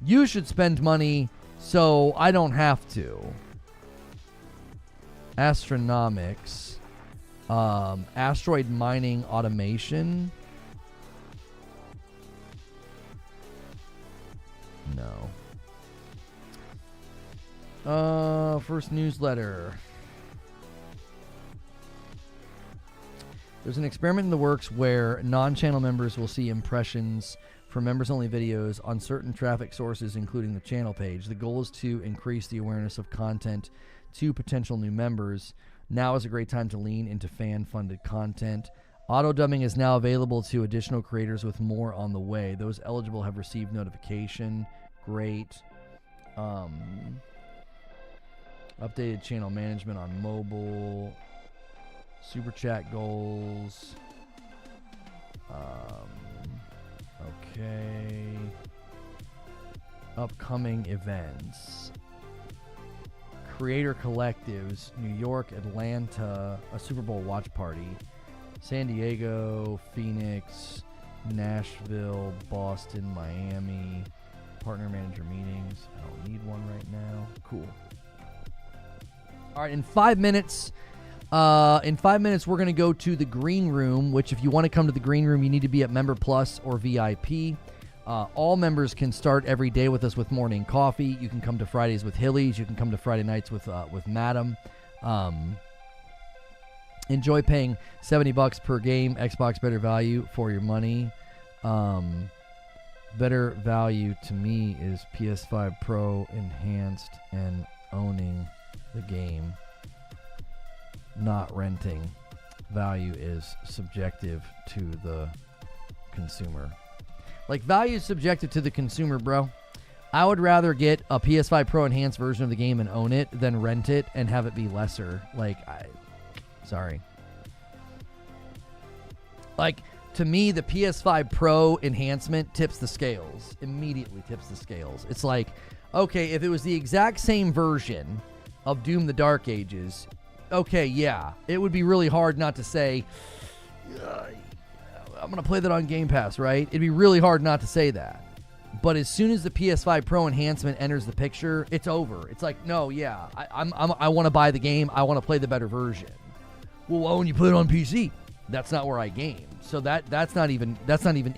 S1: You should spend money so I don't have to. Astronomics. Asteroid mining automation. No. First newsletter. There's an experiment in the works where non-channel members will see impressions for members-only videos on certain traffic sources, including the channel page. The goal is to increase the awareness of content to potential new members. Now is a great time to lean into fan-funded content. Auto-dubbing is now available to additional creators with more on the way. Those eligible have received notification. Great. Updated channel management on mobile. Super chat goals. Okay. Upcoming events. Creator collectives. New York, Atlanta. A Super Bowl watch party. San Diego, Phoenix, Nashville, Boston, Miami. Partner manager meetings. I don't need one right now. Cool. All right, in 5 minutes, we're going to go to the green room, which if you want to come to the green room, you need to be at Member Plus or VIP. All members can start every day with us with morning coffee. You can come to Fridays with Hillies. You can come to Friday nights with Madam. Enjoy paying $70 per game. Xbox better value for your money. Better value to me is PS5 Pro enhanced and owning the game, not renting. Value is subjective to the consumer. Like, value is subjective to the consumer, bro. I would rather get a PS5 Pro enhanced version of the game and own it than rent it and have it be lesser. Sorry. Like, to me, the PS5 Pro enhancement tips the scales. Immediately tips the scales. It's like, okay, if it was the exact same version of Doom the Dark Ages, okay, yeah, it would be really hard not to say, I'm going to play that on Game Pass, right? It'd be really hard not to say that. But as soon as the PS5 Pro enhancement enters the picture, it's over. It's like, no, yeah, I want to buy the game. I want to play the better version. Well, why wouldn't you put it on PC? That's not where I game. So that's not even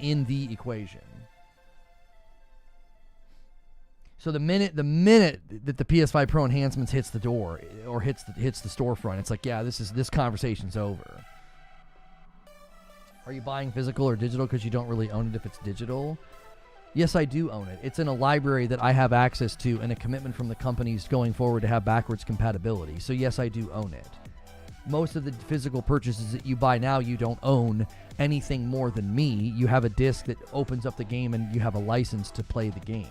S1: in the equation. So the minute that the PS5 Pro enhancements hits the door or hits the storefront, it's like, yeah, this conversation's over. Are you buying physical or digital because you don't really own it if it's digital? Yes, I do own it. It's in a library that I have access to and a commitment from the companies going forward to have backwards compatibility. So yes, I do own it. Most of the physical purchases that you buy now, you don't own anything more than me. You have a disc that opens up the game and you have a license to play the game.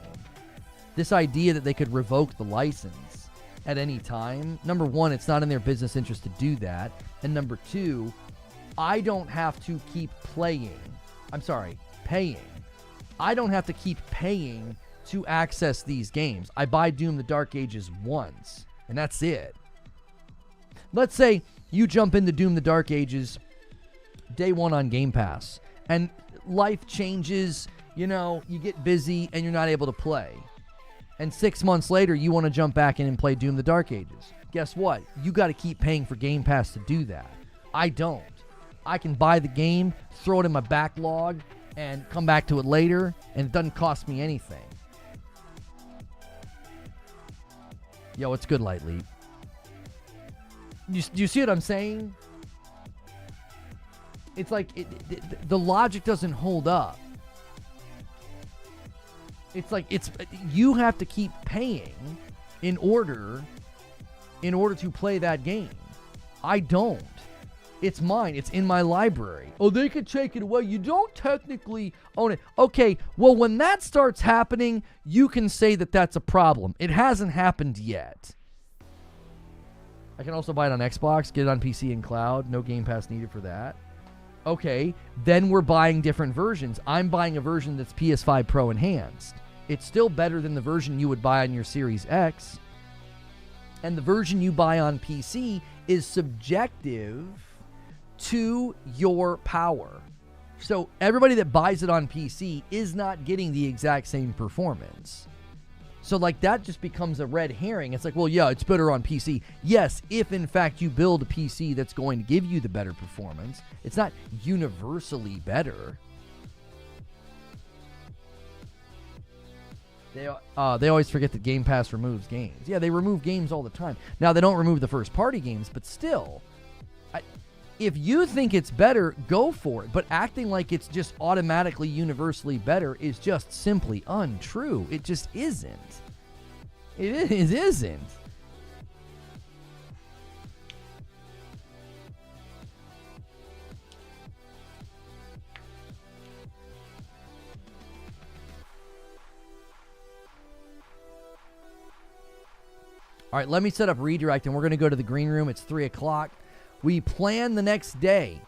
S1: This idea that they could revoke the license at any time, number one, it's not in their business interest to do that. And number two, I don't have to keep paying. I don't have to keep paying to access these games. I buy Doom the Dark Ages once, and that's it. Let's say you jump into Doom the Dark Ages day one on Game Pass, and life changes, you get busy, and you're not able to play. And 6 months later, you want to jump back in and play Doom the Dark Ages. Guess what? You got to keep paying for Game Pass to do that. I don't. I can buy the game, throw it in my backlog, and come back to it later, and it doesn't cost me anything. Yo, it's good, Light Leap. you see what I'm saying? It's like the logic doesn't hold up. It's like you have to keep paying in order to play that game. I don't. It's mine. It's in my library. Oh, they could take it away. You don't technically own it. Okay, well, when that starts happening, you can say that that's a problem. It hasn't happened yet. I can also buy it on Xbox, get it on PC and cloud. No Game Pass needed for that. Okay, then we're buying different versions. I'm buying a version that's PS5 Pro enhanced. It's still better than the version you would buy on your Series X. And the version you buy on PC is subjective to your power. So everybody that buys it on PC is not getting the exact same performance. So like that just becomes a red herring. It's like, well, yeah, it's better on PC. Yes, if in fact you build a PC that's going to give you the better performance. It's not universally better. They always forget that Game Pass removes games. Yeah, they remove games all the time. Now, they don't remove the first-party games, but still, if you think it's better, go for it. But acting like it's just automatically universally better is just simply untrue. It just isn't. It isn't. All right, let me set up redirect, and we're going to go to the green room. It's 3 o'clock. We plan the next day,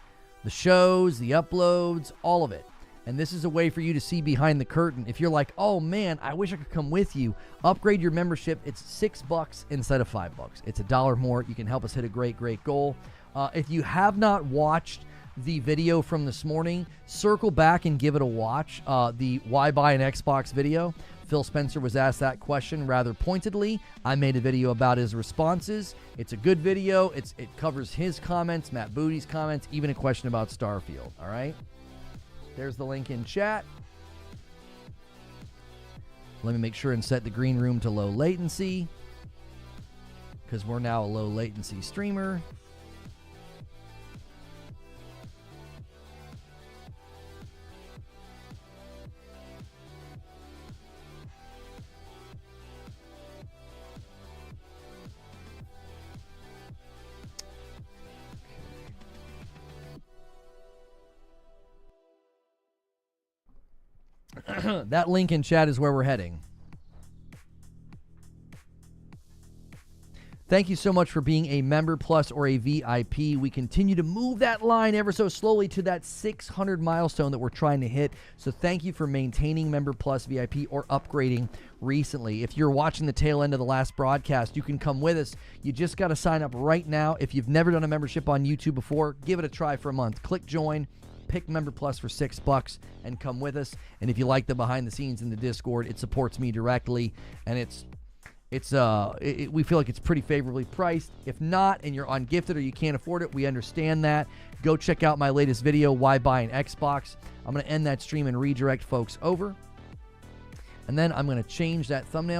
S1: the shows, the uploads, all of it. And this is a way for you to see behind the curtain. If you're like, oh, man, I wish I could come with you, upgrade your membership. It's $6 instead of $5. It's $1 more. You can help us hit a great, great goal. If you have not watched the video from this morning, circle back and give it a watch. The Why Buy an Xbox video. Phil Spencer was asked that question rather pointedly. I made a video about his responses. It's a good video. It covers his comments, Matt Booty's comments, even a question about Starfield. All right? There's the link in chat. Let me make sure and set the green room to low latency, because we're now a low latency streamer. That link in chat is where we're heading. Thank you so much for being a member plus or a VIP. We continue to move that line ever so slowly to that 600 milestone that we're trying to hit. So thank you for maintaining member plus VIP or upgrading recently. If you're watching the tail end of the last broadcast, you can come with us. You just got to sign up right now. If you've never done a membership on YouTube before, give it a try for a month. Click join. Pick Member Plus for $6 and come with us. And if you like the behind the scenes in the Discord, it supports me directly, and we feel like it's pretty favorably priced. If not, and you're on gifted or you can't afford it, we understand that. Go check out my latest video, Why Buy an Xbox. I'm going to end that stream and redirect folks over. And then I'm going to change that thumbnail.